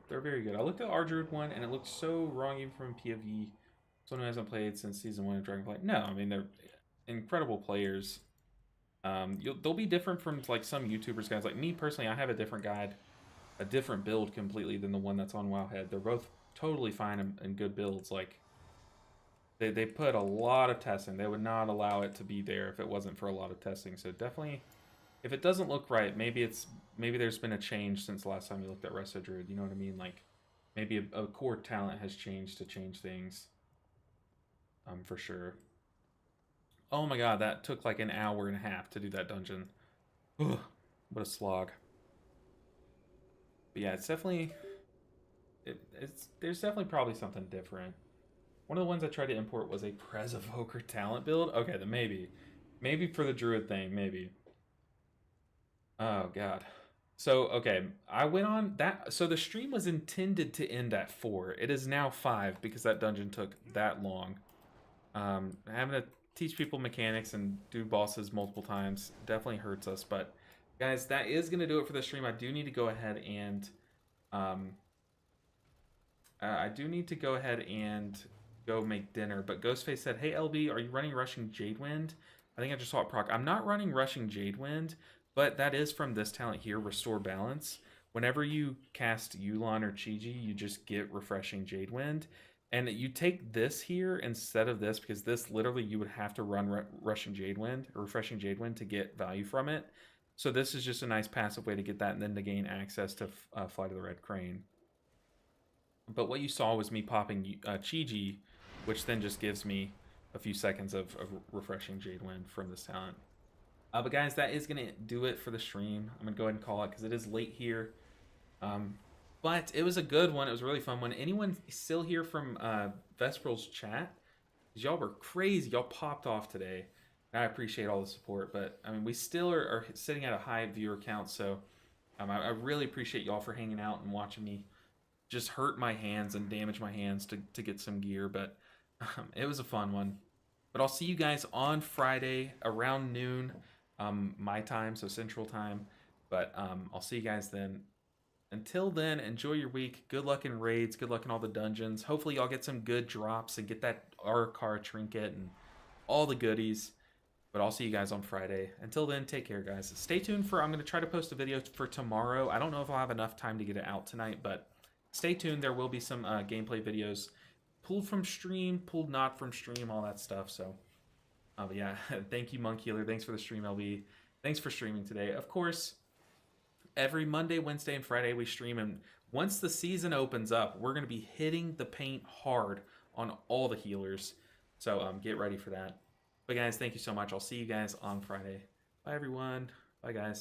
S1: They're very good. I looked at our Druid one, and it looked so wrong even from POV. Someone who hasn't played since Season 1 of Dragonflight. No, I mean, they're incredible players. They'll be different from, like, some YouTubers guys. Like, me, personally, I have a different guide, a different build completely than the one that's on Wowhead. They're both totally fine and good builds. Like, they put a lot of testing. They would not allow it to be there if it wasn't for a lot of testing. So definitely... If it doesn't look right, maybe there's been a change since the last time you looked at Resto Druid. You know what I mean? Like, maybe a core talent has changed to change things. For sure. Oh my god, that took like an hour and a half to do that dungeon. Ugh, what a slog. But yeah, it's definitely... There's definitely probably something different. One of the ones I tried to import was a Prez Evoker talent build. Okay, then maybe. Maybe for the Druid thing, maybe. Oh, God. So, okay, I went on that. So the stream was intended to end at 4. It is now 5 because that dungeon took that long. Having to teach people mechanics and do bosses multiple times definitely hurts us. But, guys, that is going to do it for the stream. I do need to go ahead and... go make dinner. But Ghostface said, hey, LB, are you running Rushing Jadewind? I think I just saw it proc. I'm not running Rushing Jadewind. But that is from this talent here, Restore Balance. Whenever you cast Yulon or Chi-Ji, you just get Refreshing Jadewind. And you take this here instead of this, because this literally you would have to run Rushing Jadewind or Refreshing Jadewind to get value from it. So this is just a nice passive way to get that and then to gain access to Fly to the Red Crane. But what you saw was me popping Chi-Ji, which then just gives me a few seconds of Refreshing Jadewind from this talent. But guys, that is going to do it for the stream. I'm going to go ahead and call it because it is late here. But it was a good one. It was a really fun one. Anyone still here from Vesperal's chat? Because y'all were crazy. Y'all popped off today. I appreciate all the support. But, I mean, we still are sitting at a high viewer count. So I really appreciate y'all for hanging out and watching me just hurt my hands and damage my hands to get some gear. But it was a fun one. But I'll see you guys on Friday around noon. My time, so Central Time. But I'll see you guys then. Until then, enjoy your week. Good luck in raids. Good luck in all the dungeons. Hopefully y'all get some good drops and get that Arakar trinket and all the goodies. But I'll see you guys on Friday. Until then, take care, guys. Stay tuned for... I'm going to try to post a video for tomorrow. I don't know if I'll have enough time to get it out tonight, but stay tuned. There will be some gameplay videos pulled from stream, pulled not from stream, all that stuff, so... but yeah, thank you, Monk Healer. Thanks for the stream, LB. Thanks for streaming today. Of course, every Monday, Wednesday, and Friday we stream, and once the season opens up, we're going to be hitting the paint hard on all the healers. So get ready for that. But guys, thank you so much. I'll see you guys on Friday. Bye, everyone. Bye, guys.